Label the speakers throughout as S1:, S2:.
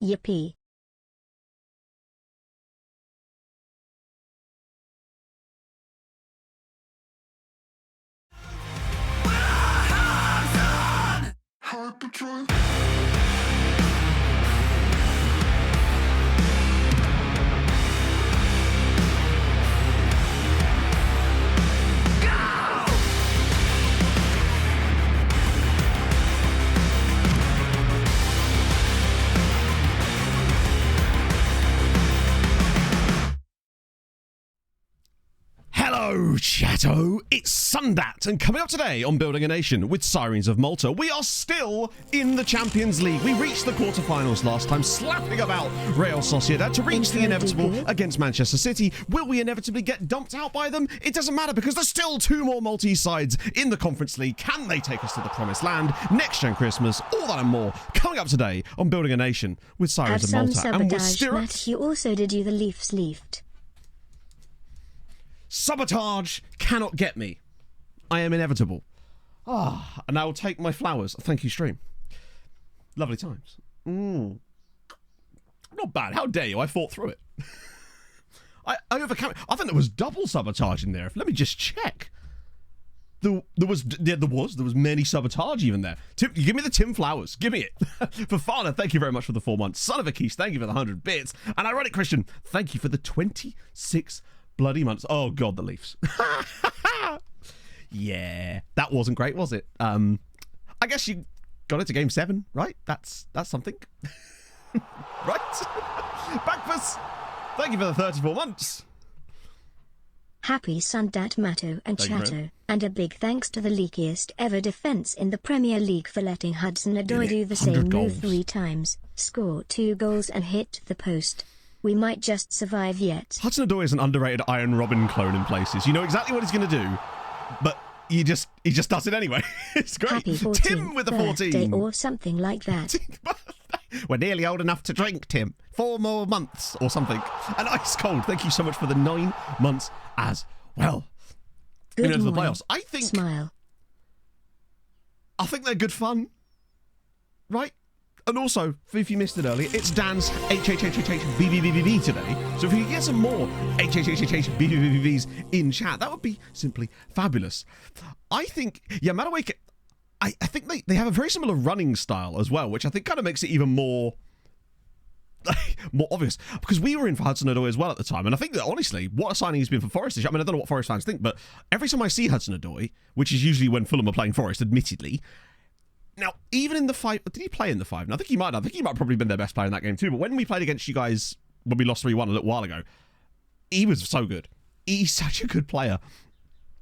S1: Yippee.
S2: Hyperdrive.
S3: Hello, Chatto! It's Sundat, and coming up today on Building a Nation with Sirens of Malta, we are still in the Champions League. We reached the quarterfinals last time, slapping about Real Sociedad to reach the inevitable against Manchester City. Will we inevitably get dumped out by them? It doesn't matter because there's still two more Maltese sides in the Conference League. Can they take us to the promised land? NextGen Christmas, all that and more, coming up today on Building a Nation with Sirens of Malta. And with
S1: Matt, you also did you the Leafs leafed.
S3: Sabotage cannot get me. I am inevitable. And I will take my flowers. Thank you, stream. Lovely times. Not bad. How dare you? I fought through it. I overcame it. I think there was double sabotage in there. Let me just check. There was many sabotage even there. Tim, give me the Tim Flowers. Give me it. Fafana, thank you very much for the 4 months. Son of a Keys, thank you for the 100 bits. And Ironic Christian, thank you for the 26 bloody months. Oh god, the Leafs. Yeah, that wasn't great, was it? I guess you got it to game 7, right? That's something. Right? Backpass, thank you for the 34 months.
S1: Happy Sundat Matto and Chatto, and a big thanks to the leakiest ever defence in the Premier League for letting Hudson-Odoi do the same move 3 times, score 2 goals and hit the post. We might just survive yet.
S3: Hudson-Odoi is an underrated Iron Robin clone in places. You know exactly what he's going to do, but he just does it anyway. It's great.
S1: Happy 14th
S3: Tim with the 14.
S1: birthday or something like that.
S3: We're nearly old enough to drink, Tim. 4 more months or something. And Ice Cold, thank you so much for the 9 months as well.
S1: Good
S3: into the
S1: morning.
S3: playoffs. I think they're good fun, right? And also, if you missed it earlier, it's Dan's HHHHHBBBBB today. So if you get some more HHHHHBBBBs in chat, that would be simply fabulous. I think, yeah, Matawake, I think they have a very similar running style as well, which I think kind of makes it even more obvious. Because we were in for Hudson-Odoi as well at the time, and I think that, honestly, what a signing he's been for Forest this year. I mean, I don't know what Forest fans think, but every time I see Hudson-Odoi, which is usually when Fulham are playing Forest, admittedly. Now, even in the 5... Did he play in the 5? No, I think he might have. I think he might have probably been their best player in that game too. But when we played against you guys, when we lost 3-1 a little while ago, he was so good. He's such a good player.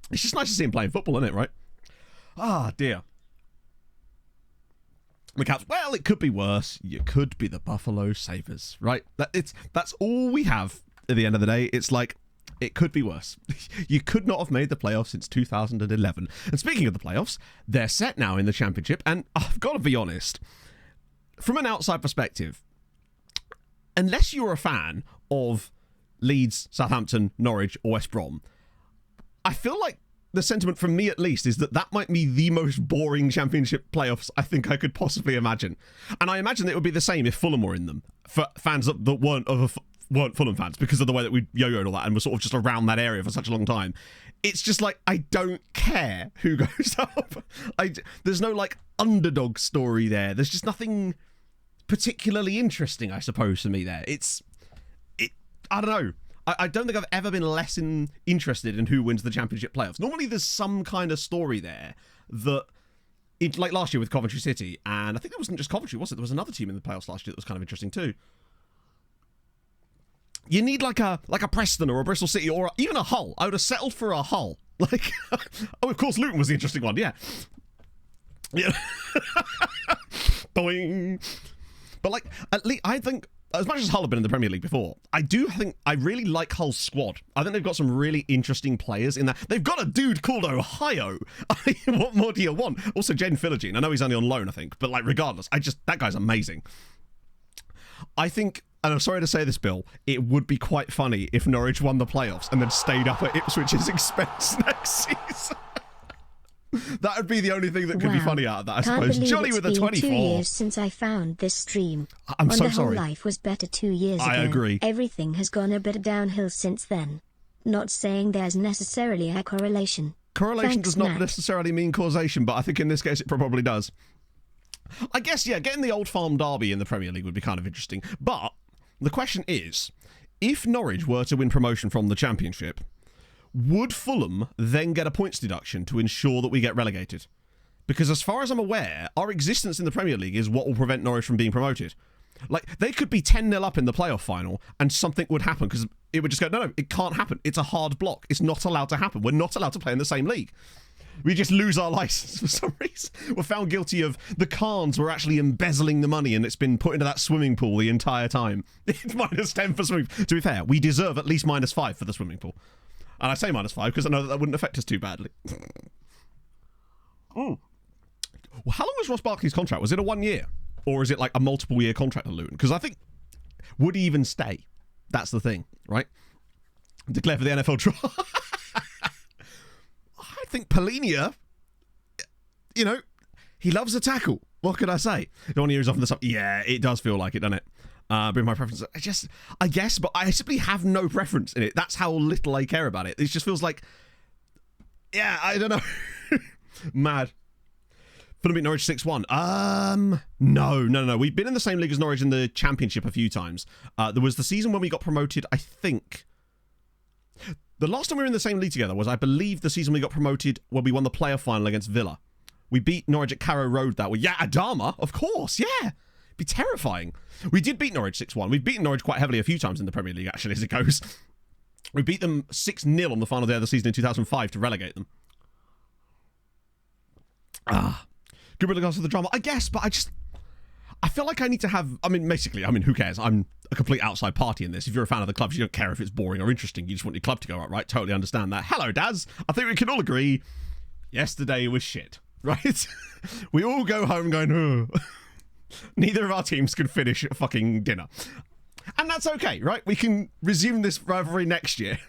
S3: It's just nice to see him playing football, isn't it, right? Ah, dear. McCaps, well, it could be worse. You could be the Buffalo Sabres, right? That's all we have at the end of the day. It's like, it could be worse. You could not have made the playoffs since 2011. And speaking of the playoffs, they're set now in the Championship. And I've got to be honest, from an outside perspective, unless you're a fan of Leeds, Southampton, Norwich, or West Brom, I feel like the sentiment from me at least is that might be the most boring Championship playoffs I think I could possibly imagine. And I imagine it would be the same if Fulham were in them, for fans that weren't Fulham fans, because of the way that we yo-yoed all that and were sort of just around that area for such a long time. It's just like, I don't care who goes up. There's no like underdog story there. There's just nothing particularly interesting, I suppose, for me there. I don't know. I don't think I've ever been less interested in who wins the Championship playoffs. Normally there's some kind of story there that, like last year with Coventry City, and I think it wasn't just Coventry, was it? There was another team in the playoffs last year that was kind of interesting too. You need like a Preston or a Bristol City or even a Hull. I would have settled for a Hull. Like, oh, of course, Luton was the interesting one. Yeah. Boing. But like, at least I think, as much as Hull have been in the Premier League before, I really like Hull's squad. I think they've got some really interesting players in that. They've got a dude called Ohio. What more do you want? Also, Jen Philogene. I know he's only on loan, I think, but like, regardless, that guy's amazing. I think, and I'm sorry to say this, Bill, it would be quite funny if Norwich won the playoffs and then stayed up at Ipswich's expense next season. That would be the only thing that could be
S1: Wow.
S3: funny out of that, I
S1: Can't
S3: suppose.
S1: believe
S3: Johnny
S1: it's
S3: with the
S1: been
S3: 24.
S1: 2 years since I found this stream.
S3: I'm
S1: On
S3: so
S1: the whole,
S3: sorry.
S1: life was better 2 years ago.
S3: I agree.
S1: Everything has gone a bit downhill since then. Not saying there's necessarily a correlation.
S3: Correlation
S1: Thanks,
S3: does not
S1: Matt.
S3: necessarily mean causation, but I think in this case it probably does. I guess, yeah, getting the Old Farm derby in the Premier League would be kind of interesting. But the question is, if Norwich were to win promotion from the Championship, would Fulham then get a points deduction to ensure that we get relegated? Because as far as I'm aware, our existence in the Premier League is what will prevent Norwich from being promoted. Like, they could be 10-0 up in the playoff final and something would happen because it would just go, no, it can't happen. It's a hard block. It's not allowed to happen. We're not allowed to play in the same league. We just lose our license for some reason. We're found guilty of the Khans were actually embezzling the money and it's been put into that swimming pool the entire time. It's -10 for swimming. To be fair, we deserve at least -5 for the swimming pool. And I say -5 because I know that wouldn't affect us too badly. Well, how long was Ross Barkley's contract? Was it a 1 year? Or is it like a multiple year contract at Luton? Because I think, would he even stay? That's the thing, right? Declare for the NFL draw. I think Polinia, you know, he loves a tackle. What could I say? Don't want to use off in the sub. Yeah, it does feel like it, doesn't it? But my preference, I guess, but I simply have no preference in it. That's how little I care about it. It just feels like, yeah, I don't know. Mad. Fulham beat Norwich 6-1. No. We've been in the same league as Norwich in the Championship a few times. There was the season when we got promoted, I think. The last time we were in the same league together was, I believe, the season we got promoted when we won the playoff final against Villa. We beat Norwich at Carrow Road that way. Yeah, Adama, of course, yeah. It'd be terrifying. We did beat Norwich 6-1. We've beaten Norwich quite heavily a few times in the Premier League, actually, as it goes. We beat them 6-0 on the final day of the season in 2005 to relegate them. Good with regards to the drama, I guess, but I feel like I need to have, basically, who cares? I'm a complete outside party in this. If you're a fan of the clubs, you don't care if it's boring or interesting. You just want your club to go out, right? Totally understand that. Hello, Daz. I think we can all agree yesterday was shit, right? We all go home going, oh. Neither of our teams can finish at fucking dinner. And that's okay, right? We can resume this rivalry next year.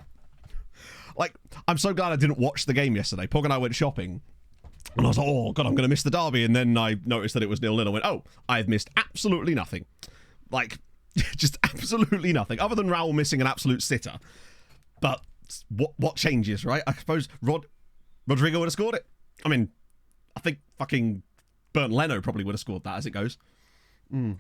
S3: Like, I'm so glad I didn't watch the game yesterday. Pog and I went shopping. And I was like, oh, God, I'm going to miss the derby. And then I noticed that it was 0-0. I went, oh, I've missed absolutely nothing. Like, just absolutely nothing. Other than Raul missing an absolute sitter. But what changes, right? I suppose Rodrigo would have scored it. I think fucking Bernd Leno probably would have scored that as it goes. What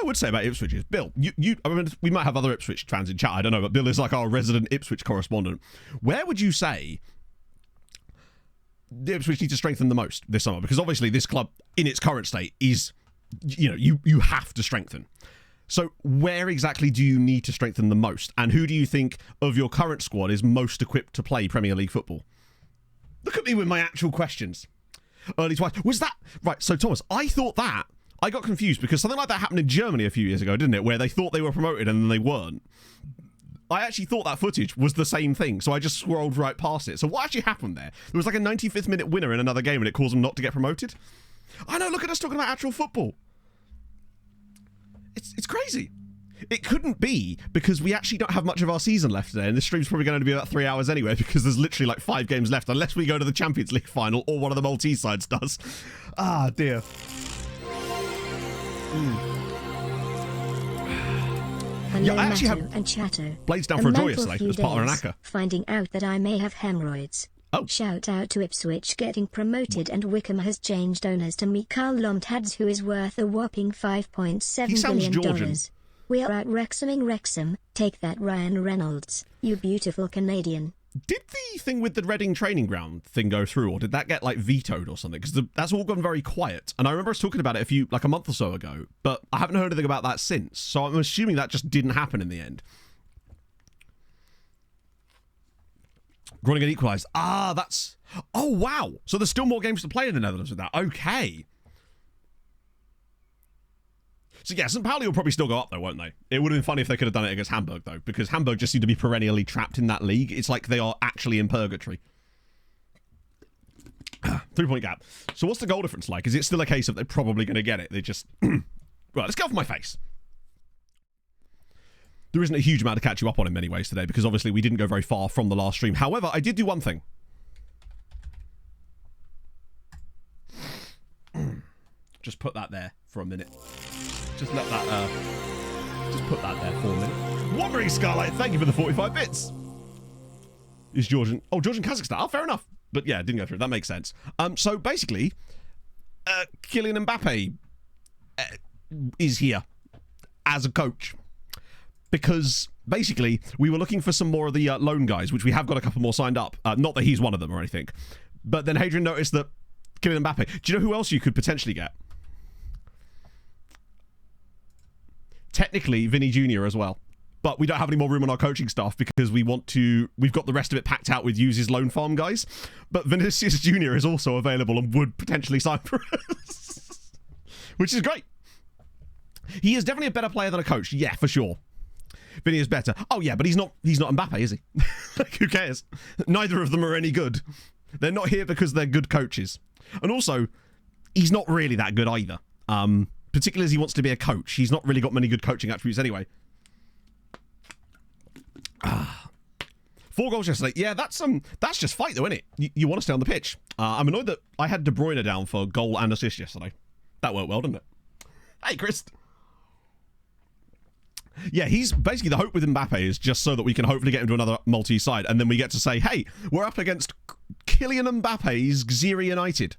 S3: I would say about Ipswich is, Bill, we might have other Ipswich fans in chat, I don't know, but Bill is like our resident Ipswich correspondent. Where would you say the Ipswich need to strengthen the most this summer? Because obviously this club, in its current state, is, you have to strengthen. So where exactly do you need to strengthen the most? And who do you think of your current squad is most equipped to play Premier League football? Look at me with my actual questions. Early twice. Was that... Right, so Thomas, I thought that... I got confused because something like that happened in Germany a few years ago, didn't it? Where they thought they were promoted and then they weren't. I actually thought that footage was the same thing, so I just scrolled right past it. So what actually happened there? There was like a 95th minute winner in another game and it caused them not to get promoted. I know, look at us talking about actual football. It's crazy. It couldn't be because we actually don't have much of our season left today, and this stream's probably going to be about 3 hours anyway because there's literally like 5 games left unless we go to the Champions League final or one of the Maltese sides does. Ah, dear.
S1: Hello,
S3: Yeah, I actually
S1: Matto
S3: have
S1: and Chatto.
S3: blades down for a draw
S1: mental
S3: yesterday
S1: few
S3: as part of an
S1: days,
S3: acca.
S1: Finding out that I may have hemorrhoids.
S3: Oh.
S1: Shout out to Ipswich getting promoted, and Wickham has changed owners to Mikael Lomtads, who is worth a whopping $5.7 billion.
S3: Georgian.
S1: We are out Wrexhaming Wrexham. Take that, Ryan Reynolds. You beautiful Canadian.
S3: Did the thing with the Reading training ground thing go through, or did that get like vetoed or something? Because that's all gone very quiet. And I remember us talking about it a month or so ago, but I haven't heard anything about that since. So I'm assuming that just didn't happen in the end. Groningen equalised. That's... Oh, wow. So there's still more games to play in the Netherlands with that. Okay. So yeah, St. Pauli will probably still go up though, won't they? It would have been funny if they could have done it against Hamburg though, because Hamburg just seem to be perennially trapped in that league. It's like they are actually in purgatory. 3-point gap. So what's the goal difference like? Is it still a case of they're probably going to get it? They just... Right, let's get off my face. There isn't a huge amount to catch you up on in many ways today, because obviously we didn't go very far from the last stream. However, I did do one thing. just put that there for a minute. Just let that, just put that there for a minute. Wandering Scarlight, thank you for the 45 bits. Is Georgian? Oh, Georgian Kazakhstan. Oh, fair enough. But yeah, didn't go through. That makes sense. So basically, Kylian Mbappe is here as a coach because basically we were looking for some more of the loan guys, which we have got a couple more signed up. Not that he's one of them or anything, but then Hadrian noticed that Kylian Mbappe. Do you know who else you could potentially get? Technically, Vinny Jr. as well. But we don't have any more room on our coaching staff because we've got the rest of it packed out with Use's loan farm guys. But Vinicius Jr. is also available and would potentially sign for us. Which is great. He is definitely a better player than a coach. Yeah, for sure. Vinny is better. Oh yeah, but he's not Mbappe, is he? Like, who cares? Neither of them are any good. They're not here because they're good coaches. And also, he's not really that good either. Particularly as he wants to be a coach. He's not really got many good coaching attributes anyway. 4 goals yesterday. Yeah, that's just fight though, isn't it? You want to stay on the pitch. I'm annoyed that I had De Bruyne down for goal and assist yesterday. That worked well, didn't it? Hey, Chris. Yeah, he's basically the hope with Mbappe is just so that we can hopefully get him to another Maltese side, and then we get to say, hey, we're up against Kylian Mbappe's Gziri United.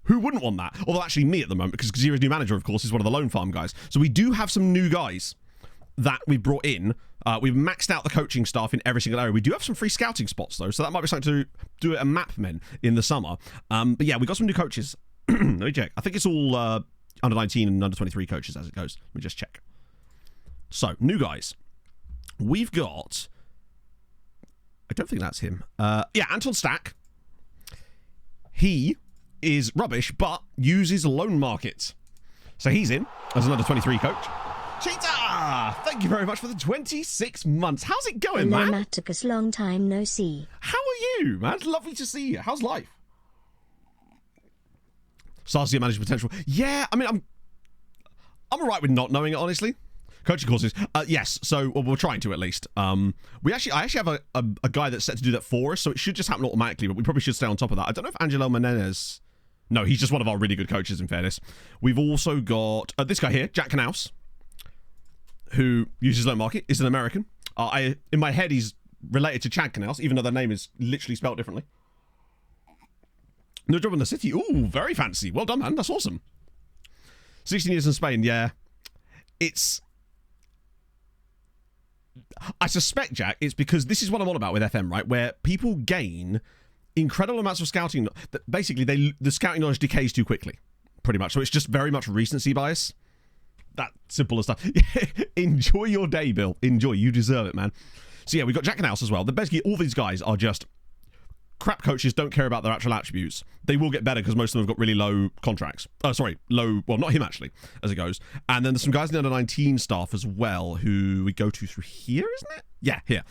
S3: Who wouldn't want that? Although actually me at the moment, because Gziri's new manager, of course, is one of the loan farm guys. So we do have some new guys that we brought in. We've maxed out the coaching staff in every single area. We do have some free scouting spots, though, so that might be something to do at Mapmen in the summer. But yeah, we got some new coaches. Let me check. I think it's all under 19 and under 23 coaches as it goes. Let me just check. So, new guys. We've got... I don't think that's him. Yeah, Anton Stack. He is rubbish, but uses loan market. So he's in as an under 23 coach. Cheetah! Thank you very much for the 26 months. How's it going, man?
S1: Maticus, long time no see.
S3: How are you, man? It's lovely to see you. How's life? Sarsia managed potential. Yeah, I mean, I'm alright with not knowing it, honestly. Coaching courses, yes. So we're trying to at least. I actually have a guy that's set to do that for us, so it should just happen automatically. But we probably should stay on top of that. I don't know if Angelo Menendez. No, he's just one of our really good coaches. In fairness, we've also got this guy here, Jack Knaus, who uses loan market. Is an American. In my head, he's related to Chad Knaus, even though their name is literally spelled differently. No job in the city. Ooh, very fancy. Well done, man. That's awesome. 16 years in Spain. Yeah, it's. I suspect, Jack, it's because this is what I'm on about with FM, right? Where people gain incredible amounts of scouting. Basically, the scouting knowledge decays too quickly, pretty much. So it's just very much recency bias. That simple as stuff. Enjoy your day, Bill. Enjoy. You deserve it, man. So yeah, we've got Jack and House as well. Basically, all these guys are just crap coaches, don't care about their actual attributes. They will get better because most of them have got really low contracts. Oh, sorry, low, well, not him actually, as it goes. And then there's some guys in the under-19 staff as well who we go to through here, isn't it? Yeah, here.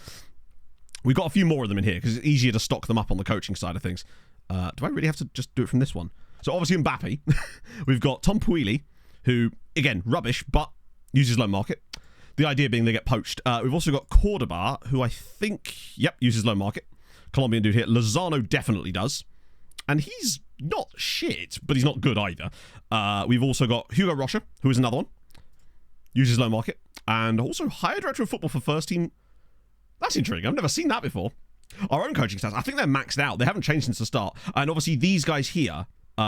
S3: We've got a few more of them in here because it's easier to stock them up on the coaching side of things. Do I really have to just do it from this one? So obviously Mbappe. We've got Tom Puili, who, again, rubbish, but uses loan market. The idea being they get poached. We've also got Cordoba, who I think, uses loan market. Colombian dude here. Lozano definitely does. And he's not shit, but he's not good either. We've also got Hugo Rocha, who is another one. Uses loan market. And also higher director of football for first team. That's intriguing. I've never seen that before. Our own coaching stats. I think they're maxed out. They haven't changed since the start. And obviously these guys here, you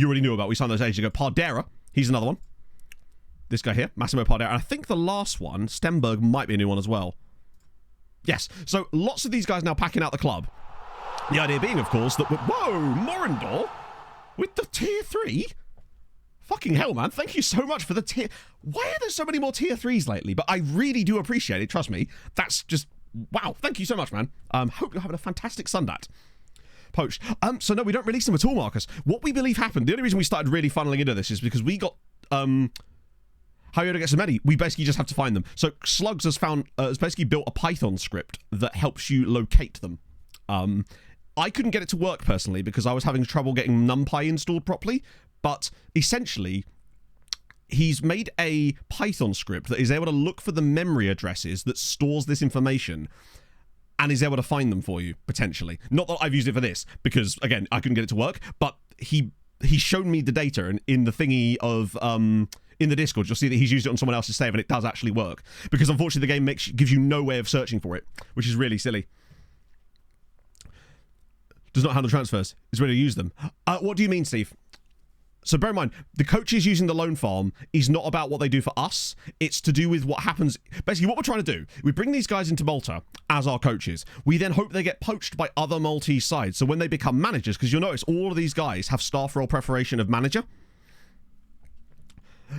S3: already knew about. We signed those ages ago. Pardera, he's another one. This guy here, Massimo Pardera. And I think the last one, Stenberg, might be a new one as well. Yes, so lots of these guys now packing out the club. The idea being, of course, that... Whoa, Morindor with the tier 3? Fucking hell, man. Thank you so much for the tier... Why are there so many more tier 3s lately? But I really do appreciate it, trust me. That's just... Wow, thank you so much, man. Hope you're having a fantastic Sundat. Poached. So no, we don't release them at all, Marcus. What we believe happened, the only reason we started really funneling into this is because we got... How you get so many? We basically just have to find them. So Slugs has basically built a Python script that helps you locate them. I couldn't get it to work personally because I was having trouble getting NumPy installed properly. But essentially, he's made a Python script that is able to look for the memory addresses that stores this information and is able to find them for you, potentially. Not that I've used it for this because, again, I couldn't get it to work, but he he's shown me the data, and in the thingy of in the Discord, you'll see that he's used it on someone else's save, and it does actually work. Because unfortunately, the game gives you no way of searching for it, which is really silly. Does not handle transfers. Is ready to use them. What do you mean, Steve? So bear in mind, the coaches using the loan farm is not about what they do for us. It's to do with what happens. Basically, what we're trying to do, we bring these guys into Malta as our coaches. We then hope they get poached by other Maltese sides. So when they become managers, because you'll notice all of these guys have staff role preparation of manager.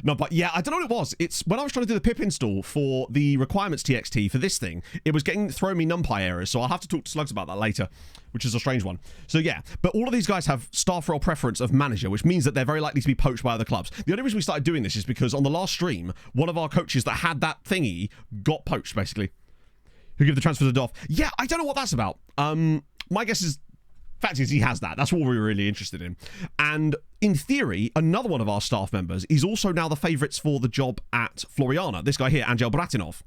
S3: No, but yeah, I don't know what it was. It's when I was trying to do the pip install for the requirements TXT for this thing, it was throwing me numpy errors, so I'll have to talk to Slugs about that later, which is a strange one. So yeah, but all of these guys have staff role preference of manager, which means that they're very likely to be poached by other clubs. The only reason we started doing this is because on the last stream, one of our coaches that had that thingy got poached, basically. Who give the transfers off. Yeah, I don't know what that's about. My guess is fact is, he has that. That's what we're really interested in. And in theory, another one of our staff members is also now the favourites for the job at Floriana. This guy here, Angel Bratinov.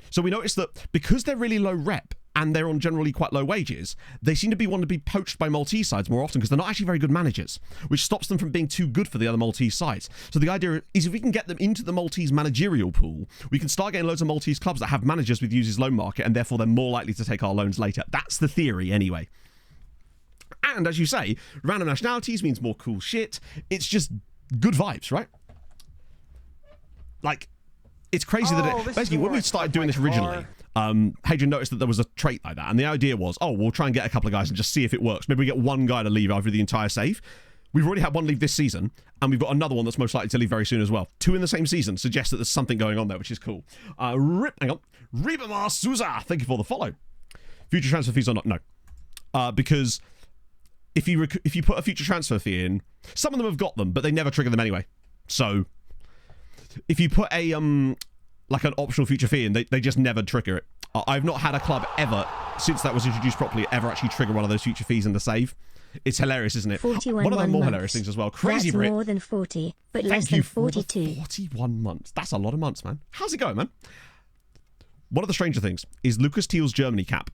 S3: So we noticed that because they're really low rep and they're on generally quite low wages, they seem to be wanting to be poached by Maltese sides more often because they're not actually very good managers, which stops them from being too good for the other Maltese sides. So the idea is if we can get them into the Maltese managerial pool, we can start getting loads of Maltese clubs that have managers with Use's loan market, and therefore they're more likely to take our loans later. That's the theory anyway. And as you say, random nationalities means more cool shit. It's just good vibes, right? Like, it's crazy that basically when we started doing this originally, Hadrian noticed that there was a trait like that, and the idea was, oh, we'll try and get a couple of guys and just see if it works. Maybe we get one guy to leave over the entire save. We've already had one leave this season, and we've got another one that's most likely to leave very soon as well. 2 in the same season suggests that there's something going on there, which is cool. Hang on. Ribamar Souza, thank you for the follow. Future transfer fees or not? No. Because if you put a future transfer fee in, some of them have got them, but they never trigger them anyway. So if you put a like an optional future fee in, they just never trigger it. I've not had a club ever, since that was introduced properly, ever actually trigger one of those future fees in the save. It's hilarious, isn't it?
S1: 41
S3: one of the more
S1: months.
S3: Hilarious things as well. Crazy
S1: That's
S3: Brit.
S1: more than 40, but
S3: Thank
S1: less
S3: you
S1: than
S3: for the
S1: 42.
S3: 41 months. That's a lot of months, man. How's it going, man? One of the stranger things is Lucas Teal's Germany cap.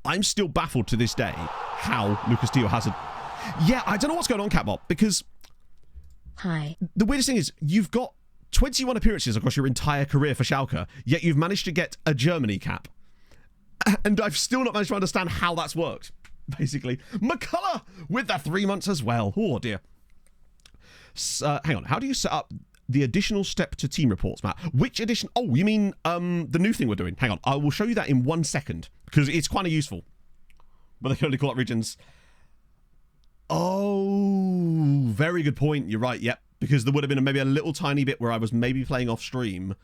S3: I'm still baffled to this day how Lucas Teal has a... Yeah, I don't know what's going on, Catbot, because...
S1: Hi.
S3: The weirdest thing is, you've got 21 appearances across your entire career for Schalke, yet you've managed to get a Germany cap. And I've still not managed to understand how that's worked, basically. McCullough with that 3 months as well. Oh, dear. Hang on. How do you set up the additional step to team reports, Matt? Which addition? Oh, you mean the new thing we're doing? Hang on. I will show you that in 1 second, because it's kind of useful. But they can only call out regions. Oh, very good point. You're right. Yep. Because there would have been maybe a little tiny bit where I was maybe playing off stream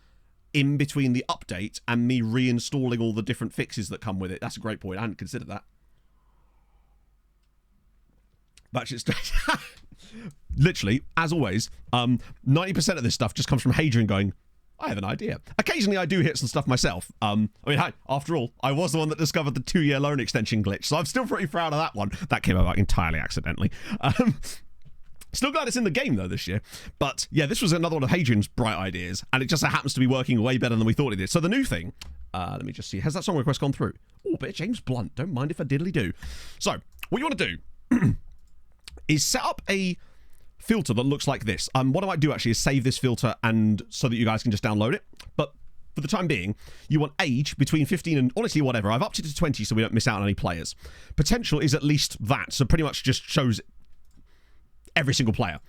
S3: in between the update and me reinstalling all the different fixes that come with it. That's a great point. I hadn't considered that. But it's literally, as always, 90% of this stuff just comes from Hadrian going, I have an idea. Occasionally I do hit some stuff myself. I mean, hi, after all, I was the one that discovered the 2-year loan extension glitch, so I'm still pretty proud of that one. That came about entirely accidentally. Still glad it's in the game, though, this year. But, yeah, this was another one of Hadrian's bright ideas, and it just so happens to be working way better than we thought it did. So the new thing, let me just see, has that song request gone through? Oh, bit of James Blunt, don't mind if I diddly do. So, what you want to do is set up a filter that looks like this. What I might do, actually, is save this filter and so that you guys can just download it. But for the time being, you want age between 15 and, honestly, whatever. I've upped it to 20 so we don't miss out on any players. Potential is at least that, so pretty much just shows every single player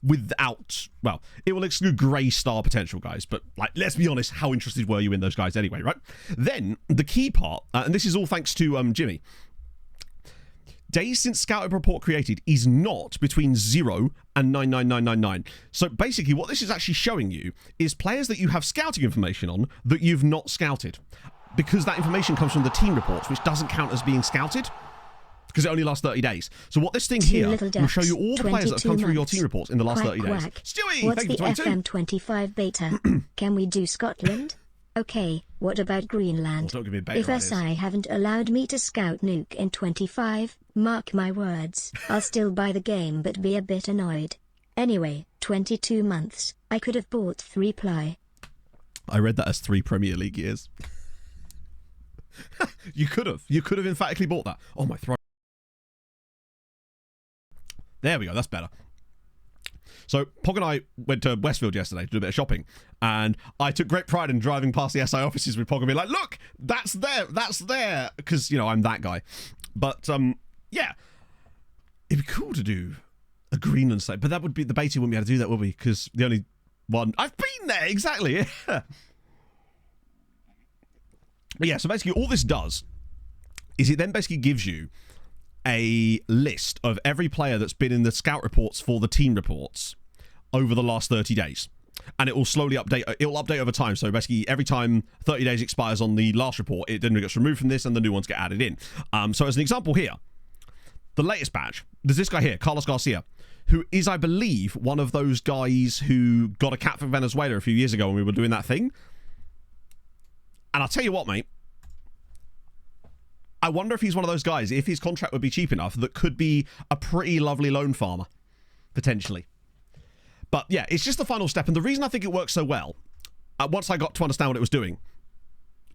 S3: without, well, it will exclude grey star potential guys, but like, let's be honest, how interested were you in those guys anyway, right? Then the key part, and this is all thanks to Jimmy, days since Scouted report created is not between 0 and 99999. So basically what this is actually showing you is players that you have scouting information on that you've not scouted, because that information comes from the team reports, which doesn't count as being scouted, because it only lasts 30 days. So what this thing here will show you all the players that have come through your team reports in the last 30 days. Stewie,
S1: what's
S3: thank you
S1: the
S3: for 22.
S1: FM25 beta? Can we do Scotland? Okay, what about Greenland?
S3: Don't give me a beta
S1: If
S3: ideas.
S1: SI haven't allowed me to scout Nuke in 25, mark my words, I'll still buy the game but be a bit annoyed. Anyway, 22 months, I could have bought 3 ply.
S3: I read that as 3 Premier League years. You could have emphatically bought that. Oh, my throat. There we go. That's better. So Pog and I went to Westfield yesterday to do a bit of shopping, and I took great pride in driving past the SI offices with Pog and being like, look, that's there, because, you know, I'm that guy. But, yeah, it'd be cool to do a Greenland site, but that would be, the Beatty wouldn't be able to do that, would we? Because the only one, I've been there, exactly, yeah. But yeah, so basically all this does is it then basically gives you a list of every player that's been in the scout reports for the team reports over the last 30 days. And it will slowly update. It will update over time. So basically, every time 30 days expires on the last report, it then gets removed from this and the new ones get added in. So as an example here, the latest batch, there's this guy here, Carlos Garcia, who is, I believe, one of those guys who got a cap for Venezuela a few years ago when we were doing that thing. And I'll tell you what, mate. I wonder if he's one of those guys, if his contract would be cheap enough, that could be a pretty lovely loan farmer, potentially. But yeah, it's just the final step. And the reason I think it works so well, once I got to understand what it was doing,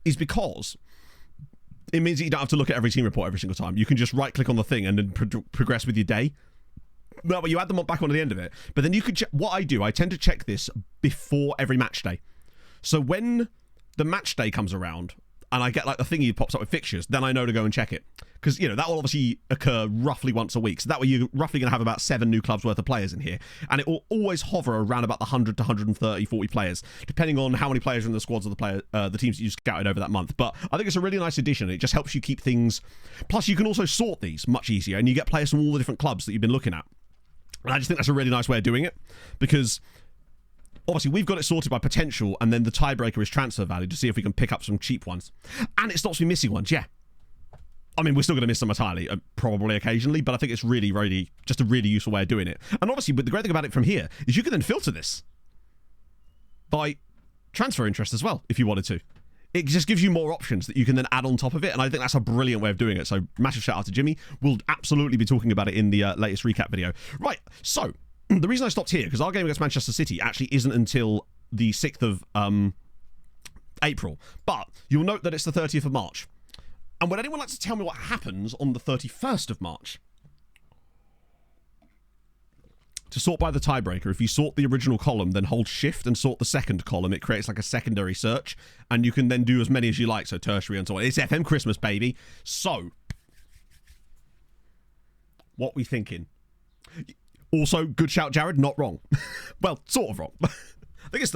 S3: is because it means that you don't have to look at every team report every single time. You can just right-click on the thing and then progress with your day. Well, you add them back on at the end of it. But then you could what I do, I tend to check this before every match day. So when the match day comes around, and I get like the thingy pops up with fixtures, then I know to go and check it. Because, you know, that will obviously occur roughly once a week. So that way you're roughly going to have about 7 new clubs worth of players in here. And it will always hover around about the 100 to 130, 40 players, depending on how many players are in the squads of the teams that you scouted over that month. But I think it's a really nice addition. It just helps you keep things. Plus, you can also sort these much easier, and you get players from all the different clubs that you've been looking at. And I just think that's a really nice way of doing it, because obviously, we've got it sorted by potential, and then the tiebreaker is transfer value to see if we can pick up some cheap ones. And it stops me missing ones, yeah. I mean, we're still going to miss them entirely, probably occasionally, but I think it's really, really, just a really useful way of doing it. And obviously, but the great thing about it from here is you can then filter this by transfer interest as well, if you wanted to. It just gives you more options that you can then add on top of it, and I think that's a brilliant way of doing it. So, massive shout out to Jimmy. We'll absolutely be talking about it in the latest recap video. Right, so the reason I stopped here, because our game against Manchester City actually isn't until the 6th of April. But you'll note that it's the 30th of March. And would anyone like to tell me what happens on the 31st of March? To sort by the tiebreaker, if you sort the original column, then hold shift and sort the second column, it creates like a secondary search. And you can then do as many as you like, so tertiary and so on. It's FM Christmas, baby. So, what we thinking? Also, good shout, Jared. Not wrong. Well, sort of wrong. I think it's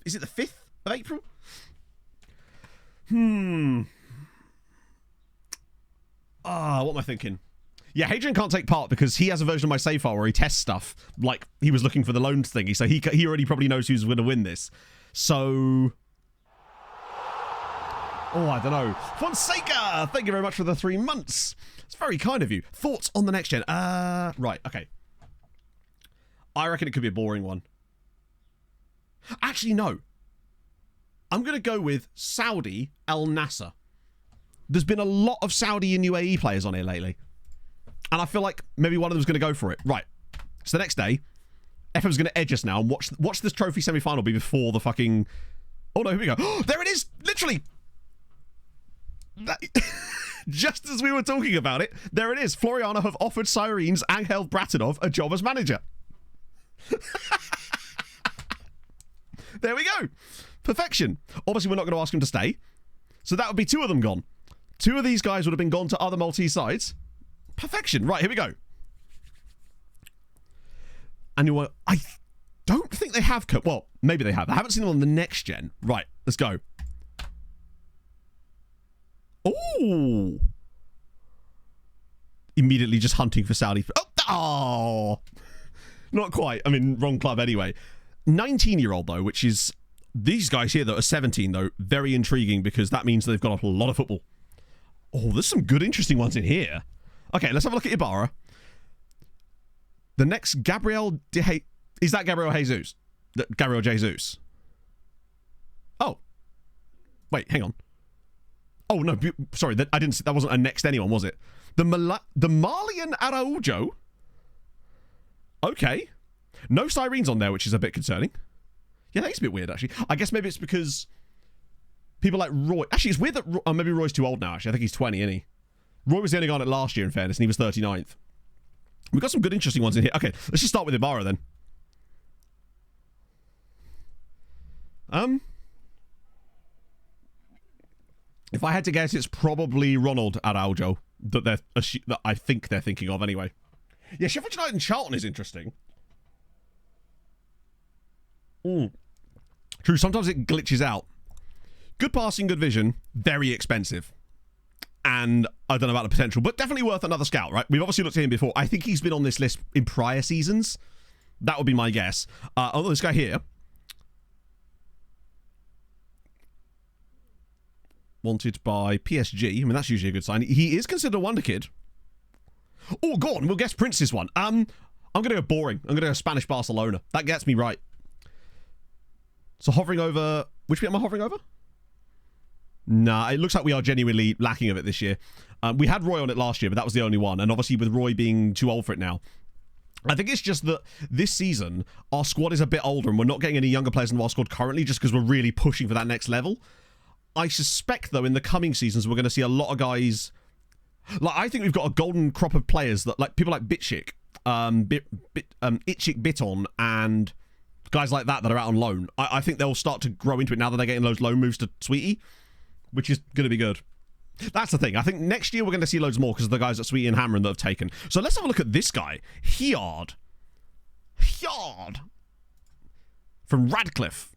S3: is it the 5th of April? What am I thinking? Yeah, Hadrian can't take part because he has a version of my save file where he tests stuff, like he was looking for the loans thingy, so he already probably knows who's going to win this. So, I don't know. Fonseca, thank you very much for the 3 months. It's very kind of you. Thoughts on the next gen? Right, okay. I reckon it could be a boring one. Actually, no. I'm going to go with Saudi Al Nassr. There's been a lot of Saudi and UAE players on here lately. And I feel like maybe one of them's going to go for it. Right. So the next day, FM's going to edge us now and watch this trophy semi-final be before the fucking... Oh, no, here we go. There it is! Literally! Just as we were talking about it, there it is. Floriana have offered Sirens Angel Bratanov a job as manager. There we go. Perfection. Obviously, we're not going to ask him to stay. So that would be 2 of them gone. 2 of these guys would have been gone to other Maltese sides. Perfection. Right, here we go. And you want... I don't think they have... Well, maybe they have. I haven't seen them on the next gen. Right, let's go. Oh! Immediately just hunting for Saudi... Oh! Not quite. I mean, wrong club anyway. 19-year-old, though, which is... These guys here that are 17, though, very intriguing because that means they've got a lot of football. Oh, there's some good, interesting ones in here. Okay, let's have a look at Ibarra. The next, Gabriel is that Gabriel Jesus? Gabriel Jesus. Oh. Wait, hang on. Oh, no, sorry, that wasn't a next anyone, was it? The Malian Araujo? Okay. No Sirens on there, which is a bit concerning. Yeah, that is a bit weird, actually. I guess maybe it's because people like Roy... Actually, it's weird that... maybe Roy's too old now, actually. I think he's 20, isn't he? Roy was the only guy on it last year, in fairness, and he was 39th. We've got some good, interesting ones in here. Okay, let's just start with Ibarra then. If I had to guess, it's probably Ronald Araujo that I think they're thinking of anyway. Yeah, Sheffield United and Charlton is interesting. True, sometimes it glitches out. Good passing, good vision, very expensive. And I don't know about the potential, but definitely worth another scout, right? We've obviously looked at him before. I think he's been on this list in prior seasons. That would be my guess. Although this guy here, wanted by PSG. I mean, that's usually a good sign. He is considered a wonder kid. Oh, go on. We'll guess Prince's one. I'm going to go boring. I'm going to go Spanish Barcelona. That gets me right. So hovering over... Which bit am I hovering over? Nah, it looks like we are genuinely lacking of it this year. We had Roy on it last year, but that was the only one. And obviously with Roy being too old for it now, I think it's just that this season, our squad is a bit older and we're not getting any younger players in our squad currently just because we're really pushing for that next level. I suspect, though, in the coming seasons, we're going to see a lot of guys... Like, I think we've got a golden crop of players that, like, people like Bitchik, Itchik Biton, and guys like that are out on loan. I think they'll start to grow into it now that they're getting those loan moves to Sweetie, which is going to be good. That's the thing. I think next year we're going to see loads more because of the guys at Sweetie and Hamron that have taken. So let's have a look at this guy. Hjard. From Radcliffe.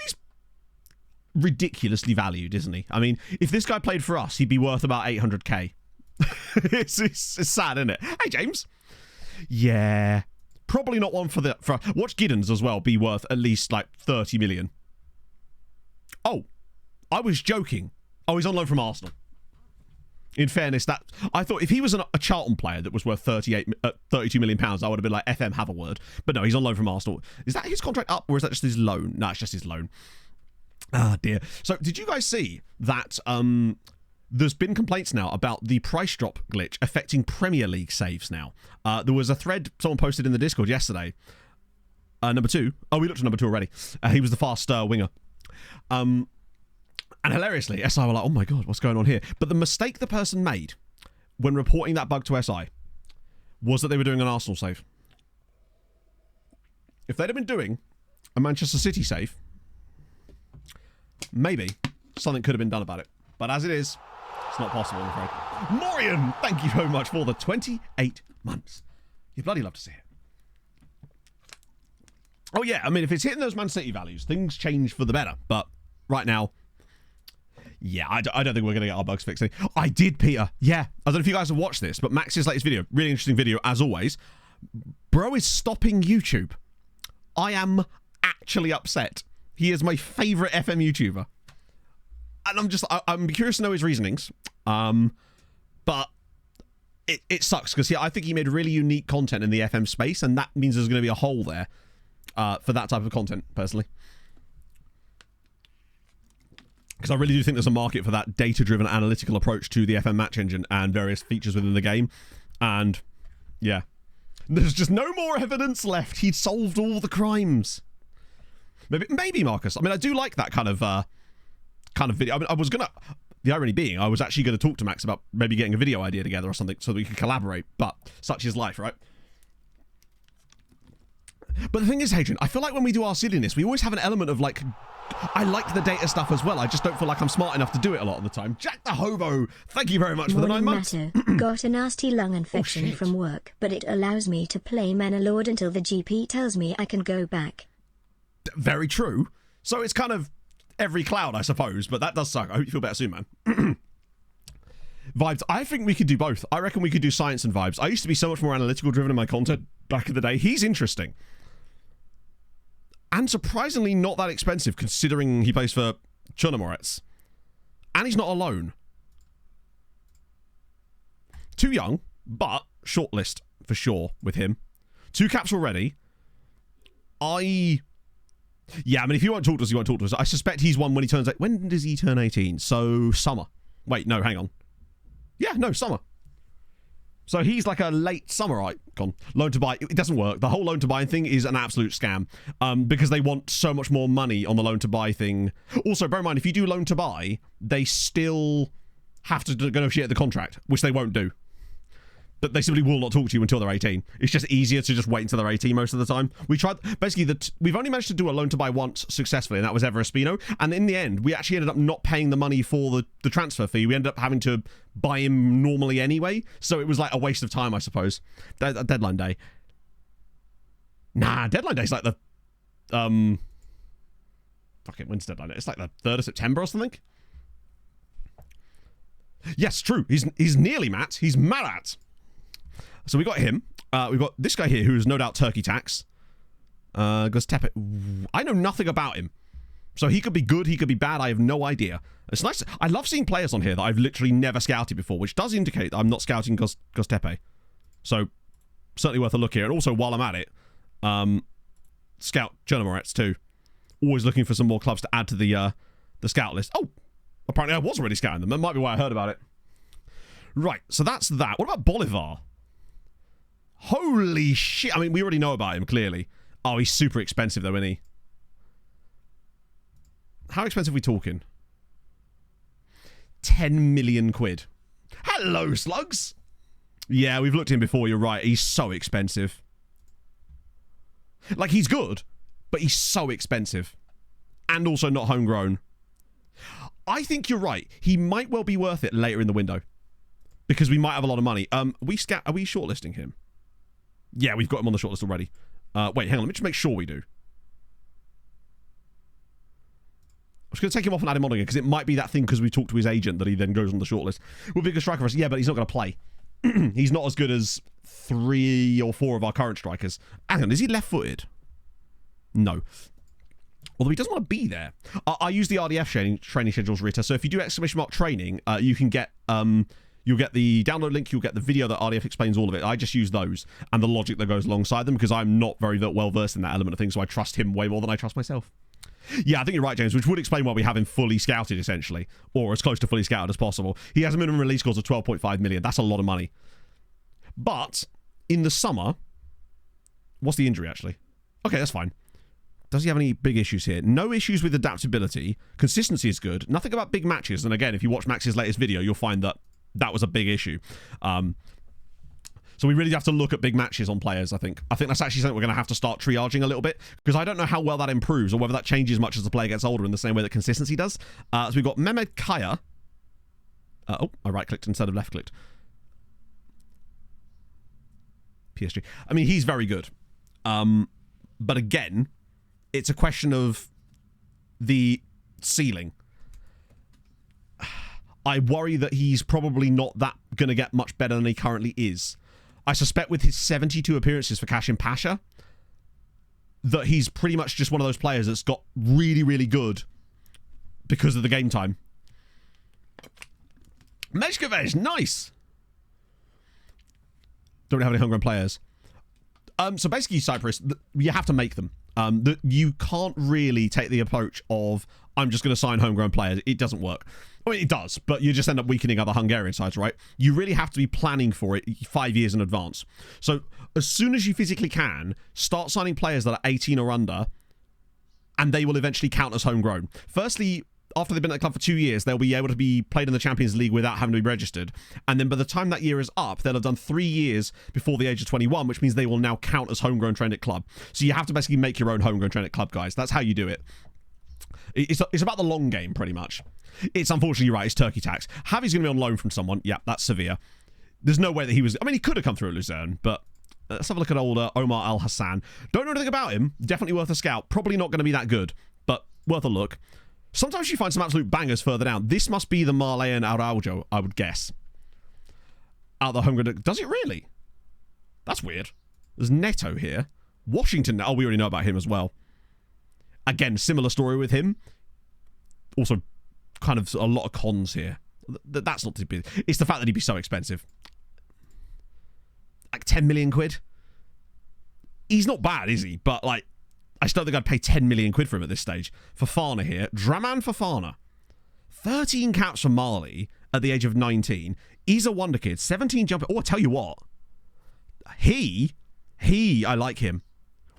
S3: He's ridiculously valued, isn't he? I mean, if this guy played for us, he'd be worth about 800k. it's sad, isn't it? Hey, James. Yeah. Probably not one for watch Giddens as well be worth at least like 30 million. Oh, I was joking. Oh, he's on loan from Arsenal. In fairness, that I thought if he was a Charlton player that was worth 32 million pounds, I would have been like, FM, have a word. But no, he's on loan from Arsenal. Is that his contract up or is that just his loan? No, it's just his loan. Ah, dear. So did you guys see that there's been complaints now about the price drop glitch affecting Premier League saves now? There was a thread someone posted in the Discord yesterday. Number 2. Oh, we looked at number 2 already. He was the fast winger. And hilariously, SI were like, oh my god, what's going on here? But the mistake the person made when reporting that bug to SI was that they were doing an Arsenal save. If they'd have been doing a Manchester City save, maybe something could have been done about it. But as it is, it's not possible, I'm afraid. Morian, thank you very much for the 28 months. You bloody love to see it. Oh yeah, I mean, if it's hitting those Man City values, things change for the better. But right now, yeah, I don't think we're going to get our bugs fixed. I did, Peter. Yeah, I don't know if you guys have watched this, but Max's latest video, really interesting video, as always. Bro is stopping YouTube. I am actually upset. He is my favourite FM YouTuber. And I'm curious to know his reasonings. But it sucks, because I think he made really unique content in the FM space, and that means there's going to be a hole there for that type of content, personally. Because I really do think there's a market for that data-driven analytical approach to the FM match engine and various features within the game. And, yeah. There's just no more evidence left. He'd solved all the crimes. Maybe Marcus. I mean, I do like that kind of video. I mean, the irony being, I was actually going to talk to Max about maybe getting a video idea together or something so that we could collaborate. But such is life, right? But the thing is, Hadrian, I feel like when we do our silliness, we always have an element of, like, I like the data stuff as well. I just don't feel like I'm smart enough to do it a lot of the time. Jack the Hobo, thank you very much for the 9 months.
S1: Got a nasty lung infection from work, but it allows me to play Menelord until the GP tells me I can go back.
S3: Very true. So it's kind of every cloud, I suppose, but that does suck. I hope you feel better soon, man. Vibes. I think we could do both. I reckon we could do science and vibes. I used to be so much more analytical driven in my content back in the day. He's interesting. And surprisingly not that expensive, considering he plays for Chernomorets. And he's not alone. Too young, but shortlist for sure with him. 2 caps already. Yeah, I mean, if you won't talk to us, you won't talk to us. I suspect he's one when he turns... When does he turn 18? So, summer. Wait, no, hang on. Yeah, no, summer. So he's like a late summer icon. Loan to buy. It doesn't work. The whole loan to buy thing is an absolute scam. Because they want so much more money on the loan to buy thing. Also, bear in mind, if you do loan to buy, they still have to negotiate the contract, which they won't do. But they simply will not talk to you until they're 18. It's just easier to just wait until they're 18 most of the time. We tried, basically, we've only managed to do a loan to buy once successfully, and that was Ever Espino. And in the end, we actually ended up not paying the money for the transfer fee. We ended up having to buy him normally anyway. So it was like a waste of time, I suppose. Deadline day. Nah, deadline day's like the, fuck it, when's deadline day? It's like the 3rd of September or something. Yes, true. He's nearly Matt. He's Marat. So we got him. We've got this guy here who is no doubt turkey tax. Gustepe. I know nothing about him. So he could be good, he could be bad, I have no idea. It's nice. I love seeing players on here that I've literally never scouted before, which does indicate that I'm not scouting Gustepe. So certainly worth a look here. And also, while I'm at it, scout Chernomorets too. Always looking for some more clubs to add to the scout list. Oh, apparently I was already scouting them. That might be why I heard about it. Right, so that's that. What about Bolivar? Holy shit. I mean, we already know about him, clearly. Oh, he's super expensive, though, isn't he? How expensive are we talking? 10 million quid. Hello, slugs. Yeah, we've looked at him before, you're right. He's so expensive. Like, he's good, but he's so expensive. And also not homegrown. I think you're right. He might well be worth it later in the window. Because we might have a lot of money. Are we shortlisting him? Yeah, we've got him on the shortlist already. Wait, hang on. Let me just make sure we do. I was going to take him off and add him on again, because it might be that thing because we talked to his agent that he then goes on the shortlist. Will be a good striker for us. Yeah, but he's not going to play. He's not as good as 3 or 4 of our current strikers. Hang on, is he left-footed? No. Although he doesn't want to be there. I use the RDF training schedules, Rita. So if you do exclamation mark training, you can get... You'll get the download link, you'll get the video that RDF explains all of it. I just use those and the logic that goes alongside them because I'm not very well versed in that element of things, so I trust him way more than I trust myself. Yeah, I think you're right, James, which would explain why we have him fully scouted, essentially, or as close to fully scouted as possible. He has a minimum release cost of 12.5 million. That's a lot of money. But in the summer, what's the injury, actually? Okay, that's fine. Does he have any big issues here? No issues with adaptability. Consistency is good. Nothing about big matches. And again, if you watch Max's latest video, you'll find that that was a big issue. So we really have to look at big matches on players, I think. I think that's actually something we're going to have to start triaging a little bit, because I don't know how well that improves or whether that changes much as the player gets older in the same way that consistency does. So we've got Mehmed Kaya. Oh, I right-clicked instead of left-clicked. PSG. I mean, he's very good. But again, it's a question of the ceiling. I worry that he's probably not that going to get much better than he currently is. I suspect with his 72 appearances for Kashim Pasha, that he's pretty much just one of those players that's got really, really good because of the game time. Meshkovej, nice! Don't have any homegrown players. So basically, Cyprus, you have to make them. You can't really take the approach of, I'm just going to sign homegrown players. It doesn't work. I mean, it does, but you just end up weakening other Hungarian sides, right? You really have to be planning for it 5 years in advance. So as soon as you physically can, start signing players that are 18 or under, and they will eventually count as homegrown. Firstly, after they've been at the club for 2 years, they'll be able to be played in the Champions League without having to be registered. And then by the time that year is up, they'll have done 3 years before the age of 21, which means they will now count as homegrown trained at club. So you have to basically make your own homegrown trained at club, guys. That's how you do it. It's about the long game, pretty much. It's unfortunately, you're right, it's turkey tax. Javi's going to be on loan from someone. Yeah, that's Sevilla. There's no way that he was... I mean, he could have come through at Luzerne, but let's have a look at older Omar Al Hassan. Don't know anything about him. Definitely worth a scout. Probably not going to be that good, but worth a look. Sometimes you find some absolute bangers further down. This must be the Marleyan Araujo, I would guess. Out the homegrown... Does it really? That's weird. There's Neto here. Washington... Oh, we already know about him as well. Again, similar story with him. Also, kind of a lot of cons here. That's not too big. It's the fact that he'd be so expensive. Like 10 million quid? He's not bad, is he? But, like, I just don't think I'd pay 10 million quid for him at this stage. Fofana here. Draman Fofana. 13 caps for Mali at the age of 19. He's a wonder kid. 17 jumping. Oh, I tell you what. I like him.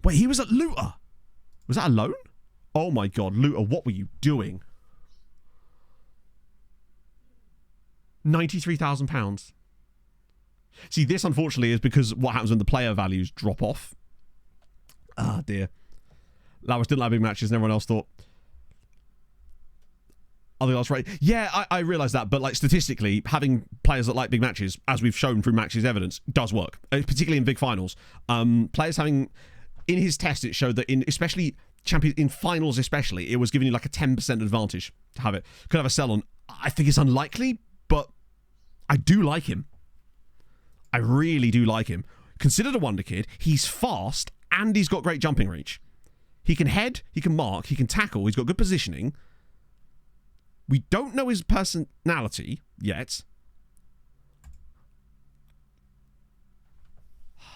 S3: Wait, he was at Luton. Was that a loan? Oh my god, Luton, what were you doing? £93,000. See, this unfortunately is because what happens when the player values drop off. Ah, dear. Lowers didn't like big matches and everyone else thought. I think that's right. Yeah, I realise that, but like statistically, having players that like big matches, as we've shown through Max's evidence, does work, particularly in big finals. Players having, in his test, it showed that especially in finals especially, it was giving you like a 10% advantage to have it. Could have a sell on. I think it's unlikely, but I do like him. I really do like him. Considered a wonder kid, he's fast and he's got great jumping reach. He can head, he can mark, he can tackle, he's got good positioning. We don't know his personality yet.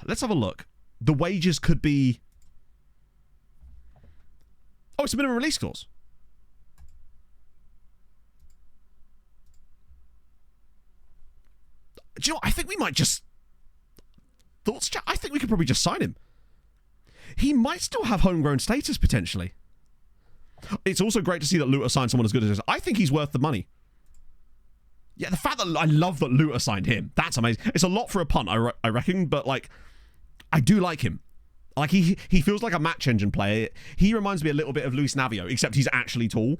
S3: Let's have a look. The wages could be... Oh, it's a minimum release clause. Do you know what? I think we might just... Thoughts, chat? I think we could probably just sign him. He might still have homegrown status, potentially. It's also great to see that Luta signed someone as good as this. I think he's worth the money. Yeah, the fact that I love that Luta signed him. That's amazing. It's a lot for a punt, I reckon, but like, I do like him. Like, he feels like a match engine player. He reminds me a little bit of Luis Navio, except he's actually tall.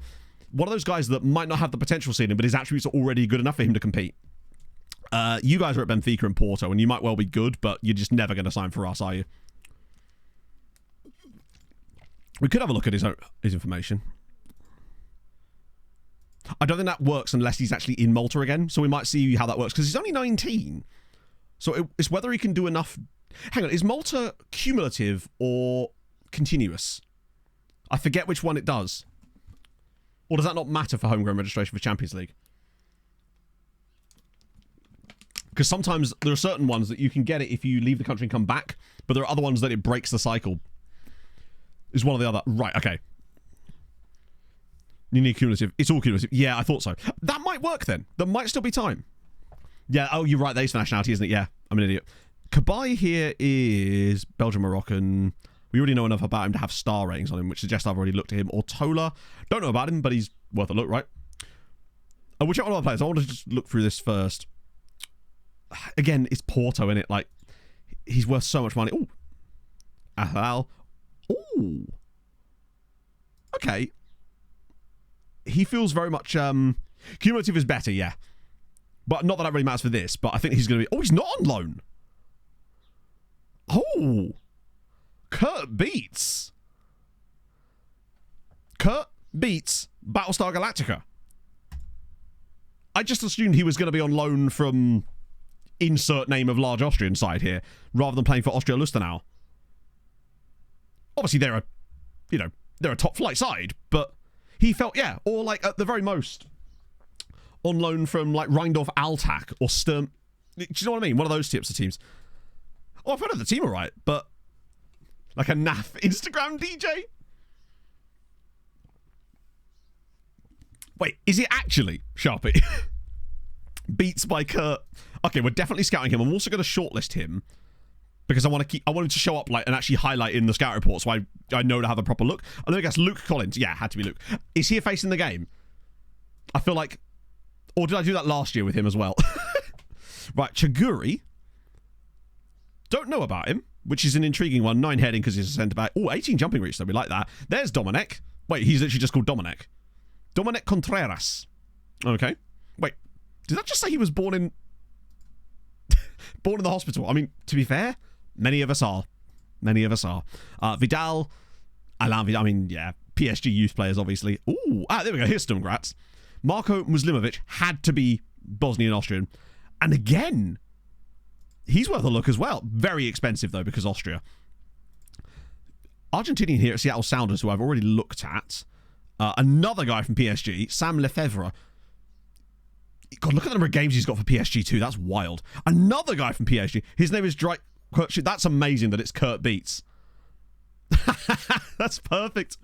S3: One of those guys that might not have the potential seen him, but his attributes are already good enough for him to compete. You guys are at Benfica and Porto, and you might well be good, but you're just never going to sign for us, are you? We could have a look at his information. I don't think that works unless he's actually in Malta again, so we might see how that works, because he's only 19. So it's whether he can do enough... Hang on, is Malta cumulative or continuous? I forget which one it does. Or does that not matter for homegrown registration for Champions League? Because sometimes there are certain ones that you can get it if you leave the country and come back, but there are other ones that it breaks the cycle. Is one or the other. Right, okay. You need cumulative. It's all cumulative. Yeah, I thought so. That might work then. There might still be time. Yeah, oh, you're right. That is for nationality, isn't it? Yeah, I'm an idiot. Kabai here is Belgian-Moroccan. We already know enough about him to have star ratings on him, which suggests I've already looked at him. Ortola. Don't know about him, but he's worth a look, right? We'll check on other players. I want to just look through this first. Again, it's Porto, innit? Like, he's worth so much money. Ooh. Ahal. Ooh. Okay. He feels very much... cumulative is better, yeah. But not that really matters for this, but I think he's going to be... Oh, he's not on loan. Oh. Kurt beats. Kurt beats Battlestar Galactica. I just assumed he was going to be on loan from insert name of large Austrian side here, rather than playing for Austria Lustenau. Obviously, they're a top flight side, but he felt, yeah, or like at the very most, on loan from like Rheindorf Altac or Sturm. Do you know what I mean? One of those types of teams. Oh, I've heard of the team all right, but like a naff Instagram DJ? Wait, is it actually Sharpie? Beats by Kurt. Okay, we're definitely scouting him. I'm also going to shortlist him because I want him to show up like and actually highlight in the scout report, so I know to have a proper look. I think that's Luke Collins. Yeah, had to be Luke. Is he a face in the game? I feel like, or did I do that last year with him as well? Right, Chaguri. Don't know about him, which is an intriguing one. 9 heading because he's a centre back. Oh, 18 jumping reach, though. We like that. There's Dominic. Wait, he's literally just called Dominic. Dominic Contreras. Okay. Wait, did that just say he was born in the hospital? I mean, to be fair, many of us are. Many of us are. Vidal, Alain Vidal. I mean, yeah, PSG youth players, obviously. Ooh, there we go. Here's Sturmgratz. Marko Muslimovic had to be Bosnian Austrian. And again, he's worth a look as well. Very expensive, though, because Austria. Argentinian here at Seattle Sounders, who I've already looked at. Another guy from PSG, Sam Lefebvre. God, look at the number of games he's got for PSG too. That's wild. Another guy from PSG. His name is Drake. That's amazing that it's Kurt Beats. That's perfect.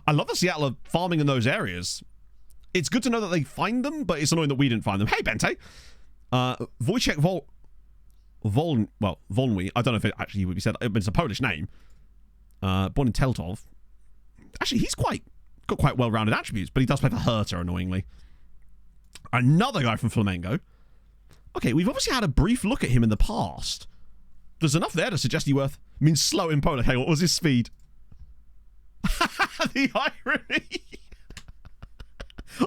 S3: I love that Seattle are farming in those areas. It's good to know that they find them, but it's annoying that we didn't find them. Hey, Bente. Wojciech Volnwy. I don't know if it actually would be said. It's a Polish name. Born in Teltov. Actually, he's got quite well-rounded attributes, but he does play for Hertha, annoyingly. Another guy from Flamengo. Okay, we've obviously had a brief look at him in the past. There's enough there to suggest he's worth... I mean, slow in Poland. Hey, what was his speed? The irony.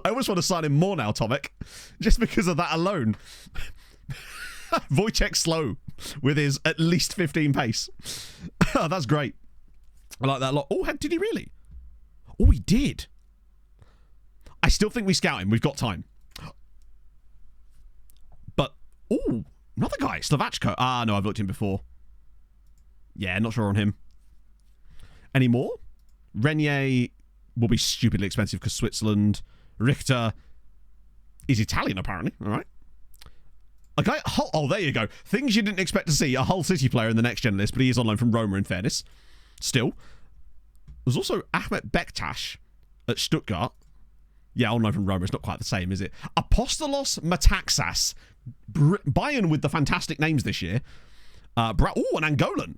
S3: I almost want to sign him more now, Tomek. Just because of that alone. Wojciech slow with his at least 15 pace. That's great. I like that a lot. Oh, did he really? Oh, he did. I still think we scout him. We've got time. But, oh, another guy. Slovachko. Ah, no, I've looked at him before. Yeah, not sure on him. Any more? Renier will be stupidly expensive because Switzerland. Richter is Italian, apparently. All right. A guy. Oh, there you go. Things you didn't expect to see. A Hull City player in the NextGen list, but he is on loan from Roma, in fairness. Still. There's also Ahmet Bektaş at Stuttgart. Yeah, on loan from Roma. It's not quite the same, is it? Apostolos Metaxas. Bayern with the fantastic names this year. An Angolan.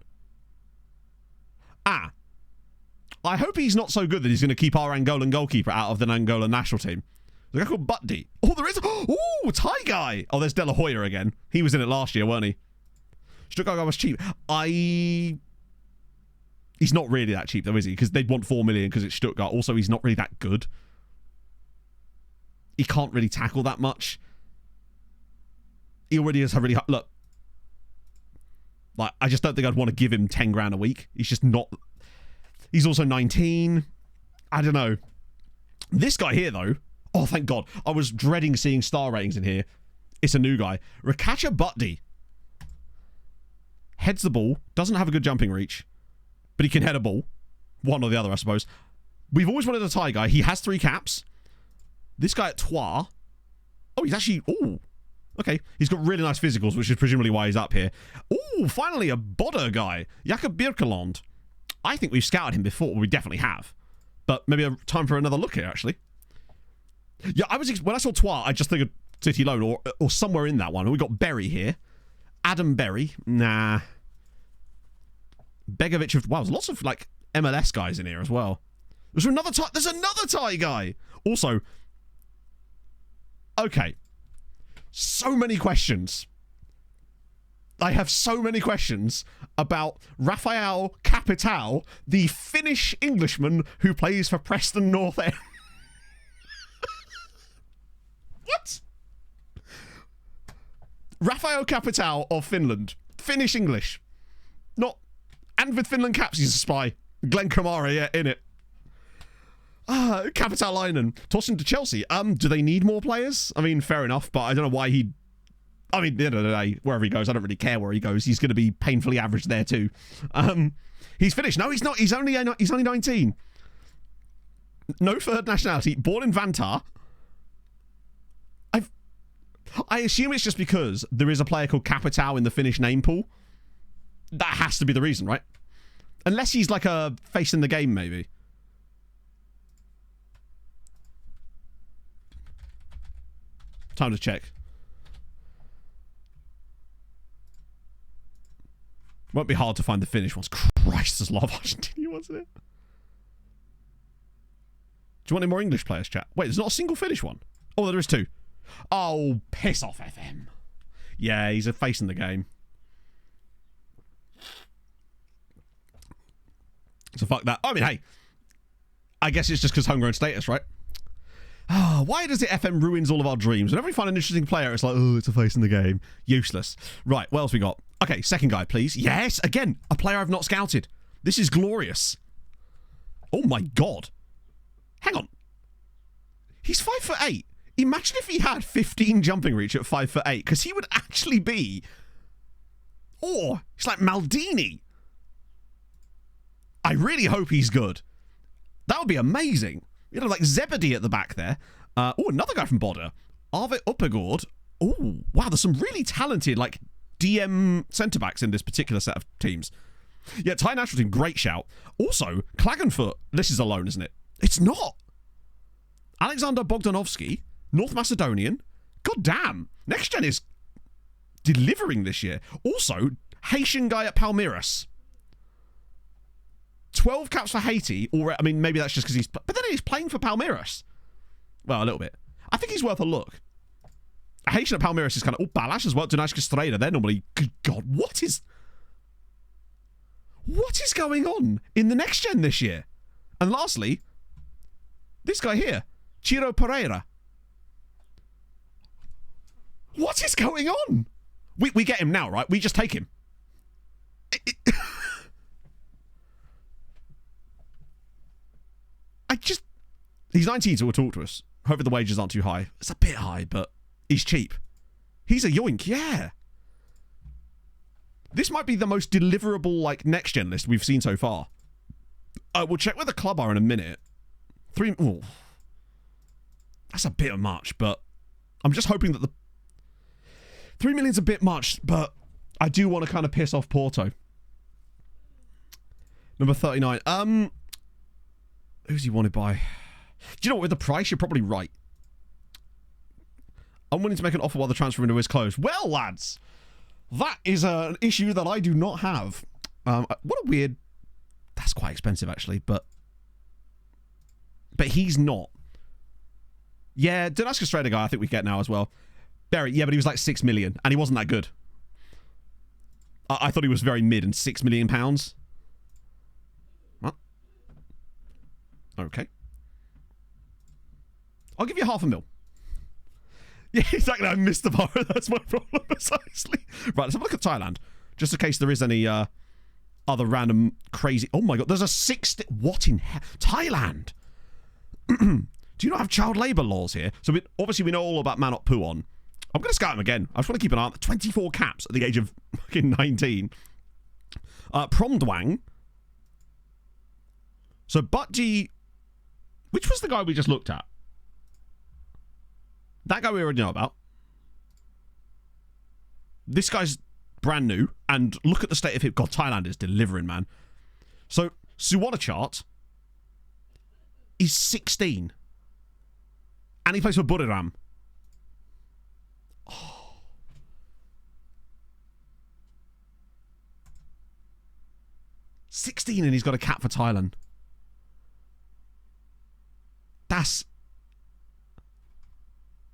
S3: I hope he's not so good that he's going to keep our Angolan goalkeeper out of the Angolan national team. There's a guy called Butty. Oh, there is. Oh, Thai guy. Oh, there's De La Hoya again. He was in it last year, weren't he? Stuttgart guy was cheap. He's not really that cheap, though, is he? Because they'd want 4 million because it's Stuttgart. Also, he's not really that good. He can't really tackle that much. He already has a really... Look. Like, I just don't think I'd want to give him 10 grand a week. He's just not... He's also 19. I don't know. This guy here, though. Oh, thank God. I was dreading seeing star ratings in here. It's a new guy. Rakacha Butty. Heads the ball. Doesn't have a good jumping reach. But he can head a ball. One or the other, I suppose. We've always wanted a Thai guy. He has 3 caps. This guy at Troyes. Oh, he's actually... Oh, okay. He's got really nice physicals, which is presumably why he's up here. Oh, finally a Bodder guy. Jakob Birkeland. I think we've scouted him before. We definitely have. But maybe a time for another look here, actually. Yeah, when I saw Troyes, I just think of City Loan or somewhere in that one. We got Berry here. Adam Berry. Nah. Begovic. Wow, there's lots of like MLS guys in here as well. There's another Thai guy. Also, okay. So many questions. I have so many questions about Rafael Capital, the Finnish Englishman who plays for Preston North End. What? Rafael Capital of Finland. Finnish English. Not... And with Finland caps, he's a spy. Glenn Kamara, yeah, in it. Kapitalainen. Toss him to Chelsea. Do they need more players? I mean, fair enough, but I don't know why he... I mean, at the end of the day, wherever he goes, I don't really care where he goes. He's going to be painfully average there too. He's finished. No, he's not. He's only 19. No third nationality. Born in Vantaa. I assume it's just because there is a player called Capital in the Finnish name pool. That has to be the reason, right? Unless he's like a face in the game, maybe. Time to check. Won't be hard to find the Finnish ones. Christ, there's a lot of Argentinian ones in it. Do you want any more English players, chat? Wait, there's not a single Finnish one. Oh, there is 2. Oh, piss off, FM. Yeah, he's a face in the game. So fuck that. I mean, hey. I guess it's just because homegrown status, right? Why does it FM ruins all of our dreams? Whenever we find an interesting player, it's like, oh, it's a face in the game. Useless. Right, what else we got? Okay, second guy, please. Yes, again, a player I've not scouted. This is glorious. Oh my God. Hang on. He's 5'8". Imagine if he had 15 jumping reach at 5'8", because he would actually be... Oh, he's like Maldini. I really hope he's good. That would be amazing. You know, like Zebedee at the back there. Another guy from Bodder. Arve Uppegård. Oh, wow, there's some really talented, like, DM centre-backs in this particular set of teams. Yeah, Thai national team, great shout. Also, Klagenfurt. This is a loan, isn't it? It's not. Alexander Bogdanovsky, North Macedonian. God damn. NextGen is delivering this year. Also, Haitian guy at Palmeiras. 12 caps for Haiti. Or, I mean, maybe that's just because he's... But then he's playing for Palmeiras. Well, a little bit. I think he's worth a look. Haitian at Palmeiras is kind of... Oh, Balash as well. Donetsk Estrella. They're normally... Good God, what is going on in the next gen this year? And lastly, this guy here, Ciro Pereira. What is going on? We get him now, right? We just take him. He's 19, so he'll talk to us. Hopefully the wages aren't too high. It's a bit high, but he's cheap. He's a yoink, yeah. This might be the most deliverable, like, next-gen list we've seen so far. We'll check where the club are in a minute. Ooh. That's a bit much, but I'm just hoping that the 3 million's a bit much, but I do want to kind of piss off Porto. Number 39. Who's he wanted by? Do you know what? With the price, you're probably right. I'm willing to make an offer while the transfer window is closed. Well, lads, that is an issue that I do not have. What a weird... That's quite expensive, actually, but he's not. Yeah, Donetsk Estrella guy I think we get now as well. Berry, yeah, but he was like 6 million, and he wasn't that good. I thought he was very mid, and £6 million. What? Okay. I'll give you $500,000. Yeah, exactly. I missed the bar. That's my problem, precisely. Right, let's have a look at Thailand, just in case there is any other random crazy... Oh my God, there's a 60... What in hell? Thailand! Do you not have child labour laws here? So obviously we know all about Manot Puon. I'm going to scout him again. I just want to keep an eye on 24 caps at the age of fucking 19. Promdwang. So Butji... Which was the guy we just looked at? That guy we already know about. This guy's brand new. And look at the state of him. God, Thailand is delivering, man. So, Suwanachart is 16. And he plays for Buriram. Oh. $16 and he's got a cap for Thailand. That's...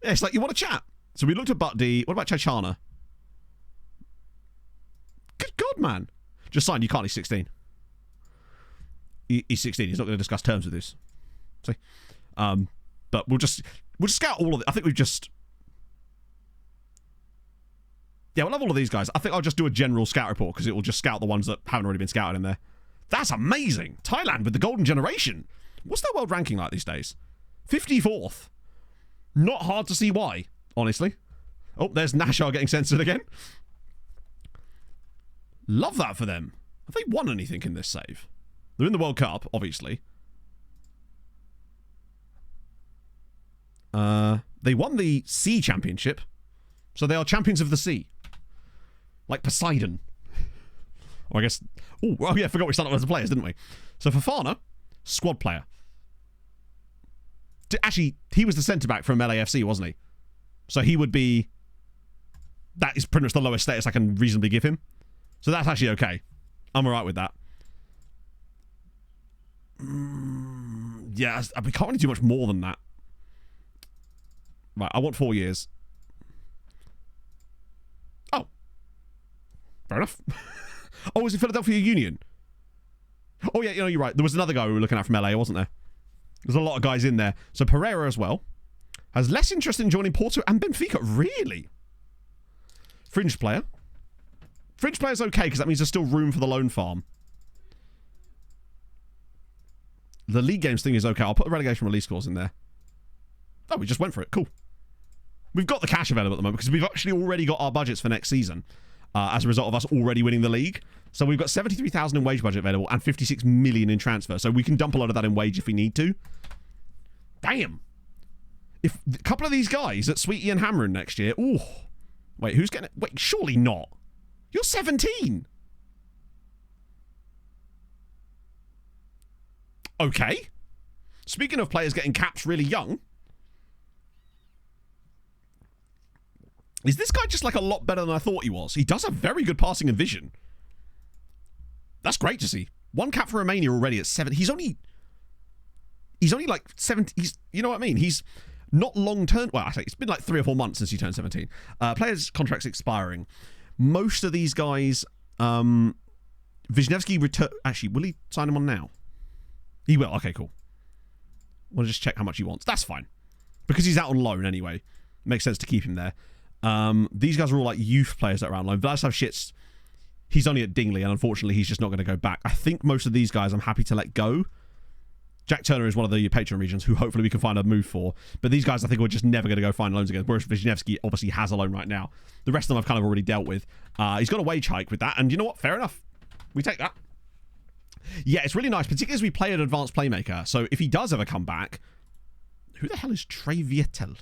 S3: Yeah, it's like, you want to chat? So we looked at Butt D. What about Chachana? Good God, man. Just sign. You can't. He's 16. He's 16. He's not going to discuss terms with this. See? But we'll just scout all of it. I think we've just... Yeah, we'll have all of these guys. I think I'll just do a general scout report because it will just scout the ones that haven't already been scouted in there. That's amazing. Thailand with the golden generation. What's their world ranking like these days? 54th. Not hard to see why, honestly. Oh, there's Nashar getting censored again. Love that for them. Have they won anything in this save? They're in the World Cup, obviously. They won the Sea Championship. So they are champions of the sea. Like Poseidon. Or I guess... Oh, yeah, I forgot we started with the players, didn't we? So Fofana, squad player. Actually, he was the centre-back from LAFC, wasn't he? So he would be... That is pretty much the lowest status I can reasonably give him. So that's actually okay. I'm alright with that. Yeah, we can't really do much more than that. Right, I want 4 years. Oh. Fair enough. Oh, is it Philadelphia Union? Oh, yeah, you're right. There was another guy we were looking at from LA, wasn't there? There's a lot of guys in there. So Pereira as well. Has less interest in joining Porto and Benfica. Really? Fringe player. Fringe player's okay, because that means there's still room for the loan farm. The league games thing is okay. I'll put the relegation release clause in there. Oh, we just went for it. Cool. We've got the cash available at the moment, because we've actually already got our budgets for next season. As a result of us already winning the league. So we've got 73,000 in wage budget available and 56 million in transfer. So we can dump a lot of that in wage if we need to. Damn. If a couple of these guys at Sweetie and Hammerin next year. Ooh. Wait, who's getting it? Wait, surely not. You're 17. Okay. Speaking of players getting caps really young. Is this guy just like a lot better than I thought he was? He does have very good passing and vision. That's great to see. 1 cap for Romania already at 7. He's only like 70. You know what I mean? He's not long term. Well, I say it's been like 3 or 4 months since he turned 17. Players' contracts expiring. Most of these guys, Wisniewski return. Actually, will he sign him on now? He will. Okay, cool. We'll just check how much he wants. That's fine. Because he's out on loan anyway. Makes sense to keep him there. These guys are all like youth players that are out on loan. Vladislav Shit's, he's only at Dingley, and unfortunately he's just not going to go back. I think most of these guys I'm happy to let go. Jack Turner is one of the Patreon regions who hopefully we can find a move for. But these guys I think we're just never going to go find loans again. Whereas Wisniewski obviously has a loan right now. The rest of them I've kind of already dealt with. He's got a wage hike with that. And you know what? Fair enough. We take that. Yeah, it's really nice, particularly as we play an advanced playmaker. So if he does ever come back... Who the hell is Trey Vietel?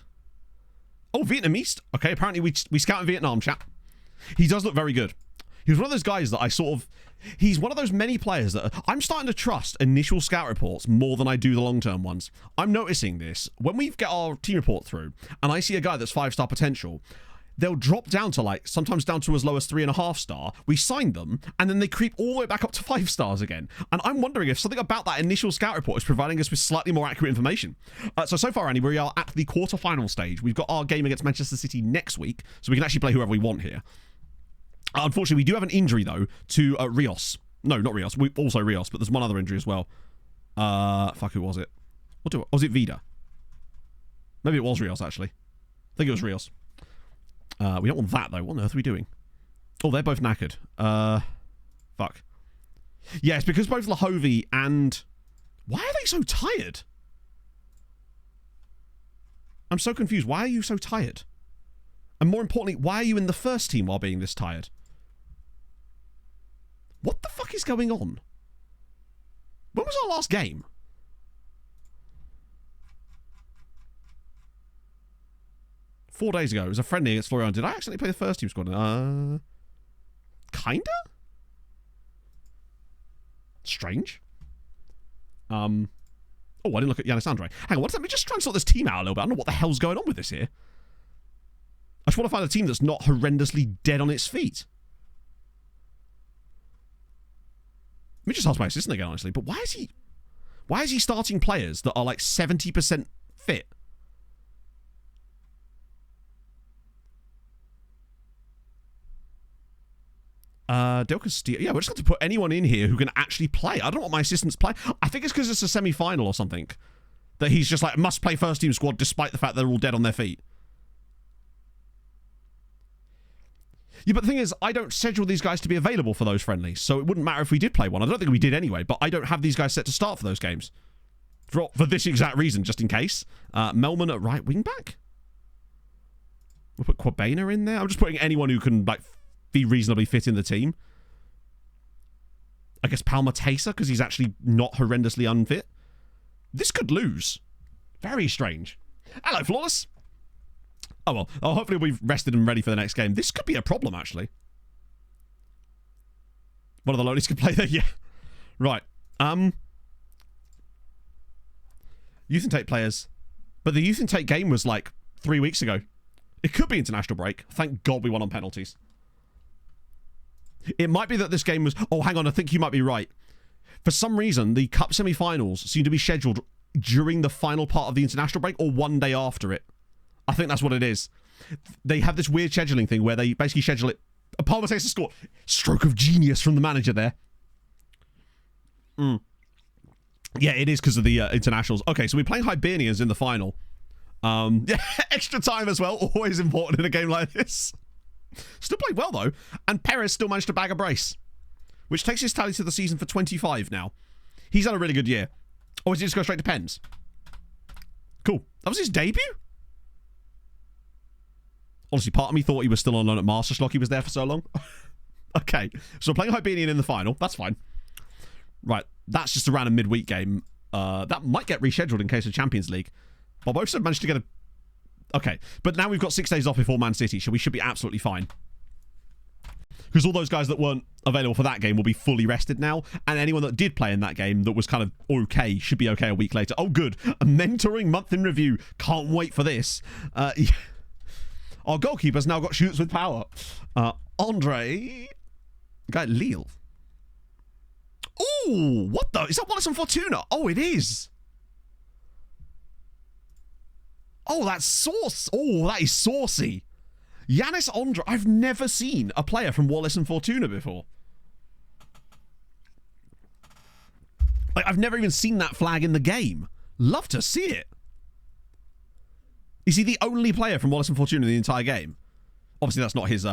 S3: Oh, Vietnamese. Okay, apparently we scout in Vietnam, chat. He does look very good. He was one of those guys that I sort of... He's one of those many players that... I'm starting to trust initial scout reports more than I do the long-term ones. I'm noticing this. When we get our team report through, and I see a guy that's 5-star potential... They'll drop down to like, sometimes down to as low as 3.5 star. We sign them, and then they creep all the way back up to 5 stars again. And I'm wondering if something about that initial scout report is providing us with slightly more accurate information. So far, Andy, we are at the quarter-final stage. We've got our game against Manchester City next week, so we can actually play whoever we want here. Unfortunately, we do have an injury, though, to Rios. No, not Rios. Also Rios, but there's one other injury as well. Fuck, who was it? Was it Vida? Maybe it was Rios, actually. I think it was Rios. We don't want that, though. What on earth are we doing? Oh, they're both knackered. Fuck. Yeah, it's because both Lahovi and... Why are they so tired? I'm so confused. Why are you so tired? And more importantly, why are you in the first team while being this tired? What the fuck is going on? When was our last game? Four days ago. It was a friendly against Florian. Did I actually play the first team squad? Kinda? Strange. Oh, I didn't look at Yanis Andre. Hang on, let me just try and sort this team out a little bit. I don't know what the hell's going on with this here. I just want to find a team that's not horrendously dead on its feet. Let me just ask my assistant again, honestly. But why is he starting players that are like 70% fit? Del Castillo. Yeah, we're just going to put anyone in here who can actually play. I don't know what my assistants play. I think it's because it's a semi-final or something. That he's just like, must play first team squad despite the fact they're all dead on their feet. Yeah, but the thing is, I don't schedule these guys to be available for those friendlies, so it wouldn't matter if we did play one. I don't think we did anyway, but I don't have these guys set to start for those games. For this exact reason, just in case. Melman at right wing back? We'll put Quabena in there. I'm just putting anyone who can, like, be reasonably fit in the team. I guess Palma Tesa, because he's actually not horrendously unfit. This could lose. Very strange. Hello, Flawless. Oh, well. Oh, hopefully we've rested and ready for the next game. This could be a problem, actually. One of the lowlies could play there. Yeah. Right. Youth intake players. But the youth intake game was like 3 weeks ago. It could be international break. Thank God we won on penalties. It might be that this game was... Oh, hang on. I think you might be right. For some reason, the Cup semi-finals seem to be scheduled during the final part of the international break or one day after it. I think that's what it is. They have this weird scheduling thing where they basically schedule it... Palmer takes a score. Stroke of genius from the manager there. Yeah, it is because of the internationals. Okay, so we're playing Hibernians in the final. Yeah, extra time as well. Always important in a game like this. Still played well, though. And Perez still managed to bag a brace. Which takes his tally to the season for 25 now. He's had a really good year. Or is he just go straight to Pens? Cool. That was his debut? Honestly, part of me thought he was still on loan at Masterschlock. He was there for so long. Okay. So we're playing Hibernian in the final. That's fine. Right. That's just a random midweek game. That might get rescheduled in case of Champions League. Barbosa managed to get a... Okay. But now we've got 6 days off before Man City, so we should be absolutely fine. Because all those guys that weren't available for that game will be fully rested now. And anyone that did play in that game that was kind of okay should be okay a week later. Oh, good. A mentoring month in review. Can't wait for this. Yeah. Our goalkeeper's now got shoots with power. Andre... Guy Lille. Ooh, what the? Is that Wallace and Fortuna? Oh, it is. Oh, that's sauce. Oh, that is saucy. Yanis Ondra. I've never seen a player from Wallace and Fortuna before. Like, I've never even seen that flag in the game. Love to see it. Is he the only player from Wallace and Fortuna in the entire game? Obviously, that's not his...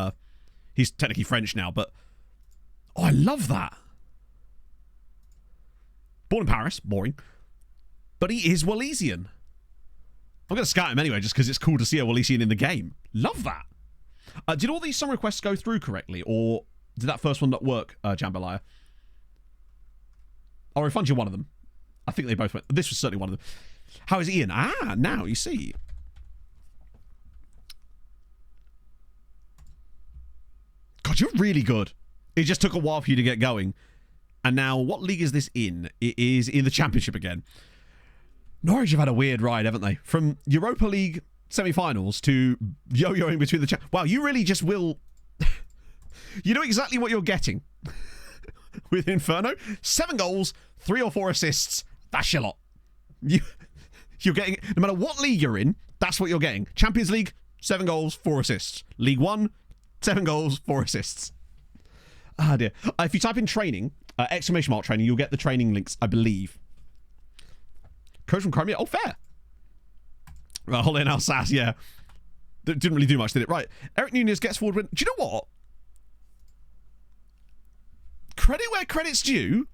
S3: he's technically French now, but... Oh, I love that. Born in Paris. Boring. But he is Wallisian. I'm going to scout him anyway, just because it's cool to see a Wallisian in the game. Love that. Did all these song requests go through correctly, or did that first one not work, Jambalaya? I'll refund you one of them. I think they both went. This was certainly one of them. How is Ian? Ah, now you see. God, you're really good. It just took a while for you to get going. And now, what league is this in? It is in the Championship again. Norwich have had a weird ride, haven't they? From Europa League semi-finals to yo-yoing between the... Wow, you really just will... You know exactly what you're getting with Inferno. 7 goals, 3 or 4 assists. That's your lot. You're getting... No matter what league you're in, that's what you're getting. Champions League, 7 goals, 4 assists. League 1, 7 goals, 4 assists. Ah, dear. If you type in training, exclamation mark training, you'll get the training links, I believe. Coach from Crimea. Oh, fair. Right, hold on, Alsace, yeah. Didn't really do much, did it? Right. Eric Nunez gets forward win. Do you know what? Credit where credit's due.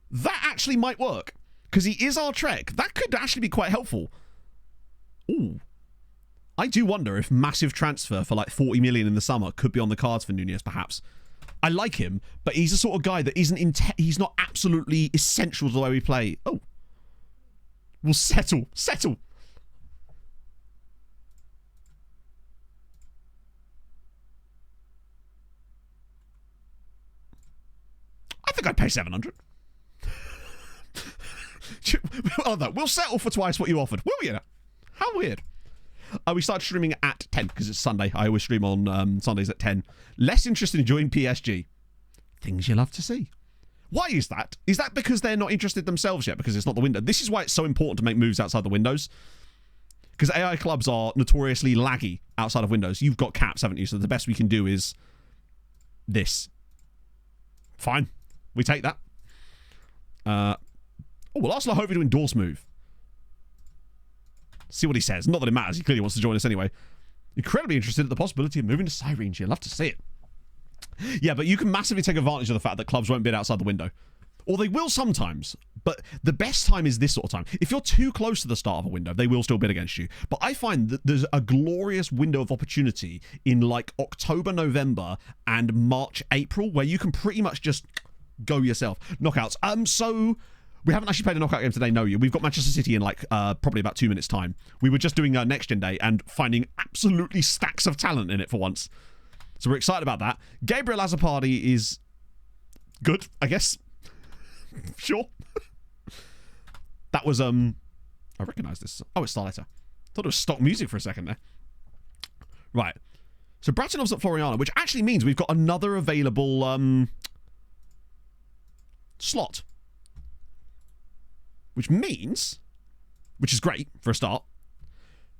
S3: That actually might work. Because he is our Trek. That could actually be quite helpful. Ooh. I do wonder if massive transfer for like 40 million in the summer could be on the cards for Nunez, perhaps. I like him, but he's the sort of guy that isn't he's not absolutely essential to the way we play. Oh. We'll settle. Settle. I think I'd pay 700. Oh, no, we'll settle for twice what you offered. Will we? How weird. We started streaming at 10 because it's Sunday. I always stream on Sundays at 10. Less interested in joining PSG. Things you love to see. Why is that? Is that because they're not interested themselves yet? Because it's not the window. This is why it's so important to make moves outside the windows. Because AI clubs are notoriously laggy outside of windows. You've got caps, haven't you? So the best we can do is this. Fine. We take that. Oh, well, Arsenal hope to endorse move. See what he says. Not that it matters. He clearly wants to join us anyway. Incredibly interested at the possibility of moving to Sirens. You'd love to see it. Yeah, but you can massively take advantage of the fact that clubs won't bid outside the window. Or they will sometimes. But the best time is this sort of time. If you're too close to the start of a window, they will still bid against you. But I find that there's a glorious window of opportunity in like October, November, and March, April, where you can pretty much just go yourself. Knockouts. So we haven't actually played a knockout game today, no. We've got Manchester City in like probably about 2 minutes' time. We were just doing NextGen Day and finding absolutely stacks of talent in it for once. So we're excited about that. Gabriel Azzopardi is good, I guess. Sure. That was, I recognise this. Oh, it's Starletter. Thought it was stock music for a second there. Right. So Bratinov's at Floriana, which actually means we've got another available slot. Which means, which is great for a start,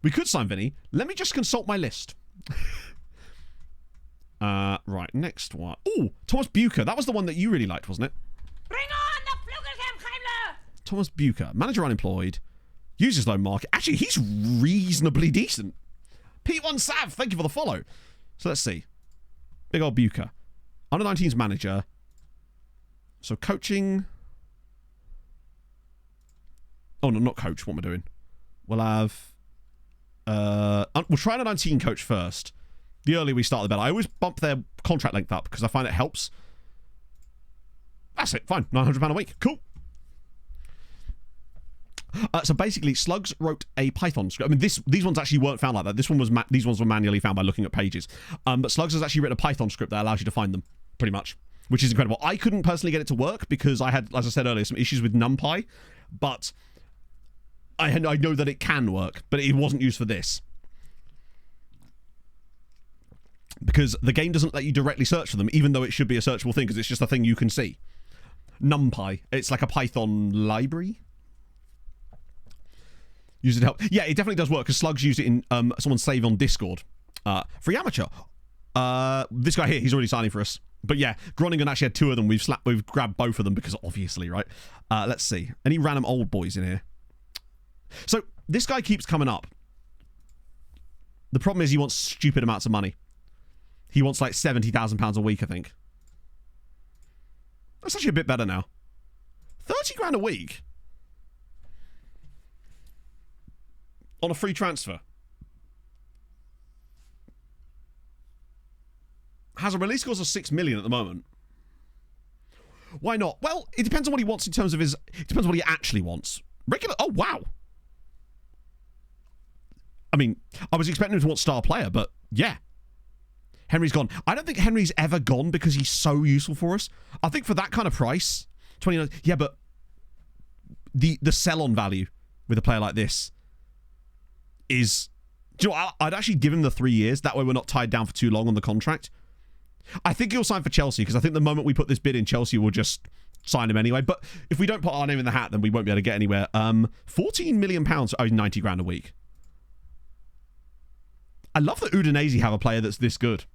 S3: we could sign Vinny. Let me just consult my list. Right, next one. Oh, Thomas Bucher. That was the one that you really liked, wasn't it?
S4: Bring on the Flugelkampfheimler!
S3: Thomas Bucher. Manager unemployed. Uses low market. Actually, he's reasonably decent. P1 Sav, thank you for the follow. So let's see. Big old Bucher. Under 19's manager. So coaching. Oh, no, not coach. What am I doing? We'll have... we'll try an 19 coach first. The earlier we start, the better. I always bump their contract length up because I find it helps. That's it. Fine. £900 a week. Cool. So basically, Slugs wrote a Python script. I mean, these ones actually weren't found like that. These ones were manually found by looking at pages. But Slugs has actually written a Python script that allows you to find them, pretty much, which is incredible. I couldn't personally get it to work because I had, as I said earlier, some issues with NumPy, but I know that it can work, but it wasn't used for this. Because the game doesn't let you directly search for them, even though it should be a searchable thing, because it's just a thing you can see. NumPy. It's like a Python library. Use it to help. Yeah, it definitely does work because Slugs used it in someone's save on Discord. Free amateur. This guy here, he's already signing for us. But yeah, Groningen actually had 2 of them. We've grabbed both of them because obviously, right? Let's see. Any random old boys in here? So this guy keeps coming up. The problem is he wants stupid amounts of money. He wants like £70,000 a week, I think. That's actually a bit better now. 30 grand a week on a free transfer. Has a release cost of 6 million at the moment. Why not? Well, it depends on what he wants in terms of his... It depends on what he actually wants. Regular... Oh, wow. I mean, I was expecting him to want star player, but yeah. Henry's gone. I don't think Henry's ever gone because he's so useful for us. I think for that kind of price, 29... Yeah, but the sell-on value with a player like this is... Do you know what? I'd actually give him the 3 years. That way we're not tied down for too long on the contract. I think he'll sign for Chelsea because I think the moment we put this bid in, Chelsea will just sign him anyway. But if we don't put our name in the hat, then we won't be able to get anywhere. £14 million, 90 grand a week. I love that Udinese have a player that's this good.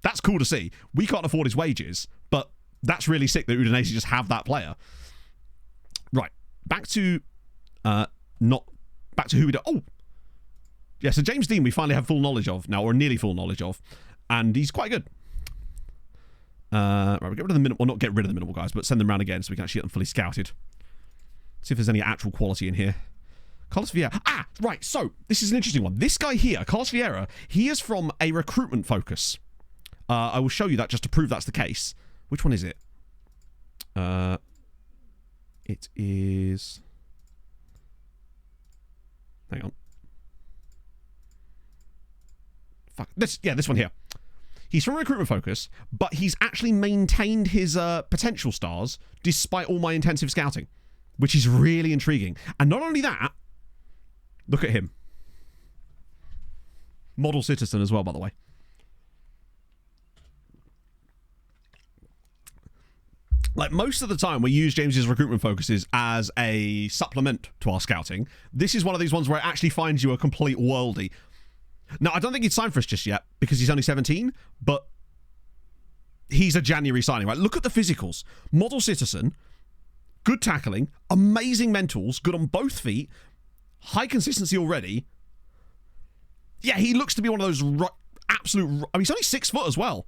S3: That's cool to see. We can't afford his wages, but that's really sick that Udinese just have that player. Right. Back to who we do. Oh! Yeah, so James Dean we finally have full knowledge of now, or nearly full knowledge of. And he's quite good. Right, we'll get rid of the minimal. Well, not get rid of the minimal guys, but send them around again so we can actually get them fully scouted. See if there's any actual quality in here. Carlos Vieira. Ah, right. So this is an interesting one. This guy here, Carlos Vieira, he is from a recruitment focus. I will show you that just to prove that's the case. Which one is it? It is. Hang on. Fuck. This one here. He's from Recruitment Focus, but he's actually maintained his potential stars despite all my intensive scouting, which is really intriguing. And not only that, look at him. Model citizen as well, by the way. Like, most of the time, we use James's recruitment focuses as a supplement to our scouting. This is one of these ones where it actually finds you a complete worldie. Now, I don't think he'd sign for us just yet, because he's only 17, but he's a January signing, right? Look at the physicals. Model citizen, good tackling, amazing mentals, good on both feet, high consistency already. Yeah, he looks to be one of those absolute... I mean, he's only 6 foot as well.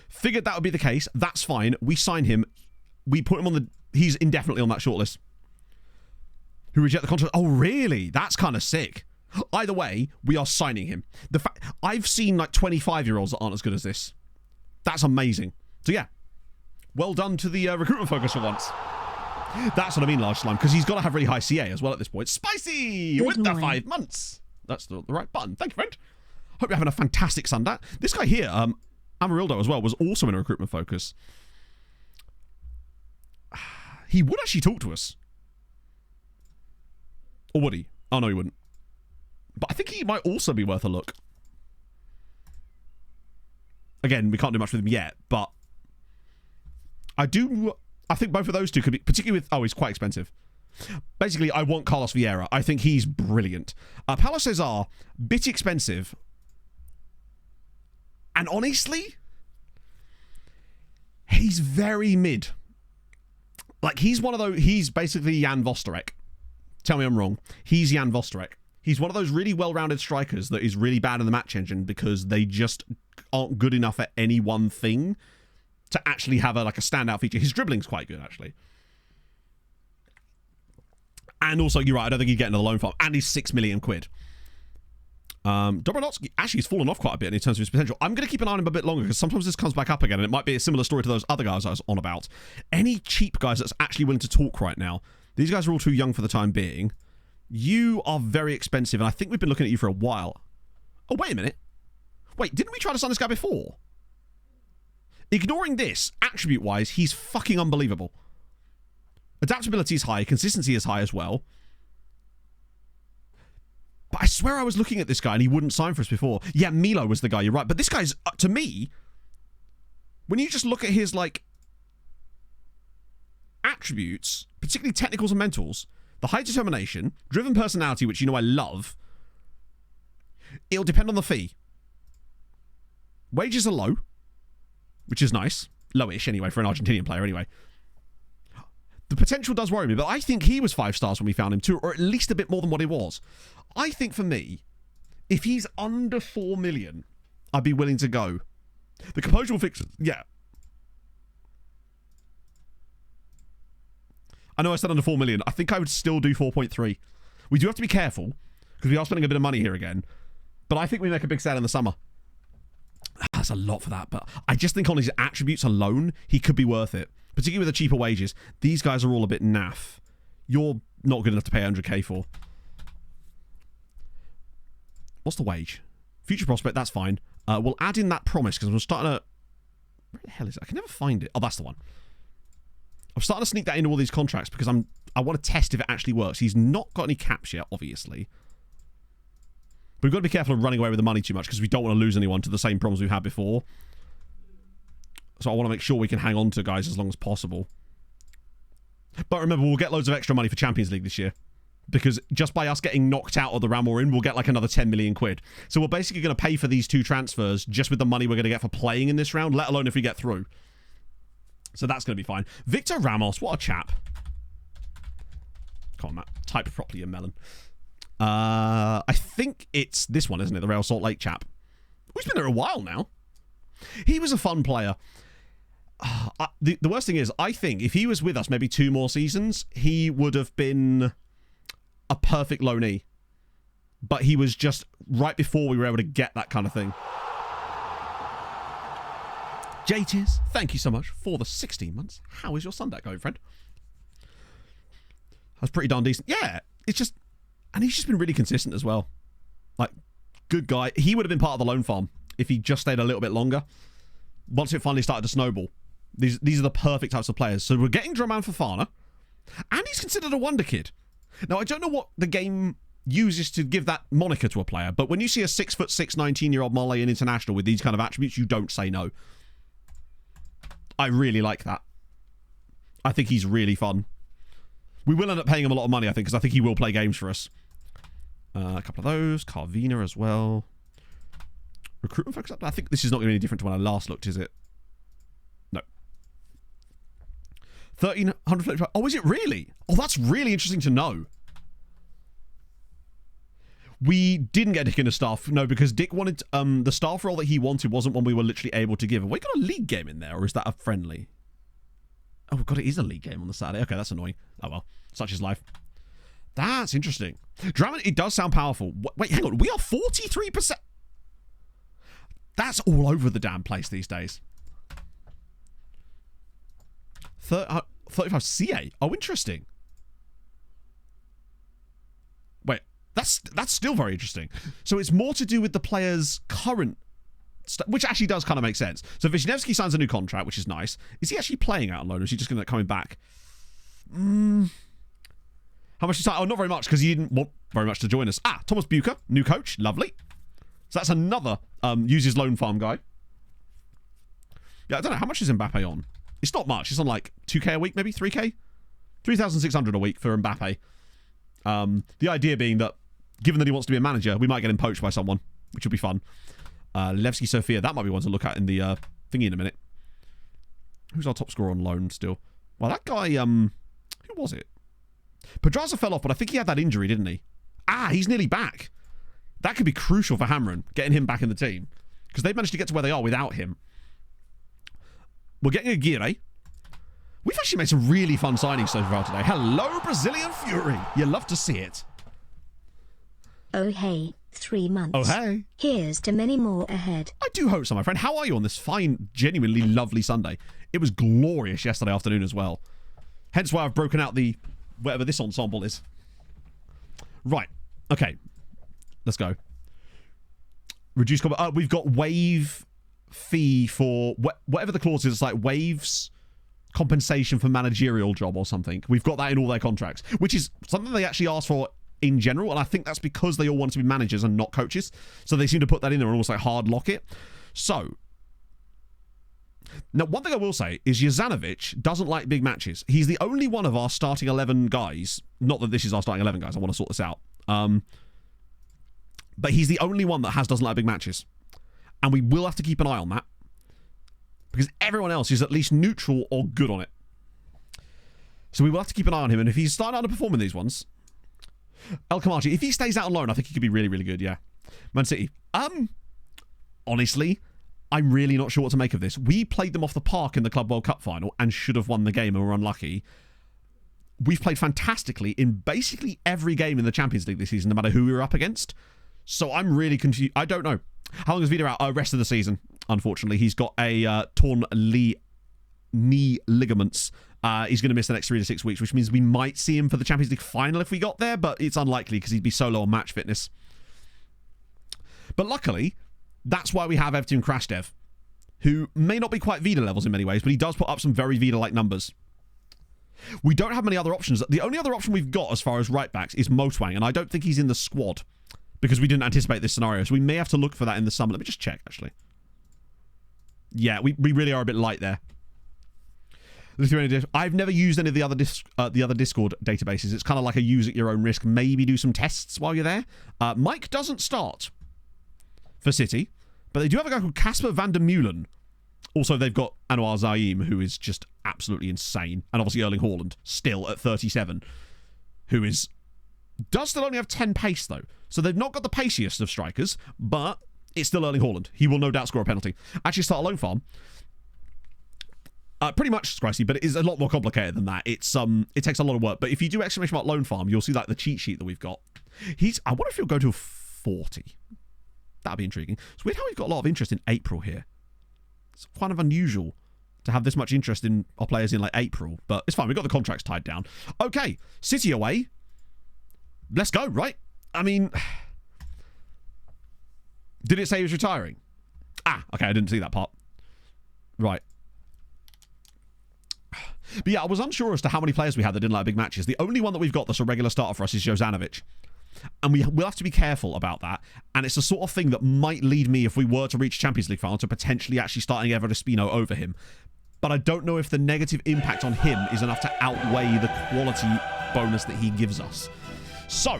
S3: Figured that would be the case. That's fine. We sign him. We put him on the... He's indefinitely on that shortlist. Who reject the contract? Oh, really? That's kind of sick. Either way, we are signing him. The fact I've seen like 25-year-olds that aren't as good as this. That's amazing. So yeah, well done to the recruitment focus for once. That's what I mean, large slime, because he's got to have really high CA as well at this point. Spicy
S1: Good
S3: with
S1: morning.
S3: the 5 months. That's the right button. Thank you, friend. Hope you're having a fantastic Sunday. This guy here, Amarildo as well, was also in a recruitment focus. He would actually talk to us. Or would he? Oh, no, he wouldn't. But I think he might also be worth a look. Again, we can't do much with him yet, but I think both of those two could be, particularly with... Oh, he's quite expensive. Basically, I want Carlos Vieira. I think he's brilliant. Paulo Cesar, bit expensive. And honestly, he's very mid. Like, he's one of those... He's basically Jan Vosterek. Tell me I'm wrong. He's Jan Vosterek. He's one of those really well-rounded strikers that is really bad in the match engine because they just aren't good enough at any one thing to actually have a standout feature. His dribbling's quite good, actually. And also, you're right, I don't think he'd get into the loan farm. And he's 6 million quid. Dobrodotsky actually has fallen off quite a bit in terms of his potential. I'm going to keep an eye on him a bit longer because sometimes this comes back up again and it might be a similar story to those other guys I was on about. Any cheap guys that's actually willing to talk right now, these guys are all too young for the time being. You are very expensive, and I think we've been looking at you for a while. Oh, wait a minute. Wait, didn't we try to sign this guy before? Ignoring this, attribute-wise, he's fucking unbelievable. Adaptability is high, consistency is high as well. But I swear I was looking at this guy and he wouldn't sign for us before. Yeah, Milo was the guy, you're right. But this guy's, to me, when you just look at his, like... attributes, particularly technicals and mentals, the high determination, driven personality, which you know I love, it'll depend on the fee. Wages are low, which is nice. Lowish, anyway, for an Argentinian player, anyway. The potential does worry me, but I think he was 5 stars when we found him too, or at least a bit more than what he was. I think for me, if he's under 4 million, I'd be willing to go. The composure will fix it. Yeah. I know I said under 4 million. I think I would still do 4.3. We do have to be careful, because we are spending a bit of money here again. But I think we make a big sale in the summer. That's a lot for that, but I just think on his attributes alone, he could be worth it. Particularly with the cheaper wages. These guys are all a bit naff. You're not good enough to pay 100k for. What's the wage? Future prospect, that's fine. We'll add in that promise, because I'm starting to... Where the hell is it? I can never find it. Oh, that's the one. I'm starting to sneak that into all these contracts, because I want to test if it actually works. He's not got any caps yet, obviously. But we've got to be careful of running away with the money too much, because we don't want to lose anyone to the same problems we've had before. So I want to make sure we can hang on to guys as long as possible. But remember, we'll get loads of extra money for Champions League this year. Because just by us getting knocked out of the round we're in, we'll get like another 10 million quid. So we're basically going to pay for these 2 transfers just with the money we're going to get for playing in this round, let alone if we get through. So that's going to be fine. Victor Ramos, what a chap. Come on, Matt. Type properly, you melon. I think it's this one, isn't it? The Real Salt Lake chap. He's been there a while now. He was a fun player. The worst thing is, I think if he was with us maybe 2 more seasons, he would have been a perfect loanee. But he was just right before we were able to get that kind of thing. JTiz, thank you so much for the 16 months. How is your Sunday going, friend? That's pretty darn decent. Yeah, it's just... And he's just been really consistent as well. Like, good guy. He would have been part of the loan farm if he just stayed a little bit longer. Once it finally started to snowball. These are the perfect types of players. So we're getting Draman Fofana. And he's considered a wonder kid. Now, I don't know what the game uses to give that moniker to a player, but when you see a 6'6", 19-year-old Malayan international with these kind of attributes, you don't say no. I really like that. I think he's really fun. We will end up paying him a lot of money, I think, because I think he will play games for us. A couple of those. Carvina as well. Recruitment focus up. I think this is not going to be any different to when I last looked, is it? No. 1,300 flip. Oh, is it really? Oh, that's really interesting to know. We didn't get Dick in a staff. No, because Dick wanted... the staff role that he wanted wasn't one we were literally able to give. Have we got a league game in there, or is that a friendly? Oh, God, it is a league game on the Saturday. Okay, that's annoying. Oh, well. Such is life. That's interesting. Drummond, it does sound powerful. Wait, hang on. We are 43%. That's all over the damn place these days. 35 CA. Oh, interesting. Wait, that's still very interesting. So it's more to do with the player's current... which actually does kind of make sense. So Wisniewski signs a new contract, which is nice. Is he actually playing out on loan, or is he just going to coming back? How much is that? Oh, not very much, because he didn't want very much to join us. Ah, Thomas Bucher, new coach. Lovely. So that's another uses loan farm guy. Yeah, I don't know. How much is Mbappe on? It's not much. It's on like 2k a week, maybe 3k? 3,600 a week for Mbappe. The idea being that, given that he wants to be a manager, we might get him poached by someone, which will be fun. Levski Sofia, that might be one to look at in the thingy in a minute. Who's our top scorer on loan still? Well, that guy, who was it? Pedraza fell off, but I think he had that injury, didn't he? Ah, he's nearly back. That could be crucial for Hamren, getting him back in the team. Because they've managed to get to where they are without him. We're getting Aguirre. We've actually made some really fun signings so far today. Hello, Brazilian Fury. You love to see it.
S1: Oh, hey. 3 months.
S3: Oh, hey.
S1: Here's to many more ahead.
S3: I do hope so, my friend. How are you on this fine, genuinely lovely Sunday? It was glorious yesterday afternoon as well. Hence why I've broken out the... whatever this ensemble is. Right. Okay. Let's go. Reduce... we've got wave fee for... whatever the clause is. It's like waves compensation for managerial job or something. We've got that in all their contracts. Which is something they actually asked for in general, and I think that's because they all want to be managers and not coaches. So they seem to put that in there and almost like hard lock it. So, Now, one thing I will say is Jezanovic doesn't like big matches. He's the only one of our starting 11 guys. Not that this is our starting 11 guys. I want to sort this out. But he's the only one that doesn't like big matches. And we will have to keep an eye on that. Because everyone else is at least neutral or good on it. So we will have to keep an eye on him. And if he's starting underperforming these ones... El Kamachi, if he stays out on loan, I think he could be really, really good, yeah. Man City. Honestly, I'm really not sure what to make of this. We played them off the park in the Club World Cup final and should have won the game and were unlucky. We've played fantastically in basically every game in the Champions League this season, no matter who we were up against. So I'm really confused. I don't know. How long is Vida out? Rest of the season, unfortunately. He's got a torn knee ligaments. He's going to miss the next 3 to 6 weeks, which means we might see him for the Champions League final if we got there, but it's unlikely because he'd be so low on match fitness. But luckily, that's why we have Everton Krashdev, who may not be quite Vida levels in many ways, but he does put up some very Vida-like numbers. We don't have many other options. The only other option we've got as far as right-backs is Motwang, and I don't think he's in the squad because we didn't anticipate this scenario, so we may have to look for that in the summer. Let me just check, actually. Yeah, we really are a bit light there. I've never used any of the other Discord databases. It's kind of like a use at your own risk. Maybe do some tests while you're there. Mike doesn't start for City, but they do have a guy called Casper van der Meulen. Also, they've got Anwar Zaim, who is just absolutely insane. And obviously Erling Haaland, still at 37, who does still only have 10 pace, though. So they've not got the paciest of strikers, but it's still Erling Haaland. He will no doubt score a penalty. Actually, start a loan farm. Pretty much pricey, but it is a lot more complicated than that. It takes a lot of work. But if you do exclamation mark loan farm, you'll see like the cheat sheet that we've got. I wonder if he'll go to 40. That'd be intriguing. It's weird how we've got a lot of interest in April here. It's kind of unusual to have this much interest in our players in like April, but it's fine. We've got the contracts tied down. Okay, City away. Let's go, right? I mean, did it say he was retiring? Okay, I didn't see that part. Right. But yeah, I was unsure as to how many players we had that didn't like big matches. The only one that we've got that's a regular starter for us is Jozanovic. And we'll have to be careful about that. And it's the sort of thing that might lead me, if we were to reach Champions League final, to potentially actually starting Everton Espino over him. But I don't know if the negative impact on him is enough to outweigh the quality bonus that he gives us. So,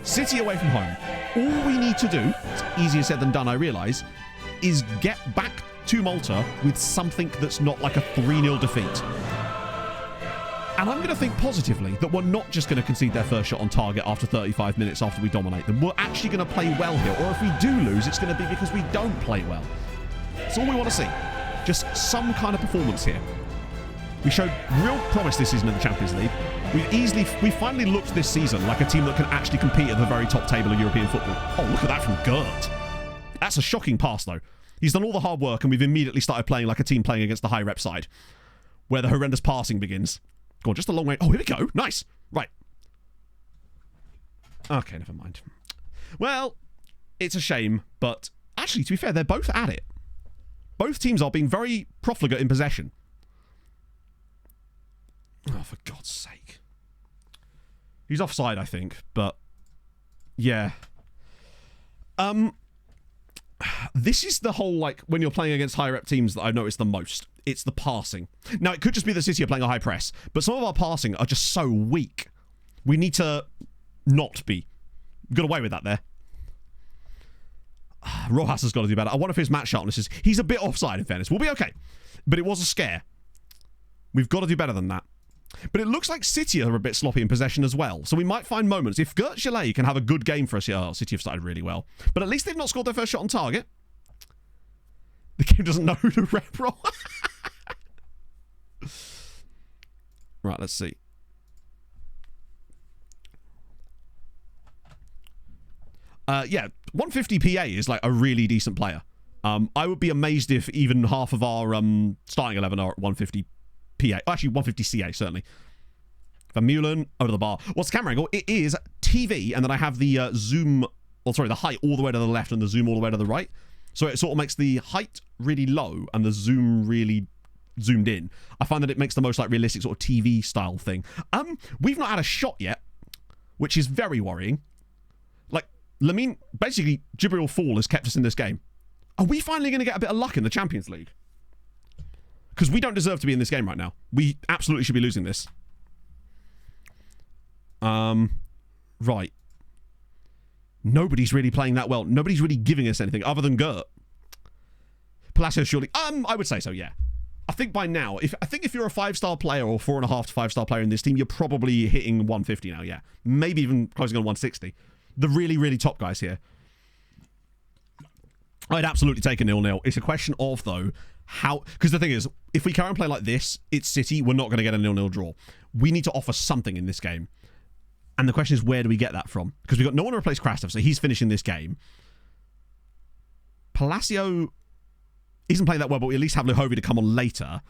S3: City away from home. All we need to do, it's easier said than done, I realise, is get back to Malta with something that's not like a 3-0 defeat. And I'm going to think positively that we're not just going to concede their first shot on target after 35 minutes after we dominate them. We're actually going to play well here. Or if we do lose, it's going to be because we don't play well. That's all we want to see. Just some kind of performance here. We showed real promise this season in the Champions League. We finally looked this season like a team that can actually compete at the very top table of European football. Oh, look at that from Gert. That's a shocking pass, though. He's done all the hard work, and we've immediately started playing like a team playing against the high rep side, where the horrendous passing begins. Go on, just a long way. Oh, here we go. Nice. Right. Okay, never mind. Well, it's a shame, but actually, to be fair, they're both at it. Both teams are being very profligate in possession. Oh, for God's sake. He's offside, I think, but yeah. This is the whole, like, when you're playing against high rep teams that I've noticed the most. It's the passing. Now, it could just be that City are playing a high press, but some of our passing are just so weak. We need to not be. Got away with that there. Rojas has got to do better. I wonder if his match sharpness is... He's a bit offside, in fairness. We'll be okay. But it was a scare. We've got to do better than that. But it looks like City are a bit sloppy in possession as well. So we might find moments. If Gert Gillet can have a good game for us... Oh, City have started really well. But at least they've not scored their first shot on target. The game doesn't know who to rep roll. Right, let's see. Yeah, 150 PA is like a really decent player. I would be amazed if even half of our starting 11 are at 150 PA. Actually, 150 CA, certainly. Van Meulen, over the bar. What's the camera angle? It is TV, and then I have the zoom... Well, sorry, the height all the way to the left and the zoom all the way to the right. So it sort of makes the height really low and the zoom really zoomed in. I find that it makes the most like realistic sort of TV style thing. We've not had a shot yet, which is very worrying. Like, Lamine, basically, Jibril Fall has kept us in this game. Are we finally going to get a bit of luck in the Champions League? Because we don't deserve to be in this game right now. We absolutely should be losing this. Right. Nobody's really playing that well. Nobody's really giving us anything other than Gert. Palacio, surely. I would say so, yeah. I think by now, if you're a 5-star player or 4.5 to 5-star player in this team, you're probably hitting 150 now, yeah. Maybe even closing on 160. The really, really top guys here. I'd absolutely take a 0-0. It's a question of, though, how... Because the thing is, if we carry on playing like this, it's City, we're not going to get a 0-0 draw. We need to offer something in this game. And the question is, where do we get that from? Because we've got no one to replace Krastev, so he's finishing this game. Palacio isn't playing that well, but we at least have Lahovi to come on later.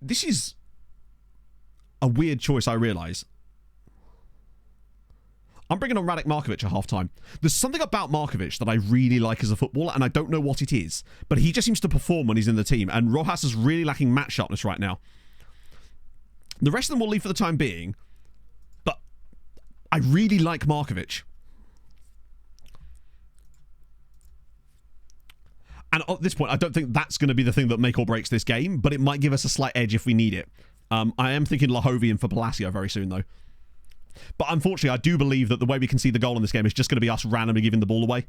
S3: This is a weird choice, I realise. I'm bringing on Radek Markovic at half-time. There's something about Markovic that I really like as a footballer, and I don't know what it is, but he just seems to perform when he's in the team, and Rojas is really lacking match sharpness right now. The rest of them will leave for the time being, but I really like Markovic. And at this point, I don't think that's going to be the thing that make or breaks this game, but it might give us a slight edge if we need it. I am thinking Lahovi and for Palacio very soon, though. But unfortunately, I do believe that the way we can see the goal in this game is just going to be us randomly giving the ball away.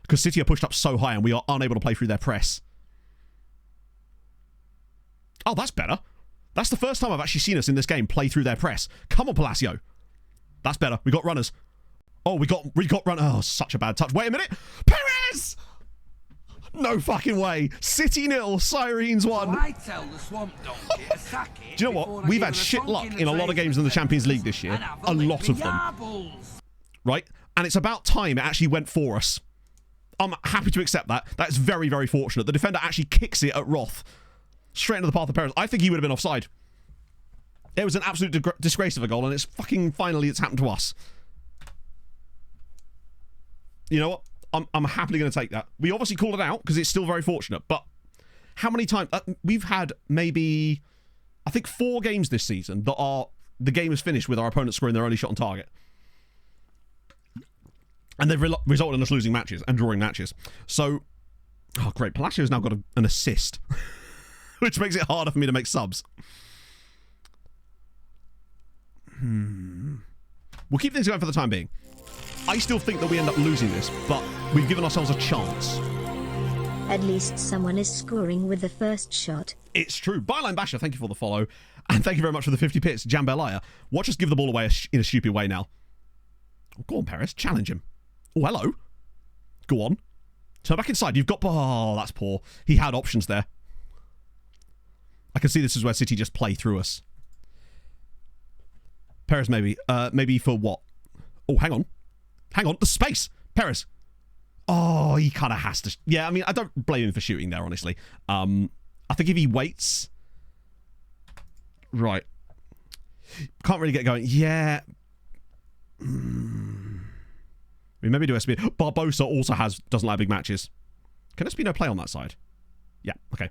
S3: Because City are pushed up so high and we are unable to play through their press. Oh, that's better. That's the first time I've actually seen us in this game play through their press. Come on, Palacio. That's better. We got runners. Oh, we got run. Oh, such a bad touch. Wait a minute. Perez! No fucking way. City 0, Sirens 1.
S2: I tell the swamp donkey to sack it.
S3: Do you know what? We've had shit luck in a lot of games in the Champions League this year. A lot of them. Right? And it's about time it actually went for us. I'm happy to accept that. That's very, very fortunate. The defender actually kicks it at Roth. Straight into the path of Perez. I think he would have been offside. It was an absolute disgrace of a goal, and it's fucking finally it's happened to us. You know what? I'm happily going to take that. We obviously called it out because it's still very fortunate, but how many times... we've had maybe, I think, 4 games this season that are... The game is finished with our opponent scoring their only shot on target. And they've resulted in us losing matches and drawing matches. So, oh great, Palacio's now got an assist. Which makes it harder for me to make subs. We'll keep things going for the time being. I still think that we end up losing this, but we've given ourselves a chance.
S1: At least someone is scoring with the first shot.
S3: It's true. Byline Basher, thank you for the follow. And thank you very much for the 50 pits. Jambelaya. Watch us give the ball away in a stupid way now. Oh, go on, Perez. Challenge him. Oh, hello. Go on. Turn back inside. You've got... Oh, that's poor. He had options there. I can see this is where City just play through us. Perez, maybe. Maybe for what? Oh, hang on. Hang on. The space. Perez. Oh, he kind of has to... Yeah, I mean, I don't blame him for shooting there, honestly. I think if he waits... Right. Can't really get going. Yeah. We maybe do Espino. Barbosa also doesn't like big matches. Can Espino play on that side? Yeah, okay.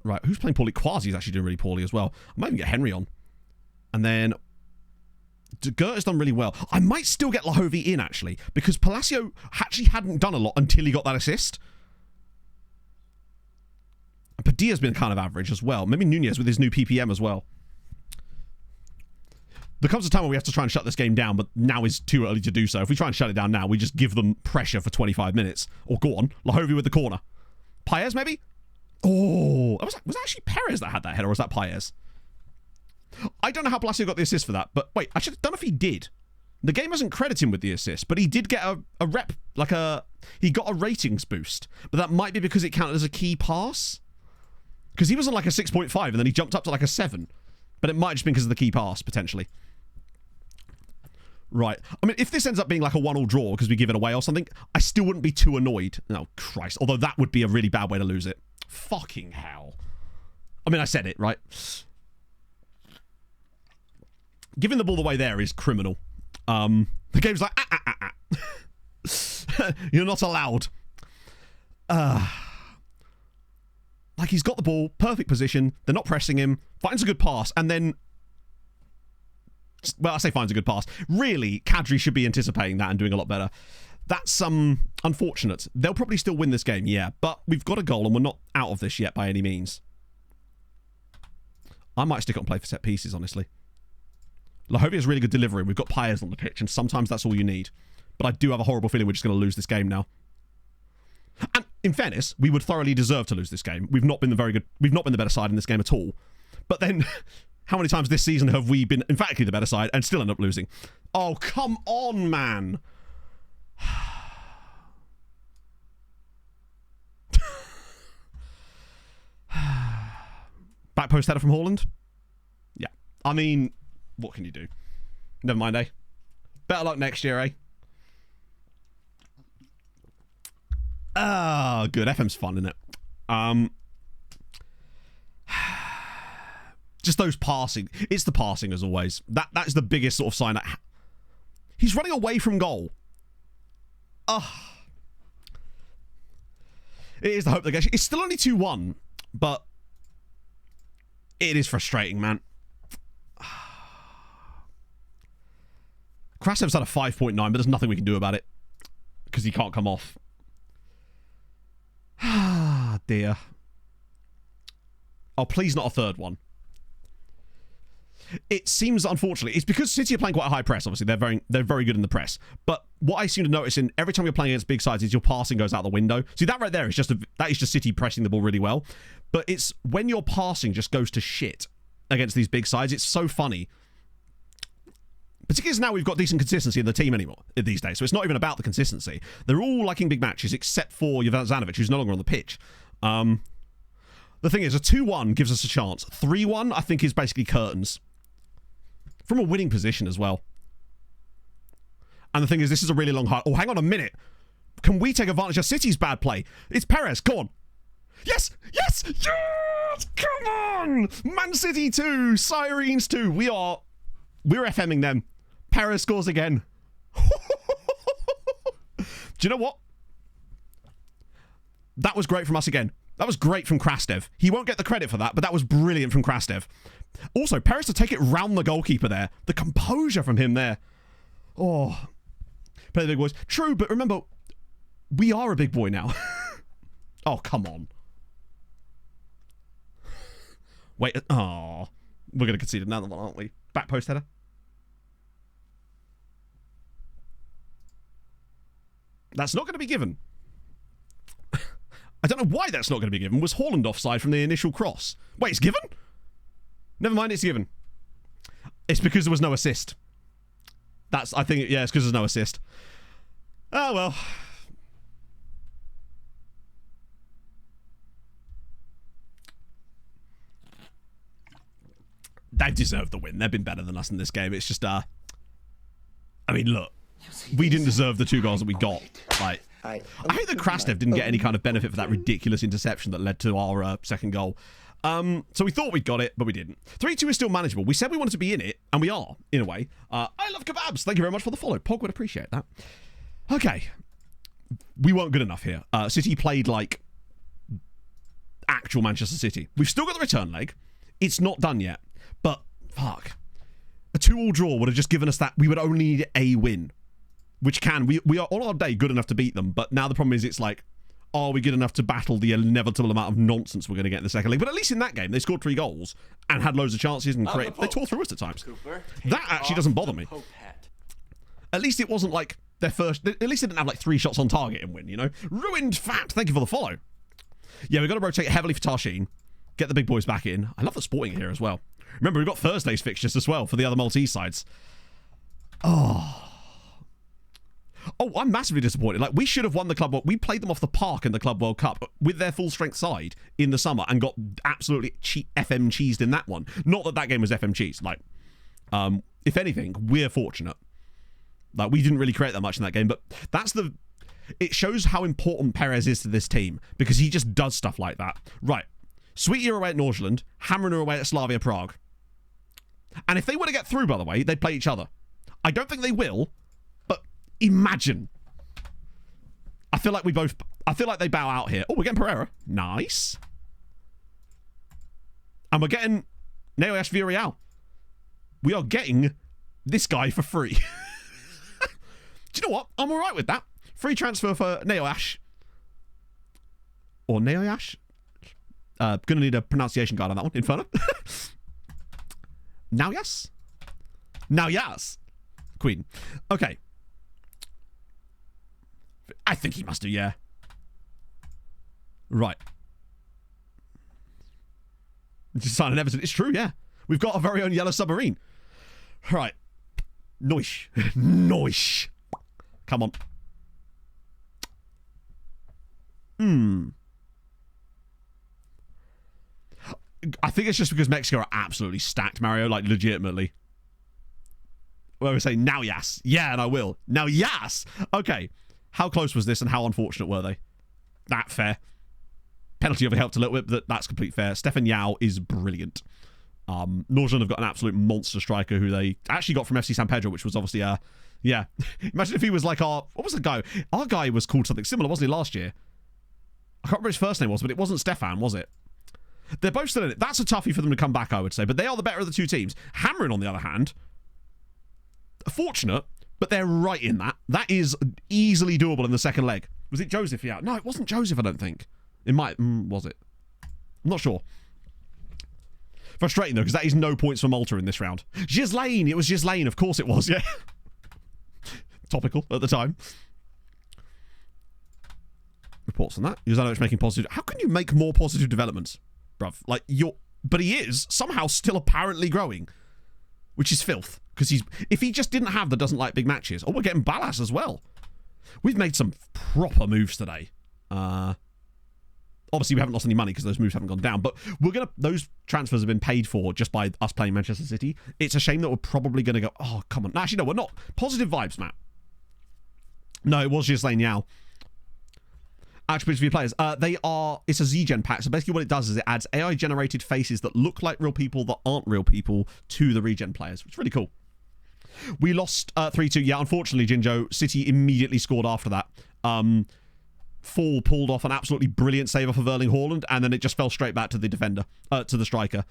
S3: Right, who's playing poorly? Quasi's actually doing really poorly as well. I might even get Henry on. And then... Gert has done really well. I might still get Lahovi in, actually, because Palacio actually hadn't done a lot until he got that assist. And Padilla's been kind of average as well. Maybe Nunez with his new PPM as well. There comes a time where we have to try and shut this game down, but now is too early to do so. If we try and shut it down now, we just give them pressure for 25 minutes. Or go on, Lahovi with the corner. Paez, maybe? Oh, was that actually Perez that had that header, or was that Paez? I don't know how Palacio got the assist for that, but wait, I should have done if he did. The game doesn't credit him with the assist, but he did get a rep, he got a ratings boost. But that might be because it counted as a key pass. Because he was on like a 6.5 and then he jumped up to like a 7. But it might have just been because of the key pass, potentially. Right. I mean, if this ends up being like a 1-1 draw because we give it away or something, I still wouldn't be too annoyed. Oh, Christ. Although that would be a really bad way to lose it. Fucking hell. I mean, I said it, right? Giving the ball away there is criminal. The game's like, You're not allowed. Like, he's got the ball, perfect position, they're not pressing him, finds a good pass, and then... Well, I say finds a good pass. Really, Kadri should be anticipating that and doing a lot better. That's unfortunate. They'll probably still win this game, yeah, but we've got a goal and we're not out of this yet by any means. I might stick on play for set pieces, honestly. Lahovia's really good delivery. We've got Paez on the pitch, and sometimes that's all you need. But I do have a horrible feeling we're just going to lose this game now. And in fairness, we would thoroughly deserve to lose this game. We've not been the better side in this game at all. But then, how many times this season have we been emphatically the better side and still end up losing? Oh, come on, man. Back post header from Haaland? Yeah. I mean, what can you do? Never mind, eh? Better luck next year, eh? Ah, good. FM's fun, isn't it? Just those passing. It's the passing, as always. That's the biggest sort of sign. He's running away from goal. It is the hope that gets you. It's still only 2-1, but it is frustrating, man. Krasev's had a 5.9, but there's nothing we can do about it because he can't come off. Ah, dear. Oh, please not a third one. It seems, unfortunately, it's because City are playing quite a high press, obviously. They're very good in the press. But what I seem to notice in every time you're playing against big sides is your passing goes out the window. See, that right there is just City pressing the ball really well. But it's when your passing just goes to shit against these big sides. It's so funny. Particularly as now we've got decent consistency in the team anymore these days. So it's not even about the consistency. They're all liking big matches except for Jovanovic, who's no longer on the pitch. The thing is, a 2-1 gives us a chance. 3-1, I think, is basically curtains. From a winning position as well. And the thing is, this is a really long high. Oh, hang on a minute. Can we take advantage of City's bad play? It's Perez. Go on. Yes! Yes! Yes! Come on! Man City 2. Sirens 2. We're FMing them. Perez scores again. Do you know what? That was great from us again. That was great from Krastev. He won't get the credit for that, but that was brilliant from Krastev. Also, Perez to take it round the goalkeeper there. The composure from him there. Oh. Play the big boys. True, but remember, we are a big boy now. Oh, come on. Wait. Oh. We're going to concede another one, aren't we? Back post header. That's not going to be given. I don't know why that's not going to be given. Was Haaland offside from the initial cross? Wait, it's given? Never mind, it's given. It's because there was no assist. I think, yeah, it's because there's no assist. Oh, well. They've deserved the win. They've been better than us in this game. It's just, I mean, look. We didn't deserve the 2 goals that we got. Like, I hate that Krastev didn't get any kind of benefit for that ridiculous interception that led to our second goal. So we thought we'd got it, but we didn't. 3-2 is still manageable. We said we wanted to be in it, and we are, in a way. I love kebabs. Thank you very much for the follow. Pog would appreciate that. Okay. We weren't good enough here. City played like actual Manchester City. We've still got the return leg. It's not done yet. But, fuck. A 2-2 draw would have just given us that. We would only need a win. Which we are all our day good enough to beat them, but now the problem is it's like, are we good enough to battle the inevitable amount of nonsense we're going to get in the second league? But at least in that game, they scored 3 goals and had loads of chances and they tore through us at times. That actually doesn't bother me. At least it wasn't like their first, at least they didn't have like 3 shots on target and win, you know? Ruined Fat, thank you for the follow. Yeah, we've got to rotate heavily for Tarshin, get the big boys back in. I love the Sporting here as well. Remember, we've got Thursday's fixtures as well for the other Maltese sides. Oh, I'm massively disappointed. Like, we should have won the Club World. We played them off the park in the Club World Cup with their full-strength side in the summer and got absolutely FM cheesed in that one. Not that game was FM cheesed. Like, if anything, we're fortunate. Like, we didn't really create that much in that game, but it shows how important Perez is to this team because he just does stuff like that. Right. Sweetie are away at Nordsjælland. Hamren are away at Slavia Prague. And if they were to get through, by the way, they'd play each other. I don't think they will. Imagine. I feel like they bow out here. Oh, we're getting Pereira. Nice. And we're getting Neoyash Villarreal. We are getting this guy for free. Do you know what? I'm all right with that. Free transfer for Neoyash. Or Neoyash? Gonna need a pronunciation guide on that one. Inferno. Now yes? Now yes. Queen. Okay. I think he must do, yeah. Right. Just sign an Everton. It's true, yeah. We've got our very own yellow submarine. Right. Noish. Noish. Come on. I think it's just because Mexico are absolutely stacked, Mario, like legitimately. Where we say, now yes. Yeah, and I will. Now yes. Okay. How close was this and how unfortunate were they? That fair. Penalty over helped a little bit, but that's complete fair. Stefan Yao is brilliant. NextGen have got an absolute monster striker who they actually got from FC San Pedro, which was obviously, yeah. Imagine if he was like what was the guy? Our guy was called something similar, wasn't he, last year? I can't remember his first name was, but it wasn't Stefan, was it? They're both still in it. That's a toughie for them to come back, I would say, but they are the better of the two teams. Hammering, on the other hand, fortunate, but they're right in that. That is easily doable in the second leg. Was it Joseph? Yeah. No, it wasn't Joseph, I don't think. It might, was it? I'm not sure. Frustrating though, because that is no points for Malta in this round. Ghislaine, it was Ghislaine, of course it was, yeah. Topical at the time. Reports on that. Yuzanovic making positive. How can you make more positive developments, bruv? Like, but he is somehow still apparently growing, which is filth. Because if he just didn't have the doesn't like big matches. Oh, we're getting Ballas as well. We've made some proper moves today. Obviously, we haven't lost any money because those moves haven't gone down, but those transfers have been paid for just by us playing Manchester City. It's a shame that we're probably going to go, oh, come on. No, actually, no, we're not. Positive vibes, Matt. No, it was Ghislaine Yao. Attributes for your players. It's a Z-Gen pack. So basically what it does is it adds AI-generated faces that look like real people that aren't real people to the regen players, which is really cool. We lost 3-2. Yeah, unfortunately, Jinjo, City immediately scored after that. Fall pulled off an absolutely brilliant save off of Erling Haaland, and then it just fell straight back to the defender, to the striker.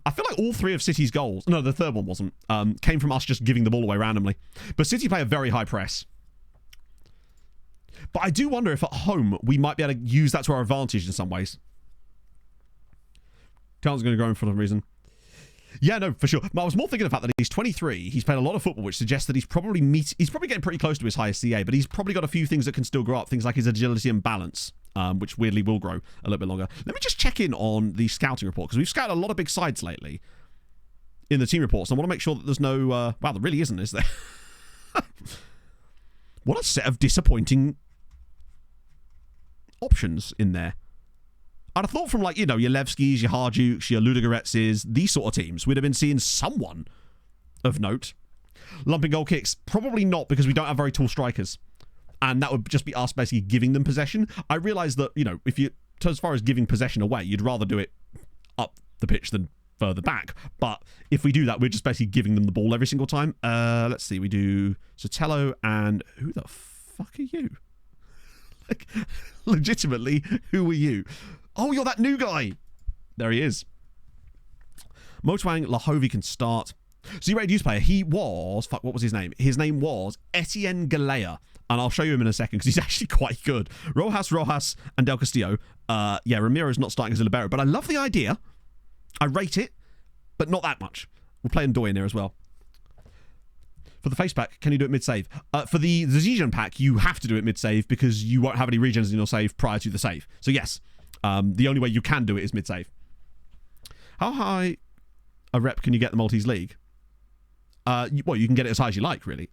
S3: I feel like all three of City's goals, no, the third one wasn't, came from us just giving the ball away randomly. But City play a very high press. But I do wonder if at home we might be able to use that to our advantage in some ways. Carl's going to go in for some reason. Yeah, no, for sure. But I was more thinking of the fact that he's 23. He's played a lot of football, which suggests that he's probably getting pretty close to his highest CA, but he's probably got a few things that can still grow up. Things like his agility and balance, which weirdly will grow a little bit longer. Let me just check in on the scouting report, because we've scouted a lot of big sides lately in the team reports. I want to make sure that there's no... wow, there really isn't, is there? What a set of disappointing options in there. I'd have thought from, like, you know, your Levskis, your Hardukes, your Ludogorets, these sort of teams, we'd have been seeing someone of note. Lumping goal kicks, probably not, because we don't have very tall strikers. And that would just be us basically giving them possession. I realise that, you know, as far as giving possession away, you'd rather do it up the pitch than further back. But if we do that, we're just basically giving them the ball every single time. Let's see, we do Sotelo and... Who the fuck are you? Like, legitimately, who are you? Oh, you're that new guy. There he is. Motwang Lahovi can start. Z-rated youth player. He was... Fuck, what was his name? His name was Etienne Galea. And I'll show you him in a second because he's actually quite good. Rojas, and Del Castillo. Yeah, Ramiro's not starting as a libero. But I love the idea. I rate it, but not that much. We'll play Ndoye in there as well. For the face pack, can you do it mid-save? For the Z-Gen pack, you have to do it mid-save because you won't have any regens in your save prior to the save. So yes. The only way you can do it is mid-save. How high a rep can you get the Maltese League? Well, you can get it as high as you like, really,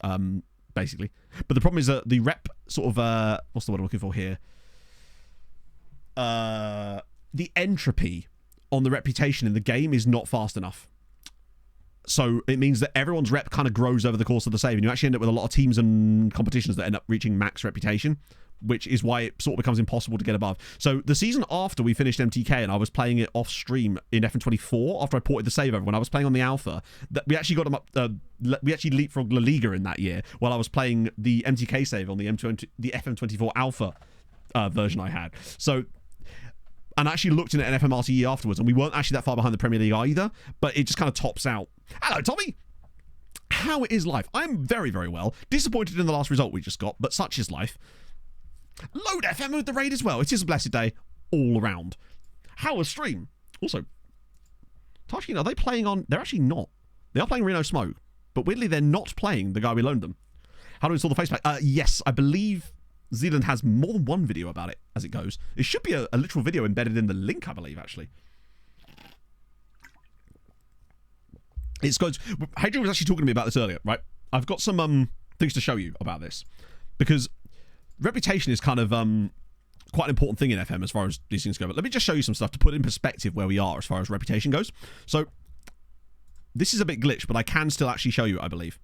S3: basically. But the problem is that the rep sort of... what's the word I'm looking for here? The entropy on the reputation in the game is not fast enough. So it means that everyone's rep kind of grows over the course of the save, and you actually end up with a lot of teams and competitions that end up reaching max reputation, which is why it sort of becomes impossible to get above. So the season after we finished MTK and I was playing it off stream in FM24 after I ported the save over, when I was playing on the alpha, that we actually got them up. We actually leapfrogged La Liga in that year while I was playing the MTK save on the FM24 alpha version I had. So, and I actually looked in at an FMRTE afterwards, and we weren't actually that far behind the Premier League either, but it just kind of tops out. Hello, Tommy. How is life? I'm very, very well. Disappointed in the last result we just got, but such is life. Load FM with the raid as well. It is a blessed day all around. How was stream? Also, Tarshin, are they playing on... They're actually not. They are playing Reno Smoke, but weirdly they're not playing the guy we loaned them. How do we install the facepack? Yes, I believe Zealand has more than one video about it as it goes. It should be a literal video embedded in the link, I believe, actually. It's good. Hadrian was actually talking to me about this earlier, right? I've got some things to show you about this, because reputation is kind of quite an important thing in FM as far as these things go. But let me just show you some stuff to put in perspective where we are as far as reputation goes. So this is a bit glitched, but I can still actually show you it, I believe.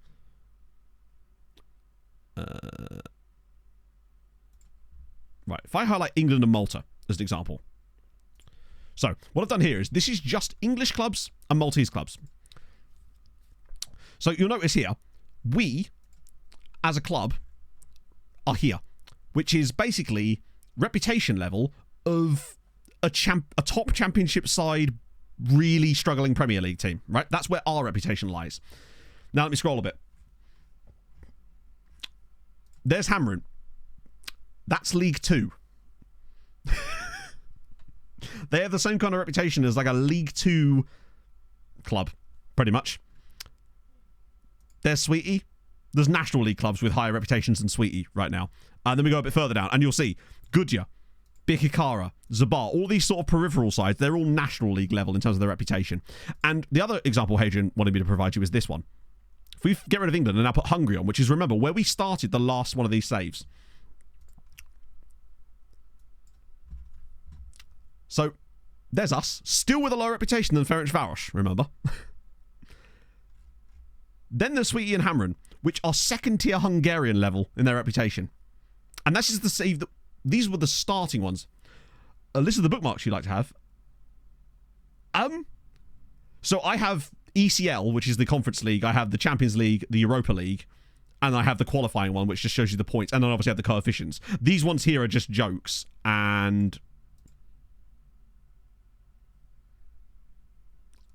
S3: Right, if I highlight England and Malta as an example. So what I've done here is this is just English clubs and Maltese clubs. So you'll notice here, we, as a club, are here, which is basically reputation level of a top championship side, really struggling Premier League team, right? That's where our reputation lies. Now let me scroll a bit. There's Hamrun. That's League 2. They have the same kind of reputation as like a League 2 club, pretty much. There's Sweetie. There's National League clubs with higher reputations than Sweetie right now. And then we go a bit further down, and you'll see Goodyear, Bikikara, Zabar, all these sort of peripheral sides, they're all National League level in terms of their reputation. And the other example Hadrian wanted me to provide you is this one. If we get rid of England and now put Hungary on, which is, remember, where we started the last one of these saves. So, there's us, still with a lower reputation than Ferencváros, remember? Then there's Sweetie and Hamrun, which are second-tier Hungarian level in their reputation. And that's just the save that... These were the starting ones. A list of the bookmarks you like to have. So I have ECL, which is the Conference League. I have the Champions League, the Europa League, and I have the qualifying one, which just shows you the points. And then obviously I have the coefficients. These ones here are just jokes. And...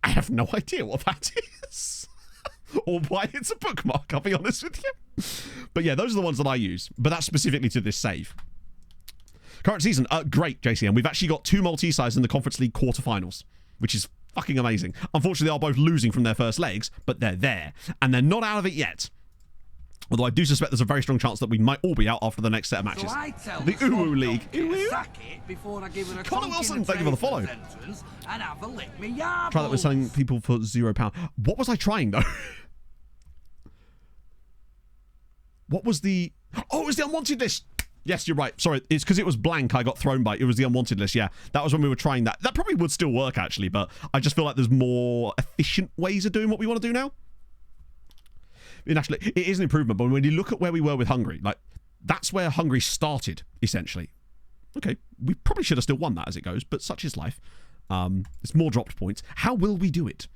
S3: I have no idea what that is. Or why it's a bookmark, I'll be honest with you. But yeah, those are the ones that I use. But that's specifically to this save. Current season, great, JCM. We've actually got 2 Maltese sides in the Conference League quarterfinals, which is fucking amazing. Unfortunately, they are both losing from their first legs, but they're there. And they're not out of it yet. Although I do suspect there's a very strong chance that we might all be out after the next set of matches.
S2: So I tell
S3: the Uwu League.
S2: Sack it before I give her a
S3: Connor Wilson, thank you for the follow.
S2: And have a lick me yarbles.
S3: Try that with selling people for £0. What was I trying, though? What was the... Oh, it was the unwanted list. Yes, you're right. Sorry, it's because it was blank I got thrown by. It was the unwanted list, yeah. That was when we were trying that. That probably would still work, actually, but I just feel like there's more efficient ways of doing what we want to do now. And actually, it is an improvement, but when you look at where we were with Hungary, like, that's where Hungary started, essentially. Okay, we probably should have still won that as it goes, but such is life. It's more dropped points. How will we do it?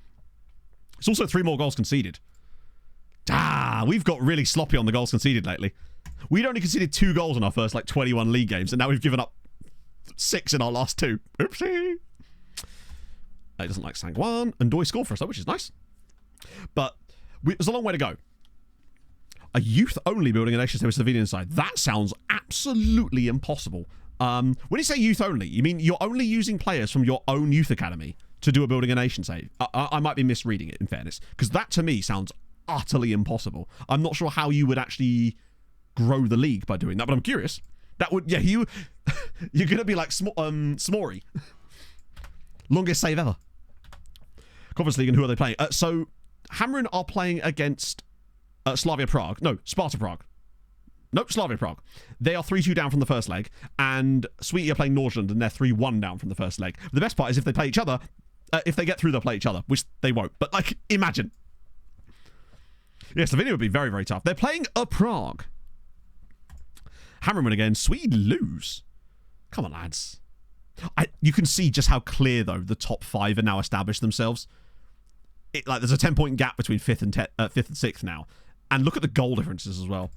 S3: It's also 3 more goals conceded. We've got really sloppy on the goals conceded lately. We'd only conceded 2 goals in our first, 21 league games, and now we've given up 6 in our last 2. Oopsie. He doesn't like Sangwan, and Doi scored for us, which is nice. But there's a long way to go. A youth-only building a nation state with civilian side. That sounds absolutely impossible. When you say youth-only, you mean you're only using players from your own youth academy to do a building a nation save? I might be misreading it, in fairness, because that, to me, sounds utterly impossible. I'm not sure how you would actually grow the league by doing that, but I'm curious. That would, yeah, you're going to be like Smory. Longest save ever. Conference League, and who are they playing? So, Hamrun are playing against Slavia Prague. No, Sparta Prague. Nope, Slavia Prague. They are 3-2 down from the first leg, and Sweetie are playing Nordsjælland, and they're 3-1 down from the first leg. But the best part is if they play each other, if they get through, they'll play each other, which they won't. But, imagine. Yes, the video would be very, very tough. They're playing a Prague. Hammerman again. Swede lose. Come on, lads. You can see just how clear, though, the top 5 are now established themselves. There's a 10-point gap between 5th and 6th now. And look at the goal differences as well.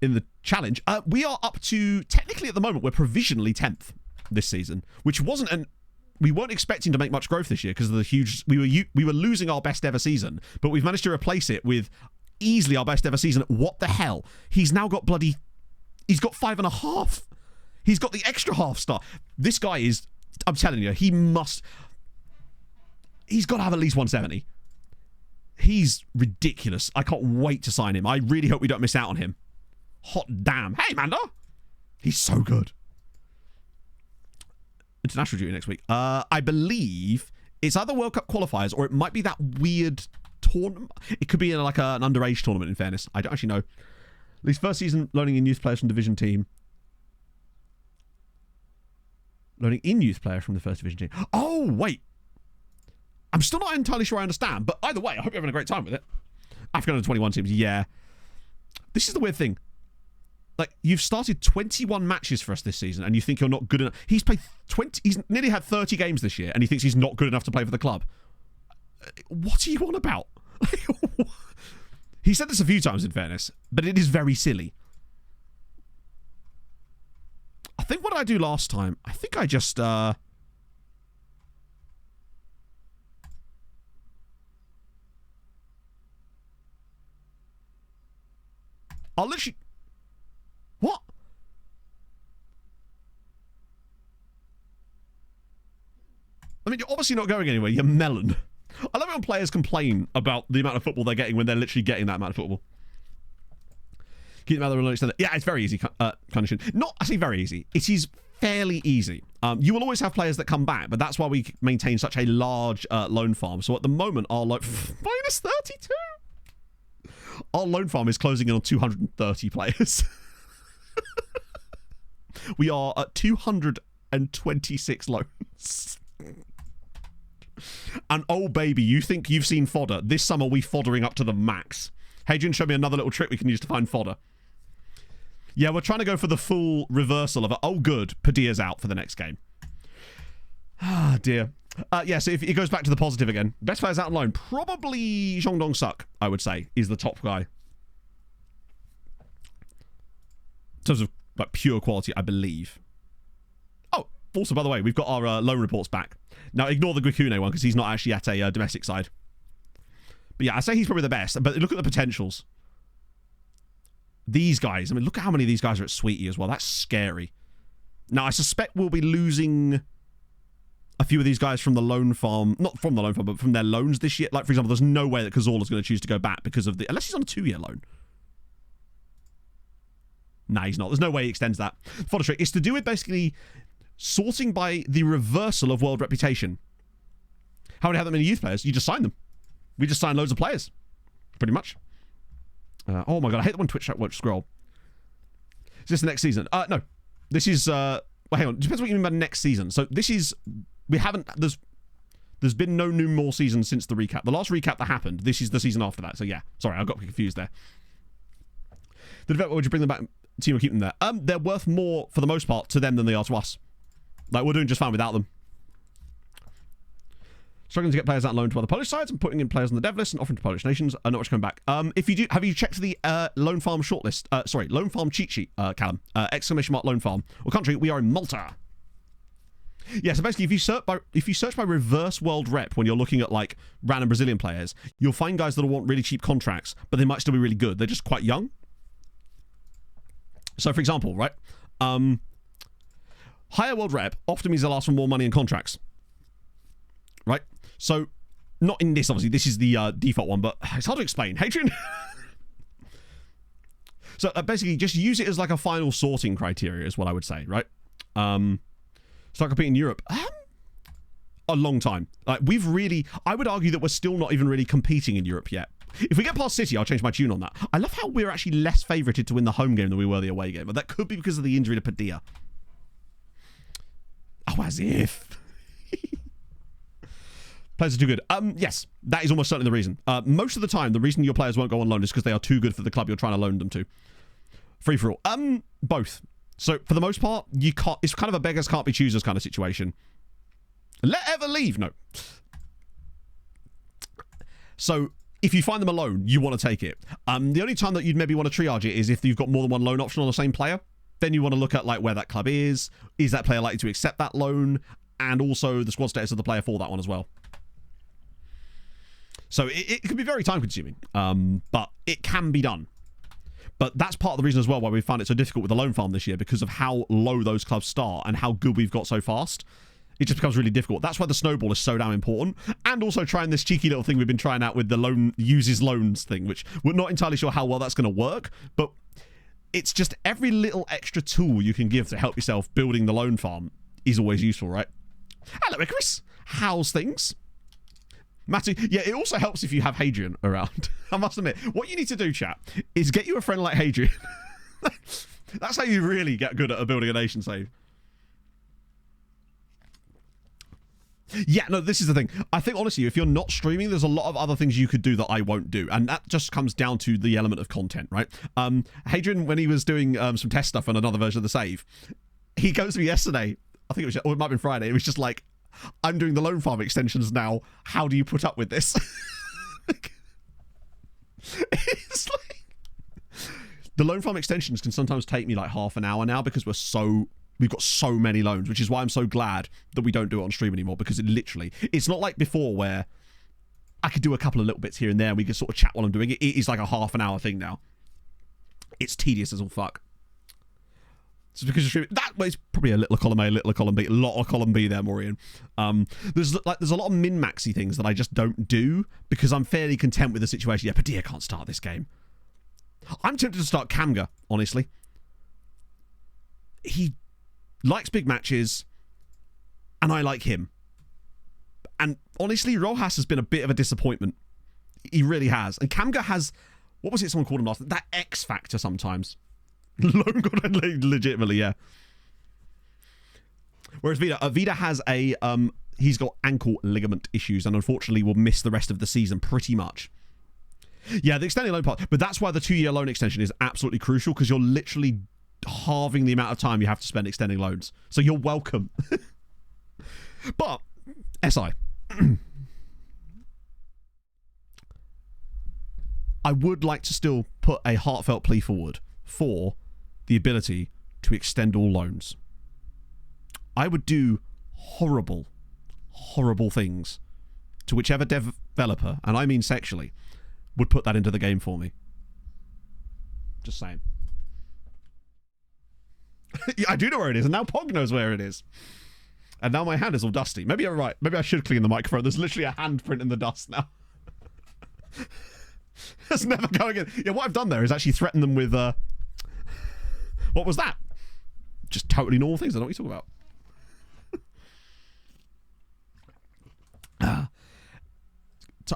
S3: In the challenge, we are up to, technically at the moment, we're provisionally 10th this season, which wasn't we weren't expecting to make much growth this year because of the huge... We were losing our best ever season, but we've managed to replace it with easily our best ever season. What the hell? He's now got bloody He's got 5.5. He's got the extra half star. This guy is, I'm telling you, he's got to have at least 170. He's ridiculous. I can't wait to sign him. I really hope we don't miss out on him. Hot damn. Hey, Manda. He's so good. International duty next week. I believe it's either World Cup qualifiers or it might be that weird tournament. It could be like an underage tournament, in fairness. I don't actually know. At least first season loaning in youth players from division team. Loaning in youth player from the first division team. Oh, wait. I'm still not entirely sure I understand, but either way, I hope you're having a great time with it. African under 21 teams, yeah. This is the weird thing. Like, you've started 21 matches for us this season, and you think you're not good enough. He's played 20. He's nearly had 30 games this year, and he thinks he's not good enough to play for the club. What are you on about? He said this a few times, in fairness, but it is very silly. I think what did I do last time? I think I just, I'll literally... What? I mean, you're obviously not going anywhere, you melon. I love it when players complain about the amount of football they're getting when they're literally getting that amount of football. Keep them out of the yeah, it's very easy, condition. Not actually very easy. It is fairly easy. You will always have players that come back, but that's why we maintain such a large loan farm. So at the moment, our minus 32. Our loan farm is closing in on 230 players. We are at 226 loans. And oh baby, you think you've seen fodder? This summer we foddering up to the max. Hadrian, show me another little trick we can use to find fodder. Yeah, we're trying to go for the full reversal of it. Oh good, Padilla's out for the next game. Ah dear. Yeah, so if it goes back to the positive again. Best players out on loan. Probably Zhong Dong Suk, I would say, is the top guy. In terms of like pure quality, I believe. Oh, also, by the way, we've got our loan reports back. Now, ignore the Gwikune one because he's not actually at a domestic side. But yeah, I say he's probably the best. But look at the potentials. These guys. I mean, look at how many of these guys are at Sweetie as well. That's scary. Now, I suspect we'll be losing a few of these guys from the loan farm. Not from the loan farm, but from their loans this year. Like, for example, there's no way that Cazorla's going to choose to go back because of the... Unless he's on a 2-year loan. Nah, he's not. There's no way he extends that. Fodder trick. It's to do with basically sorting by the reversal of world reputation. How would you have that many youth players? You just sign them. We just sign loads of players. Pretty much. Oh my god, I hate the one Twitch chat won't scroll. Is this the next season? No. This is, well, hang on. It depends what you mean by next season. So this is, we haven't, there's been no new more seasons since the recap. The last recap that happened, this is the season after that. So yeah, sorry, I got confused there. The developer, would you bring them back? Team will keep them there. They're worth more, for the most part, to them than they are to us. Like, we're doing just fine without them. Struggling to get players out loaned to other Polish sides and putting in players on the dev list and offering to Polish nations. Not much coming back. If you do, have you checked the loan farm shortlist? Sorry, loan farm cheat sheet, Callum. Exclamation mark loan farm. Well, country, we are in Malta. Yeah, so basically, if you search by reverse world rep when you're looking at like random Brazilian players, you'll find guys that'll want really cheap contracts, but they might still be really good. They're just quite young. So, for example, right, higher world rep often means they'll ask for more money in contracts, right? So, not in this, obviously. This is the default one, but it's hard to explain. Hadrian? So, basically, just use it as like a final sorting criteria is what I would say, right? Start competing in Europe. A long time. Like, we've really... I would argue that we're still not even really competing in Europe yet. If we get past City, I'll change my tune on that. I love how we're actually less favoured to win the home game than we were the away game. But that could be because of the injury to Padilla. Oh, as if. Players are too good. Yes, that is almost certainly the reason. Most of the time, the reason your players won't go on loan is because they are too good for the club you're trying to loan them to. Free for all. Both. So, for the most part, you can't... It's kind of a beggars can't be choosers kind of situation. Let ever leave. No. So... If you find them alone, you want to take it. The only time that you'd maybe want to triage it is if you've got more than one loan option on the same player. Then you want to look at like where that club is that player likely to accept that loan, and also the squad status of the player for that one as well. So it can be very time consuming, but it can be done. But that's part of the reason as well why we found it so difficult with the loan farm this year, because of how low those clubs start and how good we've got so fast. It just becomes really difficult. That's why the snowball is so damn important. And also trying this cheeky little thing we've been trying out with the loan uses loans thing, which we're not entirely sure how well that's going to work, but it's just every little extra tool you can give to help yourself building the loan farm is always useful, right? Hello, Chris. How's things? Matty, yeah, it also helps if you have Hadrian around. I must admit, what you need to do, chat, is get you a friend like Hadrian. That's how you really get good at building a nation save. Yeah, no, this is the thing. I think, honestly, if you're not streaming, there's a lot of other things you could do that I won't do. And that just comes down to the element of content, right? Hadrian, when he was doing some test stuff on another version of the save, he goes to me yesterday, I think it was, or it might have been Friday, it was just like, I'm doing the loan farm extensions now. How do you put up with this? It's like... The loan farm extensions can sometimes take me like half an hour now because we've got so many loans, which is why I'm so glad that we don't do it on stream anymore, because it's not like before where I could do a couple of little bits here and there and we could sort of chat while I'm doing it. It is like a half an hour thing now. It's tedious as all fuck. It's because you're streaming. That was probably a little column A, little column B, a lot of column B there, Maureen. There's a lot of min-maxy things that I just don't do because I'm fairly content with the situation. Yeah, Padilla can't start this game. I'm tempted to start Kamga, honestly. He likes big matches, and I like him. And honestly, Rojas has been a bit of a disappointment. He really has. And Kamga has, what was it someone called him last? That X factor sometimes. Lone god, legitimately, yeah. Whereas Vida has a, he's got ankle ligament issues and unfortunately will miss the rest of the season pretty much. Yeah, the extending loan part, but that's why the 2-year loan extension is absolutely crucial, because you're literally halving the amount of time you have to spend extending loans. So you're welcome. But, SI. I would like to still put a heartfelt plea forward for the ability to extend all loans. I would do horrible, horrible things to whichever developer, and I mean sexually, would put that into the game for me. Just saying. I do know where it is, and now Pog knows where it is. And now my hand is all dusty. Maybe you're right. Maybe I should clean the microphone. There's literally a handprint in the dust now. That's never going in. Yeah, what I've done there is actually threaten them with... what was that? Just totally normal things. I don't know what you're talking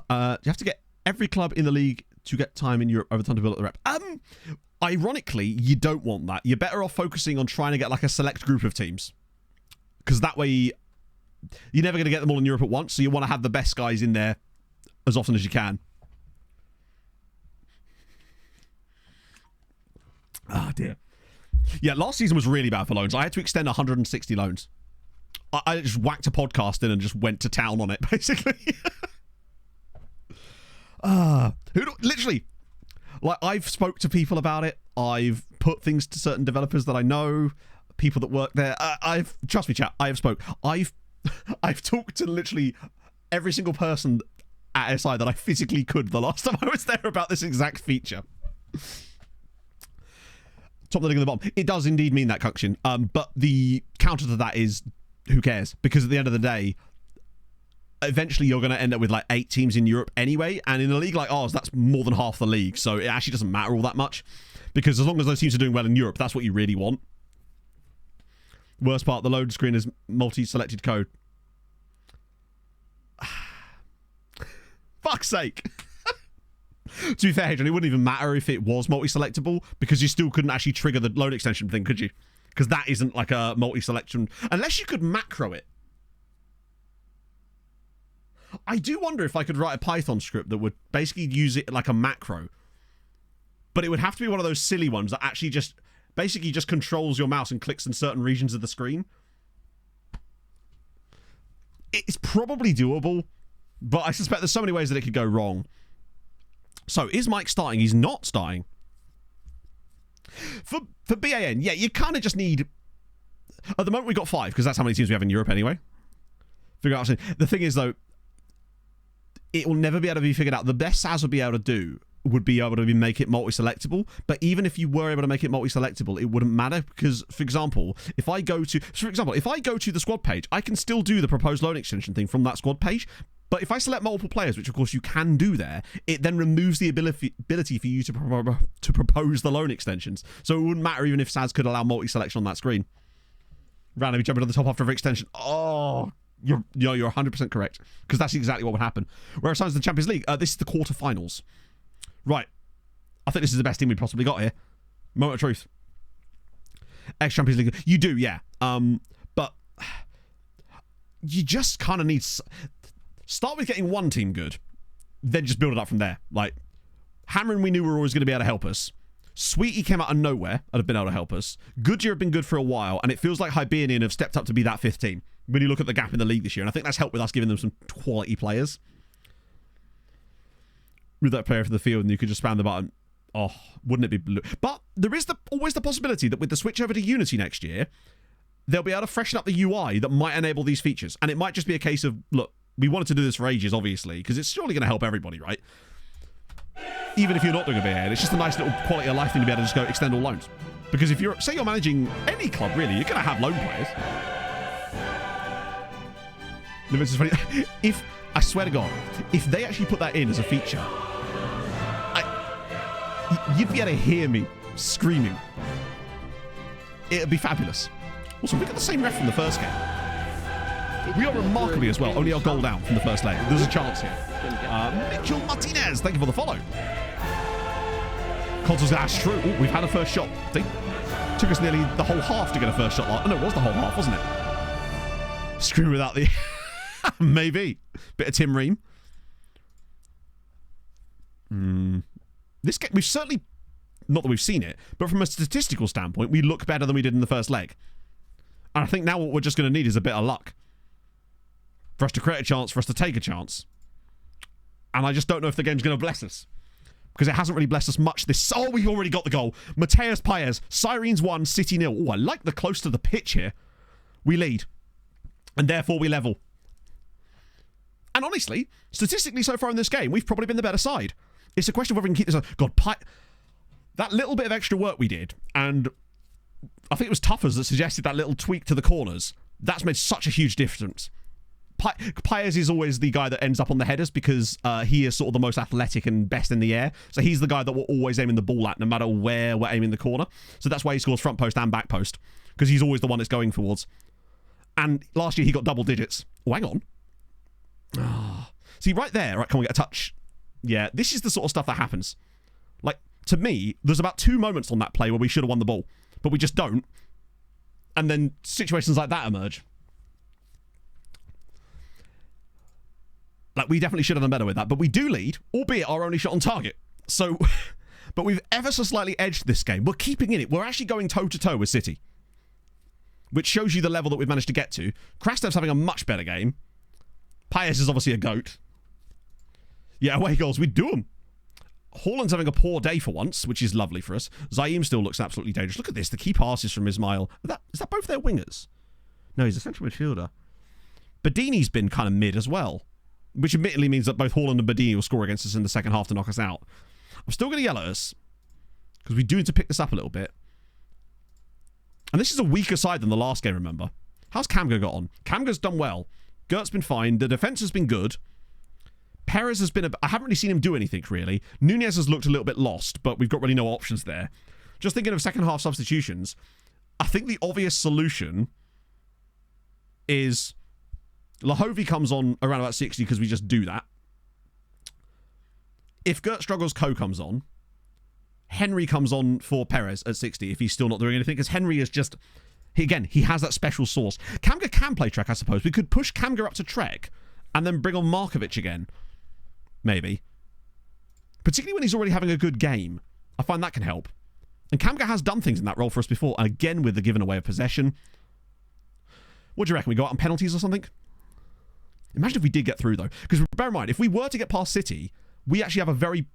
S3: about. You have to get every club in the league to get time in Europe over time to build up the rep. Ironically, you don't want that. You're better off focusing on trying to get like a select group of teams. Because that way, you're never going to get them all in Europe at once. So you want to have the best guys in there as often as you can. Ah, dear. Yeah, last season was really bad for loans. I had to extend 160 loans. I just whacked a podcast in and just went to town on it, basically. Literally, like, I've spoke to people about it. I've put things to certain developers that I know, people that work there. Trust me, chat, I have spoke. I've talked to literally every single person at SI that I physically could the last time I was there about this exact feature. Top of the league at the bottom. It does indeed mean that, Kunkshin. But the counter to that is, who cares? Because at the end of the day, eventually you're going to end up with like 8 teams in Europe anyway, and in a league like ours, that's more than half the league, so it actually doesn't matter all that much, because as long as those teams are doing well in Europe, that's what you really want. Worst part, the load screen is multi-selected code. Fuck's sake. To be fair, Hadrian, it wouldn't even matter if it was multi-selectable, because you still couldn't actually trigger the load extension thing, could you? Because that isn't like a multi-selection, unless you could macro it. I do wonder if I could write a Python script that would basically use it like a macro. But it would have to be one of those silly ones that actually just basically just controls your mouse and clicks in certain regions of the screen. It's probably doable, but I suspect there's so many ways that it could go wrong. So, is Mike starting? He's not starting. For BAN, yeah, you kind of just need... At the moment, we've got 5, because that's how many teams we have in Europe anyway. Figure out... The thing is, though, it will never be able to be figured out. The best SAS will be able to do would be able to make it multi-selectable. But even if you were able to make it multi-selectable, it wouldn't matter because, for example, if I go to the squad page, I can still do the proposed loan extension thing from that squad page. But if I select multiple players, which of course you can do there, it then removes the ability for you to propose the loan extensions. So it wouldn't matter even if Saz could allow multi-selection on that screen. Randomly jumping to the top after every extension. Oh, you're 100% correct because that's exactly what would happen. Whereas in the Champions League, this is the quarterfinals. Right. I think this is the best team we possibly got here. Moment of truth. Ex-Champions League. You do, yeah. But you just kind of need... Start with getting one team good, then just build it up from there. Like, Hammering we knew were always going to be able to help us. Sweetie came out of nowhere and have been able to help us. Goodyear have been good for a while, and it feels like Hibernian have stepped up to be that fifth team when you look at the gap in the league this year, and I think that's helped with us giving them some quality players. With that player for the field, and you could just spam the button. Oh, wouldn't it be blue? But there is always the possibility that with the switch over to Unity next year, they'll be able to freshen up the UI that might enable these features. And it might just be a case of, look, we wanted to do this for ages, obviously, because it's surely going to help everybody, right? Even if you're not doing a VA, it's just a nice little quality of life thing to be able to just go extend all loans. Because if you're, say you're managing any club, really, you're going to have loan players. This is funny. If, I swear to God, if they actually put that in as a feature, you'd be able to hear me screaming. It'd be fabulous. Also, we got the same ref from the first game. We are remarkably as well, only our goal down from the first leg. There's a chance here. Mitchell Martinez, thank you for the follow. Consoles, that's true. Ooh, we've had a first shot. See? Took us nearly the whole half to get a first shot. Oh, no, it was the whole half, wasn't it? Screw without the... Maybe. Bit of Tim Ream. This game, we've certainly... Not that we've seen it, but from a statistical standpoint, we look better than we did in the first leg. And I think now what we're just going to need is a bit of luck. For us to create a chance, for us to take a chance. And I just don't know if the game's going to bless us. Because it hasn't really blessed us much this... Oh, we've already got the goal. Mateus Paez. Sirens 1, City 0. Oh, I like the close to the pitch here. We lead. And therefore we level. And honestly, statistically so far in this game, we've probably been the better side. It's a question of whether we can keep this on. God, that little bit of extra work we did, and I think it was Tuffers that suggested that little tweak to the corners. That's made such a huge difference. Paez is always the guy that ends up on the headers because he is sort of the most athletic and best in the air. So he's the guy that we're always aiming the ball at no matter where we're aiming the corner. So that's why he scores front post and back post because he's always the one it's going towards. And last year he got double digits. Oh, hang on. Oh. See, right there, right, can we get a touch? Yeah, this is the sort of stuff that happens. Like, to me, there's about 2 moments on that play where we should have won the ball, but we just don't. And then situations like that emerge. Like, we definitely should have done better with that, but we do lead, albeit our only shot on target. So, but we've ever so slightly edged this game. We're keeping in it. We're actually going toe-to-toe with City, which shows you the level that we've managed to get to. Krastev's having a much better game. Paez is obviously a goat. Yeah, away goals, we do them. Haaland's having a poor day for once, which is lovely for us. Zaim still looks absolutely dangerous. Look at this, the key passes from Ismail. Is that both their wingers? No, he's a central midfielder. Badini's been kind of mid as well, which admittedly means that both Haaland and Badini will score against us in the second half to knock us out. I'm still going to yell at us, because we do need to pick this up a little bit. And this is a weaker side than the last game, remember? How's Kamga got on? Kamga's done well. Gert's been fine. The defence has been good. Perez has been... I haven't really seen him do anything, really. Nunez has looked a little bit lost, but we've got really no options there. Just thinking of second half substitutions, I think the obvious solution is Lahovi comes on around about 60 because we just do that. If Gert struggles, Ko comes on. Henry comes on for Perez at 60 if he's still not doing anything, because Henry is just... He has that special sauce. Kamga can play Trek, I suppose. We could push Kamga up to Trek and then bring on Markovic again. Maybe. Particularly when he's already having a good game. I find that can help. And Kamga has done things in that role for us before. And again, with the giving away of possession. What do you reckon? We go out on penalties or something? Imagine if we did get through, though. Because bear in mind, if we were to get past City, we actually have a very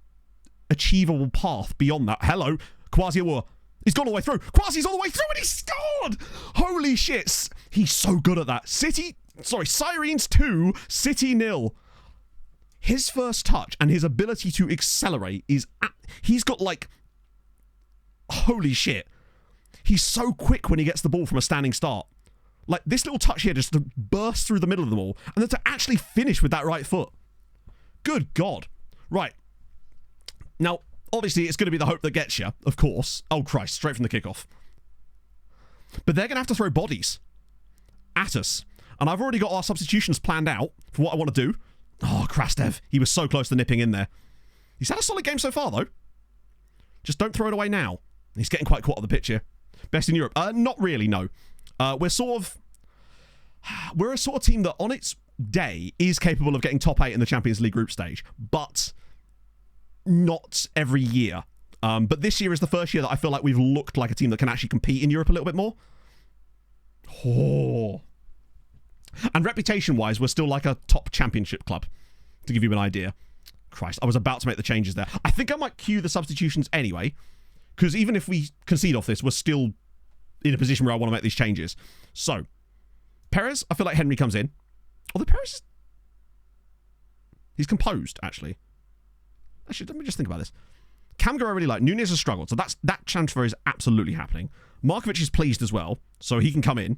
S3: achievable path beyond that. Hello, Kwasi Awuor. He's gone all the way through. Kwasi's all the way through and he scored! Holy shit. He's so good at that. Sirens 2, City 0. His first touch and his ability to accelerate is... He's got, like... Holy shit. He's so quick when he gets the ball from a standing start. Like, this little touch here just to burst through the middle of them all, and then to actually finish with that right foot. Good God. Right. Now, obviously, it's going to be the hope that gets you, of course. Oh, Christ, straight from the kickoff. But they're going to have to throw bodies at us. And I've already got our substitutions planned out for what I want to do. Oh, Krastev. He was so close to nipping in there. He's had a solid game so far, though. Just don't throw it away now. He's getting quite caught on the pitch here. Best in Europe. Not really, no. We're a sort of team that on its day is capable of getting top 8 in the Champions League group stage, but not every year. But this year is the first year that I feel like we've looked like a team that can actually compete in Europe a little bit more. Oh. And reputation-wise, we're still like a top championship club, to give you an idea. Christ, I was about to make the changes there. I think I might cue the substitutions anyway, because even if we concede off this, we're still in a position where I want to make these changes. So, Perez, I feel like Henry comes in. Although Perez, he's composed, actually. Actually, let me just think about this. Kamga I really like. Nunez has struggled, so that transfer is absolutely happening. Markovic is pleased as well, so he can come in.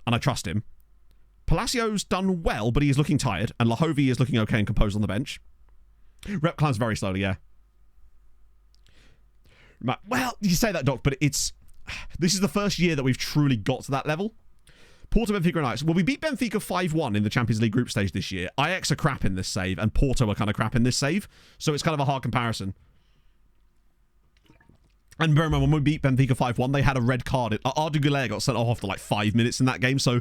S3: And I trust him. Palacio's done well, but he is looking tired, and Lahovi is looking okay and composed on the bench. Rep climbs very slowly, yeah. Well, you say that, Doc, but this is the first year that we've truly got to that level. Porto, Benfica, and Ajax. Well, we beat Benfica 5-1 in the Champions League group stage this year. Ajax are crap in this save, and Porto are kind of crap in this save. So it's kind of a hard comparison. And bear in mind, when we beat Benfica 5-1, they had a red card. Arda Güler got sent off after like 5 minutes in that game, so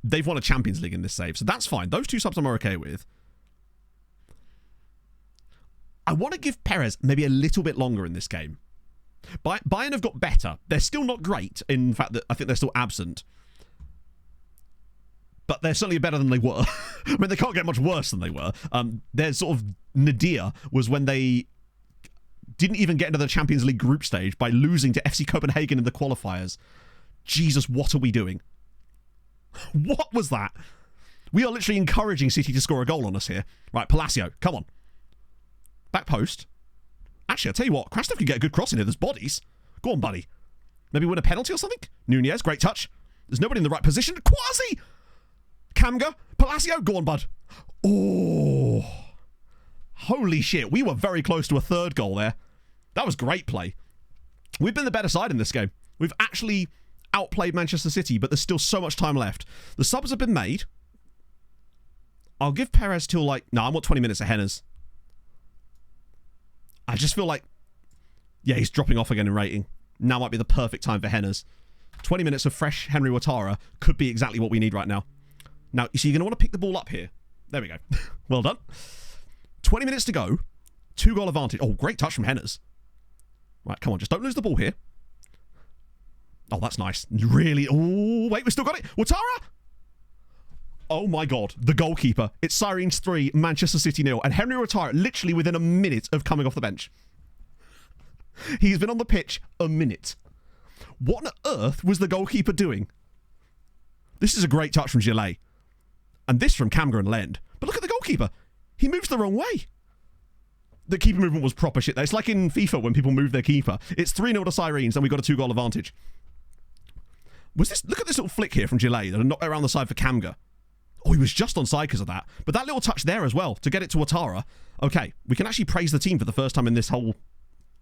S3: they've won a Champions League in this save. So that's fine. Those two subs I'm okay with. I want to give Perez maybe a little bit longer in this game. Bayern have got better. They're still not great, in fact, that I think they're still absent. But they're certainly better than they were. I mean, they can't get much worse than they were. Their sort of nadir was when they didn't even get into the Champions League group stage by losing to FC Copenhagen in the qualifiers. Jesus, what are we doing? What was that? We are literally encouraging City to score a goal on us here. Right, Palacio, come on. Back post. Actually, I'll tell you what, Krastev could get a good cross in here. There's bodies. Go on, buddy. Maybe win a penalty or something? Nunez, great touch. There's nobody in the right position. Quasi! Kamga, Palacio, go on, bud. Oh. Holy shit, we were very close to a third goal there. That was great play. We've been the better side in this game. We've actually outplayed Manchester City, but there's still so much time left. The subs have been made. I'll give Perez till like... No, I want 20 minutes of Hennes. I just feel like... Yeah, he's dropping off again in rating. Now might be the perfect time for Hennes. 20 minutes of fresh Henry Watara could be exactly what we need right now. Now, you see, you're going to want to pick the ball up here. There we go. Well done. 20 minutes to go. 2-goal advantage. Oh, great touch from Hennes. Right, come on, just don't lose the ball here. Oh, that's nice. Really? Oh, wait, we still got it. Watara! Oh my God, the goalkeeper. It's Sirens 3, Manchester City 0, and Henry Watara literally within a minute of coming off the bench. He's been on the pitch a minute. What on earth was the goalkeeper doing? This is a great touch from Gillet. And this from Kamga and Lend. But look at the goalkeeper. He moves the wrong way. The keeper movement was proper shit there. It's like in FIFA when people move their keeper. It's 3-0 to Sirens and we got a 2-goal advantage. Was this? Look at this little flick here from Gillet that knocked around the side for Kamga. Oh, he was just onside because of that. But that little touch there as well to get it to Watara. Okay, we can actually praise the team for the first time in this whole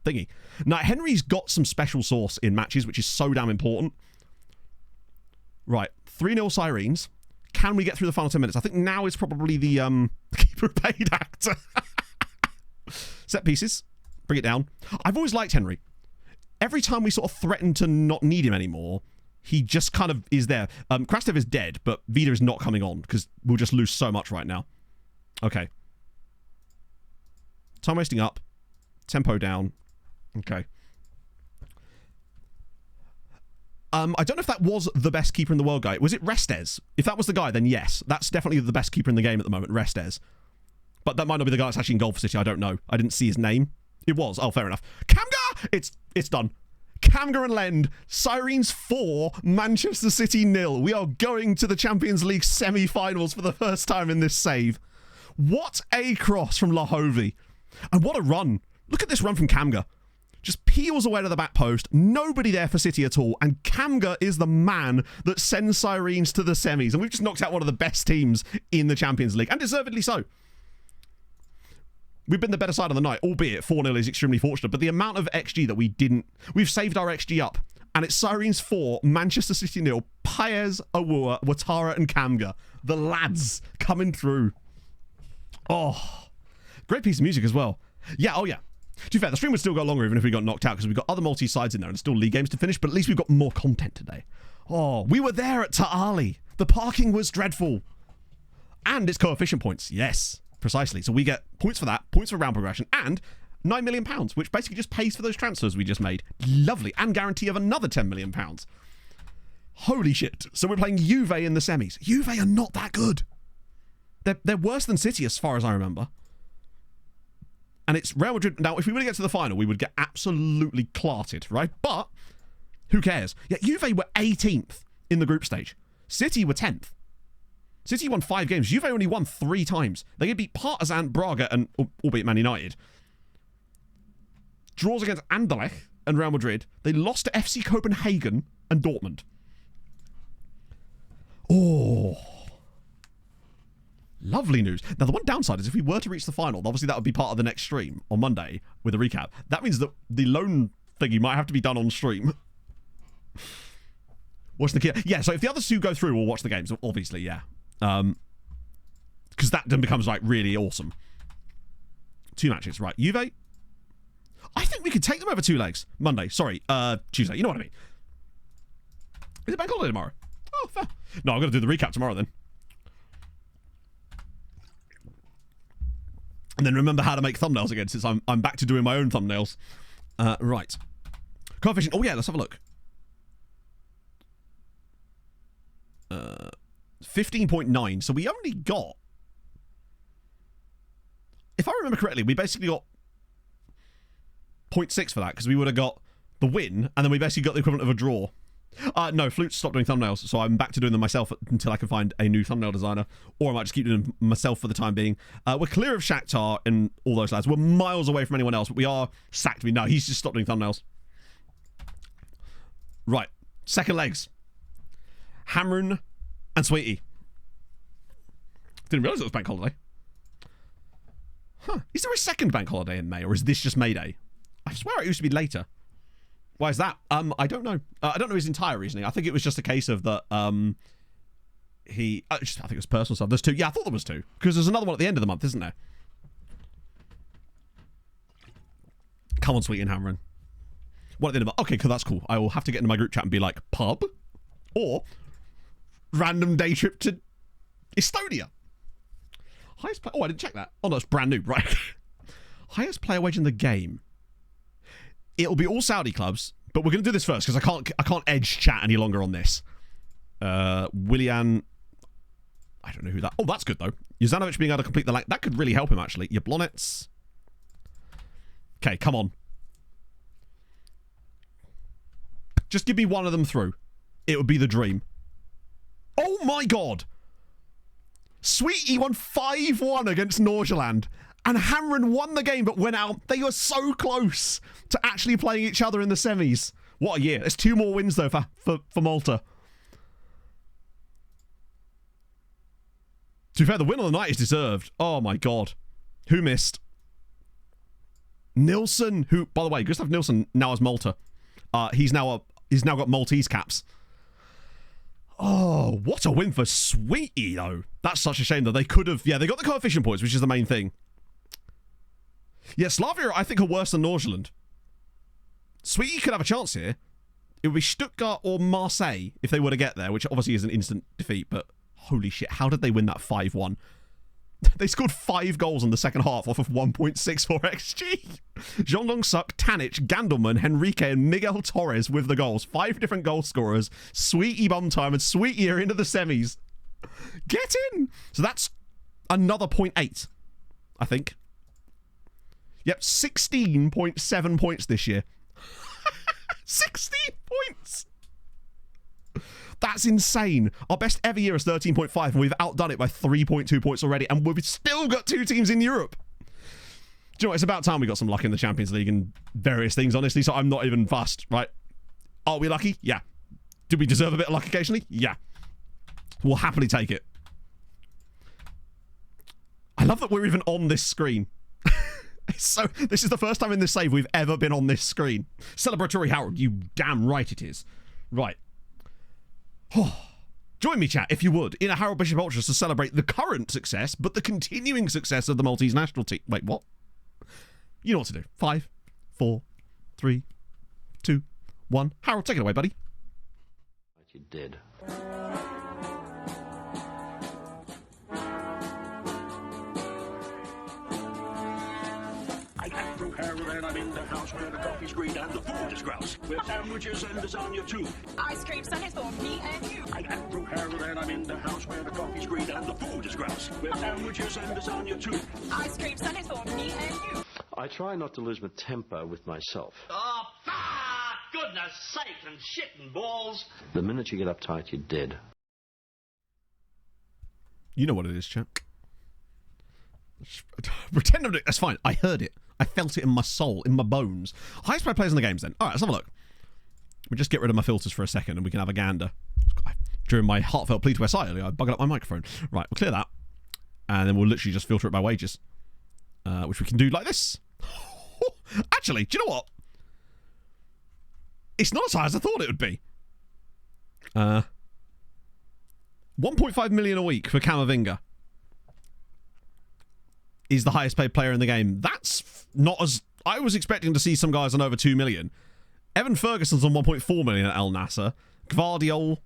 S3: thingy. Now, Henry's got some special sauce in matches, which is so damn important. Right, 3-0 Sirens. Can we get through the final 10 minutes? I think now is probably the keeper paid actor. Set pieces. Bring it down. I've always liked Henry. Every time we sort of threaten to not need him anymore, he just kind of is there. Krastev is dead, but Vida is not coming on because we'll just lose so much right now. Okay. Time wasting up. Tempo down. Okay. I don't know if that was the best keeper in the world guy. Was it Restes? If that was the guy, then yes. That's definitely the best keeper in the game at the moment, Restes. But that might not be the guy that's actually in goal for City. I don't know. I didn't see his name. It was. Oh, fair enough. Kamga! It's done. Kamga and Lend. Sirens 4, Manchester City 0. We are going to the Champions League semi-finals for the first time in this save. What a cross from Lahovi. And what a run. Look at this run from Kamga. Just peels away to the back post. Nobody there for City at all. And Kamga is the man that sends Sirens to the semis. And we've just knocked out one of the best teams in the Champions League. And deservedly so. We've been the better side of the night, albeit 4-0 is extremely fortunate. But the amount of XG that we've saved our XG up. And it's Sirens 4, Manchester City 0, Paez, Awua, Ouattara and Kamga. The lads coming through. Oh, great piece of music as well. Yeah, oh yeah. To be fair, the stream would still go longer even if we got knocked out because we've got other multi-sides in there and still league games to finish, but at least we've got more content today. Oh, we were there at Ta'ali. The parking was dreadful. And it's coefficient points. Yes, precisely. So we get points for that, points for round progression, and £9 million, which basically just pays for those transfers we just made. Lovely. And guarantee of another £10 million. Holy shit. So we're playing Juve in the semis. Juve are not that good. They're worse than City as far as I remember. And it's Real Madrid. Now, if we were to get to the final, we would get absolutely clarted, right? But who cares? Yeah, Juve were 18th in the group stage. City were 10th. City won 5 games. Juve only won 3 times. They beat Partizan, Braga, and albeit Man United. Draws against Anderlecht and Real Madrid. They lost to FC Copenhagen and Dortmund. Oh. Lovely news. Now, the one downside is if we were to reach the final, obviously that would be part of the next stream on Monday with a recap. That means that the loan thingy might have to be done on stream. Watch the key. Yeah, so if the other 2 go through, we'll watch the games, obviously, yeah. Because that then becomes, like, really awesome. 2 matches, right. Juve. I think we could take them over 2 legs. Monday. Sorry, Tuesday. You know what I mean. Is it bank holiday tomorrow? Oh, fair. No, I'm going to do the recap tomorrow then. And then remember how to make thumbnails again, since I'm back to doing my own thumbnails. Right. Coefficient. Oh, yeah, let's have a look. 15.9. So we only got... If I remember correctly, we basically got 0.6 for that, because we would have got the win, and then we basically got the equivalent of a draw. No, Flute stopped doing thumbnails, so I'm back to doing them myself until I can find a new thumbnail designer, or I might just keep doing them myself for the time being. We're clear of Shakhtar and all those lads. We're miles away from anyone else, but we are sacked. No, he's just stopped doing thumbnails. Right, second legs. Hamrun and Sweetie. Didn't realise it was bank holiday. Huh, is there a second bank holiday in May, or is this just May Day? I swear it used to be later. Why is that? I don't know. I don't know his entire reasoning. I think it was just a case of that I think it was personal stuff. There's 2. Yeah, I thought there was 2. Because there's another one at the end of the month, isn't there? Come on, Sweet and Hamron. What at the end of the month? Okay, cool, that's cool. I will have to get into my group chat and be like, pub? Or random day trip to Estonia. Highest play... Oh, I didn't check that. Oh, no, it's brand new. Right. Highest player wage in the game. It'll be all Saudi clubs, but we're going to do this first because I can't edge chat any longer on this. Willian, I don't know who that. Oh, that's good though. Juzanovic being able to complete the that could really help him actually. Jablonets. Okay, come on. Just give me one of them through. It would be the dream. Oh my god. Sweetie won 5-1 against Norgeland. And Hamron won the game but went out. They were so close to actually playing each other in the semis. What a year. There's 2 more wins though for Malta. To be fair, the win on the night is deserved. Oh my god. Who missed? Nilsson, who, by the way, Gustav Nilsson now has Malta. He's now got Maltese caps. Oh, what a win for Sweetie though. That's such a shame that they could have. Yeah, they got the coefficient points, which is the main thing. Yeah, Slavia, I think, are worse than Norgeland. Sweetie could have a chance here. It would be Stuttgart or Marseille if they were to get there, which obviously is an instant defeat, but holy shit, how did they win that 5-1? They scored 5 goals in the second half off of 1.64 XG. Jean-Long Suk, Tanic, Gandelman, Henrique, and Miguel Torres with the goals. 5 different goal scorers. Sweetie bum time, and Sweetie are into the semis. Get in! So that's another 0.8, I think. Yep, 16.7 points this year. 16 points! That's insane. Our best ever year is 13.5, and we've outdone it by 3.2 points already, and we've still got 2 teams in Europe. Do you know what? It's about time we got some luck in the Champions League and various things, honestly, so I'm not even fussed, right? Are we lucky? Yeah. Do we deserve a bit of luck occasionally? Yeah. We'll happily take it. I love that we're even on this screen. This is the first time in this save we've ever been on this screen. Celebratory Harold, you damn right it is. Right. Join me, chat, if you would, in a Harold Bishop Ultras to celebrate the current success, but the continuing success of the Maltese national team. Wait, what? You know what to do. 5, 4, 3, 2, 1. Harold, take it away, buddy.
S5: You did.
S6: I get through Harold and I'm in the house where the coffee's green and the food is grouse. With sandwiches and lasagna too.
S4: Ice cream sundaes for me and you.
S6: I get through Harold and I'm in the house where the coffee's green and the food is grouse. With sandwiches and lasagna too.
S4: Ice cream sundaes for me and you.
S5: I try not to lose my temper with myself.
S7: Oh, goodness sake and shit and balls.
S5: The minute you get uptight, you're dead.
S3: You know what it is, chat. Pretend I'm doing... That's fine. I heard it. I felt it in my soul, in my bones. Highest paid players in the games, then. All right, let's have a look. We'll just get rid of my filters for a second and we can have a gander. During my heartfelt plea to SI earlier, I buggered up my microphone. Right, we'll clear that. And then we'll literally just filter it by wages. Which we can do like this. Actually, do you know what? It's not as high as I thought it would be. 1.5 million a week for Camavinga is the highest paid player in the game. That's not as... I was expecting to see some guys on over 2 million. Evan Ferguson's on 1.4 million at El Nasser. Gvardiol,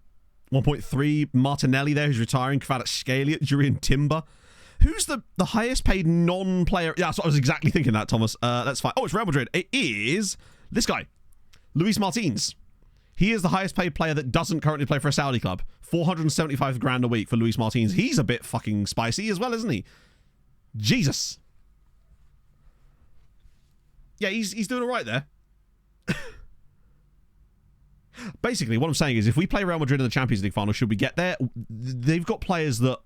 S3: 1.3. Martinelli there, who's retiring. Kvaratskhelia, Jurriën Timber. Who's the highest paid non-player? Yeah, that's what I was exactly thinking that, Thomas. That's fine. Oh, it's Real Madrid. It is this guy, Luis Martins. He is the highest paid player that doesn't currently play for a Saudi club. 475 grand a week for Luis Martins. He's a bit fucking spicy as well, isn't he? Jesus. Yeah, he's doing all right there. Basically, what I'm saying is if we play Real Madrid in the Champions League final, should we get there? They've got players that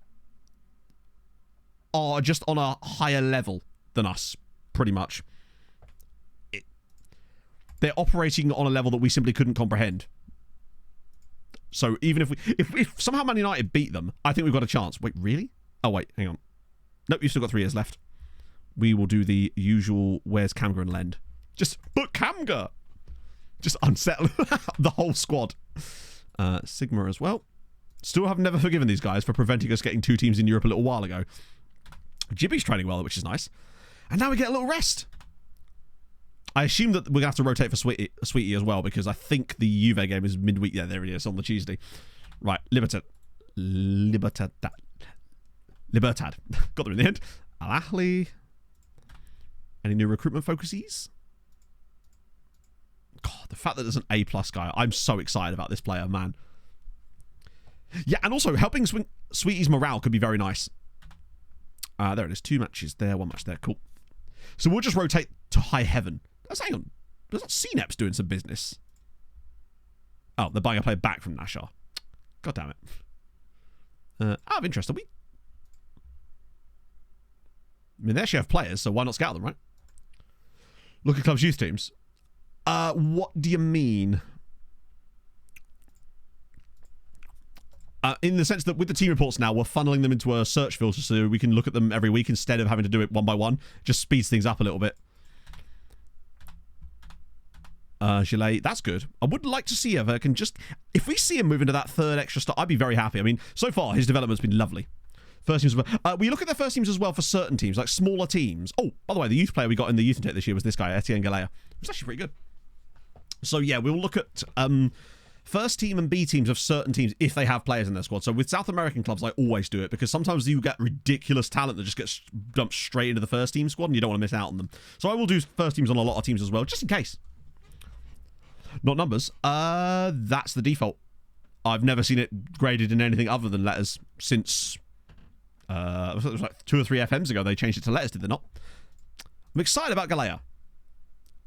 S3: are just on a higher level than us, pretty much. They're operating on a level that we simply couldn't comprehend. So even if somehow Man United beat them, I think we've got a chance. Wait, really? Oh, wait, hang on. Nope, you've still got 3 years left. We will do the usual, where's Kamga and Lend? Just put Kamga! Just unsettle the whole squad. Sigma as well. Still have never forgiven these guys for preventing us getting 2 teams in Europe a little while ago. Jibby's training well, which is nice. And now we get a little rest. I assume that we're going to have to rotate for Sweetie as well, because I think the Juve game is midweek. Yeah, there it is, on the Tuesday. Right, Libertad. Got them in the end. Al Ahly. Any new recruitment focuses? God, the fact that there's an A+ guy. I'm so excited about this player, man. Yeah, and also helping Sweetie's morale could be very nice. There it is. 2 matches there, 1 match there. Cool. So we'll just rotate to High Heaven. Hang on. There's not CNEP's doing some business. Oh, they're buying a player back from Nashar. God damn it. Out of interest, are we? I mean, they actually have players, so why not scout them, right? Look at clubs' youth teams. What do you mean? In the sense that with the team reports now, we're funneling them into a search filter so we can look at them every week instead of having to do it one by one. Just speeds things up a little bit. Gilet, that's good. I would like to see if if we see him move into that 3rd extra star, I'd be very happy. I mean, so far his development's been lovely. First teams, we look at their first teams as well for certain teams, like smaller teams. Oh, by the way, the youth player we got in the youth intake this year was this guy, Etienne Galea. It was actually pretty good. So yeah, we'll look at first team and B teams of certain teams if they have players in their squad. So with South American clubs, I always do it because sometimes you get ridiculous talent that just gets dumped straight into the first team squad and you don't want to miss out on them. So I will do first teams on a lot of teams as well, just in case. Not numbers. That's the default. I've never seen it graded in anything other than letters since it was like 2 or 3 FMs ago they changed it to letters, did they not? I'm excited about Galea.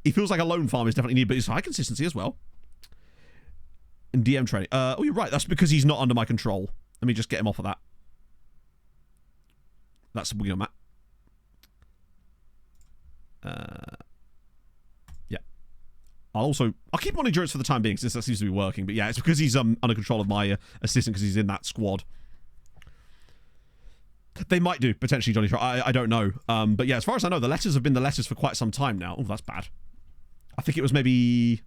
S3: He feels like a loan farm is definitely needed, but he's high consistency as well. in DM training. Oh, you're right. That's because he's not under my control. Let me just get him off of that. That's the beginning of that. Yeah. I'll keep him on endurance for the time being since that seems to be working. But yeah, it's because he's under control of my assistant because he's in that squad. They might do, potentially, Johnny. I don't know. But yeah, as far as I know, the letters have been the letters for quite some time now. Oh, that's bad. I think it was maybe...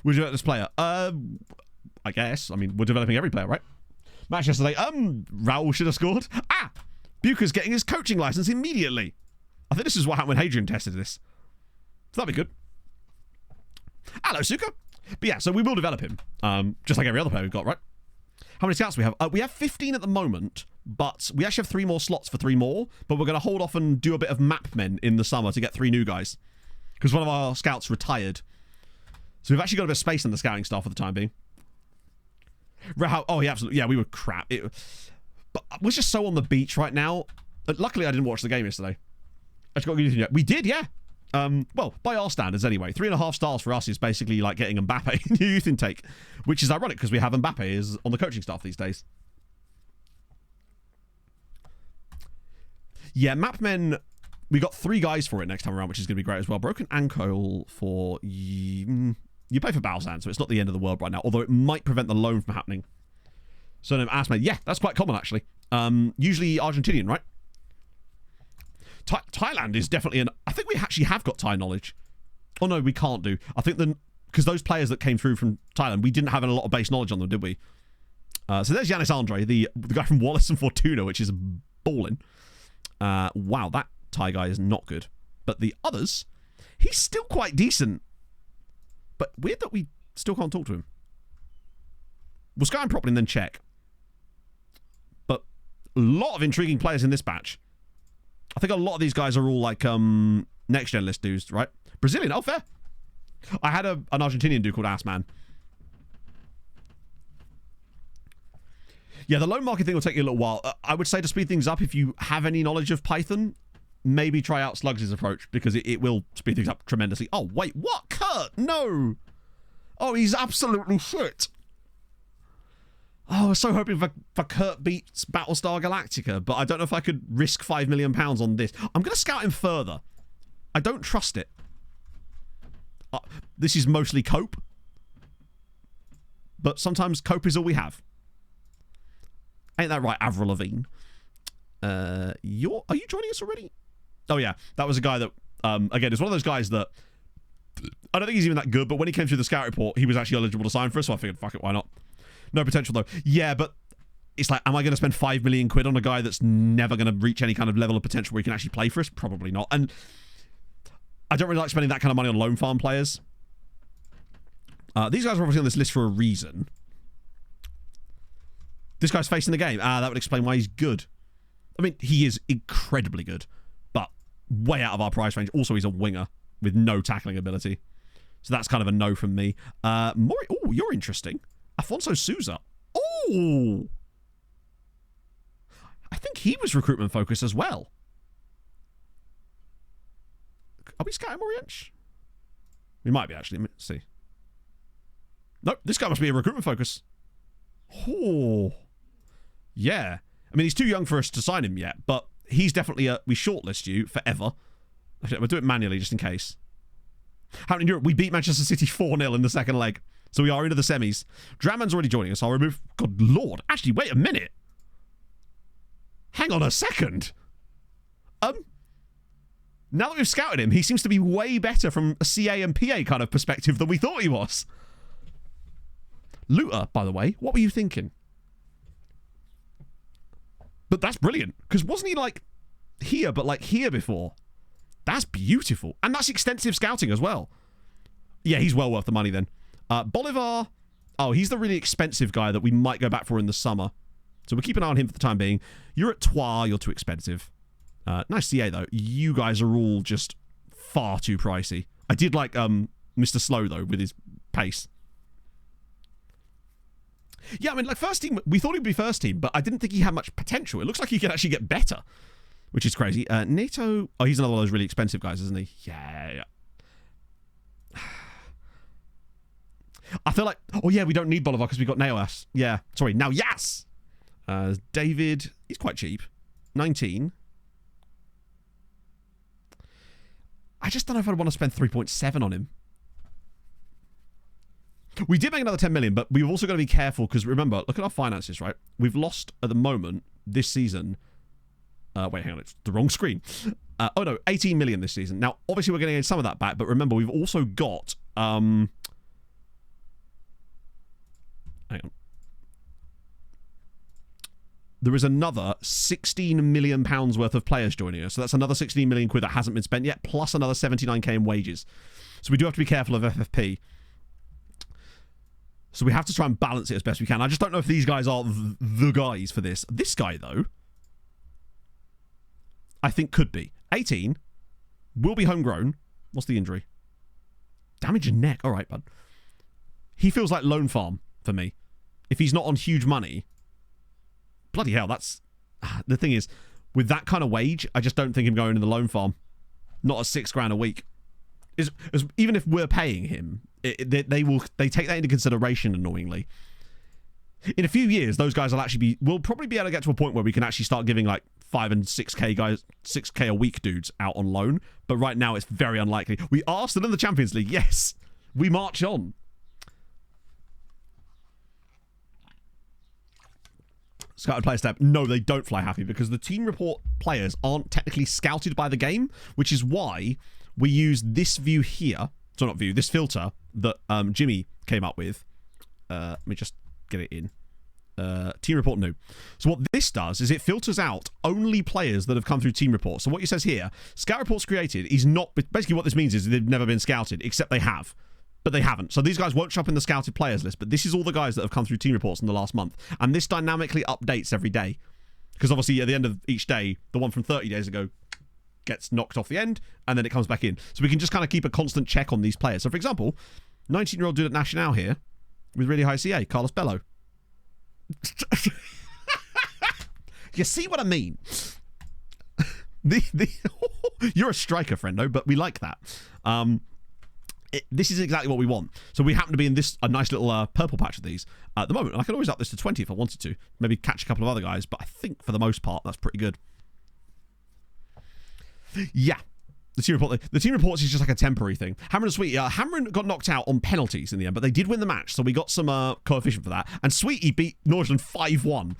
S3: We'll develop this player. I guess. I mean, we're developing every player, right? Match yesterday. Raul should have scored. Buka's getting his coaching license immediately. I think this is what happened when Hadrian tested this. So that'd be good. Hello, Suka. But yeah, so we will develop him. Just like every other player we've got, right? How many scouts do we have? We have 15 at the moment, but we actually have 3 more slots for 3 more, but we're going to hold off and do a bit of map men in the summer to get 3 new guys. Because one of our scouts retired. So we've actually got a bit of space in the scouting staff for the time being. Oh, yeah, absolutely. Yeah, we were crap. But we're just so on the beach right now. Luckily, I didn't watch the game yesterday. I just got to give you. We did, yeah. Well, by our standards anyway. 3.5 stars for us is basically like getting Mbappe in your youth intake, which is ironic because we have Mbappe is on the coaching staff these days. Yeah, map men. We got 3 guys for it next time around, which is going to be great as well. Broken ankle for you play for Balzan, so it's not the end of the world right now. Although it might prevent the loan from happening. Surname Asmed. Yeah, that's quite common actually. Usually Argentinian, right? Thailand is definitely I think we actually have got Thai knowledge. Oh no, we can't do. I think because those players that came through from Thailand, we didn't have a lot of base knowledge on them, did we? So there's Yanis Andre, the guy from Wallace and Fortuna, which is balling. Wow, that Thai guy is not good. But the others, he's still quite decent. But weird that we still can't talk to him. We'll scout him properly and then check. But a lot of intriguing players in this batch. I think a lot of these guys are all like NextGen list dudes, right? Brazilian, oh fair. I had an Argentinian dude called Assman. Yeah, the loan market thing will take you a little while. I would say to speed things up, if you have any knowledge of Python, maybe try out Slugs' approach because it will speed things up tremendously. Oh, wait, what? Kurt? No. Oh, he's absolutely shit. Oh, I was so hoping for Kurt beats Battlestar Galactica, but I don't know if I could risk £5 million on this. I'm going to scout him further. I don't trust it. This is mostly cope. But sometimes cope is all we have. Ain't that right, Avril Lavigne? Are you joining us already? Oh, yeah. That was a guy that, again, it's one of those guys that I don't think he's even that good, but when he came through the scout report, he was actually eligible to sign for us, so I figured, fuck it, why not? No potential, though. Yeah, but it's like, am I going to spend £5 million on a guy that's never going to reach any kind of level of potential where he can actually play for us? Probably not. And I don't really like spending that kind of money on loan farm players. These guys are obviously on this list for a reason. This guy's facing the game. That would explain why he's good. I mean, he is incredibly good, but way out of our price range. Also, he's a winger with no tackling ability. So that's kind of a no from me. Mori, oh, you're interesting. Afonso Souza. Oh! I think he was recruitment focused as well. Are we scouting Moriench? We might be, actually. Let's see. Nope, this guy must be a recruitment focus. Oh. Yeah. I mean, he's too young for us to sign him yet, but he's definitely we shortlist you forever. Actually, we'll do it manually just in case. How in Europe? We beat Manchester City 4-0 in the second leg. So we are into the semis. Draman's already joining us. I'll remove... Good Lord. Actually, wait a minute. Hang on a second. Now that we've scouted him, he seems to be way better from a CA and PA kind of perspective than we thought he was. Looter, by the way, what were you thinking? But that's brilliant, because wasn't he like here, but like here before? That's beautiful. And that's extensive scouting as well. Yeah, he's well worth the money then. Bolivar, oh, he's the really expensive guy that we might go back for in the summer. So we'll keep an eye on him for the time being. You're at Troyes, you're too expensive. Nice CA though. You guys are all just far too pricey. I did like Mr. Slow though with his pace. Yeah, I mean, like first team, we thought he'd be first team, but I didn't think he had much potential. It looks like he can actually get better, which is crazy. Nato, oh, he's another one of those really expensive guys, isn't he? Yeah. I feel like... Oh, yeah, we don't need Bolivar because we got Naoas. Yeah. Sorry, now yes! David, he's quite cheap. 19. I just don't know if I'd want to spend 3.7 on him. We did make another 10 million, but we've also got to be careful because remember, look at our finances, right? We've lost at the moment this season. Wait, hang on, it's the wrong screen. 18 million this season. Now, obviously, we're going to get some of that back, but remember, we've also got. Hang on. There is another £16 million worth of players joining us. So that's another 16 million quid that hasn't been spent yet, plus another 79k in wages. So we do have to be careful of FFP. So we have to try and balance it as best we can. I just don't know if these guys are the guys for this. This guy, though, I think could be. 18. Will be homegrown. What's the injury? Damage in neck. All right, bud. He feels like loan farm for me. If he's not on huge money... Bloody hell, that's... The thing is, with that kind of wage, I just don't think him going in the loan farm. Not at $6,000 a week. Even if we're paying him, they take that into consideration, annoyingly. In a few years, those guys we'll probably be able to get to a point where we can actually start giving like 5 and 6k guys, 6k a week dudes out on loan. But right now, it's very unlikely. We are still in the Champions League. Yes, we march on. Scouted player step. No, they don't fly happy because the team report players aren't technically scouted by the game, which is why we use this view here. So not view, this filter that Jimmy came up with. Let me just get it in. Team report new. So what this does is it filters out only players that have come through team reports. So what it says here, scout reports created is not... Basically what this means is they've never been scouted, except they have. But they haven't. So these guys won't show up in the scouted players list, but this is all the guys that have come through team reports in the last month. And this dynamically updates every day. Because obviously at the end of each day, the one from 30 days ago gets knocked off the end, and then it comes back in. So we can just kind of keep a constant check on these players. So for example, 19-year-old dude at Nacional here, with really high CA, Carlos Bello. You see what I mean? You're a striker, friendo, but we like that. This is exactly what we want. So we happen to be in a nice little purple patch of these at the moment. And I could always up this to 20 if I wanted to. Maybe catch a couple of other guys. But I think for the most part, that's pretty good. Yeah. The team reports is just like a temporary thing. Hamron and Sweetie. Hamron got knocked out on penalties in the end, but they did win the match. So we got some coefficient for that. And Sweetie beat Northern 5-1.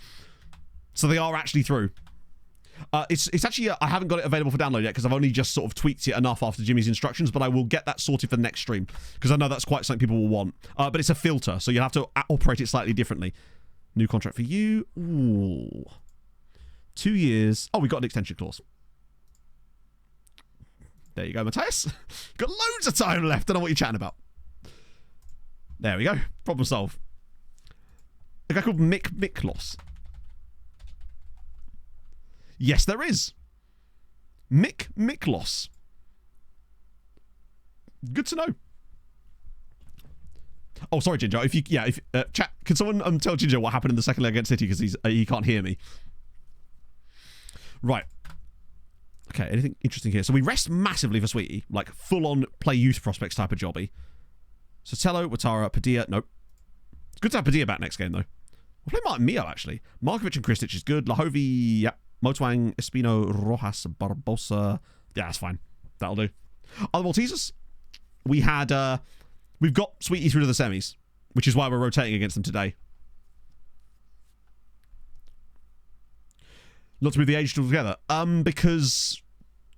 S3: So they are actually through. It's actually, I haven't got it available for download yet because I've only just sort of tweaked it enough after Jimmy's instructions, but I will get that sorted for the next stream because I know that's quite something people will want. But it's a filter, so you'll have to operate it slightly differently. New contract for you. Ooh. 2 years. Oh, we got an extension clause. There you go, Matthias. Got loads of time left. Don't know what you're chatting about. There we go. Problem solved. A guy called Mick Miklos. Yes, there is. Mick Miklos. Good to know. Oh, sorry, Ginger. Chat. Can someone tell Ginger what happened in the second leg against City because he can't hear me. Right. Okay. Anything interesting here? So we rest massively for Sweetie, like full on play youth prospects type of jobby. Sotelo, Watara, Padilla. Nope. It's good to have Padilla back next game though. We'll play Martin Mio actually. Markovic and Kristic is good. Lahovi. Yep. Motwang, Espino, Rojas, Barbosa. Yeah, that's fine. That'll do. Other Maltesers, we've got Sweetie through to the semis, which is why we're rotating against them today. Not to move the age together. Because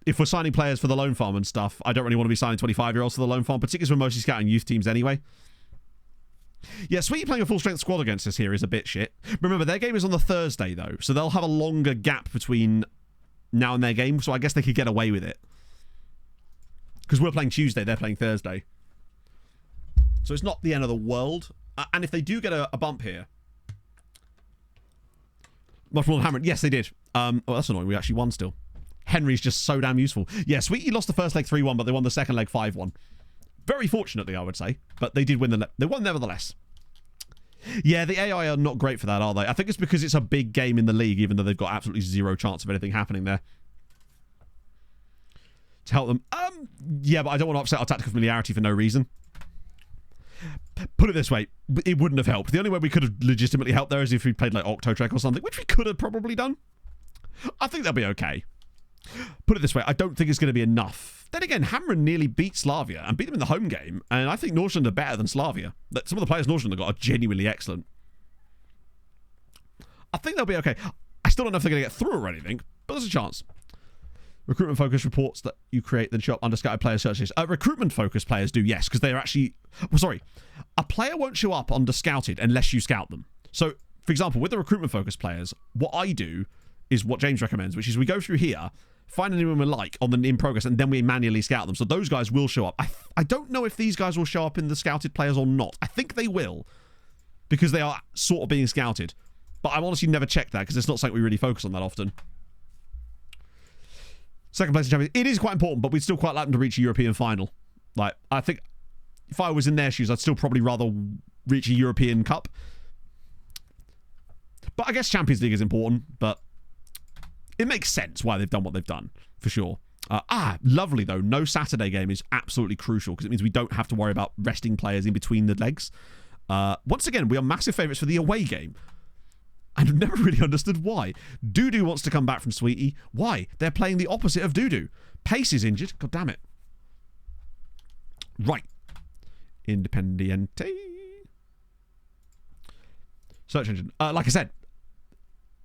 S3: if we're signing players for the loan farm and stuff, I don't really want to be signing 25-year-olds for the loan farm, particularly as we're mostly scouting youth teams anyway. Yeah, Sweetie playing a full-strength squad against us here is a bit shit. Remember, their game is on the Thursday, though, so they'll have a longer gap between now and their game, so I guess they could get away with it. Because we're playing Tuesday, they're playing Thursday. So it's not the end of the world. And if they do get a bump here... Much more than Hammer. Yes, they did. Oh, that's annoying. We actually won still. Henry's just so damn useful. Yeah, Sweetie lost the first leg 3-1, but they won the second leg 5-1. Very fortunately, I would say. But they did win they won nevertheless. Yeah, the AI are not great for that, are they? I think it's because it's a big game in the league, even though they've got absolutely zero chance of anything happening there. To help them. Yeah, but I don't want to upset our tactical familiarity for no reason. Put it this way, it wouldn't have helped. The only way we could have legitimately helped there is if we played like Octotrek or something, which we could have probably done. I think that'll be okay. Put it this way, I don't think it's going to be enough. Then again, Hamren nearly beat Slavia and beat them in the home game, and I think Nordsjælland are better than Slavia. Some of the players Nordsjælland have got are genuinely excellent. I think they'll be okay. I still don't know if they're going to get through or anything, but there's a chance. Recruitment focus reports that you create then show up under scouted player searches. Recruitment focus players do, yes, because they're actually... Well, sorry. A player won't show up under scouted unless you scout them. So, for example, with the recruitment focus players, what I do is what James recommends, which is we go through here, find anyone we like on the in progress, and then we manually scout them. So those guys will show up. I don't know if these guys will show up in the scouted players or not. I think they will, because they are sort of being scouted. But I've honestly never checked that, because it's not something we really focus on that often. Second place in Champions. It is quite important, but we'd still quite like them to reach a European final. Like, I think if I was in their shoes, I'd still probably rather reach a European Cup. But I guess Champions League is important, but it makes sense why they've done what they've done, for sure. Lovely, though. No Saturday game is absolutely crucial, because it means we don't have to worry about resting players in between the legs. Once again, we are massive favourites for the away game. And I've never really understood why. Dudu wants to come back from Sweetie. Why? They're playing the opposite of Dudu. Pace is injured. God damn it. Right. Independiente. Search engine. Like I said,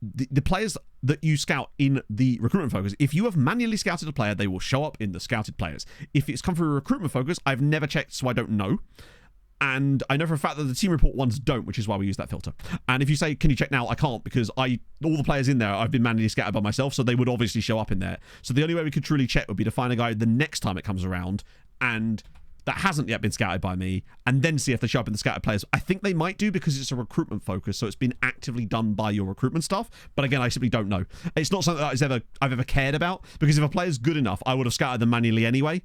S3: the players that you scout in the recruitment focus, if you have manually scouted a player, they will show up in the scouted players. If it's come through a recruitment focus, I've never checked, so I don't know. And I know for a fact that the team report ones don't, which is why we use that filter. And if you say, can you check now? I can't, because all the players in there, I've been manually scattered by myself, so they would obviously show up in there. So the only way we could truly check would be to find a guy the next time it comes around, and that hasn't yet been scouted by me, and then see if they show up in the scouted players. I think they might do, because it's a recruitment focus, so it's been actively done by your recruitment staff. But again, I simply don't know. It's not something that I've ever cared about, because if a player's good enough, I would have scouted them manually anyway.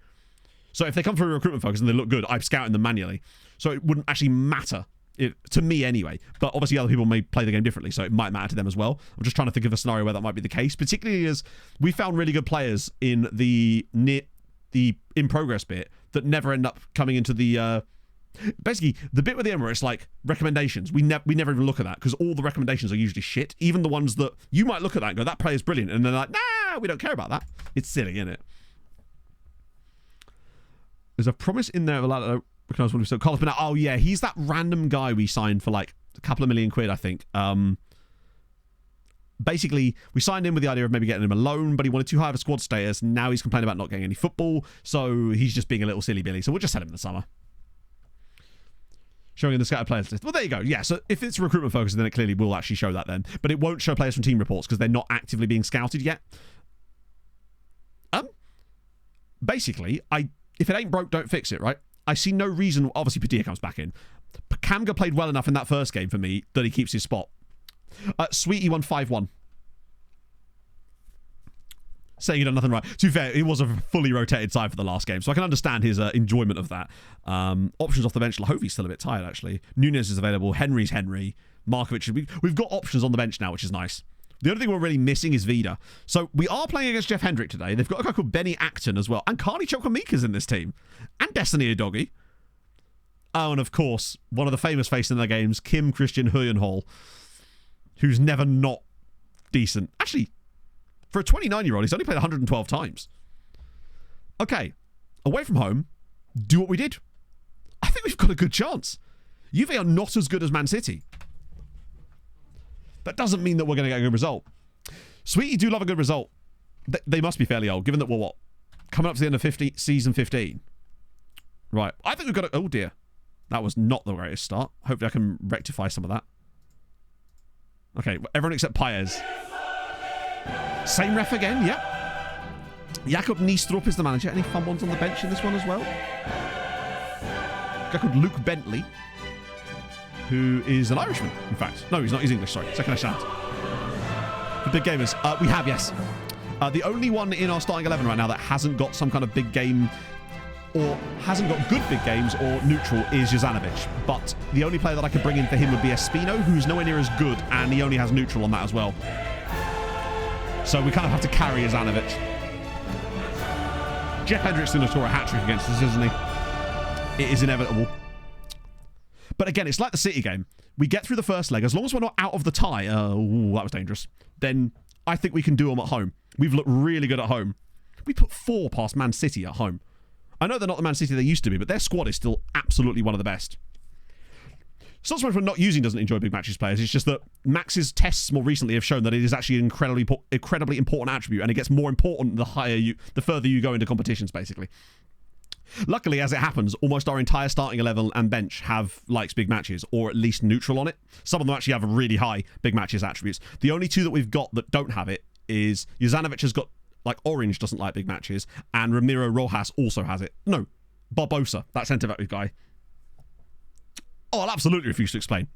S3: So if they come through a recruitment focus and they look good, I'm scouting them manually. So it wouldn't actually matter, to me anyway. But obviously other people may play the game differently, so it might matter to them as well. I'm just trying to think of a scenario where that might be the case, particularly as we found really good players in the in-progress bit that never end up coming into the... basically, the bit with the Emirates, like, recommendations, we never even look at that, because all the recommendations are usually shit. Even the ones that you might look at that and go, that player's brilliant, and they're like, nah, we don't care about that. It's silly, isn't it? There's a promise in there of a lot of... Carlos Bernal. Oh, yeah, he's that random guy we signed for like a couple of million quid, I think. Basically, we signed him with the idea of maybe getting him a loan, but he wanted too high of a squad status, and now he's complaining about not getting any football, so he's just being a little silly Billy. So we'll just sell him in the summer. Showing in the scattered players list. Well, there you go. Yeah, so if it's recruitment focus, then it clearly will actually show that then. But it won't show players from team reports because they're not actively being scouted yet. Basically, if it ain't broke, don't fix it, right? I see no reason... Obviously, Padilla comes back in. Kamga played well enough in that first game for me that he keeps his spot. Sweetie won 5-1. Saying he done nothing right. To be fair, it was a fully rotated side for the last game, so I can understand his enjoyment of that. Options off the bench. Lahovi's still a bit tired, actually. Nunez is available. Henry's Henry. Markovic. We've got options on the bench now, which is nice. The only thing we're really missing is Vida. So we are playing against Jeff Hendrick today. They've got a guy called Benny Acton as well. And Carly Chokomika's in this team. And Destiny Udogi. Oh, and of course, one of the famous faces in their games, Kim Christian Huyenhall, who's never not decent. Actually, for a 29-year-old, he's only played 112 times. Okay, away from home, do what we did. I think we've got a good chance. Juve are not as good as Man City. That doesn't mean that we're going to get a good result. Sweetie do love a good result. They must be fairly old, given that we're, coming up to the end of season 15. Right. I think we've got oh, dear. That was not the greatest start. Hopefully I can rectify some of that. Okay, everyone except Paez. Same ref again, yeah. Jakob Niestrup is the manager. Any fun ones on the bench in this one as well? A guy called Luke Bentley, who is an Irishman, in fact. No, he's not. He's English, sorry. Second nationality. The big gamers. We have, yes. The only one in our starting 11 right now that hasn't got some kind of big game or hasn't got good big games or neutral is Jozanovic. But the only player that I could bring in for him would be Espino, who's nowhere near as good, and he only has neutral on that as well. So we kind of have to carry Jozanovic. Jeff Hendrick's going to score a hat-trick against us, isn't he? It is inevitable. But again, it's like the City game. We get through the first leg. As long as we're not out of the tie, that was dangerous, then I think we can do them at home. We've looked really good at home. We put 4 past Man City at home. I know they're not the Man City they used to be, but their squad is still absolutely one of the best. It's not so much we're not using doesn't enjoy big matches players. It's just that Max's tests more recently have shown that it is actually an incredibly important attribute, and it gets more important the further you go into competitions, basically. Luckily, as it happens, almost our entire starting 11 and bench have likes big matches, or at least neutral on it. Some of them actually have really high big matches attributes. The only 2 that we've got that don't have it is Juzanovic has got, like, orange doesn't like big matches, and Ramiro Rojas also has it. No, Barbosa, that centre-back guy. Oh, I'll absolutely refuse to explain.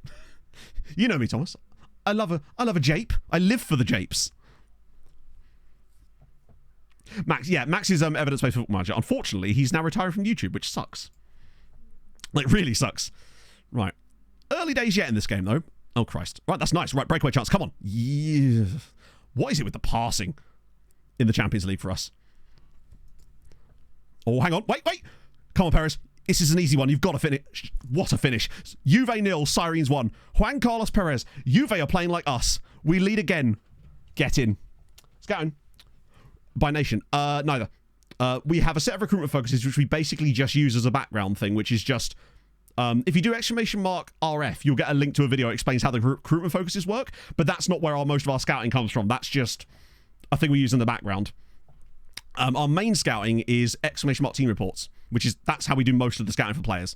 S3: You know me, Thomas. I love a jape. I live for the japes. Max is evidence-based football manager. Unfortunately, he's now retiring from YouTube, which sucks. Like, really sucks. Right. Early days yet in this game, though. Oh, Christ. Right, that's nice. Right, breakaway chance. Come on. Yeah. What is it with the passing in the Champions League for us? Oh, hang on. Wait. Come on, Perez. This is an easy one. You've got to finish. What a finish. Juve 0, Sirens 1. Juan Carlos Perez. Juve are playing like us. We lead again. Get in. Scouting. By nation. Neither. We have a set of recruitment focuses, which we basically just use as a background thing, which is just, if you do !RF, you'll get a link to a video that explains how the recruitment focuses work, but that's not where most of our scouting comes from. That's just a thing we use in the background. Our main scouting is !team reports, that's how we do most of the scouting for players.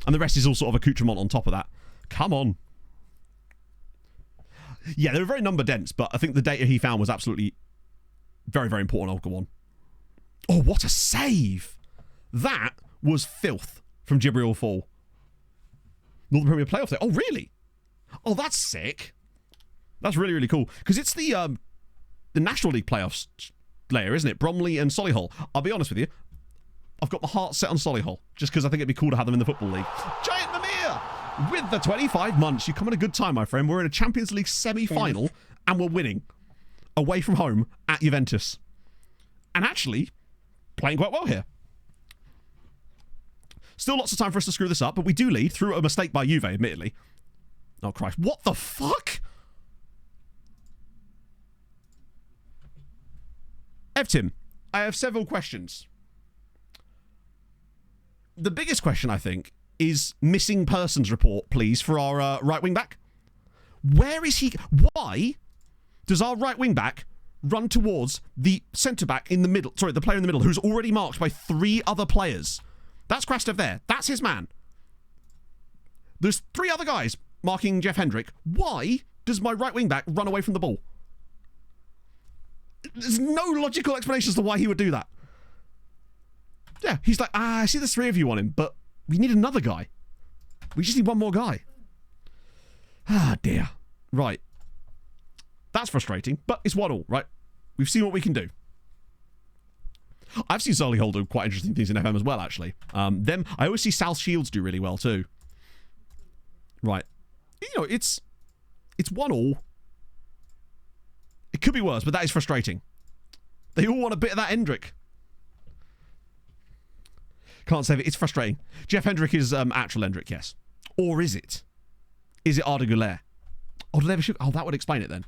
S3: And the rest is all sort of accoutrement on top of that. Come on. Yeah, they were very number dense, but I think the data he found was absolutely very, very important. I'll go on. Oh, what a save! That was filth from Jibril Fall. Northern Premier Playoff there. Oh, really? Oh, that's sick. That's really, really cool. Because it's the National League playoffs layer, isn't it? Bromley and Solihull. I'll be honest with you. I've got my heart set on Solihull, just because I think it'd be cool to have them in the Football League. Giant Mimir! With the 25 months. You come at a good time, my friend. We're in a Champions League semi-final, and we're winning. Away from home at Juventus. And actually, playing quite well here. Still lots of time for us to screw this up, but we do lead through a mistake by Juve, admittedly. Oh, Christ. What the fuck? Tim, I have several questions. The biggest question, I think, is missing persons report, please, for our right wing back. Where is he? Why does our right wing back run towards the centre back in the middle? Sorry, the player in the middle who's already marked by 3 other players. That's Krastev there. That's his man. There's 3 other guys marking Jeff Hendrick. Why does my right wing back run away from the ball? There's no logical explanation as to why he would do that. Yeah, he's like, I see there's 3 of you on him, but we need another guy. We just need one more guy. Ah, dear. Right. That's frustrating, but it's 1-1, right? We've seen what we can do. I've seen Solihull do quite interesting things in FM as well, actually. I always see South Shields do really well, too. Right. You know, it's 1-1. It could be worse, but that is frustrating. They all want a bit of that Hendrick. Can't save it. It's frustrating. Jeff Hendrick is actual Hendrick, yes. Or is it? Is it Arda Güler? Oh, did they ever shoot? Oh, that would explain it then.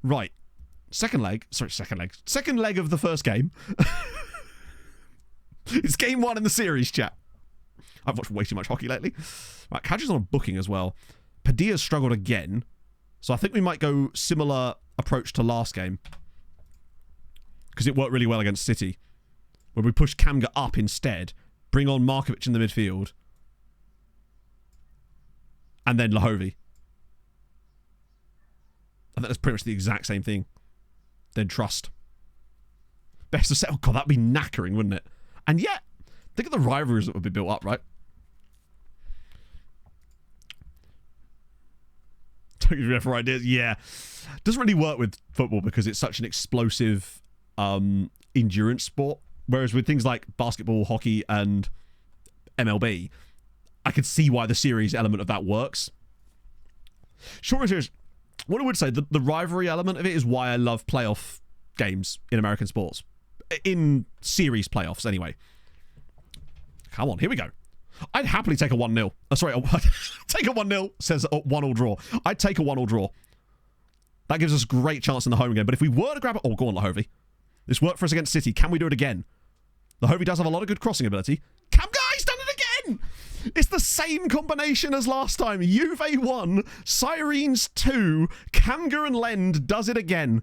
S3: Right. Second leg of the first game. It's game 1 in the series, chat. I've watched way too much hockey lately. Right, Kadri's on a booking as well. Padilla's struggled again. So I think we might go similar approach to last game. Because it worked really well against City. Where we push Kamga up instead. Bring on Markovic in the midfield. And then Lahovi. I think that's pretty much the exact same thing. Then trust. Best of 7. Oh, God, that'd be knackering, wouldn't it? And yet, think of the rivalries that would be built up, right? Don't give me for ideas. Yeah. Doesn't really work with football because it's such an explosive endurance sport. Whereas with things like basketball, hockey, and MLB, I could see why the series element of that works. Short and serious. What I would say, the rivalry element of it is why I love playoff games in American sports. In series playoffs, anyway. Come on, here we go. I'd happily take a 1-0. Sorry, take a 1-0, says a 1-1 draw. I'd take a 1-1 draw. That gives us a great chance in the home game. But if we were to grab it... Oh, go on, Lahovey. This worked for us against City. Can we do it again? Lahovey does have a lot of good crossing ability. Kamga's done it again! It's the same combination as last time. Juve 1, Sirens 2, Kamga and Lend does it again.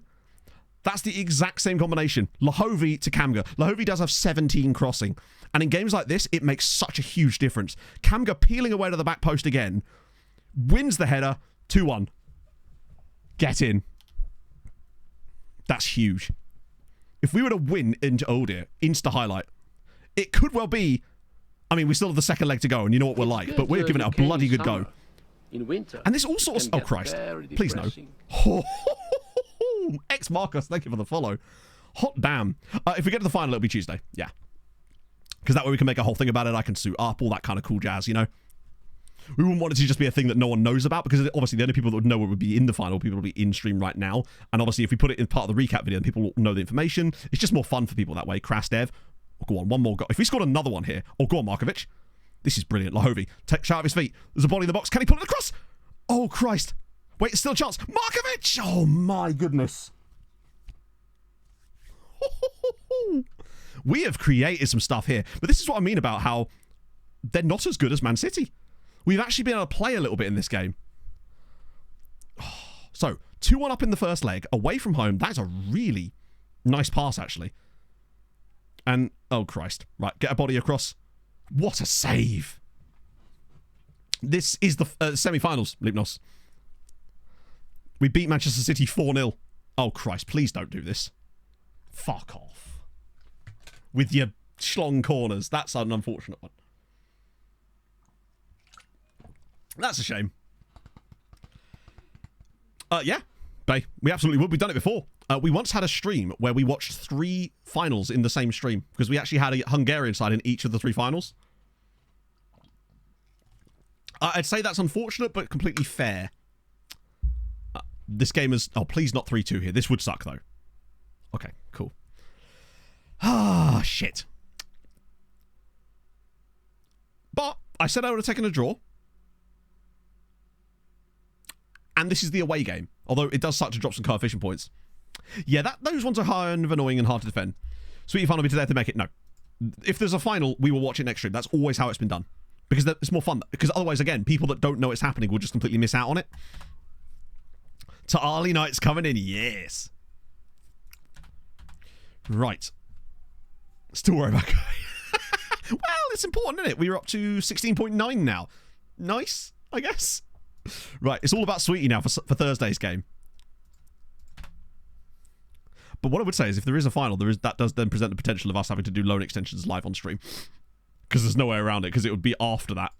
S3: That's the exact same combination. Lahovey to Kamga. Lahovey does have 17 crossing. And in games like this, it makes such a huge difference. Kamga peeling away to the back post again. Wins the header. 2-1. Get in. That's huge. If we were to win into, oh dear, insta highlight, it could well be, I mean, we still have the second leg to go, and you know what we're like, but we're giving it a bloody good go.
S5: In winter.
S3: And this all sorts, oh Christ, please no. X Marcus, thank you for the follow. Hot damn. If we get to the final, it'll be Tuesday, yeah. Because that way we can make a whole thing about it, I can suit up, all that kind of cool jazz, you know? We wouldn't want it to just be a thing that no one knows about, because obviously the only people that would know it would be in the final, people would be in stream right now. And obviously if we put it in part of the recap video, then people will know the information. It's just more fun for people that way. Crash Dev. Oh, go on, one more goal. If we scored another one here. Oh, go on, Markovic. This is brilliant. Lahovey. Take out of his feet. There's a body in the box. Can he pull it across? Oh, Christ. Wait, it's still a chance. Markovic! Oh, my goodness. We have created some stuff here. But this is what I mean about how they're not as good as Man City. We've actually been able to play a little bit in this game. So, 2-1 up in the first leg, away from home. That's a really nice pass, actually. And, oh, Christ. Right, get a body across. What a save. This is the semi-finals, Lipnos. We beat Manchester City 4-0. Oh, Christ, please don't do this. Fuck off. With your schlong corners. That's an unfortunate one. That's a shame. Yeah, Bay. We absolutely would. We've done it before. We once had a stream where we watched 3 finals in the same stream because we actually had a Hungarian side in each of the 3 finals. I'd say that's unfortunate, but completely fair. This game is... Oh, please not 3-2 here. This would suck, though. Okay, cool. Ah, shit. But I said I would have taken a draw. And this is the away game. Although it does start to drop some coefficient points. Yeah, those ones are kind of annoying and hard to defend. Sweetie Final will be today to make it. No. If there's a final, we will watch it next stream. That's always how it's been done. Because it's more fun. Because otherwise, again, people that don't know it's happening will just completely miss out on it. Ta'ali Knight's coming in. Yes. Right. Still worry about going. Well, it's important, isn't it? We're up to 16.9 now. Nice, I guess. Right, it's all about Sweetie now for Thursday's game. But what I would say is if there is a final, that does then present the potential of us having to do loan extensions live on stream. Because there's no way around it, because it would be after that.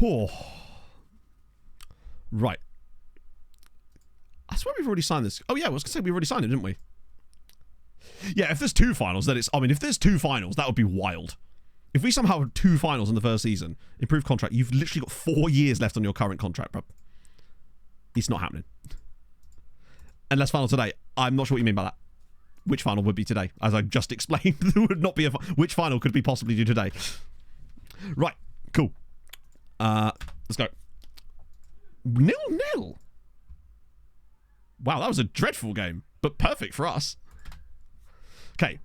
S3: Oh. Right. I swear we've already signed this. Oh yeah, I was going to say we've already signed it, didn't we? Yeah, if there's 2 finals, then it's... I mean, if there's 2 finals, that would be wild. If we somehow have 2 finals in the first season, improved contract, you've literally got 4 years left on your current contract, bro. It's not happening. Unless final today. I'm not sure what you mean by that. Which final would be today? As I just explained, there would not be a... Which final could we possibly do today? Right, cool. Let's go. 0-0. Wow, that was a dreadful game, but perfect for us. Okay.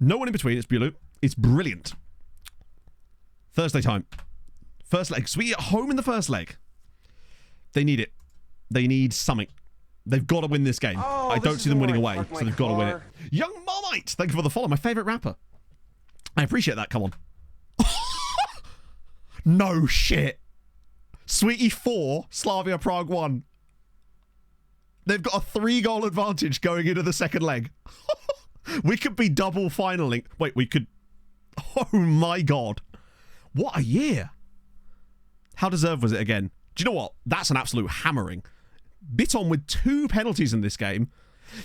S3: No one in between. It's Bulu. It's brilliant. Thursday time. First leg. Sweet at home in the first leg. They need it. They need something. They've got to win this game.
S8: Oh,
S3: I don't see them winning away, so they've got to win it.
S8: car.
S3: Young Marmite, thank you for the follow. My favourite rapper. I appreciate that. Come on. No shit. Sweetie 4, Slavia Prague 1. They've got a 3-goal advantage going into the second leg. We could be double finaling. Wait, we could... Oh my god. What a year. How deserved was it again? Do you know what? That's an absolute hammering. Bit on with 2 penalties in this game.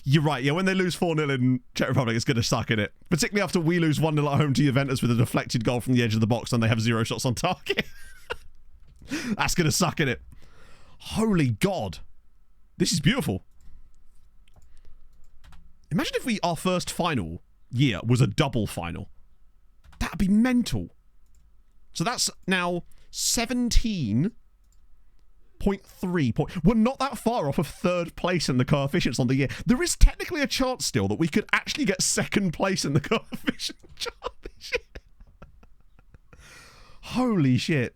S3: You're right, yeah, when they lose 4-0 in Czech Republic, it's going to suck, innit? Particularly after we lose 1-0 at home to Juventus with a deflected goal from the edge of the box and they have 0 shots on target. That's going to suck, innit? Holy God. This is beautiful. Imagine if our first final year was a double final. That'd be mental. So that's now 17.3 point. We're not that far off of third place in the coefficients on the year. There is technically a chance still that we could actually get second place in the coefficient chart this year. Holy shit.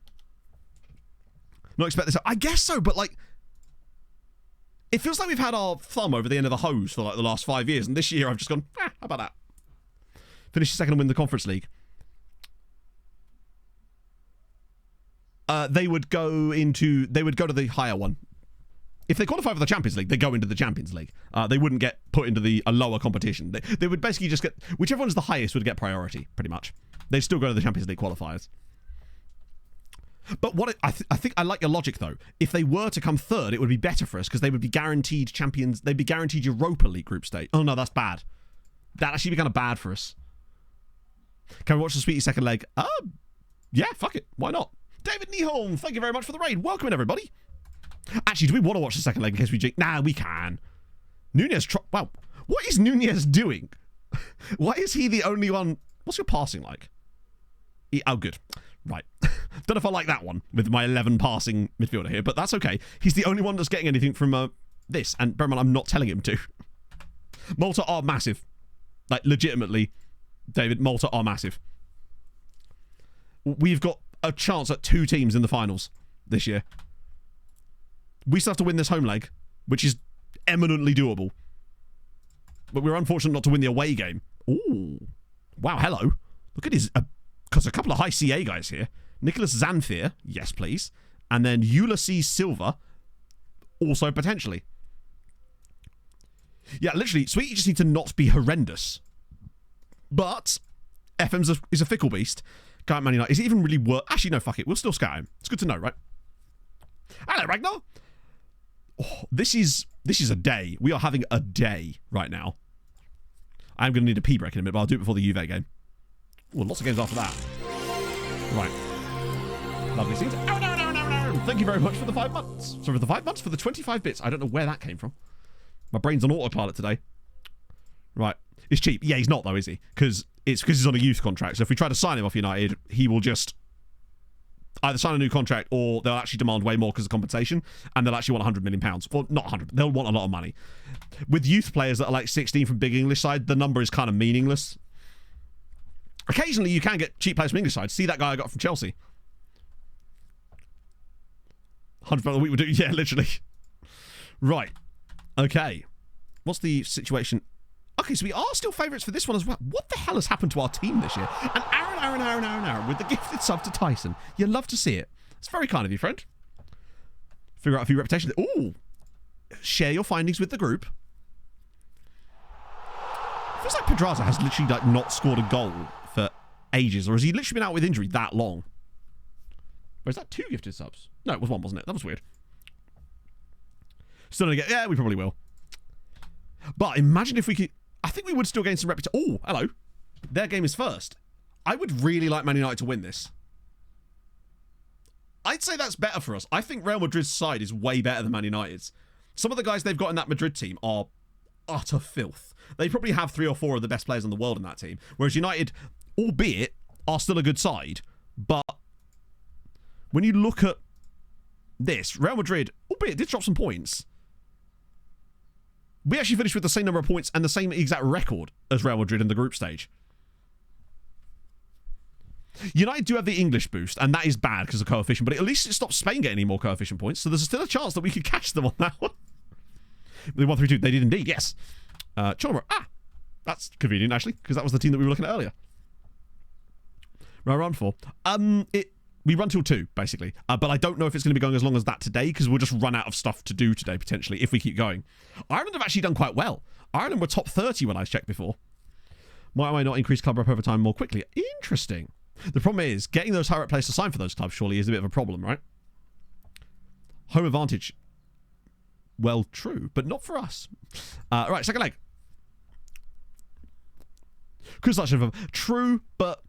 S3: Not expect this. I guess so, but like, it feels like we've had our thumb over the end of the hose for like the last 5 years, and this year I've just gone, how about that? Finish second and win the Conference League. They would go to the higher one. If they qualify for the Champions League, they go into the Champions League. They wouldn't get put into a lower competition. They would basically just get, whichever one's the highest would get priority, pretty much. They'd still go to the Champions League qualifiers. But what I think I like your logic though. If they were to come third, it would be better for us because they would be guaranteed champions. They'd be guaranteed Europa League group stage. Oh no, that's bad. That'd actually be kind of bad for us. Can we watch the Sweetie second leg? Yeah, fuck it. Why not? David Nieholm, thank you very much for the raid. Welcome in, everybody. Actually, do we want to watch the second leg in case we jinx? Nah, we can. Nunez, wow. What is Nunez doing? Why is he the only one? What's your passing like? Oh, good. Right. Don't know if I like that one with my 11 passing midfielder here, but that's okay. He's the only one that's getting anything from this, and bear in mind, I'm not telling him to. Malta are massive. Like, legitimately, David, Malta are massive. We've got a chance at 2 teams in the finals this year. We still have to win this home leg, which is eminently doable. But we're unfortunate not to win the away game. Ooh. Wow, hello. Look at his... because a couple of high CA guys here. Nicholas Zanfir, yes please. And then Ulysses Silva, also potentially. Yeah, literally, Sweet, you just need to not be horrendous. But FM's is a fickle beast. Guy at Man United. Is it even really worth... Actually, no, fuck it. We'll still scout him. It's good to know, right? Hello, Ragnar. Oh, this is a day. We are having a day right now. I'm going to need a pee break in a minute, but I'll do it before the Juve game. Well, lots of games after that. Right. Lovely scenes. Oh, no. Thank you very much for the 5 months. So for the 5 months, for the 25 bits. I don't know where that came from. My brain's on autopilot today. Right. It's cheap. Yeah, he's not though, is he? Because he's on a youth contract. So if we try to sign him off United, he will just either sign a new contract or they'll actually demand way more because of compensation, and they'll actually want £100 million. Well, not 100. They'll want a lot of money. With youth players that are like 16 from Big English side, the number is kind of meaningless. Occasionally, you can get cheap players from English side. See that guy I got from Chelsea. £100 a week would do. Yeah, literally. Right. Okay. What's the situation? Okay, so we are still favourites for this one as well. What the hell has happened to our team this year? And Aaron, with the gifted sub to Tyson. You love to see it. It's very kind of you, friend. Figure out a few reputations. Ooh. Share your findings with the group. Feels like Pedraza has literally like not scored a goal for ages, or has he literally been out with injury that long? Or is that 2 gifted subs? No, it was 1, wasn't it? That was weird. Still gonna get... Yeah, we probably will. But imagine if we could... I think we would still gain some reputation. Oh, hello. Their game is first. I would really like Man United to win this. I'd say that's better for us. I think Real Madrid's side is way better than Man United's. Some of the guys they've got in that Madrid team are utter filth. They probably have 3 or 4 of the best players in the world in that team. Whereas United, albeit, are still a good side. But when you look at this, Real Madrid, albeit, did drop some points. We actually finished with the same number of points and the same exact record as Real Madrid in the group stage. United do have the English boost, and that is bad because of coefficient, but at least it stops Spain getting any more coefficient points, so there's still a chance that we could catch them on that one. They 1-3-2. They did indeed, yes. Cholmer. That's convenient, actually, because that was the team that we were looking at earlier. Run 4. We run till 2, basically. But I don't know if it's going to be going as long as that today, because we'll just run out of stuff to do today, potentially, if we keep going. Ireland have actually done quite well. Ireland were top 30 when I checked before. Why am I not increase club rep over time more quickly? Interesting. The problem is, getting those higher up players to sign for those clubs surely is a bit of a problem, right? Home advantage. Well, true, but not for us. Right, second leg. True, but,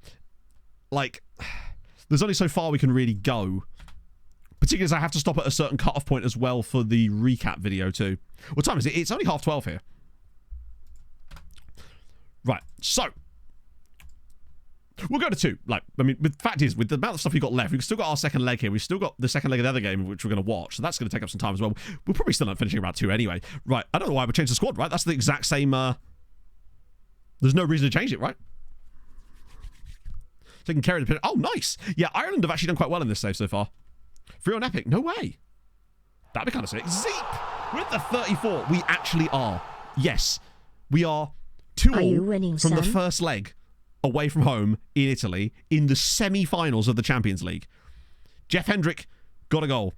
S3: like, there's only so far we can really go. Particularly as I have to stop at a certain cut-off point as well for the recap video, too. What time is it? It's only 12:30 here. Right, so we'll go to 2. Like, I mean, the fact is, with the amount of stuff we've got left, we've still got our second leg here. We've still got the second leg of the other game, which we're going to watch. So that's going to take up some time as well. We'll probably still end up finishing around 2 anyway. Right, I don't know why we changed the squad, right? That's the exact same... There's no reason to change it, right? So you can carry the... Oh, nice! Yeah, Ireland have actually done quite well in this save so far. 3 on Epic. No way. That'd be kind of sick. Zeep! We're at the 34. We actually are. Yes. We are 2-all from the first leg away from home in Italy in the semi-finals of the Champions League. Jeff Hendrick got a goal.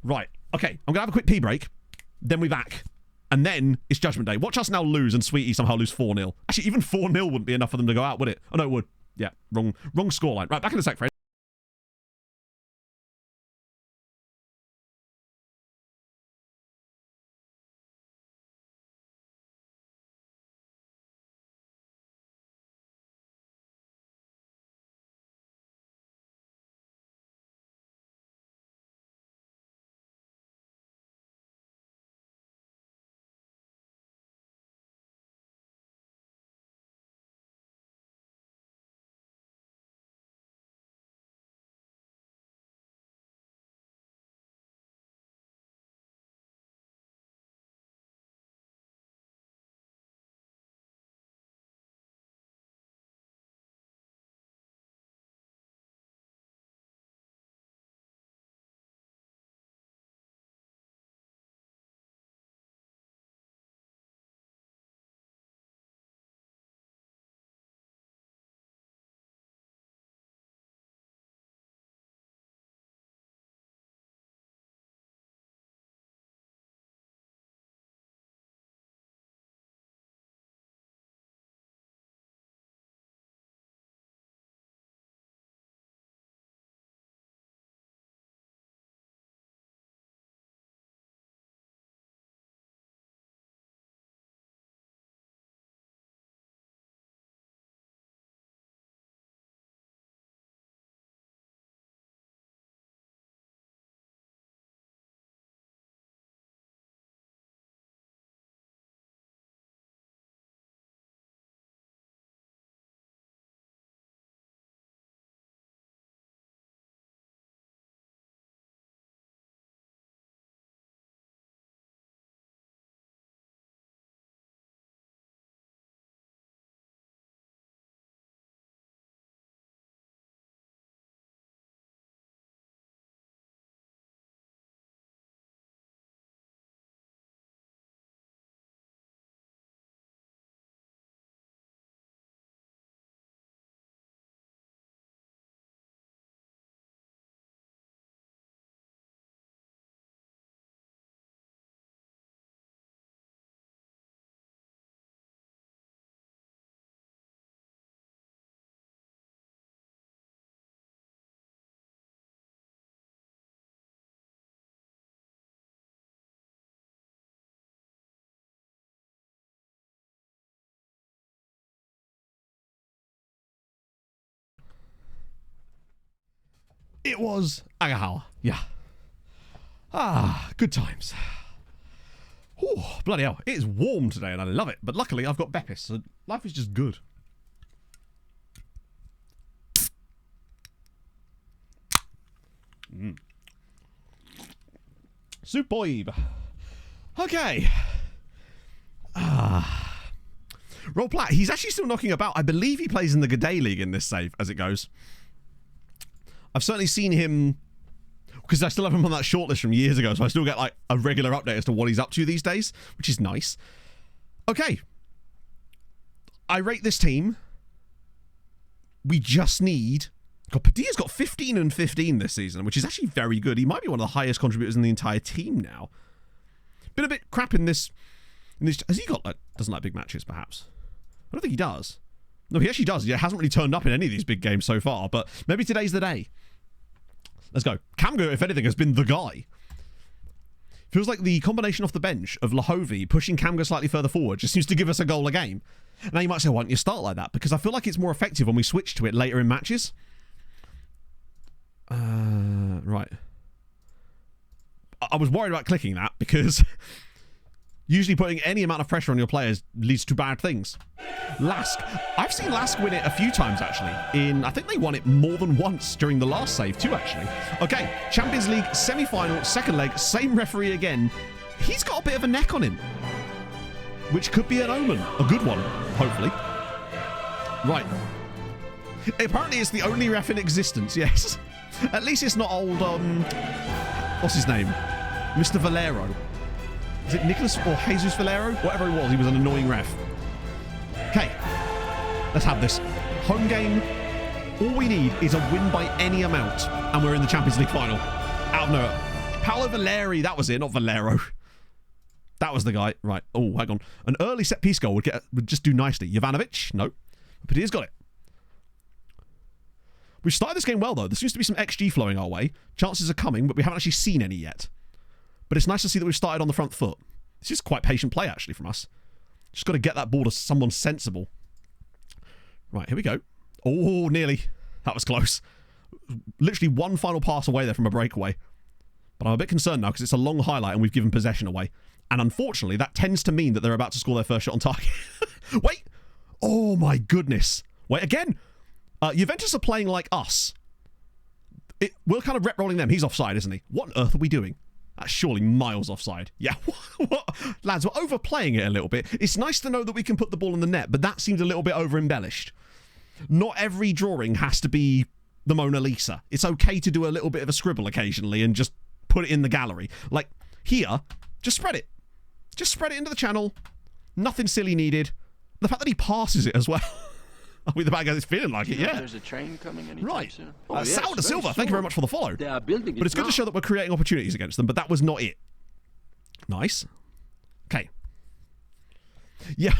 S3: Right. Okay, I'm going to have a quick pee break. Then we're back. And then it's Judgment Day. Watch us now lose and Sweetie somehow lose 4-0. Actually, even 4-0 wouldn't be enough for them to go out, would it? Oh, no, it would. Yeah, wrong scoreline. Right, back in a sec, Fred. It was Agahawa. Yeah. Ah, good times. Oh, bloody hell. It is warm today and I love it. But luckily I've got Beppis, so life is just good. Superb. Okay. Roll Platt. He's actually still knocking about. I believe he plays in the G'day League in this save, as it goes. I've certainly seen him, because I still have him on that shortlist from years ago, so I still get like a regular update as to what he's up to these days, which is nice. Okay. I rate this team. We just need... God, Padilla's got 15 and 15 this season, which is actually very good. He might be one of the highest contributors in the entire team now. Been a bit crap in this... Has he got, like, doesn't like big matches, perhaps? I don't think he does. No, he actually does. He hasn't really turned up in any of these big games so far, but maybe today's the day. Let's go. Kamga, if anything, has been the guy. Feels like the combination off the bench of Lahovi pushing Kamga slightly further forward just seems to give us a goal a game. Now you might say, why don't you start like that? Because I feel like it's more effective when we switch to it later in matches. Right. I was worried about clicking that because Usually putting any amount of pressure on your players leads to bad things. Lask. I've seen Lask win it a few times, actually. I think they won it more than once during the last save, too, actually. Okay, Champions League semi-final, second leg, same referee again. He's got a bit of a neck on him, which could be an omen. A good one, hopefully. Right. Apparently, it's the only ref in existence, yes. At least it's not old, what's his name? Mr. Valero. Is it Nicholas or Jesus Valero? Whatever it was, he was an annoying ref. Okay, let's have this. Home game. All we need is a win by any amount, and we're in the Champions League final. Out of nowhere. Paolo Valeri, that was it, not Valero. That was the guy. Right. Oh, hang on. An early set-piece goal would just do nicely. Jovanovic? No. But he's got it. We've started this game well, though. There seems to be some XG flowing our way. Chances are coming, but we haven't actually seen any yet. But it's nice to see that we've started on the front foot. This is quite patient play, actually, from us. Just got to get that ball to someone sensible. Right, here we go. Oh, nearly. That was close. Literally one final pass away there from a breakaway. But I'm a bit concerned now because it's a long highlight and we've given possession away. And unfortunately, that tends to mean that they're about to score their first shot on target. Wait. Oh, my goodness. Wait, again. Juventus are playing like us. We're kind of rep-rolling them. He's offside, isn't he? What on earth are we doing? That's surely miles offside. Yeah, what? Lads, we're overplaying it a little bit. It's nice to know that we can put the ball in the net, but that seems a little bit over-embellished. Not every drawing has to be the Mona Lisa. It's okay to do a little bit of a scribble occasionally and just put it in the gallery. Like, here, just spread it. Just spread it into the channel. Nothing silly needed. The fact that he passes it as well. I mean, the bad guy's feeling like it, yeah.
S8: There's a train coming anytime
S3: right.
S8: soon.
S3: Sal da Silva, thank you very much for the follow.
S5: They are building it
S3: But it's good
S5: now.
S3: to show that we're creating opportunities against them, but that was not it. Nice. Okay. Yeah.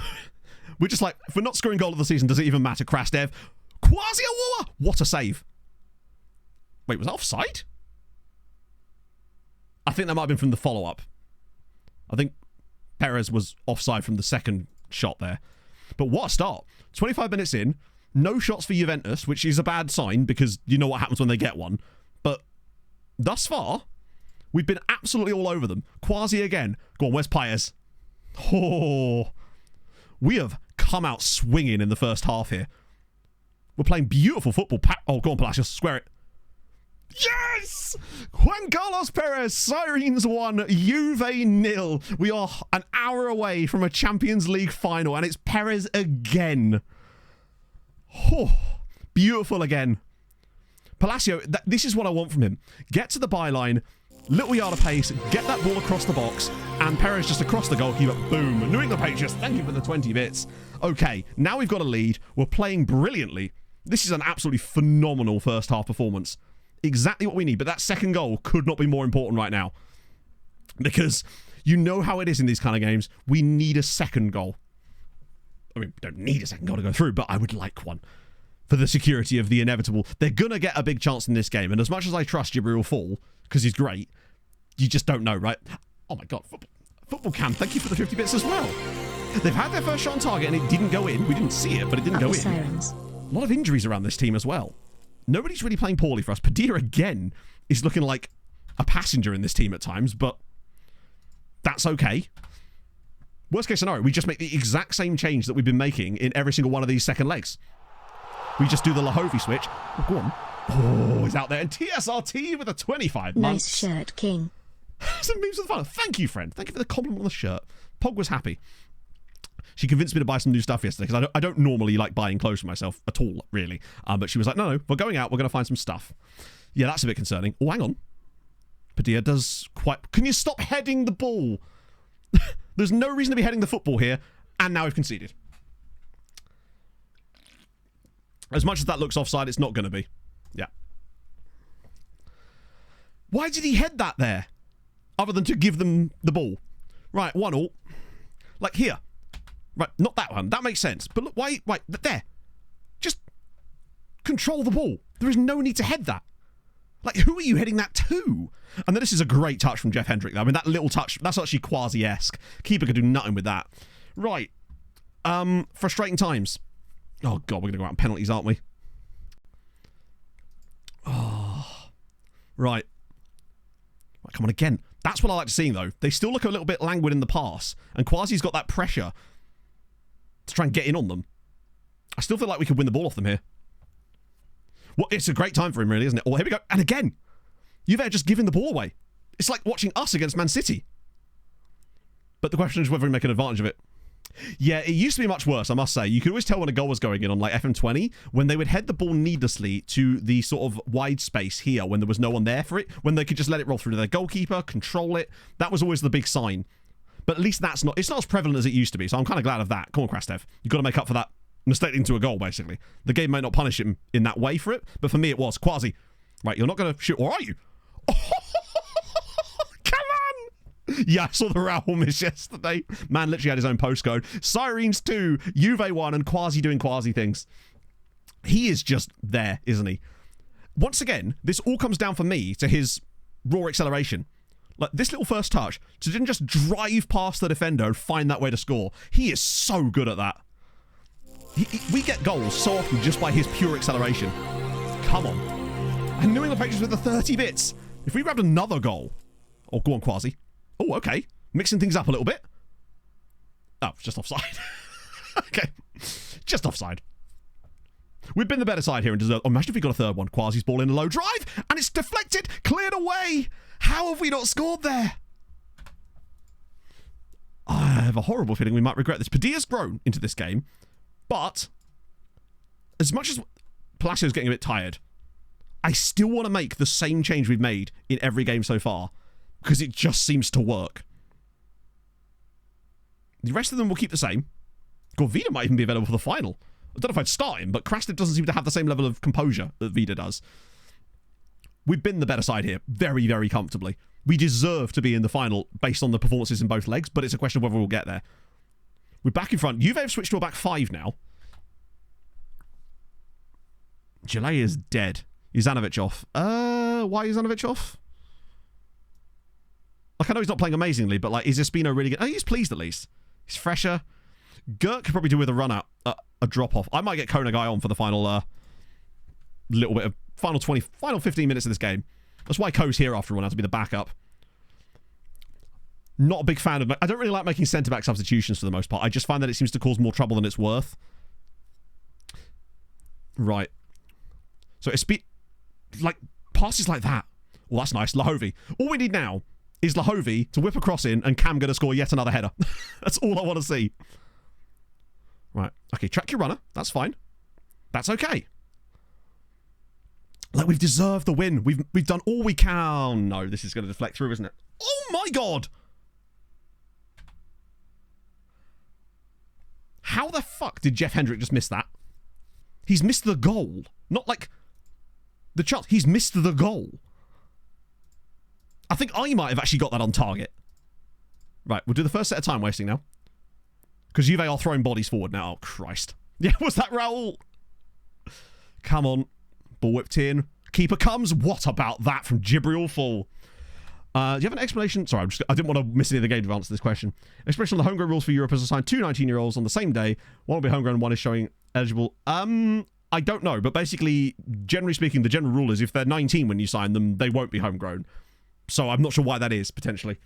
S3: We're just like, if we're not scoring goal of the season, does it even matter? Krastev. Quasi-Awua! What a save. Wait, was that offside? I think that might have been from the follow-up. I think Perez was offside from the second shot there. But what a start. 25 minutes in, no shots for Juventus, which is a bad sign because you know what happens when they get one. But thus far, we've been absolutely all over them. Quasi again. Go on, where's Paez? Oh, we have come out swinging in the first half here. We're playing beautiful football. Oh, go on, Palacios, square it. Yes! Juan Carlos Perez, Sirens 1, Juve 0. We are an hour away from a Champions League final, and it's Perez again. Oh, beautiful again. Palacio, this is what I want from him. Get to the byline, little yard of pace, get that ball across the box, and Perez just across the goalkeeper. Boom. New England Patriots, thank you for the 20 bits. Okay, now we've got a lead. We're playing brilliantly. This is an absolutely phenomenal first half performance. Exactly what we need, but that second goal could not be more important right now. Because you know how it is in these kind of games. We need a second goal. I mean, we don't need a second goal to go through, but I would like one. For the security of the inevitable. They're going to get a big chance in this game, and as much as I trust Jibril Fall, because he's great, you just don't know, right? Oh my god, Football Cam, thank you for the 50 bits as well. They've had their first shot on target, and it didn't go in. We didn't see it, but it didn't go in.
S1: Sirens.
S3: A lot of injuries around this team as well. Nobody's really playing poorly for us. Padilla, again, is looking like a passenger in this team at times, but that's okay. Worst case scenario, we just make the exact same change that we've been making in every single one of these second legs. We just do the Lahovi switch. Oh, go on. Oh, he's out there. And TSRT with a 25 months.
S1: Nice shirt, King.
S3: Some memes of the fun. Thank you, friend. Thank you for the compliment on the shirt. Pog was happy. She convinced me to buy some new stuff yesterday because I don't normally like buying clothes for myself at all, really. But she was like, no, we're going out. We're going to find some stuff. Yeah, that's a bit concerning. Oh, hang on. Padilla does quite... Can you stop heading the ball? There's no reason to be heading the football here. And now we've conceded. As much as that looks offside, it's not going to be. Yeah. Why did he head that there? Other than to give them the ball. Right, 1-1. Like here. Right, not that one. That makes sense. But look, why? Right, there. Just control the ball. There is no need to head that. Like, who are you heading that to? And then this is a great touch from Jeff Hendrick, though. I mean, that little touch, that's actually quasi-esque. Keeper could do nothing with that. Right. Frustrating times. Oh, God, we're going to go out on penalties, aren't we? Oh. Right. Come on, again. That's what I like seeing, though. They still look a little bit languid in the pass, and Quasi's got that pressure to try and get in on them. I still feel like we could win the ball off them here. Well, it's a great time for him, really, isn't it? Oh, here we go. And again, Juve are just giving the ball away. It's like watching us against Man City. But the question is whether we make an advantage of it. Yeah, it used to be much worse, I must say. You could always tell when a goal was going in on like FM20 when they would head the ball needlessly to the sort of wide space here when there was no one there for it, when they could just let it roll through to their goalkeeper, control it. That was always the big sign. But at least it's not as prevalent as it used to be, so I'm kind of glad of that. Come on, Krastev. You've got to make up for that mistake into a goal, basically. The game may not punish him in that way for it, but for me it was. Quasi. Right, you're not going to shoot, or are you? Come on! Yeah, I saw the Raul miss yesterday. Man literally had his own postcode. Sirens 2, Juve 1, and Quasi doing Quasi things. He is just there, isn't he? Once again, this all comes down for me to his raw acceleration. Like, this little first touch, to didn't just drive past the defender and find that way to score. He is so good at that. We get goals so often just by his pure acceleration. Come on. And New England Patriots with the 30 bits. If we grabbed another goal. Oh, go on, Quasi. Oh, okay. Mixing things up a little bit. Oh, it's just offside. Okay. Just offside. We've been the better side here and deserve. Oh, imagine if we got a third one. Quasi's ball in a low drive. And it's deflected. Cleared away. How have we not scored there? I have a horrible feeling we might regret this. Padilla's grown into this game. But as much as Palacio's getting a bit tired, I still want to make the same change we've made in every game so far because it just seems to work. The rest of them will keep the same. God, Vida might even be available for the final. I don't know if I'd start him, but Krastev doesn't seem to have the same level of composure that Vida does. We've been the better side here very, very comfortably. We deserve to be in the final based on the performances in both legs, but it's a question of whether we'll get there. We're back in front. Juve have switched to a back five now. Gillet is dead. Ivanovic off. Why is Ivanovic off? Like, I know he's not playing amazingly, but, like, is Espino really good? Oh, he's pleased at least. He's fresher. Gert could probably do with a run out, a drop off. I might get Kona Guy on for the final little bit of final 15 minutes of this game. That's why Ko's here after all now, to be the backup. Not a big fan of... I don't really like making centre-back substitutions for the most part. I just find that it seems to cause more trouble than it's worth. Right. So it's... like, passes like that. Well, that's nice. Lahovi. All we need now is Lahovi to whip a cross in and Cam going to score yet another header. That's all I want to see. Right. Okay, track your runner. That's fine. That's okay. Like, we've deserved the win. We've done all we can. No, this is going to deflect through, isn't it? Oh, my God! How the fuck did Jeff Hendrick just miss that? He's missed the goal. Not like the chance. He's missed the goal. I think I might have actually got that on target. Right, we'll do the first set of time wasting now. Because Juve are throwing bodies forward now. Oh, Christ. Yeah, was that Raul? Come on. Ball whipped in. Keeper comes. What about that from Gibril Fall? Do you have an explanation? Sorry, I didn't want to miss any of the game to answer this question. Explanation on the homegrown rules for Europe has assigned 2 19-year-olds on the same day. One will be homegrown, one is showing eligible. I don't know, but basically, generally speaking, the general rule is if they're 19 when you sign them, they won't be homegrown. So I'm not sure why that is, potentially.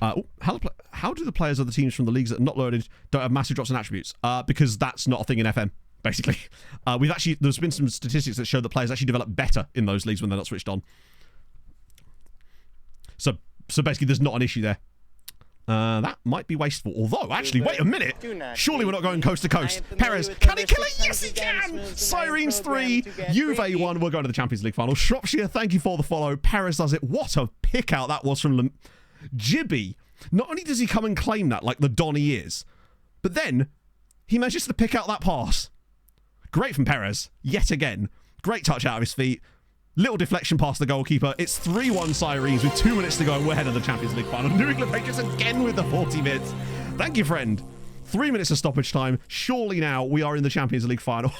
S3: How do the players of the teams from the leagues that are not loaded don't have massive drops in attributes? Because that's not a thing in FM, basically. There's been some statistics that show that players actually develop better in those leagues when they're not switched on. So basically, there's not an issue there. That might be wasteful. Although, actually, wait a minute. Surely we're not going coast to coast. Perez, can he kill it? Yes, he can! Sirens 3, Juve 1. We're going to the Champions League final. Shropshire, thank you for the follow. Perez does it. What a pick out that was from Jibby. Not only does he come and claim that like the Don he is, but then he manages to pick out that pass. Great from Perez, yet again. Great touch out of his feet. Little deflection past the goalkeeper. It's 3-1 Sirens with 2 minutes to go and we're ahead of the Champions League final. New England Patriots again with the 40 minutes. Thank you, friend. 3 minutes of stoppage time. Surely now we are in the Champions League final.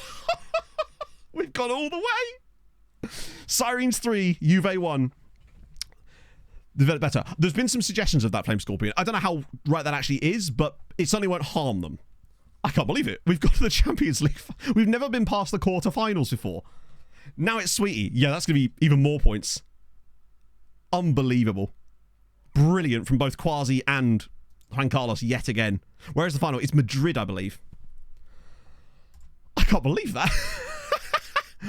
S3: We've gone all the way. Sirens 3, Juve 1. Develop better. There's been some suggestions of that Flame Scorpion. I don't know how right that actually is, but it certainly won't harm them. I can't believe it. We've got to the Champions League. We've never been past the quarterfinals before. Now it's Sweetie. Yeah, that's going to be even more points. Unbelievable. Brilliant from both Quasi and Juan Carlos yet again. Where's the final? It's Madrid, I believe. I can't believe that.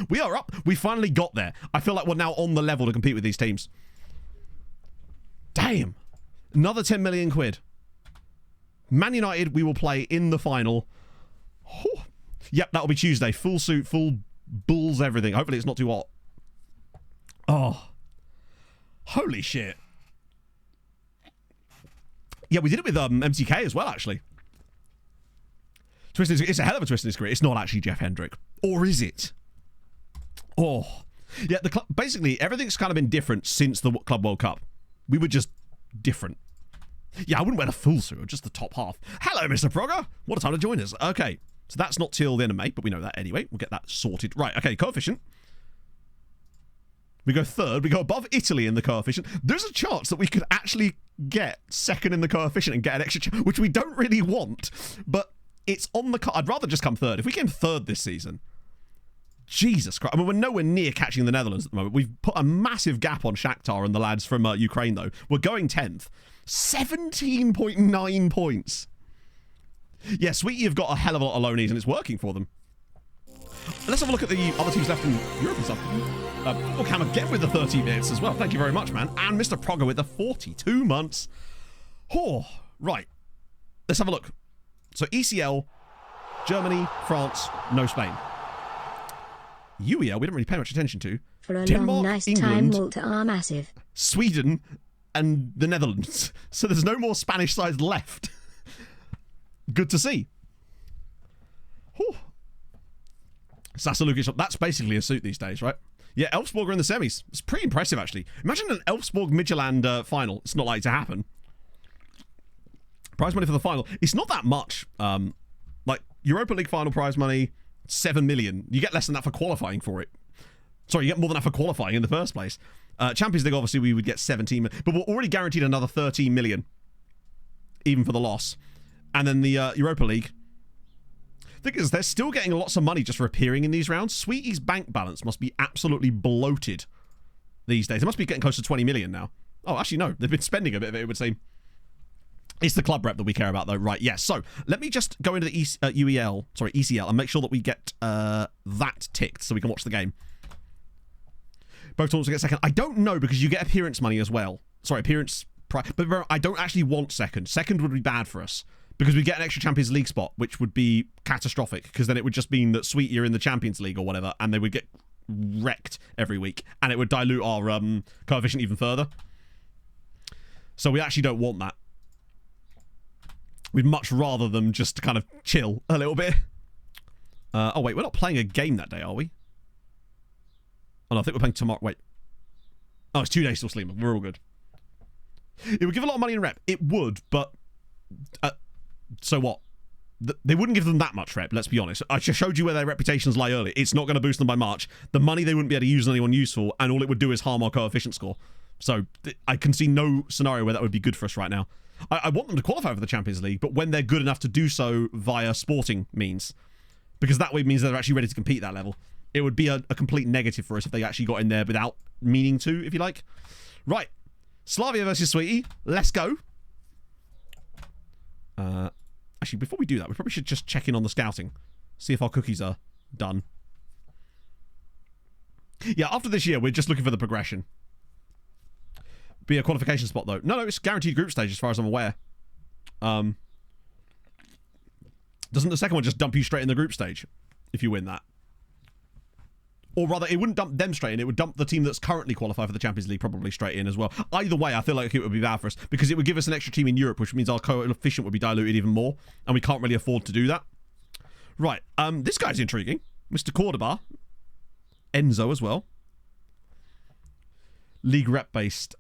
S3: We are up. We finally got there. I feel like we're now on the level to compete with these teams. Damn. Another 10 million quid. Man United, we will play in the final. Oh. Yep, that'll be Tuesday. Full suit, full bulls, everything. Hopefully it's not too hot. Oh. Holy shit. Yeah, we did it with MTK as well, actually. It's a hell of a twist in his career. It's not actually Jeff Hendrick. Or is it? Oh. Yeah, basically, everything's kind of been different since the Club World Cup. We were just different. Yeah, I wouldn't wear the full suit, just the top half. Hello, Mr. Progger. What a time to join us. Okay, so that's not till the end of May, but we know that anyway. We'll get that sorted. Right, okay, coefficient. We go third. We go above Italy in the coefficient. There's a chance that we could actually get second in the coefficient and get an extra chance, which we don't really want, but it's on the I'd rather just come third. If we came third this season, Jesus Christ. I mean, we're nowhere near catching the Netherlands at the moment. We've put a massive gap on Shakhtar and the lads from Ukraine, though. We're going 10th. 17.9 points. Yeah, Sweetie have got a hell of a lot of loanees, and it's working for them. Let's have a look at the other teams left in Europe and stuff. Oh, Cam again with the 30 minutes as well. Thank you very much, man. And Mr. Progger with the 42 months. Oh, right. Let's have a look. So ECL, Germany, France, no Spain. UEL, we don't really pay much attention to.
S1: For a
S3: Denmark,
S1: long, nice
S3: England,
S1: time, Malta are massive.
S3: Sweden, and the Netherlands. So there's no more Spanish sides left. Good to see. Whew. Sasa Lukic, that's basically a suit these days, right? Yeah, Elfsborg are in the semis. It's pretty impressive, actually. Imagine an Elfsborg Midtjylland final. It's not likely to happen. Prize money for the final. It's not that much. Like, Europa League final prize money, 7 million. You get less than that for qualifying for it. Sorry, you get more than that for qualifying in the first place. Champions League, obviously, we would get 17 million. But we're already guaranteed another 13 million. Even for the loss. And then the Europa League. The thing is, they're still getting lots of money just for appearing in these rounds. Sweetie's bank balance must be absolutely bloated these days. They must be getting close to 20 million now. Oh, actually, no. They've been spending a bit of it, it would seem. It's the club rep that we care about, though. Right, yes. So, let me just go into the ECL, and make sure that we get that ticked so we can watch the game. Both tournaments will get second. I don't know, because you get appearance money as well. Sorry, appearance price. But remember, I don't actually want second. Second would be bad for us. Because we get an extra Champions League spot, which would be catastrophic, because then it would just mean that Sweetie are in the Champions League or whatever, and they would get wrecked every week, and it would dilute our coefficient even further. So we actually don't want that. We'd much rather them just kind of chill a little bit. Oh, wait, we're not playing a game that day, are we? Oh, no, I think we're playing tomorrow. Wait. Oh, it's 2 days till Sleeman. We're all good. It would give a lot of money in rep. It would, but... so what? They wouldn't give them that much rep, let's be honest. I just showed you where their reputations lie earlier. It's not going to boost them by March. The money they wouldn't be able to use on anyone useful, and all it would do is harm our coefficient score. So I can see no scenario where that would be good for us right now. I want them to qualify for the Champions League, but when they're good enough to do so via sporting means. Because that way means they're actually ready to compete at that level. It would be a complete negative for us if they actually got in there without meaning to, if you like. Right. Slavia versus Sweetie. Let's go. Actually, before we do that, we probably should just check in on the scouting. See if our cookies are done. Yeah, after this year, we're just looking for the progression. Be a qualification spot, though. No, it's guaranteed group stage as far as I'm aware. Doesn't the second one just dump you straight in the group stage if you win that? Or rather, it wouldn't dump them straight in. It would dump the team that's currently qualified for the Champions League probably straight in as well. Either way, I feel like it would be bad for us because it would give us an extra team in Europe, which means our coefficient would be diluted even more, and we can't really afford to do that. Right, this guy's intriguing. Mr. Cordoba. Enzo as well. League rep based.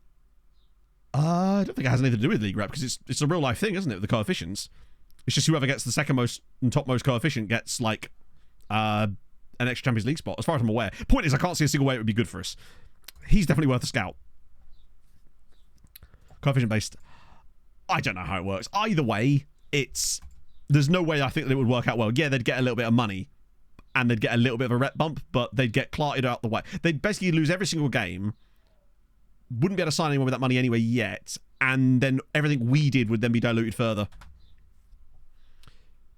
S3: I don't think it has anything to do with league rep because it's a real life thing, isn't it? The coefficients. It's just whoever gets the second most and topmost coefficient gets like an extra Champions League spot, as far as I'm aware. Point is, I can't see a single way it would be good for us. He's definitely worth a scout. Coefficient based. I don't know how it works. Either way, there's no way I think that it would work out well. Yeah, they'd get a little bit of money and they'd get a little bit of a rep bump, but they'd get clarted out the way. They'd basically lose every single game wouldn't be able to sign anyone with that money anyway yet, and then everything we did would then be diluted further.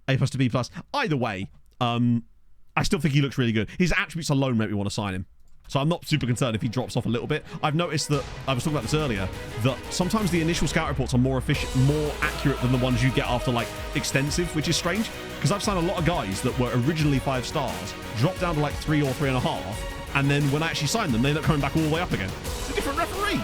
S3: A+ to B+. Either way, I still think he looks really good. His attributes alone make me want to sign him. So I'm not super concerned if he drops off a little bit. I've noticed that, I was talking about this earlier, that sometimes the initial scout reports are more efficient, more accurate than the ones you get after, like, extensive, which is strange. Because I've signed a lot of guys that were originally 5 stars, dropped down to like 3 or 3.5, and then when I actually signed them, they end up coming back all the way up again. It's a different referee.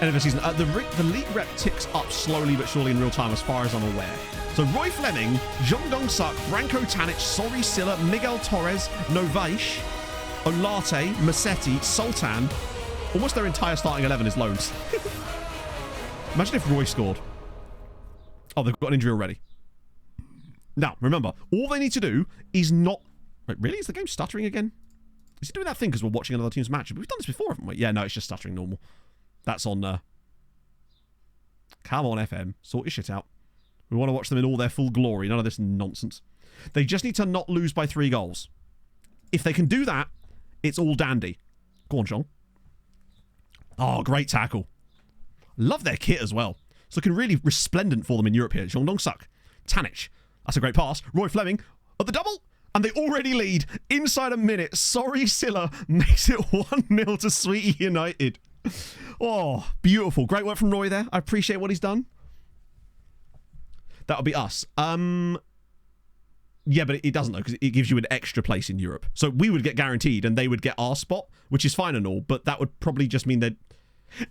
S3: End of the season. The league rep ticks up slowly but surely in real time as far as I'm aware. So Roy Fleming, Jong Dong-suk, Branko Tanic, Sori Silla, Miguel Torres, Novaish, Olarte, Massetti, Sultan. Almost their entire starting 11 is loans. Imagine if Roy scored. Oh, they've got an injury already. Now, remember, all they need to do is not... Wait, really? Is the game stuttering again? Is it doing that thing because we're watching another team's match? We've done this before, haven't we? Yeah, no, it's just stuttering normal. That's on... Come on, FM. Sort your shit out. We want to watch them in all their full glory. None of this nonsense. They just need to not lose by 3 goals. If they can do that, it's all dandy. Go on, John. Oh, great tackle. Love their kit as well. It's looking really resplendent for them in Europe here. Jong Dong-suk. Tanic. That's a great pass. Roy Fleming at the double. And they already lead inside a minute. Sorry, Silla makes it 1-0 to Sweetie United. Oh, beautiful. Great work from Roy there. I appreciate what he's done. That'll be us. Yeah, but it doesn't though, because it gives you an extra place in Europe. So we would get guaranteed and they would get our spot, which is fine and all, but that would probably just mean that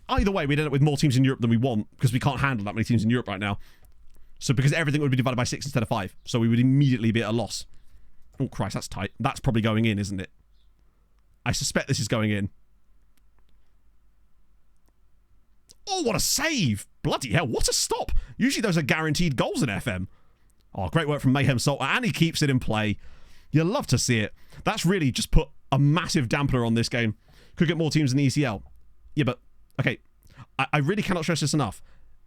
S3: either way, we'd end up with more teams in Europe than we want because we can't handle that many teams in Europe right now. So because everything would be divided by 6 instead of 5. So we would immediately be at a loss. Oh, Christ, that's tight. That's probably going in, isn't it? I suspect this is going in. Oh, what a save! Bloody hell, what a stop! Usually those are guaranteed goals in FM. Oh, great work from Mayhem Salter, and he keeps it in play. You love to see it. That's really just put a massive dampener on this game. Could get more teams in the ECL. Yeah, but, okay, I really cannot stress this enough.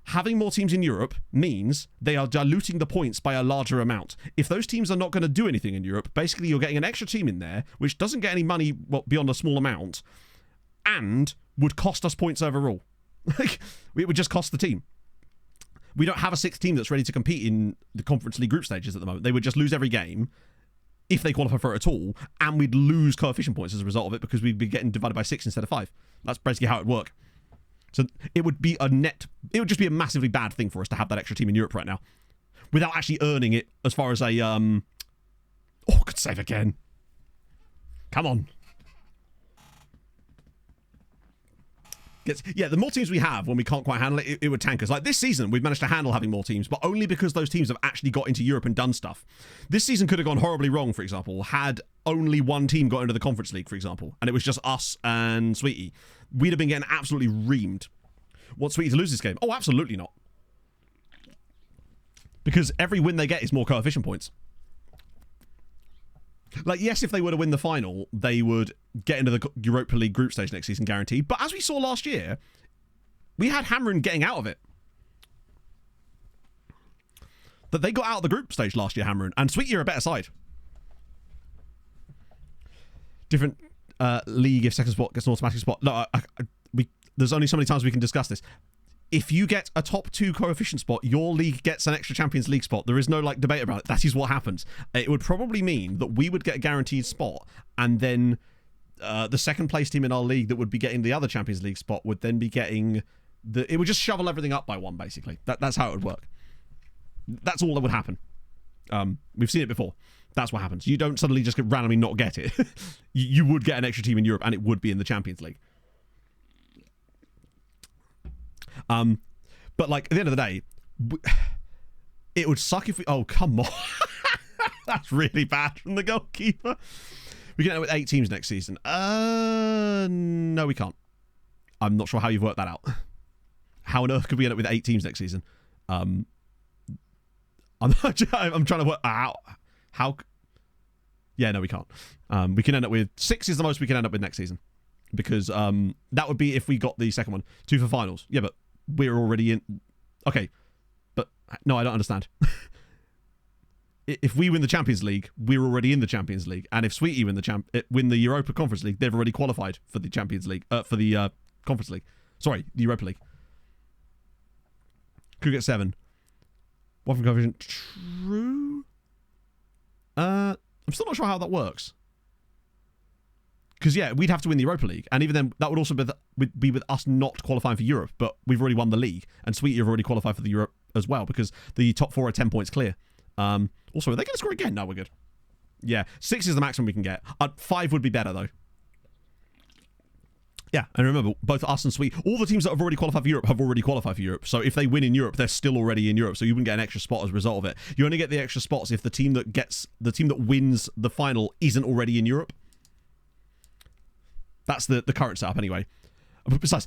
S3: Having more teams in Europe means they are diluting the points by a larger amount. If those teams are not going to do anything in Europe, basically you're getting an extra team in there, which doesn't get any money beyond a small amount, and would cost us points overall. Like, it would just cost the team. We don't have a 6th team that's ready to compete in the Conference League group stages at the moment. They would just lose every game if they qualify for it at all, and we'd lose coefficient points as a result of it because we'd be getting divided by 6 instead of 5. That's basically how it would work. So it would be it would just be a massively bad thing for us to have that extra team in Europe right now without actually earning it as far as a, oh, good save again. Come on. Yeah, the more teams we have when we can't quite handle it, it would tank us. Like this season, we've managed to handle having more teams, but only because those teams have actually got into Europe and done stuff. This season could have gone horribly wrong, for example, had only one team got into the Conference League, for example, and it was just us and Sweetie. We'd have been getting absolutely reamed. Want Sweetie to lose this game? Oh, absolutely not. Because every win they get is more coefficient points. Like, yes, if they were to win the final, they would get into the Europa League group stage next season, guaranteed. But as we saw last year, we had Hamren getting out of it. That they got out of the group stage last year, Hamren, and Sweetie are a better side. Different league if second spot gets an automatic spot. No, there's only so many times we can discuss this. If you get a top 2 coefficient spot, your league gets an extra Champions League spot. There is no like debate about it. That is what happens. It would probably mean that we would get a guaranteed spot, and then the second place team in our league that would be getting the other Champions League spot would then be getting it would just shovel everything up by 1, basically. That's how it would work. That's all that would happen. We've seen it before. That's what happens. You don't suddenly just randomly not get it. You would get an extra team in Europe, and it would be in the Champions League. But like at the end of the day, it would suck if we... Oh, come on. That's really bad from the goalkeeper. We can end up with 8 teams next season. No, we can't. I'm not sure how you've worked that out. How on earth could we end up with 8 teams next season? I'm trying to work out how... Yeah, no, we can't. We can end up with 6 is the most we can end up with next season. Because that would be if we got the second one. 2 for finals. Yeah, but we're already in... Okay. But, no, I don't understand. if we win the Champions League, we're already in the Champions League, and if Sweetie win the Europa Conference League, they've already qualified for the Champions League, for the Conference League. Sorry, the Europa League. Could get 7. One from coefficient. True. I'm still not sure how that works. Because, yeah, we'd have to win the Europa League. And even then, that would also be with us not qualifying for Europe. But we've already won the league. And Sweetie have already qualified for the Europe as well. Because the top 4 are 10 points clear. Also, are they going to score again? No, we're good. Yeah, 6 is the maximum we can get. 5 would be better, though. Yeah, and remember, both us and Sweet, all the teams that have already qualified for Europe have already qualified for Europe. So if they win in Europe, they're still already in Europe. So you wouldn't get an extra spot as a result of it. You only get the extra spots if the team that wins the final isn't already in Europe. That's the current setup anyway. But besides,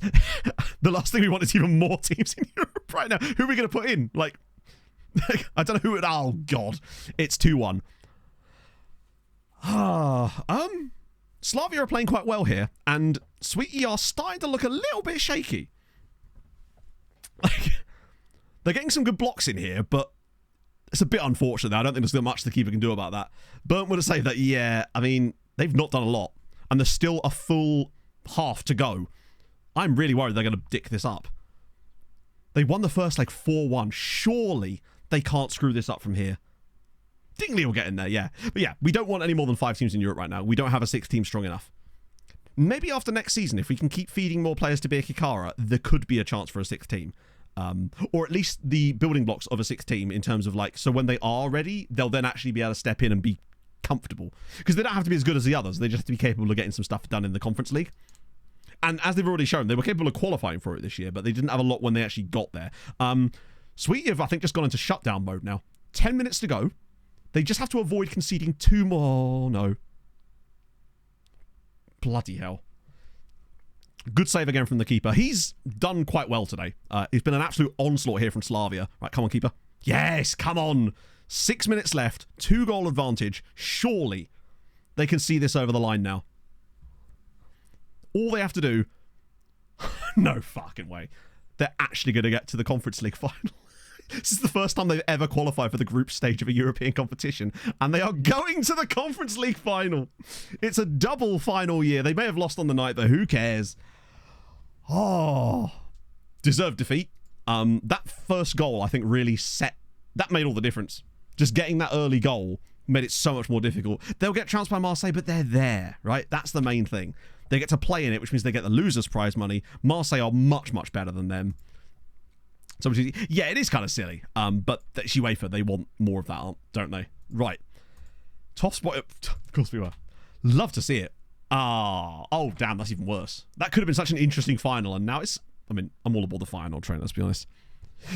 S3: the last thing we want is even more teams in Europe right now. Who are we going to put in? Like, I don't know who it. Oh God, it's 2-1. Slavia are playing quite well here, and Sweetie are starting to look a little bit shaky. Like, they're getting some good blocks in here, but it's a bit unfortunate. I don't think there's much the keeper can do about that. Burnt would have said that, yeah, I mean, they've not done a lot, and there's still a full half to go. I'm really worried they're going to dick this up. They won the first, 4-1. Surely they can't screw this up from here. Dingley will get in there, yeah. But yeah, we don't want any more than 5 teams in Europe right now. We don't have a 6th team strong enough. Maybe after next season, if we can keep feeding more players to be a Kikara, there could be a chance for a 6th team. Or at least the building blocks of a 6th team in terms of so when they are ready, they'll then actually be able to step in and be comfortable. Because they don't have to be as good as the others. They just have to be capable of getting some stuff done in the Conference League. And as they've already shown, they were capable of qualifying for it this year, but they didn't have a lot when they actually got there. Sweetie have, I think, just gone into shutdown mode now. 10 minutes to go. They just have to avoid conceding 2 more. No. Bloody hell. Good save again from the keeper. He's done quite well today. It's been an absolute onslaught here from Slavia. Right, come on, keeper. Yes, come on. 6 minutes left. 2-goal advantage. Surely they can see this over the line now. All they have to do... no fucking way. They're actually going to get to the Conference League final. This is the first time they've ever qualified for the group stage of a European competition, and they are going to the Conference League final. It's a double final year. They may have lost on the night, but who cares? Oh, deserved defeat. That first goal, I think, really that made all the difference. Just getting that early goal made it so much more difficult. They'll get trounced by Marseille, but they're there, right? That's the main thing. They get to play in it, which means they get the losers' prize money. Marseille are much, much better than them. So, yeah, it is kind of silly. But it's UEFA. They want more of that, don't they? Right. Top spot. Of course we were. Love to see it. Oh, damn, that's even worse. That could have been such an interesting final, and now it's... I mean, I'm all aboard the final train, let's be honest.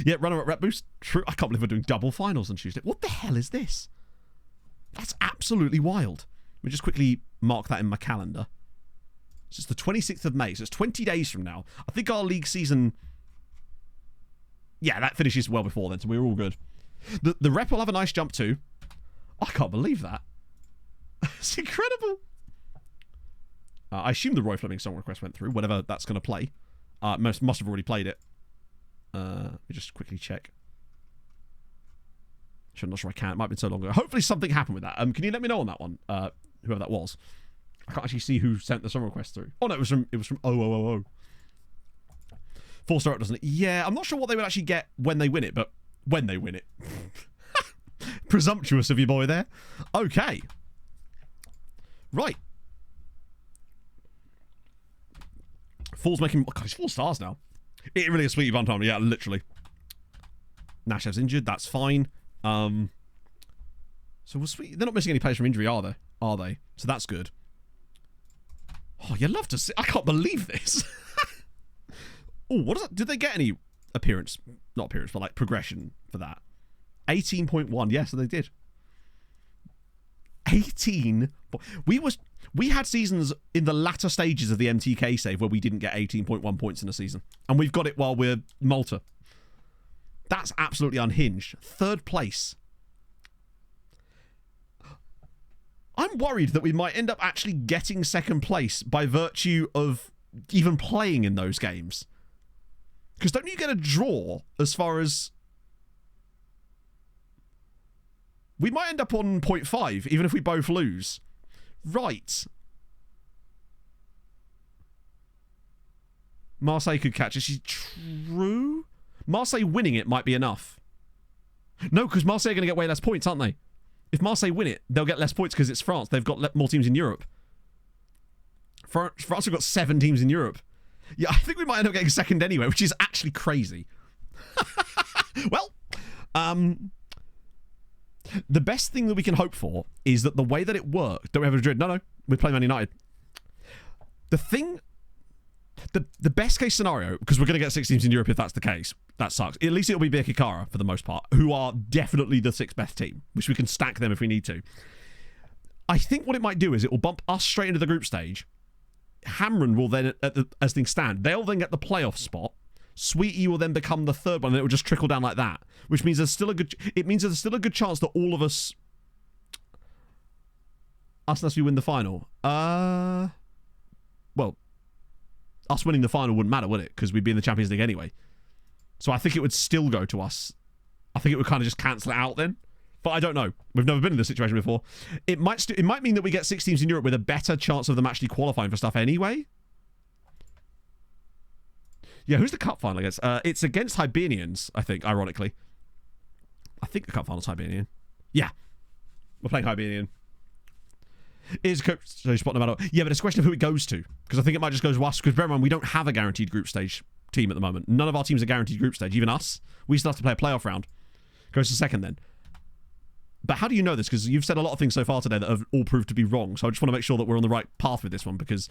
S3: Yeah, runner-up rep boost. True. I can't believe we're doing double finals on Tuesday. What the hell is this? That's absolutely wild. Let me just quickly mark that in my calendar. So it's the 26th of May, so it's 20 days from now. I think our league season... Yeah, that finishes well before then, so we're all good. The rep will have a nice jump too. I can't believe that. It's incredible. I assume the Roy Fleming song request went through, whatever that's going to play. Must have already played it. Let me just quickly check. I'm not sure I can. It might have been so long ago. Hopefully something happened with that. Can you let me know on that one? Whoever that was. I can't actually see who sent the song request through. Oh no, it was from 0000. 4-star up, doesn't it? Yeah, I'm not sure what they would actually get when they win it, but when they win it. Presumptuous of your boy there. Okay. Right. Fall's making... Oh God, he's 4 stars now. It really is Sweetie Bun time. Yeah, literally. Nashev's injured. That's fine. So we'll Sweetie... They're not missing any players from injury, are they? Are they? So that's good. Oh, you'd love to see... I can't believe this. Oh, what is that? Did they get any appearance? Not appearance, but progression for that. 18.1. Yes, they did. 18. We had seasons in the latter stages of the MTK save where we didn't get 18.1 points in a season. And we've got it while we're Malta. That's absolutely unhinged. 3rd place. I'm worried that we might end up actually getting 2nd place by virtue of even playing in those games. Because don't you get a draw as far as... We might end up on 0.5, even if we both lose. Right. Marseille could catch us. True. Marseille winning it might be enough. No, because Marseille are going to get way less points, aren't they? If Marseille win it, they'll get less points because it's France. They've got more teams in Europe. France have got 7 teams in Europe. Yeah, I think we might end up getting second anyway, which is actually crazy. Well, the best thing that we can hope for is that the way that it worked... Don't we have Madrid? No, we're playing Man United. The thing... The best case scenario, because we're going to get 6 teams in Europe if that's the case, that sucks. At least it'll be Birkirkara for the most part, who are definitely the 6th best team, which we can stack them if we need to. I think what it might do is it will bump us straight into the group stage. Hamron will then, as things stand, they'll then get the playoff spot. Sweetie will then become the 3rd one, and it will just trickle down like that, which means there's still a good... It means there's still a good chance that all of us... Unless we win the final. Well... Us winning the final wouldn't matter, would it? Because we'd be in the Champions League anyway. So I think it would still go to us. I think it would kind of just cancel it out then. But I don't know. We've never been in this situation before. It might mean that we get 6 teams in Europe with a better chance of them actually qualifying for stuff anyway. Yeah, who's the cup final against? It's against Hibernians, I think, ironically. I think the cup final's Hibernian. Yeah. We're playing Hibernian. Is coach so spot no matter? Yeah, but it's a question of who it goes to, because I think it might just go to us. Because bear in mind, we don't have a guaranteed group stage team at the moment. None of our teams are guaranteed group stage. Even us, we still have to play a playoff round. Goes to second then. But how do you know this? Because you've said a lot of things so far today that have all proved to be wrong. So I just want to make sure that we're on the right path with this one, because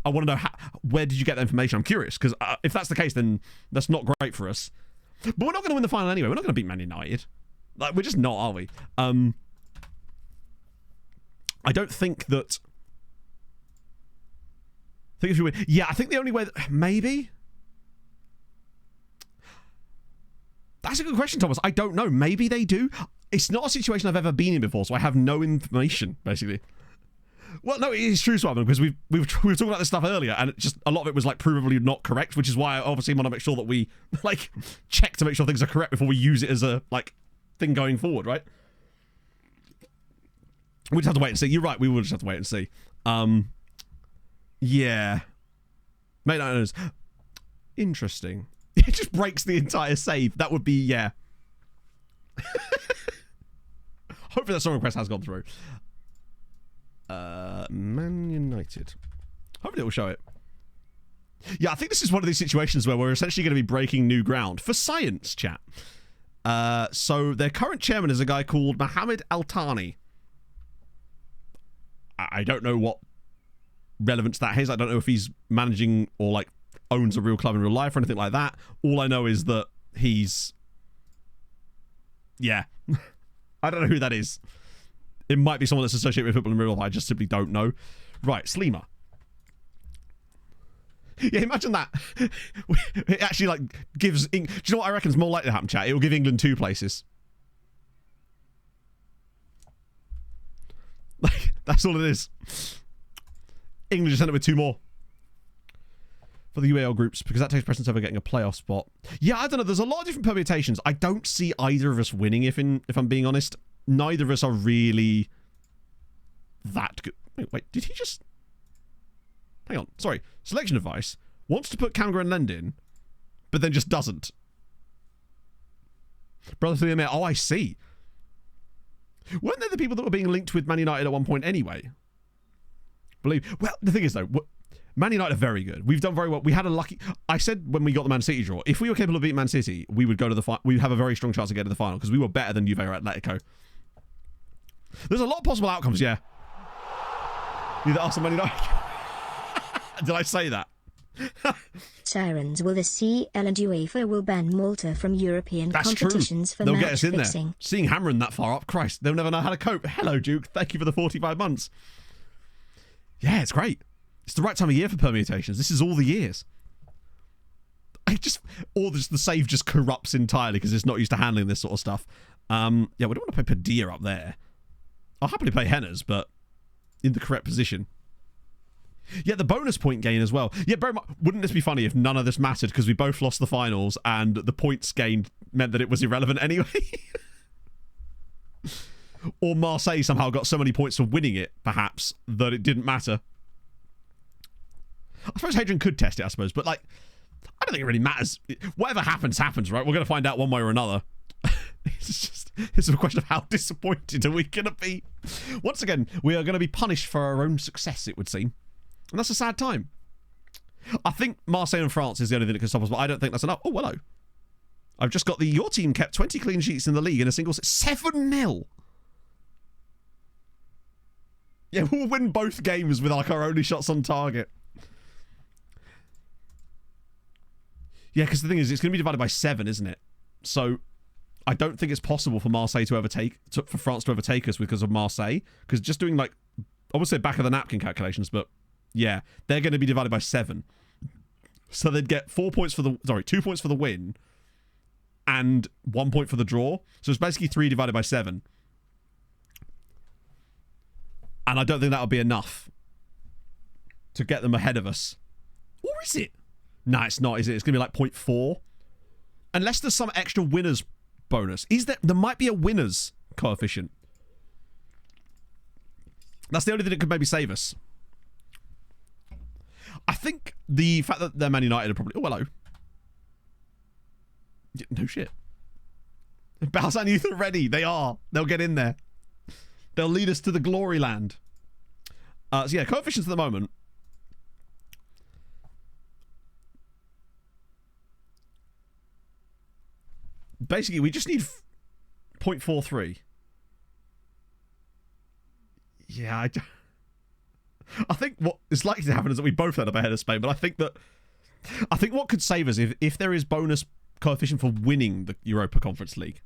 S3: I want to know where did you get that information. I'm curious, because if that's the case, then that's not great for us. But we're not going to win the final anyway. We're not going to beat Man United. Like, we're just not, are we? I don't think that... I think if you win... Yeah, I think the only way... Maybe? That's a good question, Thomas. I don't know. Maybe they do. It's not a situation I've ever been in before, so I have no information, basically. Well, no, it is true, Simon, because we were talking about this stuff earlier, and a lot of it was, like, provably not correct, which is why I obviously want to make sure that we, like, check to make sure things are correct before we use it as a, like, thing going forward, right? We just have to wait and see. You're right, we will just have to wait and see. Yeah. Mate, that is interesting. It just breaks the entire save. That would be, yeah. Hopefully that song request has gone through. Man United. Hopefully it will show it. Yeah, I think this is one of these situations where we're essentially going to be breaking new ground. For science, chat. So their current chairman is a guy called Mohammed Al-Thani. I don't know what relevance that has. I don't know if he's managing or, like, owns a real club in real life or anything like that. All I know is that he's... Yeah. I don't know who that is. It might be someone that's associated with football in real life. I just simply don't know. Right, Sleema. Yeah, imagine that. It actually, like, gives... Do you know what I reckon is more likely to happen, chat? It will give England 2 places. Like, that's all it is. England just end up with 2 more for the UAL groups, because that takes precedence over getting a playoff spot. Yeah, I don't know. There's a lot of different permutations. I don't see either of us winning, if I'm being honest. Neither of us are really that good. Wait, did he just... Hang on. Sorry. Selection advice. Wants to put Kamga and Lend in, but then just doesn't. Brother through the oh, I see. Weren't they the people that were being linked with Man United at one point anyway? Well, the thing is, though, Man United are very good. We've done very well. We had a lucky... I said when we got the Man City draw, if we were capable of beating Man City, we would go to the final. We'd have a very strong chance to get to the final, because we were better than Juve or Atletico. There's a lot of possible outcomes, yeah. Neither us or Man United. Did I say that?
S1: Sirens will the CL and UEFA will ban Malta from European competitions for
S3: They'll
S1: match
S3: get us in
S1: fixing.
S3: There. Seeing Hamron that far up, Christ, they'll never know how to cope. Hello, Duke. Thank you for the 45 months. Yeah, it's great. It's the right time of year for permutations. This is all the years. The save just corrupts entirely because it's not used to handling this sort of stuff. Yeah, we don't want to play Padilla up there. I'll happily play Hennas, but in the correct position. Yeah, the bonus point gain as well. Yeah, wouldn't this be funny if none of this mattered because we both lost the finals and the points gained meant that it was irrelevant anyway? Or Marseille somehow got so many points for winning it, perhaps, that it didn't matter. I suppose Hadrian could test it, I suppose, but, like, I don't think it really matters. Whatever happens, happens, right? We're going to find out one way or another. It's a question of how disappointed are we going to be. Once again, we are going to be punished for our own success, it would seem. And that's a sad time. I think Marseille and France is the only thing that can stop us, but I don't think that's enough. Oh, hello. I've just got your team kept 20 clean sheets in the league in a single set. 7-0. Yeah, we'll win both games with like our only shots on target. Yeah, because the thing is, it's going to be divided by 7, isn't it? So I don't think it's possible for Marseille for France to overtake us because of Marseille. Because just doing like, I would say back of the napkin calculations, but yeah, they're going to be divided by 7. So they'd get 2 points for the win and 1 point for the draw. So it's basically 3 divided by 7. And I don't think that'll be enough to get them ahead of us. Or is it? No, it's not, is it? It's going to be like 0.4. Unless there's some extra winners bonus. There might be a winners coefficient. That's the only thing that could maybe save us. I think the fact that they're Man United are probably... Oh, hello. No shit. Balsan Youth are ready. They are. They'll get in there. They'll lead us to the glory land. So yeah, coefficients at the moment. Basically, we just need 0.43. Yeah, I think what is likely to happen is that we both end up ahead of Spain, but I think what could save us if there is bonus coefficient for winning the Europa Conference League.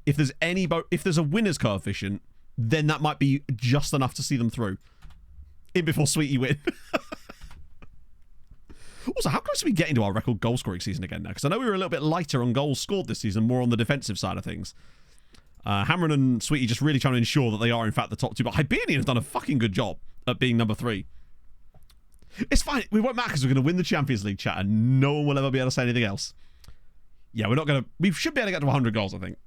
S3: If there's a winner's coefficient, then that might be just enough to see them through. In before Sweetie win. Also, how close are we getting to our record goal scoring season again now? Because I know we were a little bit lighter on goals scored this season, more on the defensive side of things. Hamron and Sweetie just really trying to ensure that they are in fact the top 2, but Hibernian has done a fucking good job at being number 3. It's fine. We won't matter because we're going to win the Champions League, chat, and no one will ever be able to say anything else. Yeah, we should be able to get to 100 goals, I think.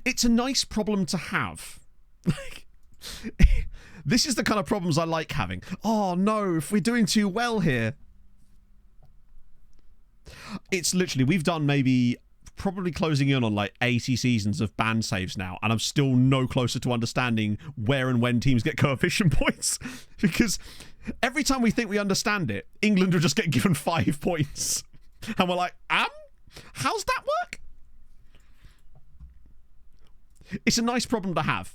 S3: It's a nice problem to have. Like, this is the kind of problems I like having. Oh no, if we're doing too well here. It's literally, we've done maybe probably closing in on like 80 seasons of band saves now, and I'm still no closer to understanding where and when teams get coefficient points. Because every time we think we understand it, England will just get given 5 points. And we're like, how's that work? It's a nice problem to have.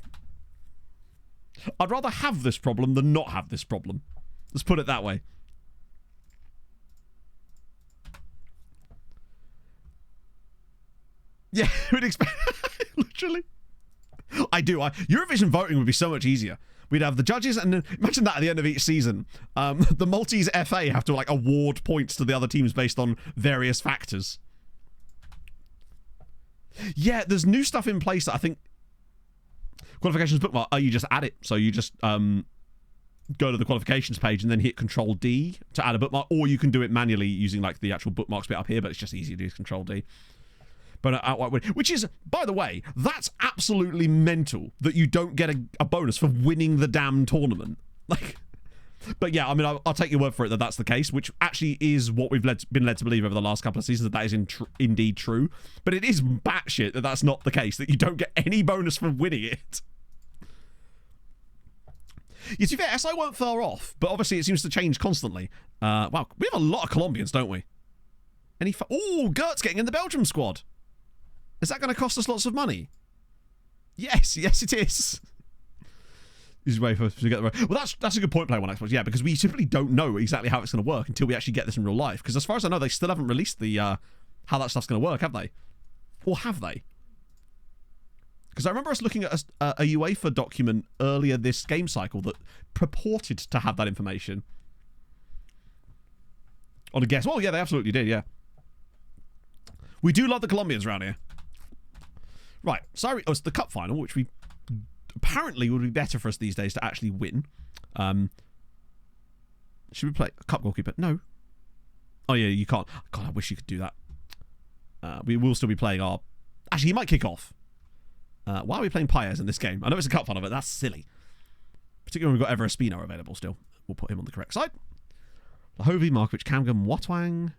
S3: I'd rather have this problem than not have this problem. Let's put it that way. Yeah, we'd expect... Literally. I do. Eurovision voting would be so much easier. We'd have the judges, and imagine that at the end of each season. The Maltese FA have to like award points to the other teams based on various factors. Yeah, there's new stuff in place that I think... Qualifications bookmark. Oh, you just add it. So you just go to the qualifications page and then hit Control D to add a bookmark, or you can do it manually using like the actual bookmarks bit up here, but it's just easier to use Control D. But outright win, which is, by the way, that's absolutely mental that you don't get a bonus for winning the damn tournament. Like, but yeah, I mean, I'll take your word for it that that's the case, which actually is what we've been led to believe over the last couple of seasons, that is indeed true. But it is batshit that that's not the case, that you don't get any bonus for winning it. Yeah, to be fair, SI weren't far off, but obviously it seems to change constantly. Wow, we have a lot of Colombians, don't we? Oh, Gert's getting in the Belgium squad. Is that going to cost us lots of money? Yes, it is. This way for us to get the right. Well, that's a good point, Player One Xbox. Yeah, because we simply don't know exactly how it's going to work until we actually get this in real life. Because as far as I know, they still haven't released the how that stuff's going to work, have they? Or have they? Because I remember us looking at a UEFA document earlier this game cycle that purported to have that information. On a guess. Well, yeah, they absolutely did, yeah. We do love the Colombians around here. Right, sorry, it's the cup final, which we apparently would be better for us these days to actually win. Should we play a cup goalkeeper? No. Oh, yeah, you can't. God, I wish you could do that. We will still be playing our... Actually, he might kick off. Why are we playing Paez in this game? I know it's a cup final, but that's silly. Particularly when we've got Ever Espino available still. We'll put him on the correct side. Lahovi, Markovic, Camgum, Watwang.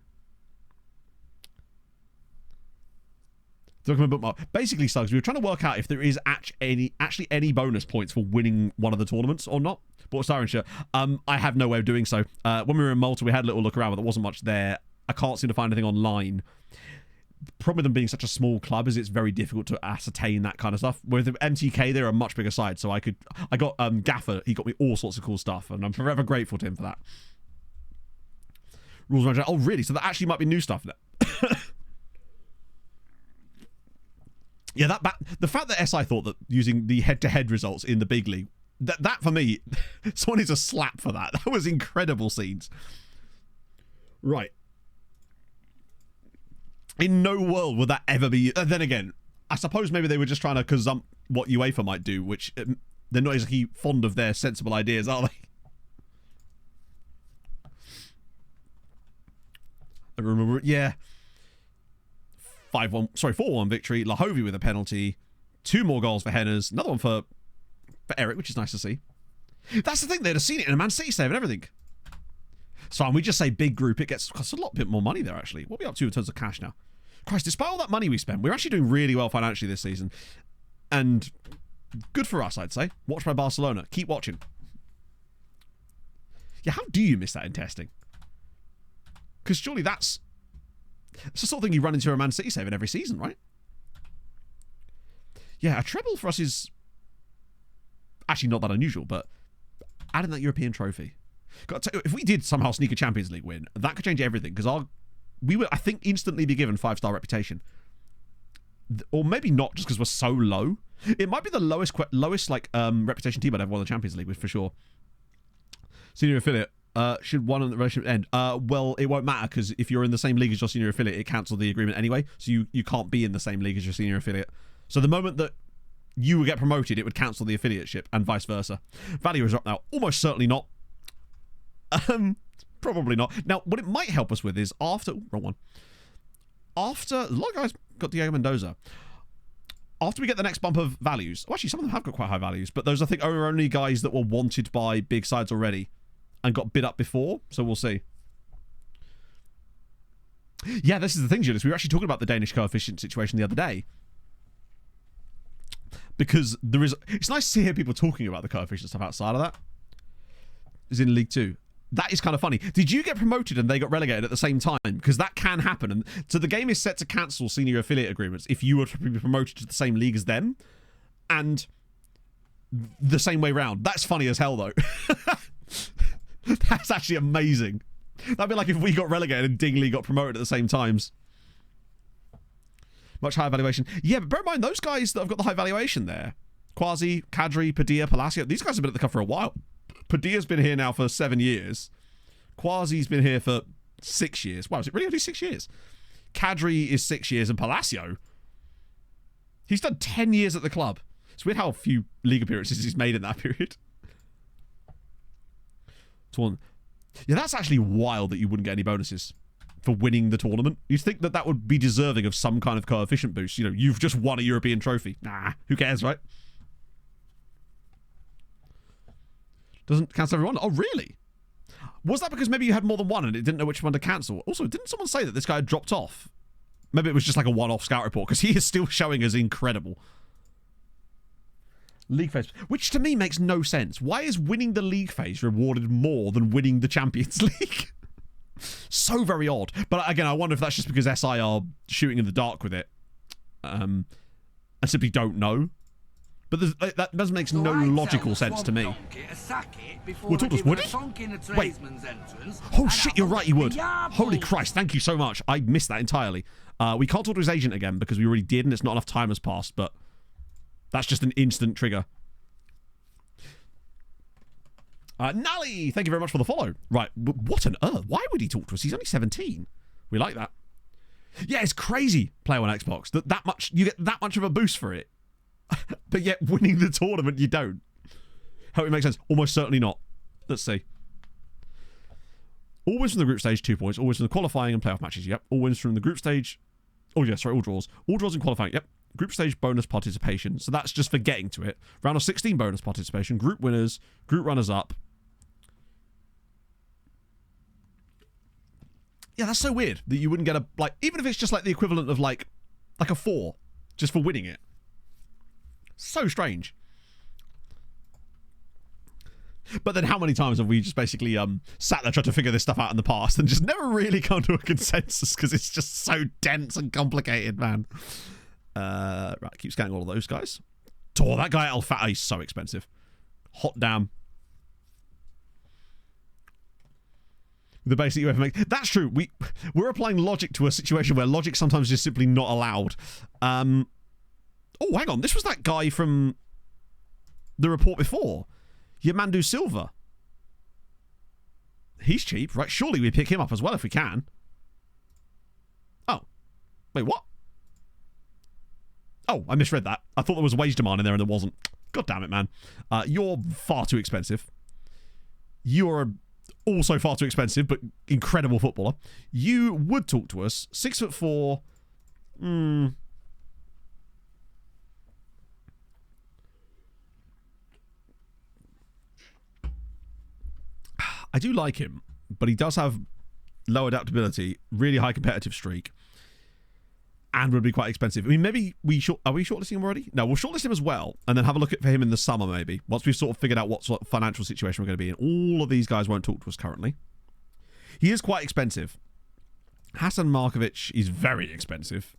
S3: Basically, Suggs, we were trying to work out if there is actually any bonus points for winning one of the tournaments or not. Bought a Siren shirt. I have no way of doing so. When we were in Malta, we had a little look around, but there wasn't much there. I can't seem to find anything online. The problem with them being such a small club is it's very difficult to ascertain that kind of stuff. With MTK, they're a much bigger side, so I got Gaffer. He got me all sorts of cool stuff, and I'm forever grateful to him for that. Rules manager. Oh, really? So that actually might be new stuff now. Yeah, the fact that SI thought that using the head-to-head results in the big league, that for me, someone needs a slap for that. That was incredible scenes. Right. In no world would that ever be... then again, I suppose maybe they were just trying to gazump what UEFA might do, which they're not exactly fond of their sensible ideas, are they? I remember, yeah. 4-1 victory. Lahovi with a penalty. 2 more goals for Henners. Another one for Eric, which is nice to see. That's the thing, they'd have seen it in a Man City save and everything. So when we just say big group, it costs a lot bit more money there, actually. What are we up to in terms of cash now? Christ, despite all that money we spent, we're actually doing really well financially this season. And good for us, I'd say. Watched by Barcelona. Keep watching. Yeah, how do you miss that in testing? Because surely it's the sort of thing you run into a Man City save in every season, right? Yeah, a treble for us is actually not that unusual, but adding that European trophy. If we did somehow sneak a Champions League win, that could change everything, because we would, I think, instantly be given 5-star reputation. Or maybe not, just because we're so low. It might be the lowest reputation team I'd ever won the Champions League with, for sure. Senior affiliate. Should one on the relationship end? Well, it won't matter, because if you're in the same league as your senior affiliate, it cancels the agreement anyway. So you can't be in the same league as your senior affiliate. So the moment that you would get promoted, it would cancel the affiliateship, and vice versa. Value is up now. Almost certainly not. Probably not. Now, what it might help us with is after... wrong one. After... a lot of guys got Diego Mendoza. After we get the next bump of values... well, actually, some of them have got quite high values, but those, I think, are only guys that were wanted by big sides already and got bid up before, so we'll see. Yeah, this is the thing, Julius. We were actually talking about the Danish coefficient situation the other day. Because there is... it's nice to hear people talking about the coefficient stuff outside of that. Is in League 2. That is kind of funny. Did you get promoted and they got relegated at the same time? Because that can happen. And so the game is set to cancel senior affiliate agreements if you were to be promoted to the same league as them. And the same way round. That's funny as hell, though. That's actually amazing. That'd be like if we got relegated and Dingley got promoted at the same times. Much higher valuation. Yeah, but bear in mind, those guys that have got the high valuation there. Quasi, Kadri, Padilla, Palacio. These guys have been at the club for a while. Padilla's been here now for 7 years. Quasi's been here for 6 years. Wow, is it really only 6 years? Kadri is 6 years, and Palacio, he's done 10 years at the club. It's weird how few league appearances he's made in that period. Yeah, that's actually wild that you wouldn't get any bonuses for winning the tournament. You'd think that that would be deserving of some kind of coefficient boost. You know, you've just won a European trophy. Nah, who cares, right? Doesn't cancel everyone? Oh, really? Was that because maybe you had more than one and it didn't know which one to cancel? Also, didn't someone say that this guy had dropped off? Maybe it was just like a one-off scout report, because he is still showing as incredible. League phase, which to me makes no sense. Why is winning the league phase rewarded more than winning the Champions League? So very odd. But again, I wonder if that's just because SI are shooting in the dark with it. I simply don't know. But that doesn't make no logical sense to me. Well, talk to us, would it? Wait. Oh shit, you're right, he would. Holy Christ, thank you so much. I missed that entirely. We can't talk to his agent again because we already did and it's not enough time has passed, but that's just an instant trigger. Nally, thank you very much for the follow. Right, what on earth? Why would he talk to us? He's only 17. We like that. Yeah, it's crazy, play on Xbox. That much, you get that much of a boost for it. But yet winning the tournament you don't. Hope it makes sense. Almost certainly not. Let's see. All wins from the group stage, 2 points. All wins from the qualifying and playoff matches. Yep. All wins from the group stage. Oh yeah, sorry, all draws. All draws in qualifying. Yep. Group stage bonus participation. So that's just for getting to it. Round of 16 bonus participation. Group winners. Group runners-up. Yeah, that's so weird that you wouldn't get a, like, even if it's just like the equivalent of like a 4 just for winning it. So strange. But then how many times have we just basically sat there trying to figure this stuff out in the past and just never really come to a consensus because it's just so dense and complicated, man. Right, keep scanning all of those guys. Oh, that guy El Fatah is so expensive. Hot damn. The basic you ever make. That's true. We're applying logic to a situation where logic sometimes is simply not allowed. Oh, hang on. This was that guy from the report before. Yamandu Silva. He's cheap, right? Surely we pick him up as well if we can. Oh. Wait, what? Oh, I misread that. I thought there was a wage demand in there and there wasn't. God damn it, man. You're far too expensive. You're also far too expensive, but incredible footballer. You would talk to us. 6'4". I do like him, but he does have low adaptability, really high competitive streak, and would be quite expensive. I mean, maybe are we shortlisting him already? No, we'll shortlist him as well, and then have a look for him in the summer, maybe, once we've sort of figured out what sort of financial situation we're going to be in. All of these guys won't talk to us currently. He is quite expensive. Hasan Markovic is very expensive.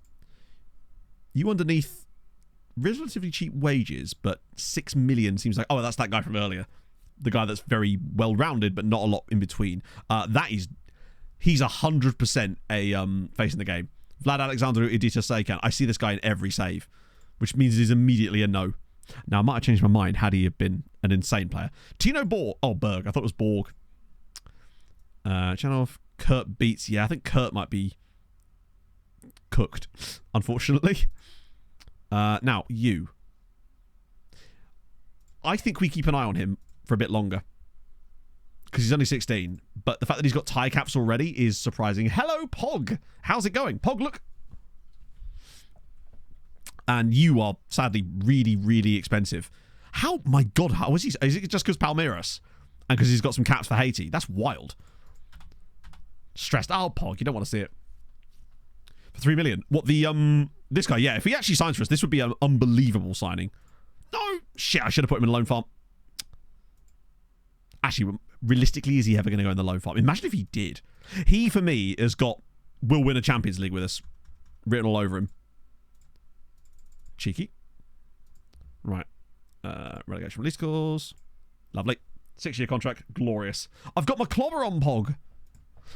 S3: You underneath relatively cheap wages, but 6 million seems like, oh, that's that guy from earlier. The guy that's very well-rounded, but not a lot in between. He's 100% a face in the game. Vlad Alexandru Idita Sekan. I see this guy in every save, which means he's immediately a no. Now, I might have changed my mind had he have been an insane player. Tino Borg. Oh, Berg. I thought it was Borg. Chanov. Kurt Beats. Yeah, I think Kurt might be cooked, unfortunately. Now, you. I think we keep an eye on him for a bit longer because he's only 16, but the fact that he's got tie caps already is surprising. Hello, Pog. How's it going? Pog, look. And you are sadly really, really expensive. How, my God, how is he? Is it just because Palmeiras and because he's got some caps for Haiti? That's wild. Stressed out, Pog. You don't want to see it. For 3 million. What, this guy? Yeah, if he actually signs for us, this would be an unbelievable signing. No, shit, I should have put him in a loan farm. Actually, realistically, is he ever going to go in the loan farm? Imagine if he did. He, for me, will win a Champions League with us. Written all over him. Cheeky. Right. Relegation release clause. Lovely. 6-year contract. Glorious. I've got my clobber on, Pog.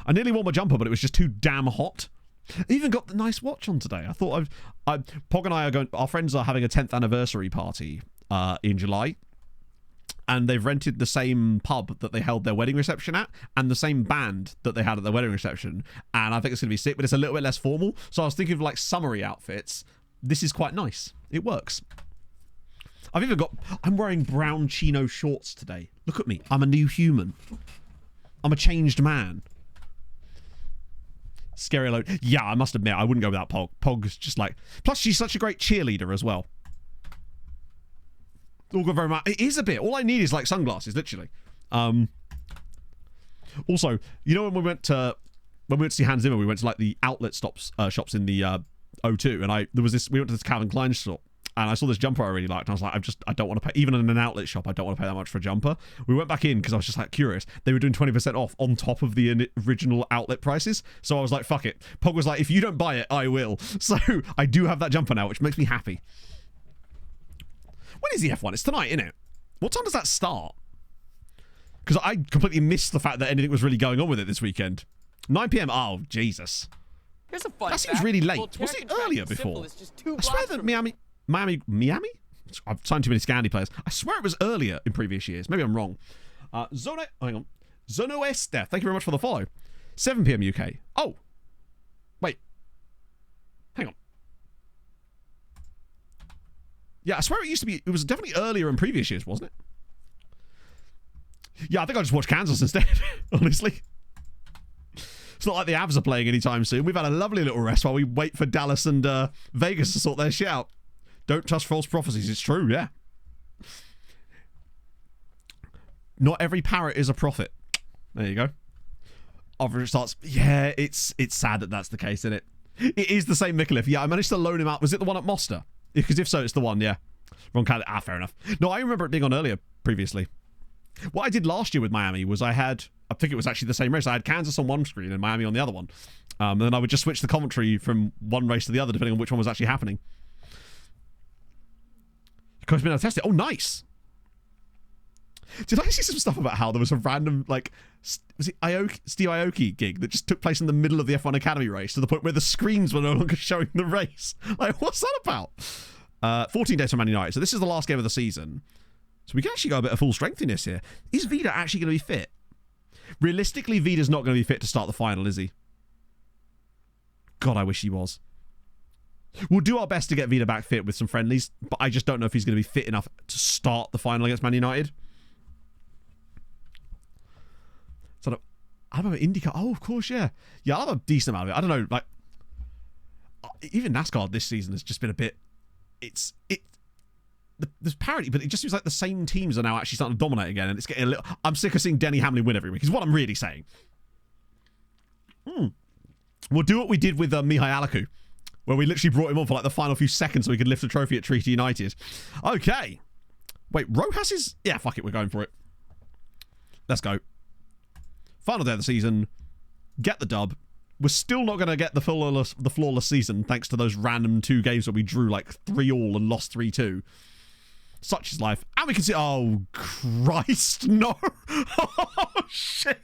S3: I nearly wore my jumper, but it was just too damn hot. I even got the nice watch on today. I thought Pog and I are going... Our friends are having a 10th anniversary party in July. And they've rented the same pub that they held their wedding reception at and the same band that they had at their wedding reception. And I think it's going to be sick, but it's a little bit less formal. So I was thinking of like summery outfits. This is quite nice. It works. I'm wearing brown chino shorts today. Look at me. I'm a new human. I'm a changed man. Scary alone. Yeah, I must admit, I wouldn't go without Pog. Pog's just like... Plus, she's such a great cheerleader as well. All good very much. It is a bit. All I need is like sunglasses, literally. Also, you know when we went to see Hans Zimmer, we went to like the outlet shops in the O2, and we went to this Calvin Klein shop, and I saw this jumper I really liked, and I was like, I don't want to pay, even in an outlet shop, I don't want to pay that much for a jumper. We went back in because I was just like curious. They were doing 20% off on top of the original outlet prices, so I was like, fuck it. Pog was like, if you don't buy it, I will. So I do have that jumper now, which makes me happy. When is the F1? It's tonight, isn't it? What time does that start? Because I completely missed the fact that anything was really going on with it this weekend. 9 p.m. Oh, Jesus.
S8: Here's a fun
S3: that seems really late. Was it earlier before? I swear that Miami? I've signed too many Scandi players. I swear it was earlier in previous years. Maybe I'm wrong. Hang on. Zono Este. Thank you very much for the follow. 7 p.m. UK. Oh. Wait. Hang on. Yeah, I swear it was definitely earlier in previous years, wasn't it? Yeah, I think I just watched Kansas instead, honestly. It's not like the Avs are playing anytime soon. We've had a lovely little rest while we wait for Dallas and Vegas to sort their shit out. Don't trust false prophecies. It's true, yeah. Not every parrot is a prophet. There you go. After it starts, yeah, it's sad that that's the case, isn't it? It is the same Micallef. Yeah, I managed to loan him out. Was it the one at Moster? Because if so, it's the one, yeah. Wrong kind of, fair enough. No, I remember it being on earlier previously. What I did last year with Miami was I think it was actually the same race. I had Kansas on one screen and Miami on the other one. And then I would just switch the commentary from one race to the other, depending on which one was actually happening. Coach been able to test it. Oh, nice. Did I see some stuff about how there was a random, like, was it Steve Aoki gig that just took place in the middle of the F1 Academy race to the point where the screens were no longer showing the race? Like, what's that about? 14 days from Man United. So this is the last game of the season. So we can actually go a bit of full strength in this here. Is Vida actually going to be fit? Realistically, Vida's not going to be fit to start the final, is he? God, I wish he was. We'll do our best to get Vida back fit with some friendlies, but I just don't know if he's going to be fit enough to start the final against Man United. So I don't know, IndyCar. Oh, of course, yeah. Yeah, I'll have a decent amount of it. I don't know, like, even NASCAR this season has just been a bit, there's parity, but it just seems like the same teams are now actually starting to dominate again, and it's getting a little, I'm sick of seeing Denny Hamlin win every week, is what I'm really saying. We'll do what we did with Mihai Alaku, where we literally brought him on for like the final few seconds so we could lift a trophy at Treaty United. Okay. Wait, Rojas is, yeah, fuck it, we're going for it. Let's go. Final day of the season. Get the dub. We're still not going to get the flawless season thanks to those random 2 games where we drew like 3-3 and lost 3-2. Such is life. And we can see... Oh, Christ, no. Oh, shit.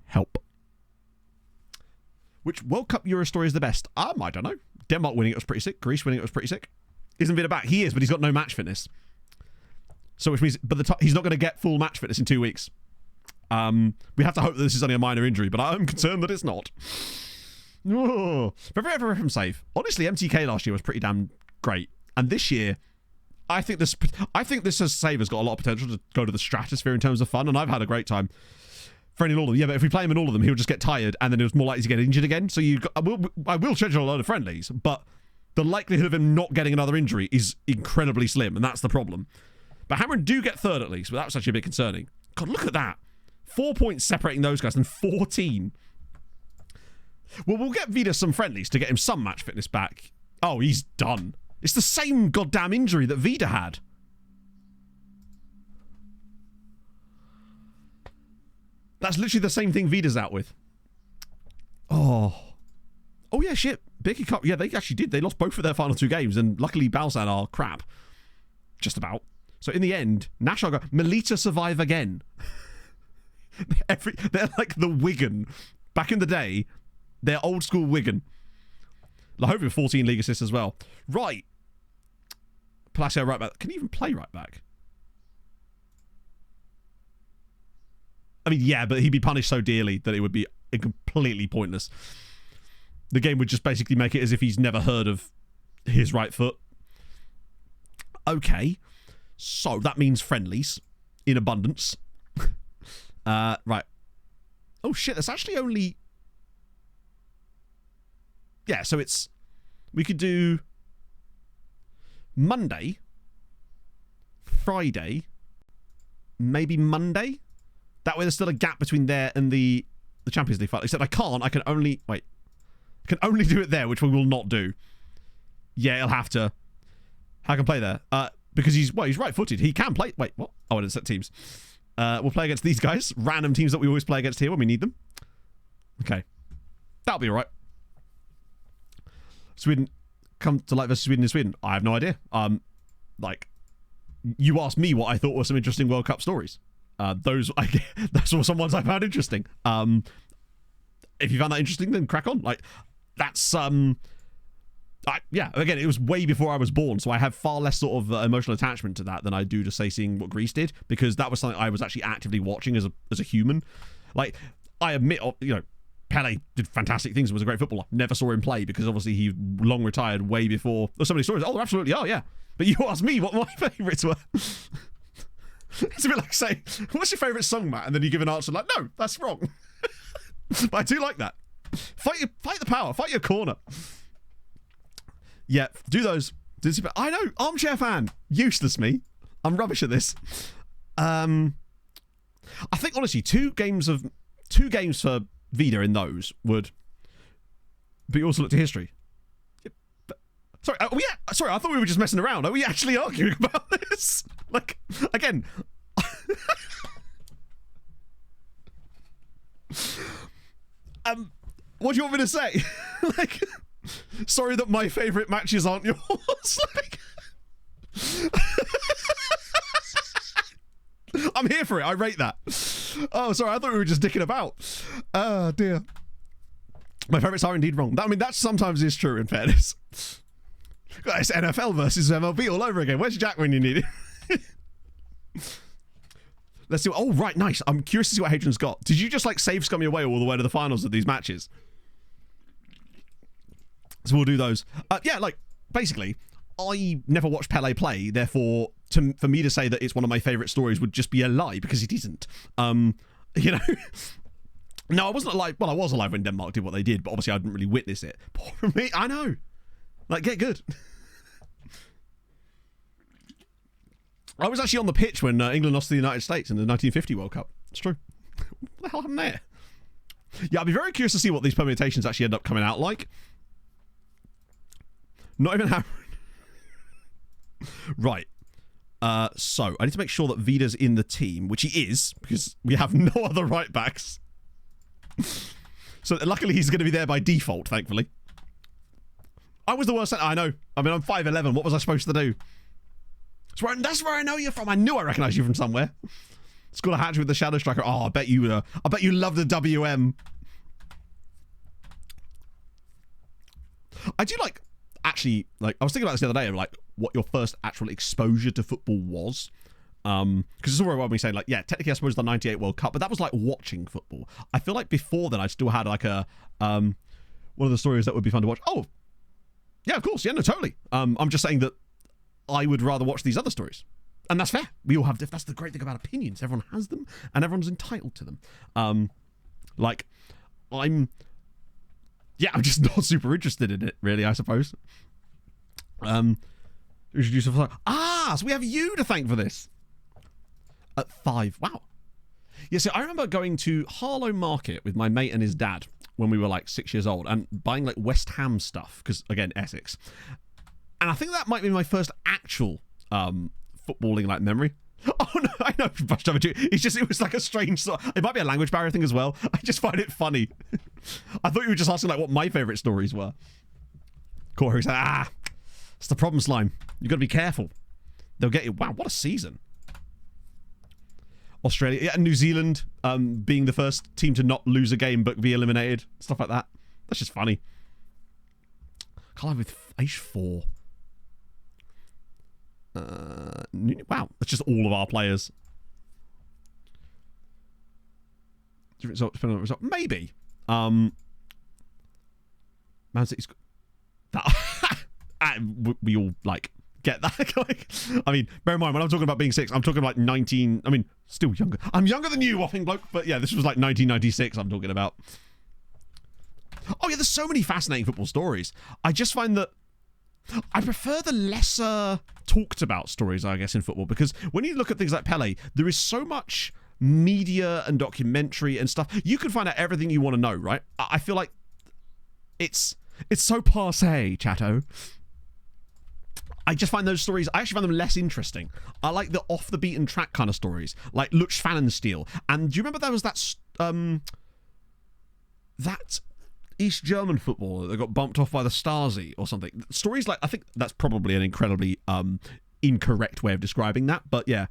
S3: Help. Which World Cup Euro story is the best? I don't know. Denmark winning it was pretty sick. Greece winning it was pretty sick. Isn't Vida back? He is, but he's got no match fitness. So which means, but he's not going to get full match fitness in 2 weeks. We have to hope that this is only a minor injury, but I'm concerned that it's not. Oh, but very from save. Honestly, MTK last year was pretty damn great, and this year, I think this save has got a lot of potential to go to the stratosphere in terms of fun, and I've had a great time. Friendly in all of them, yeah, but if we play him in all of them, he'll just get tired, and then he was more likely to get injured again. So I will schedule a load of friendlies, but the likelihood of him not getting another injury is incredibly slim, and that's the problem. But Hamron do get third at least, but that's actually a bit concerning. God, look at that. 4 points separating those guys and 14. Well, we'll get Vida some friendlies to get him some match fitness back. Oh, he's done. It's the same goddamn injury that Vida had. That's literally the same thing Vida's out with. Oh yeah, shit. Bicky Cup. Yeah, they actually did. They lost both of their final 2 games, and luckily Balsan are crap. Just about. So in the end, Nash go, Melita survive again. They're like the Wigan. Back in the day, they're old school Wigan. Lahovia 14 league assists as well. Right. Palacio right back. Can he even play right back? I mean, yeah, but he'd be punished so dearly that it would be completely pointless. The game would just basically make it as if he's never heard of his right foot. Okay. So that means friendlies in abundance. Right. Oh shit, that's actually only... Yeah, so it's... We could do Monday, Friday, maybe Monday. That way there's still a gap between there and the Champions League final. Except I can only... Wait. I can only do it there, which we will not do. Yeah, he'll have to. I can play there. Because he's right-footed. He can play... Wait, what? Oh, I didn't set teams. We'll play against these guys. Random teams that we always play against here when we need them. Okay. That'll be alright. Sweden... Come to light versus Sweden in Sweden. I have no idea. Like, you asked me what I thought were some interesting World Cup stories. Those were some ones I found interesting. If you found that interesting, then crack on. Like, that's... yeah, again, it was way before I was born, so I have far less sort of emotional attachment to that than I do to, say, seeing what Greece did, because that was something I was actually actively watching as a human. Like, I admit, you know, Pele did fantastic things and was a great footballer. Never saw him play because obviously he long retired way before. There's so many stories. Oh, there absolutely are, yeah. But you asked me what my favourites were. It's a bit like saying, what's your favourite song, Matt? And then you give an answer like, no, that's wrong. But I do like that. Fight the power. Fight your corner. Yeah, do those. I know, armchair fan. Useless me. I'm rubbish at this. I think honestly, two games for Vida in those would. But you also look to history. Sorry, sorry, I thought we were just messing around. Are we actually arguing about this? Like, again. What do you want me to say? Like, sorry that my favourite matches aren't yours. Like, I'm here for it. I rate that. Oh, sorry, I thought we were just dicking about. Oh, dear. My favourites are indeed wrong. I mean, that sometimes is true, in fairness. It's NFL versus MLB all over again. Where's Jack when you need it? Let's see. Oh, right, nice. I'm curious to see what Hadrian's got. Did you just like save scum your way all the way to the finals of these matches? So we'll do those. Yeah, like basically, I never watched Pele play. Therefore, for me to say that it's one of my favourite stories would just be a lie because it isn't. You know. No, I wasn't alive. Well, I was alive when Denmark did what they did, but obviously I didn't really witness it. Poor me. I know. Like, get good. I was actually on the pitch when England lost to the United States in the 1950 World Cup. It's true. What the hell happened there? Yeah, I'd be very curious to see what these permutations actually end up coming out like. Not even how... Right. So, I need to make sure that Vida's in the team, which he is, because we have no other right backs. So, luckily, he's going to be there by default, thankfully. I was the worst. I know. I mean, I'm 5'11". What was I supposed to do? That's where I know you're from. I knew I recognised you from somewhere. Scored a hat with the Shadow Striker. Oh, I bet you love the WM. I do like, actually, like, I was thinking about this the other day, like, what your first actual exposure to football was. Because it's all right when we say, like, yeah, technically I suppose the 98 World Cup, but that was like watching football. I feel like before then I still had like a, one of the stories that would be fun to watch. Oh, yeah, of course. Yeah, no, totally. I'm just saying that I would rather watch these other stories. And that's fair. We all have, that's the great thing about opinions. Everyone has them and everyone's entitled to them. Like, I'm just not super interested in it, really, I suppose. Introduce a... so we have you to thank for this. At 5. Wow. Yeah, so I remember going to Harlow Market with my mate and his dad when we were like 6 years old and buying like West Ham stuff because, again, Essex. And I think that might be my first actual footballing like memory. Oh no, I know. It was like a strange sort. It might be a language barrier thing as well. I just find it funny. I thought you were just asking like what my favourite stories were. Corey said, it's the problem, Slime. You got to be careful. They'll get you. Wow, what a season. Australia, yeah, New Zealand being the first team to not lose a game but be eliminated. Stuff like that. That's just funny. Can't with age 4. Wow, that's just all of our players. Different result, depending on the result. Maybe. Man City's... That... we all, like... Get that? Like, I mean, bear in mind, when I'm talking about being 6, I'm talking like 19... I mean, still younger. I'm younger than you, whopping bloke. But yeah, this was like 1996 I'm talking about. Oh yeah, there's so many fascinating football stories. I just find that I prefer the lesser talked about stories, I guess, in football. Because when you look at things like Pele, there is so much media and documentary and stuff. You can find out everything you want to know, right? I feel like it's so passé, chatto. I just find those stories, I actually find them less interesting. I like the off-the-beaten-track kind of stories, like Lutz Pfannenstiel. And do you remember there was that East German footballer that got bumped off by the Stasi or something? Stories like, I think that's probably an incredibly incorrect way of describing that, but yeah.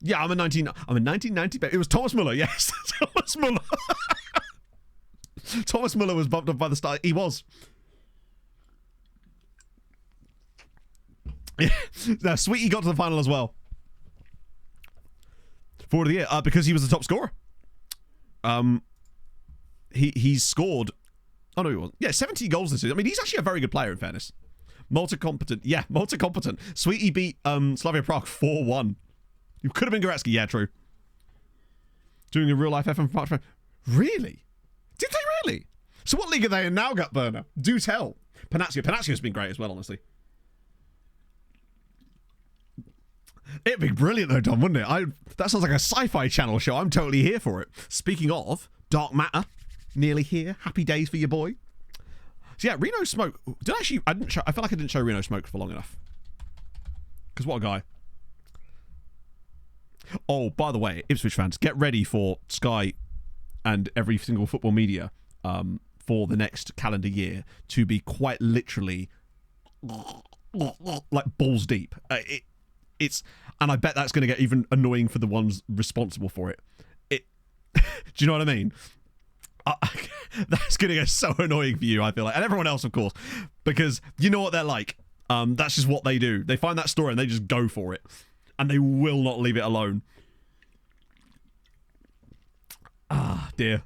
S3: Yeah, I'm a 1990 baby. It was Thomas Muller, yes. Thomas Muller. Thomas Muller was bumped off by the Stasi. He was. Yeah, now, Sweetie got to the final as well. Forward of the year, because he was the top scorer. He's scored. Oh no, he wasn't. Yeah, 70 goals this season. I mean, he's actually a very good player, in fairness. Malta competent. Yeah, Malta competent. Sweetie beat Slavia Prague 4-1. You could have been Goretzka. Yeah, true. Doing a real life FM. Really? Really? So what league are they in now, Gutburner? Do tell. Panaccio's been great as well, honestly. It'd be brilliant though, Dom, wouldn't it? That sounds like a sci-fi channel show. I'm totally here for it. Speaking of, Dark Matter, nearly here. Happy days for your boy. So yeah, Reno Smoke. I feel like I didn't show Reno Smoke for long enough. Because what a guy. Oh, by the way, Ipswich fans, get ready for Sky and every single football media for the next calendar year to be quite literally like balls deep. And I bet that's going to get even annoying for the ones responsible for it. Do you know what I mean? That's going to get so annoying for you, I feel like. And everyone else, of course. Because you know what they're like. That's just what they do. They find that story and they just go for it. And they will not leave it alone. Ah, dear.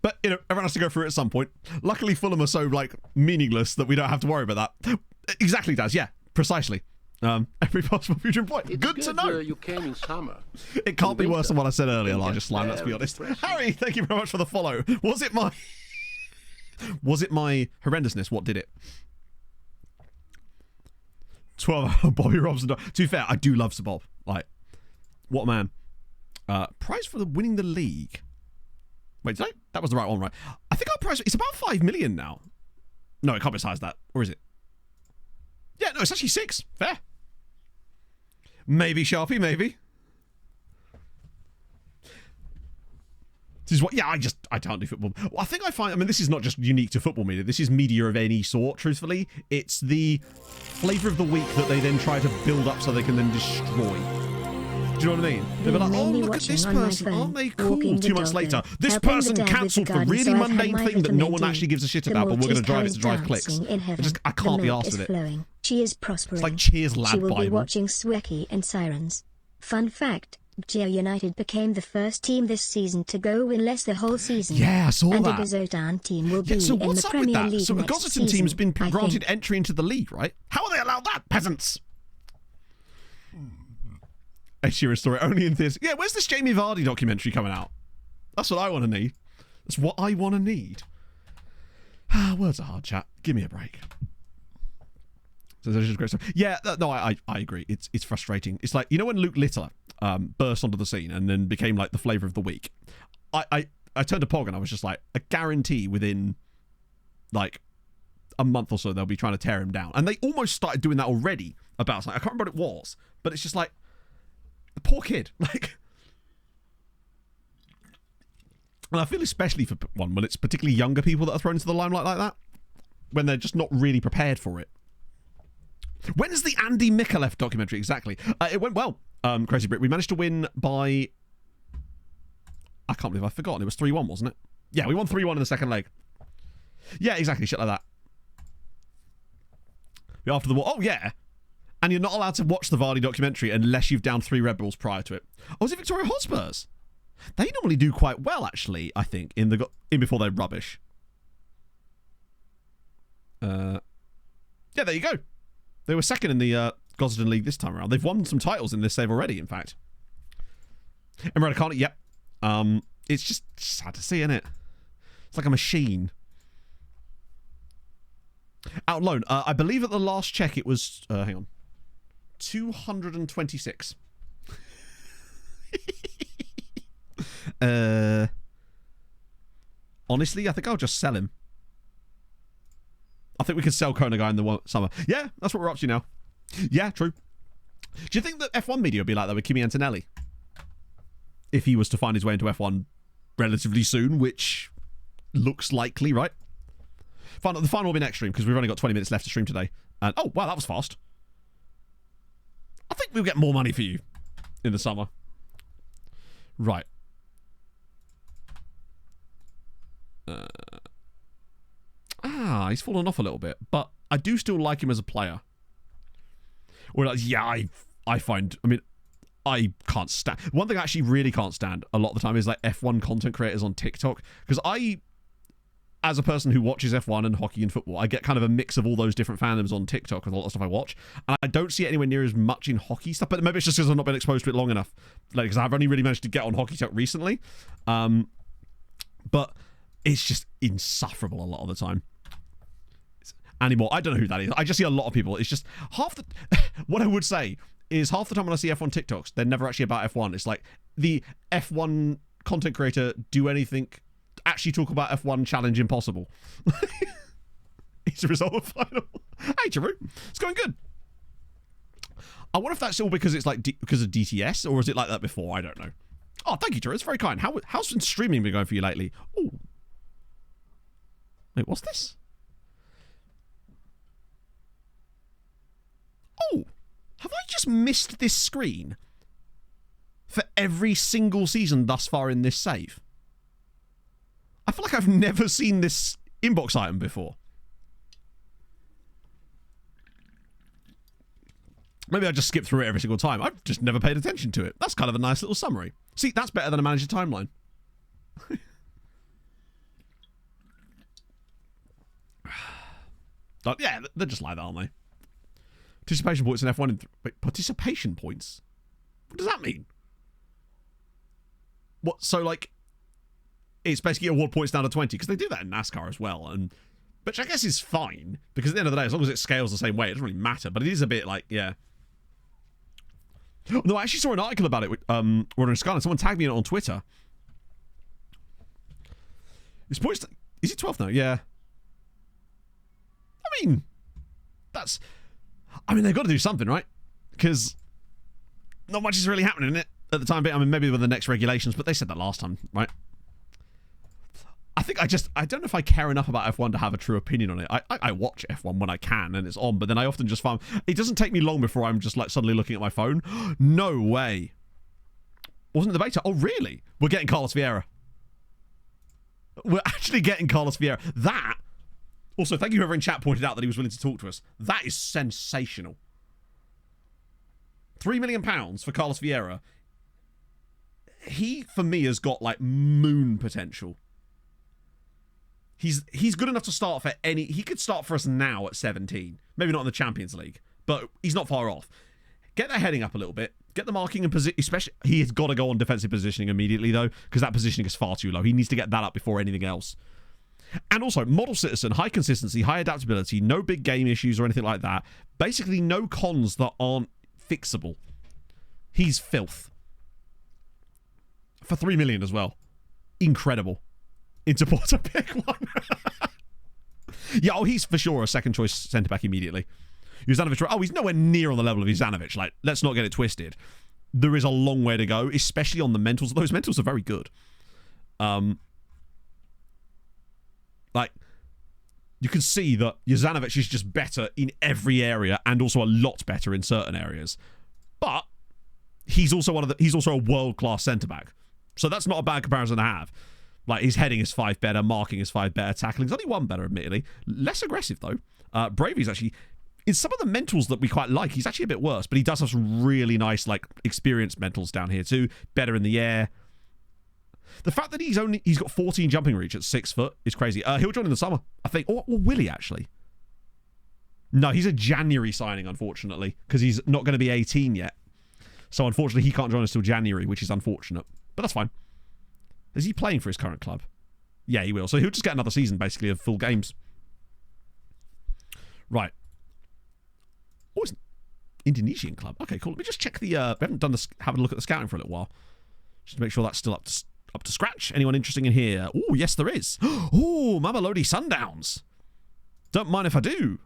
S3: But, you know, everyone has to go through it at some point. Luckily, Fulham are so, like, meaningless that we don't have to worry about that. Exactly, Daz. Yeah, precisely. Every possible future point. Good to know.
S6: You came in summer.
S3: It can't be worse than what I said earlier, Elijah Slime, let's be honest. Harry, thank you very much for the follow. Was it my horrendousness? What did it? 12 Bobby Robson. To be fair, I do love Sir Bob. Like, what a man. Prize for winning the league. Wait, that was the right one, right? I think our prize, it's about 5 million now. No, it can't be as high as that. Or is it? Yeah, no, it's actually 6. Fair. Maybe, Sharpie, maybe. This is what, yeah, I can't do football. Well, I mean, this is not just unique to football media. This is media of any sort, truthfully. It's the flavour of the week that they then try to build up so they can then destroy. Do you know what I mean? They'll be like, oh, look at this person. Aren't they cool? 2 months later, this person cancelled the really mundane thing that no one actually gives a shit about, but we're going to drive it to drive clicks. I can't be arsed with it.
S1: She is prospering.
S3: It's like Cheers Lad
S1: Bible. She will be
S3: Bible.
S1: watching Sweki and Sirens. Fun fact, Geo United became the first team this season to go winless the whole season.
S3: Yeah, I saw
S1: and
S3: that.
S1: And the Gazotan team will be
S3: so
S1: in
S3: what's
S1: the
S3: up
S1: Premier
S3: with that?
S1: League
S3: So the
S1: next
S3: Gazotan team's been
S1: season,
S3: granted entry into the league, right? How are they allowed that, peasants? Ed Sheeran story, only in theaters. Yeah, where's this Jamie Vardy documentary coming out? That's what I want to need. That's what I want to need. Words are hard, chat. Give me a break. So that's just great stuff. Yeah, no, I agree. It's frustrating. It's like, you know when Luke Littler burst onto the scene and then became like the flavour of the week? I turned to Pog and I was just like, I guarantee within like a month or so they'll be trying to tear him down. And they almost started doing that already about something. I can't remember what it was, but it's just like, the poor kid. Like, and I feel especially for one when it's particularly younger people that are thrown into the limelight like that, when they're just not really prepared for it. When's the Andy Micallef documentary exactly? It went well. Crazy Brit. We managed to win by, I can't believe I've forgotten. It was 3-1, wasn't it? Yeah, we won 3-1 in the second leg. Yeah, exactly. Shit like that. After the war. Oh, yeah. And you're not allowed to watch the Vardy documentary unless you've downed 3 Red Bulls prior to it. Oh, is it Victoria Hotspurs? They normally do quite well, actually, I think, in before they're rubbish. Yeah, there you go. They were second in the Gosden League this time around. They've won some titles in this save already, in fact. Emirata Khan, yep. It's just sad to see, isn't it? It's like a machine. Out loan. I believe at the last check it was, hang on, 226. Honestly, I think I'll just sell him. I think we could sell Kona Guy in the summer. Yeah, that's what we're up to now. Yeah, true. Do you think that F1 media would be like that with Kimi Antonelli? If he was to find his way into F1 relatively soon, which looks likely, right? The final will be next stream because we've only got 20 minutes left to stream today. And oh, wow, that was fast. I think we'll get more money for you in the summer. Right. He's fallen off a little bit, but I do still like him as a player. Or like, yeah, I find, I mean, I can't stand. One thing I actually really can't stand a lot of the time is like F1 content creators on TikTok, because as a person who watches F1 and hockey and football, I get kind of a mix of all those different fandoms on TikTok with a lot of stuff I watch. And I don't see it anywhere near as much in hockey stuff, but maybe it's just because I've not been exposed to it long enough. Like, because I've only really managed to get on hockey talk recently. But It's just insufferable a lot of the time. Anymore. I don't know who that is. I just see a lot of people. It's just half the... What I would say is half the time when I see F1 TikToks, they're never actually about F1. It's like the F1 content creator do anything, actually talk about F1 challenge impossible. It's a result of final. Hey, Charu. It's going good. I wonder if that's all because it's like because of DTS, or is it like that before? I don't know. Oh, thank you, Charu. It's very kind. How's streaming been going for you lately? Oh. Wait, what's this? Oh, have I just missed this screen for every single season thus far in this save? I feel like I've never seen this inbox item before. Maybe I just skip through it every single time. I've just never paid attention to it. That's kind of a nice little summary. See, that's better than a manager timeline. Yeah, they're just like that, aren't they? Participation points in F1. Wait, participation points? What does that mean? What? So, like, it's basically award points down to 20, because they do that in NASCAR as well, and which I guess is fine, because at the end of the day, as long as it scales the same way, it doesn't really matter, but it is a bit like, yeah. No, I actually saw an article about it with Roderick Scarlett. Someone tagged me in it on Twitter. It's points... Is it 12 now? Yeah. I mean, that's... I mean, they've got to do something, right? Because not much is really happening in it at the time being. I mean, maybe with the next regulations, but they said that last time, right? I think I don't know if I care enough about F1 to have a true opinion on it. I watch F1 when I can and it's on, but then I often just find it doesn't take me long before I'm just like suddenly looking at my phone. No way. Wasn't the beta? Oh, really? We're getting Carlos Vieira. We're actually getting Carlos Vieira. That... Also, thank you whoever in chat pointed out that he was willing to talk to us. That is sensational. £3 million for Carlos Vieira. He, for me, has got, like, moon potential. He's good enough to start for any... He could start for us now at 17. Maybe not in the Champions League, but he's not far off. Get that heading up a little bit. Get the marking and position... Especially, he has got to go on defensive positioning immediately, though, because that positioning is far too low. He needs to get that up before anything else. And also, model citizen, high consistency, high adaptability, no big game issues or anything like that. Basically, no cons that aren't fixable. He's filth. For 3 million as well. Incredible. Interporter pick one. Yeah, oh, he's for sure a second choice centre-back immediately. Juzanovic, oh, he's nowhere near on the level of Juzanovic. Like, let's not get it twisted. There is a long way to go, especially on the mentals. Those mentals are very good. Like, you can see that Juzanovic is just better in every area and also a lot better in certain areas. But he's also he's also a world-class centre-back. So that's not a bad comparison to have. Like, his heading is 5 better, marking is 5 better, tackling's only 1 better, admittedly. Less aggressive, though. Bravy's actually... In some of the mentals that we quite like, he's actually a bit worse, but he does have some really nice, like, experienced mentals down here, too. Better in the air. The fact that he's got 14 jumping reach at 6 foot is crazy. He'll join in the summer, I think. Or will he, actually? No, he's a January signing, unfortunately, because he's not going to be 18 yet. So, unfortunately, he can't join us till January, which is unfortunate. But that's fine. Is he playing for his current club? Yeah, he will. So he'll just get another season, basically, of full games. Right. Oh, it's an Indonesian club. Okay, cool. Let me just check the... we haven't done this... Have a look at the scouting for a little while. Just to make sure that's still up to scratch. Anyone interesting in here? Oh, yes, there is. Oh, Mamelodi Sundowns. Don't mind if I do.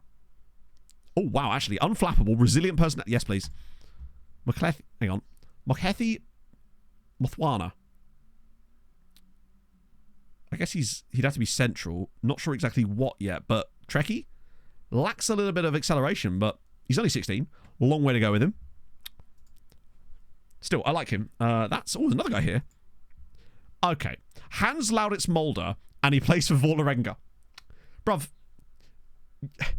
S3: Oh, wow, actually. Unflappable, resilient person... Yes, please. Hang on. Mokhethi Mothwana. I guess he'd have to be central. Not sure exactly what yet, but Trekkie lacks a little bit of acceleration, but he's only 16. Long way to go with him. Still, I like him. There's another guy here. Okay. Hans Lauditz Mulder, and he plays for Vålerenga. Bruv,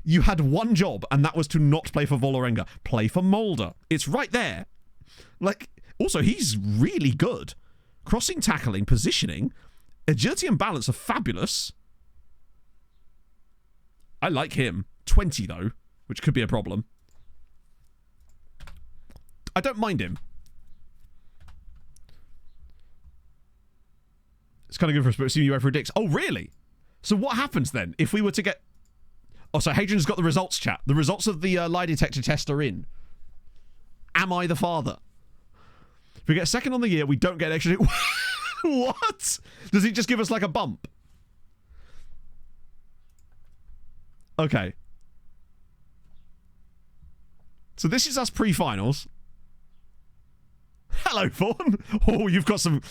S3: you had one job, and that was to not play for Vålerenga. Play for Mulder. It's right there. Like, also, he's really good. Crossing, tackling, positioning... Agility and balance are fabulous. I like him. 20, though, which could be a problem. I don't mind him. It's kind of good for us, but assuming UEFA predicts. Oh, really? So what happens then if we were to get... Oh, so Hadrian's got the results, chat. The results of the lie detector test are in. Am I the father? If we get second on the year, we don't get an extra... What? Does he just give us like a bump? Okay. So this is us pre-finals. Hello, Fawn. Oh, you've got some...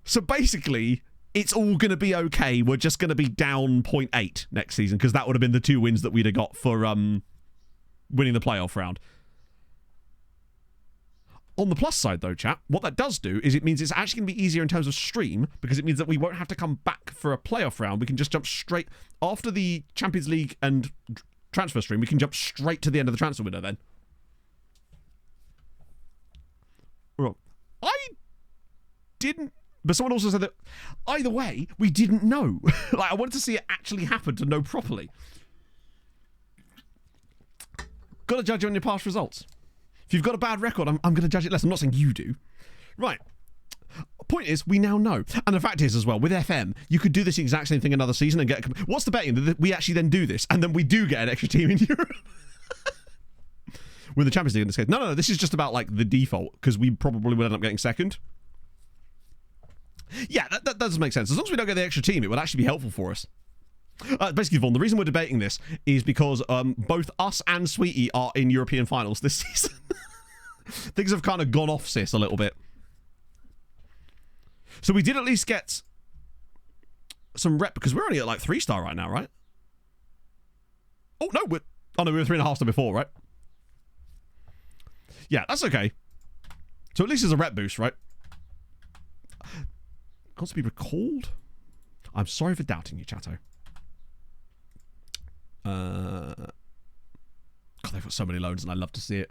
S3: So basically, it's all going to be okay. We're just going to be down 0.8 next season, because that would have been the 2 wins that we'd have got for winning the playoff round. On the plus side, though, chat, what that does do is it means it's actually going to be easier in terms of stream, because it means that we won't have to come back for a playoff round. We can just jump straight after the Champions League and transfer stream. We can jump straight to the end of the transfer window then. Well, I didn't... But someone also said that, either way, we didn't know. Like, I wanted to see it actually happen to know properly. Got to judge you on your past results. If you've got a bad record, I'm going to judge it less. I'm not saying you do. Right. Point is, we now know. And the fact is, as well, with FM, you could do this exact same thing another season and get... What's the betting? That we actually then do this, and then we do get an extra team in Europe. With the Champions League in this case. No, this is just about, like, the default, because we probably will end up getting second. Yeah, that does make sense. As long as we don't get the extra team, it would actually be helpful for us. Basically, Vaughn, the reason we're debating this is because both us and Sweetie are in European finals this season. Things have kind of gone off, sis, a little bit. So we did at least get some rep, because we're only at like 3-star right now, right? Oh, no, we were 3.5-star before, right? Yeah, that's okay. So at least there's a rep boost, right? Got to be recalled? I'm sorry for doubting you, Chatto. God, they've got so many loans and I love to see it.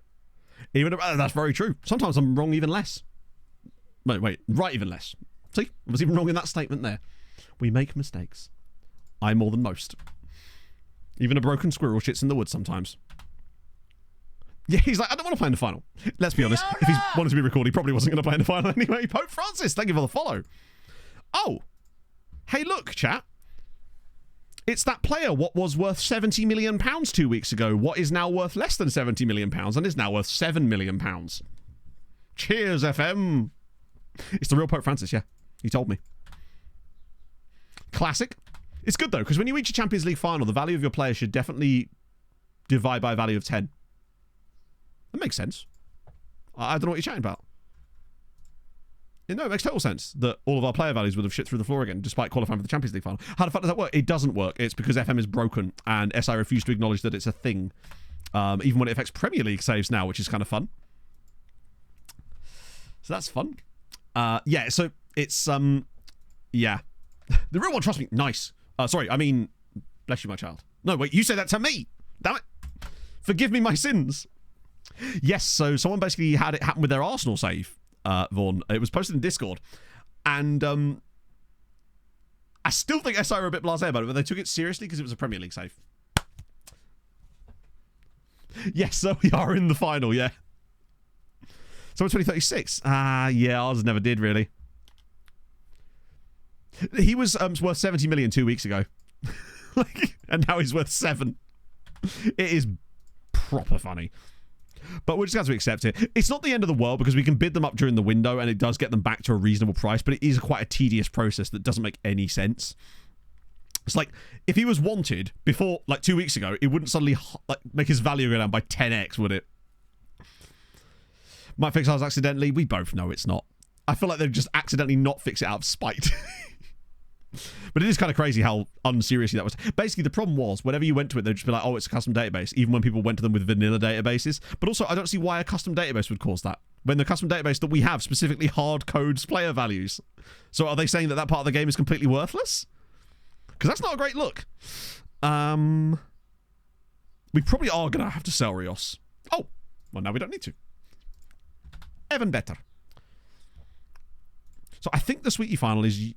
S3: Even that's very true. Sometimes I'm wrong even less. Wait, right even less. See? I was even wrong in that statement there. We make mistakes. I more than most. Even a broken squirrel shits in the woods sometimes. Yeah, he's like, I don't want to play in the final. Let's be honest. If he wanted to be recorded, he probably wasn't going to play in the final anyway. Pope Francis, thank you for the follow. Oh, hey, look, chat. It's that player what was worth £70 million 2 weeks ago. What is now worth less than £70 million and is now worth £7 million. Cheers, FM. It's the real Pope Francis, yeah. He told me. Classic. It's good, though, because when you reach a Champions League final, the value of your player should definitely divide by a value of 10. That makes sense. I don't know what you're chatting about. No, it makes total sense that all of our player values would have shit through the floor again, despite qualifying for the Champions League final. How the fuck does that work? It doesn't work. It's because FM is broken, and SI refuse to acknowledge that it's a thing, even when it affects Premier League saves now, which is kind of fun. So that's fun. Yeah, so it's, yeah. The real one, trust me, nice. Sorry, I mean, bless you, my child. No, wait, you say that to me. Damn it. Forgive me my sins. Yes, so someone basically had it happen with their Arsenal save. Vaughn. It was posted in Discord, and I still think SI were a bit blasé about it, but they took it seriously because it was a Premier League save. Yes, so we are in the final, yeah. So 2036. Yeah, ours never did, really. He was worth 70 million 2 weeks ago. And now he's worth 7. It is proper funny. But we're just going to accept it. It's not the end of the world because we can bid them up during the window and it does get them back to a reasonable price, but it is quite a tedious process that doesn't make any sense. It's like, if he was wanted before, like 2 weeks ago, it wouldn't suddenly like make his value go down by 10x, would it? Might fix ours accidentally. We both know it's not. I feel like they'd just accidentally not fix it out of spite. But it is kind of crazy how unseriously that was. Basically, the problem was, whenever you went to it, they'd just be like, oh, it's a custom database, even when people went to them with vanilla databases. But also, I don't see why a custom database would cause that, when the custom database that we have specifically hard codes player values. So are they saying that that part of the game is completely worthless? Because that's not a great look. We probably are going to have to sell Rios. Oh, well, now we don't need to. Even better. So I think the Sweetie final is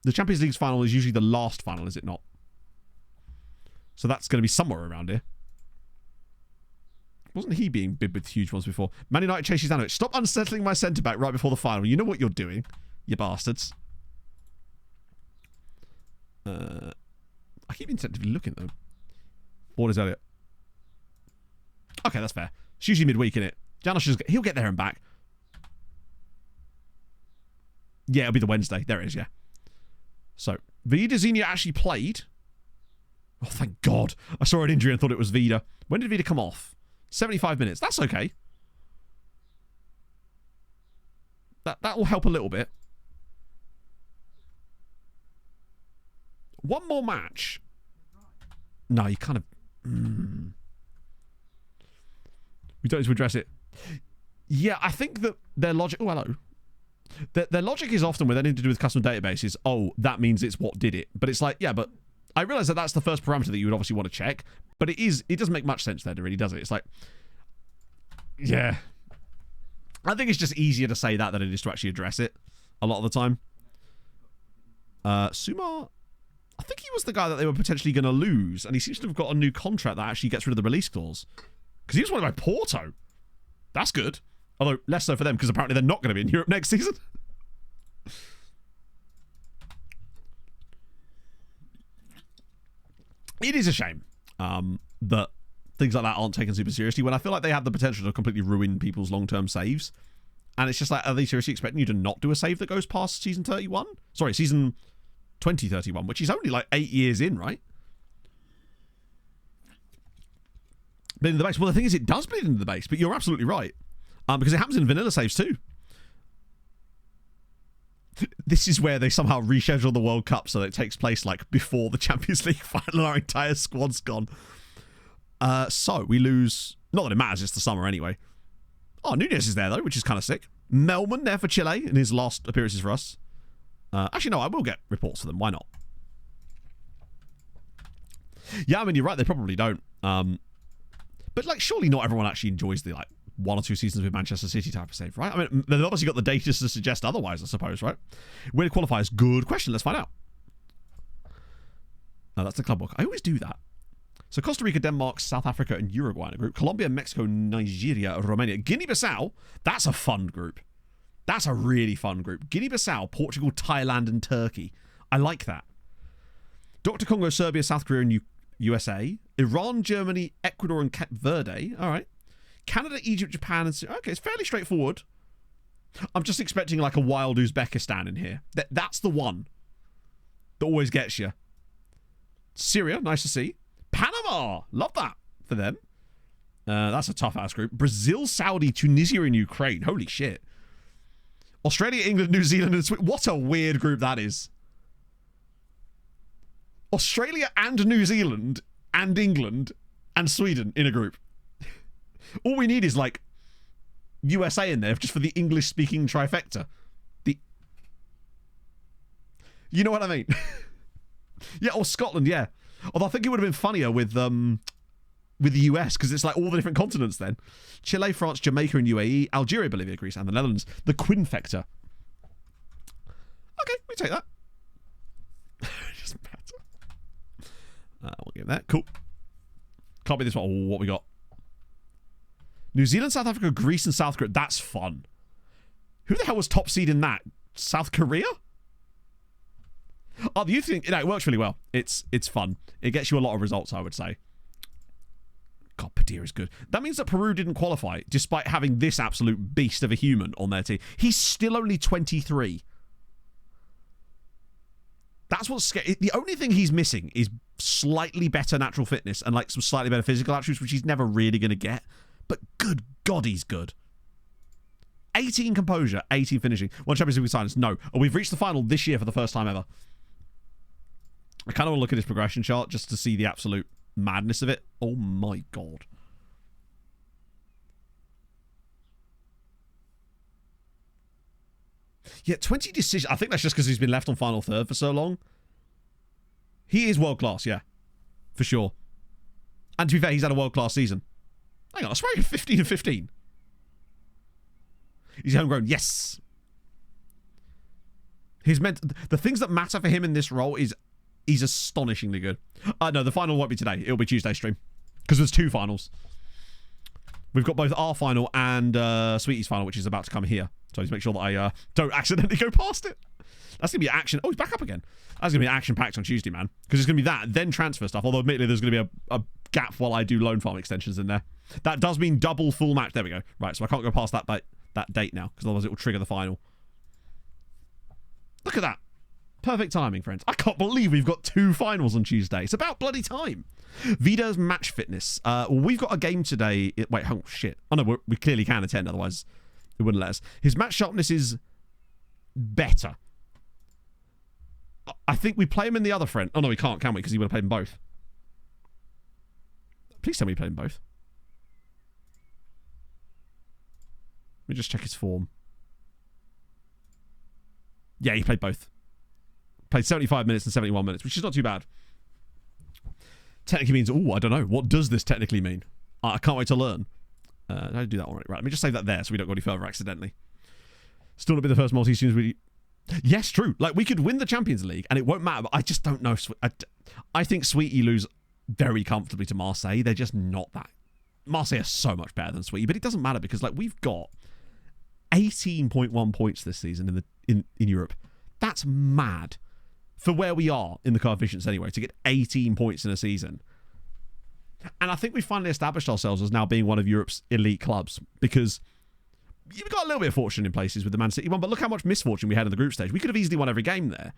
S3: the Champions League's final is usually the last final, is it not? So that's going to be somewhere around here. Wasn't he being bid with huge ones before? Man United chases down it. Stop unsettling my centre-back right before the final. You know what you're doing, you bastards. I keep instinctively looking, though. What is Elliot? Okay, that's fair. It's usually midweek, innit? Janosch, he'll get there and back. Yeah, it'll be the Wednesday. There it is, yeah. So, Vida Zinha actually played. Oh, thank God. I saw an injury and thought it was Vida. When did Vida come off? 75 minutes. That's okay. That will help a little bit. One more match. No, you kind of... We don't need to address it. Yeah, I think that their logic... Oh, hello. Their logic is often with anything to do with custom databases, oh, that means it's what did it. But it's like, yeah, but I realise that that's the first parameter that you would obviously want to check. But it doesn't make much sense then, really, does it? It's like, yeah. I think it's just easier to say that than it is to actually address it a lot of the time. Sumar, I think he was the guy that they were potentially going to lose, and he seems to have got a new contract that actually gets rid of the release clause. Because he was wanted by Porto. That's good. Although, less so for them, because apparently they're not going to be in Europe next season. It is a shame that things like that aren't taken super seriously when I feel like they have the potential to completely ruin people's long-term saves. And it's just like, are they seriously expecting you to not do a save that goes past season 31? Sorry, season 2031, which is only like 8 years in, right? Bleed into the base. Well, the thing is, it does bleed into the base, but you're absolutely right. Because it happens in vanilla saves too. This is where they somehow reschedule the World Cup so that it takes place like before the Champions League final. Our entire squad's gone. So we lose. Not that it matters. It's the summer anyway. Oh, Nunez is there though, which is kind of sick. Melman there for Chile in his last appearances for us. Actually, no, I will get reports for them. Why not? Yeah, I mean, you're right. They probably don't. But like, surely not everyone actually enjoys the like 1 or 2 seasons with Manchester City type of save, right? I mean, they've obviously got the data to suggest otherwise, I suppose, right? Where to qualify is good question. Let's find out. No, that's the club book. I always do that. So Costa Rica, Denmark, South Africa, and Uruguay in a group. Colombia, Mexico, Nigeria, Romania. Guinea-Bissau, that's a fun group. That's a really fun group. Guinea-Bissau, Portugal, Thailand, and Turkey. I like that. Dr. Congo, Serbia, South Korea, and USA. Iran, Germany, Ecuador, and Cape Verde. All right. Canada, Egypt, Japan, and... Okay, it's fairly straightforward. I'm just expecting like a wild Uzbekistan in here. That's the one that always gets you. Syria, nice to see. Panama, love that for them. That's a tough-ass group. Brazil, Saudi, Tunisia, and Ukraine. Holy shit. Australia, England, New Zealand, and Sweden. What a weird group that is. Australia and New Zealand and England and Sweden in a group. All we need is like USA in there just for the English-speaking trifecta. You know what I mean? Yeah, or Scotland, yeah. Although I think it would have been funnier with the US because it's like all the different continents then. Chile, France, Jamaica, and UAE, Algeria, Bolivia, Greece, and the Netherlands. The quinfecta. Okay, we take that. It doesn't matter. We'll give that. Cool. Can't be this one. Oh, what we got? New Zealand, South Africa, Greece, and South Korea. That's fun. Who the hell was top seed in that? South Korea? Oh, the youth thing, it works really well. It's fun. It gets you a lot of results, I would say. God, Padilla is good. That means that Peru didn't qualify, despite having this absolute beast of a human on their team. He's still only 23. That's what's scary. The only thing he's missing is slightly better natural fitness and like some slightly better physical attributes, which he's never really going to get. But good God, he's good. 18 composure, 18 finishing. 1 Champions League silence. No. Oh, we've reached the final this year for the first time ever. I kind of want to look at his progression chart just to see the absolute madness of it. Oh my God. Yeah, 20 decisions. I think that's just because he's been left on final third for so long. He is world class, yeah. For sure. And to be fair, he's had a world class season. Hang on, I swear he's 15 and 15. He's homegrown, yes. The things that matter for him in this role is he's astonishingly good. No, the final won't be today. It'll be Tuesday stream. Because there's 2 finals. We've got both our final and Sweetie's final, which is about to come here. So I need to make sure that I don't accidentally go past it. That's going to be action. Oh, he's back up again. That's going to be action-packed on Tuesday, man. Because it's going to be that, then transfer stuff. Although, admittedly, there's going to be a gap while I do loan farm extensions in there. That does mean double full match. There we go. Right, so I can't go past that date now, because otherwise it will trigger the final. Look at that. Perfect timing, friends. I can't believe we've got 2 finals on Tuesday. It's about bloody time. Vida's match fitness. We've got a game today. Wait, oh, shit. Oh, no, we clearly can attend, otherwise it wouldn't let us. His match sharpness is better. I think we play him in the other friend. Oh, no, we can't, can we? Because he would have played them both. Please tell me he played them both. Let me just check his form. Yeah, he played both. Played 75 minutes and 71 minutes, which is not too bad. Technically means, oh, I don't know. What does this technically mean? I can't wait to learn. How do I do that already? Right, let me just save that there so we don't go any further accidentally. Still not be the first Maltese teams we... Yes, true. Like, we could win the Champions League and it won't matter, but I just don't know. I think Sweetie lose very comfortably to Marseille. They're just not that... Marseille are so much better than Sweetie, but it doesn't matter because, like, we've got 18.1 points this season in Europe. That's mad. For where we are in the coefficients anyway, to get 18 points in a season. And I think we finally established ourselves as now being one of Europe's elite clubs because you've got a little bit of fortune in places with the Man City one, but look how much misfortune we had in the group stage. We could have easily won every game there.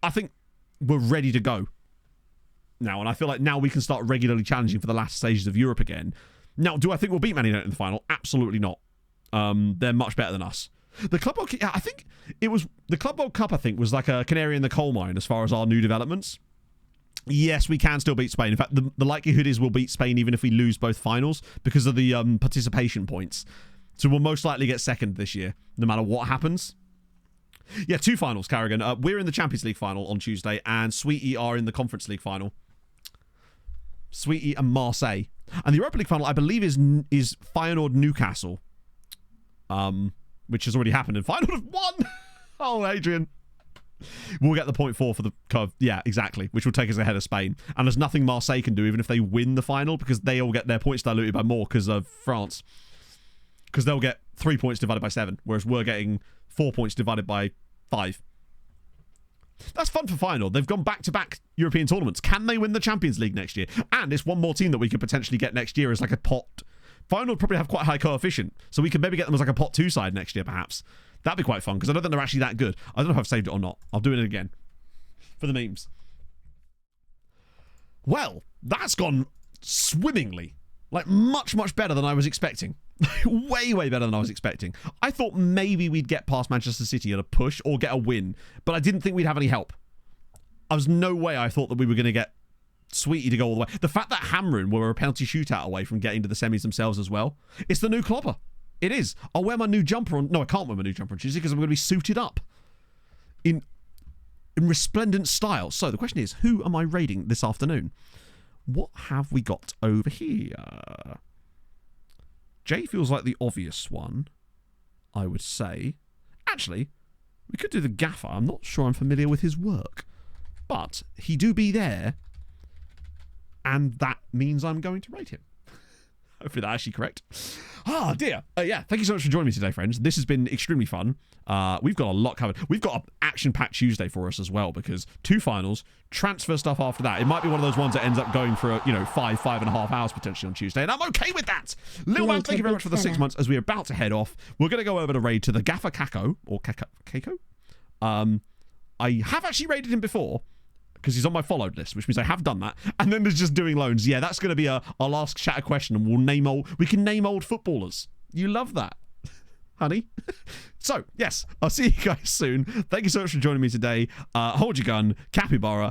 S3: I think we're ready to go now, and I feel like now we can start regularly challenging for the last stages of Europe again. Now, do I think we'll beat Man United in the final? Absolutely not. They're much better than us. The Club World Cup, I think it was the Club World Cup. I think was like a canary in the coal mine as far as our new developments. Yes, we can still beat Spain. In fact, the likelihood is we'll beat Spain even if we lose both finals because of the participation points. So we'll most likely get second this year, no matter what happens. Yeah, 2 finals, Carrigan. We're in the Champions League final on Tuesday, and Sweetie are in the Conference League final. Sweetie and Marseille, and the Europa League final, I believe, is Feyenoord Newcastle. Which has already happened, and Feyenoord have won. Oh, Adrian. We'll get the 0.4 for the curve. Yeah, exactly. Which will take us ahead of Spain. And there's nothing Marseille can do, even if they win the final, because they all get their points diluted by more because of France. Because they'll get 3 points divided by 7, whereas we're getting 4 points divided by 5. That's fun for Feyenoord. They've gone back-to-back European tournaments. Can they win the Champions League next year? And it's one more team that we could potentially get next year as like a pot. Feyenoord probably have quite a high coefficient, so we could maybe get them as like a pot 2 side next year, perhaps. That'd be quite fun, because I don't think they're actually that good. I don't know if I've saved it or not. I'll do it again. For the memes. Well, that's gone swimmingly. Like, much, much better than I was expecting. Way, way better than I was expecting. I thought maybe we'd get past Manchester City at a push or get a win, but I didn't think we'd have any help. There was no way I thought that we were going to get Sweetie to go all the way. The fact that Hamrin were a penalty shootout away from getting to the semis themselves as well. It's the new Klopper. It is. I'll wear my new jumper on... No, I can't wear my new jumper on Tuesday because I'm going to be suited up. In resplendent style. So the question is, who am I raiding this afternoon? What have we got over here? Jay feels like the obvious one, I would say. Actually, we could do the Gaffer. I'm not sure I'm familiar with his work. But he do be there... And that means I'm going to rate him. Hopefully that's actually correct. Ah, dear. Yeah, thank you so much for joining me today, friends. This has been extremely fun. We've got a lot covered. We've got an action-packed Tuesday for us as well, because 2 finals, transfer stuff after that. It might be one of those ones that ends up going for, 5.5 hours potentially on Tuesday, and I'm okay with that. Lil Man, thank you very much for the 6 months. As we're about to head off, we're going to go over to raid to the Gaffer Kako, or Keiko. I have actually raided him before, because he's on my followed list, which means I have done that. And then there's just doing loans. Yeah, that's going to be our last chat question, and we can name old footballers. You love that, honey. So, yes, I'll see you guys soon. Thank you so much for joining me today. Hold your gun, Capybara.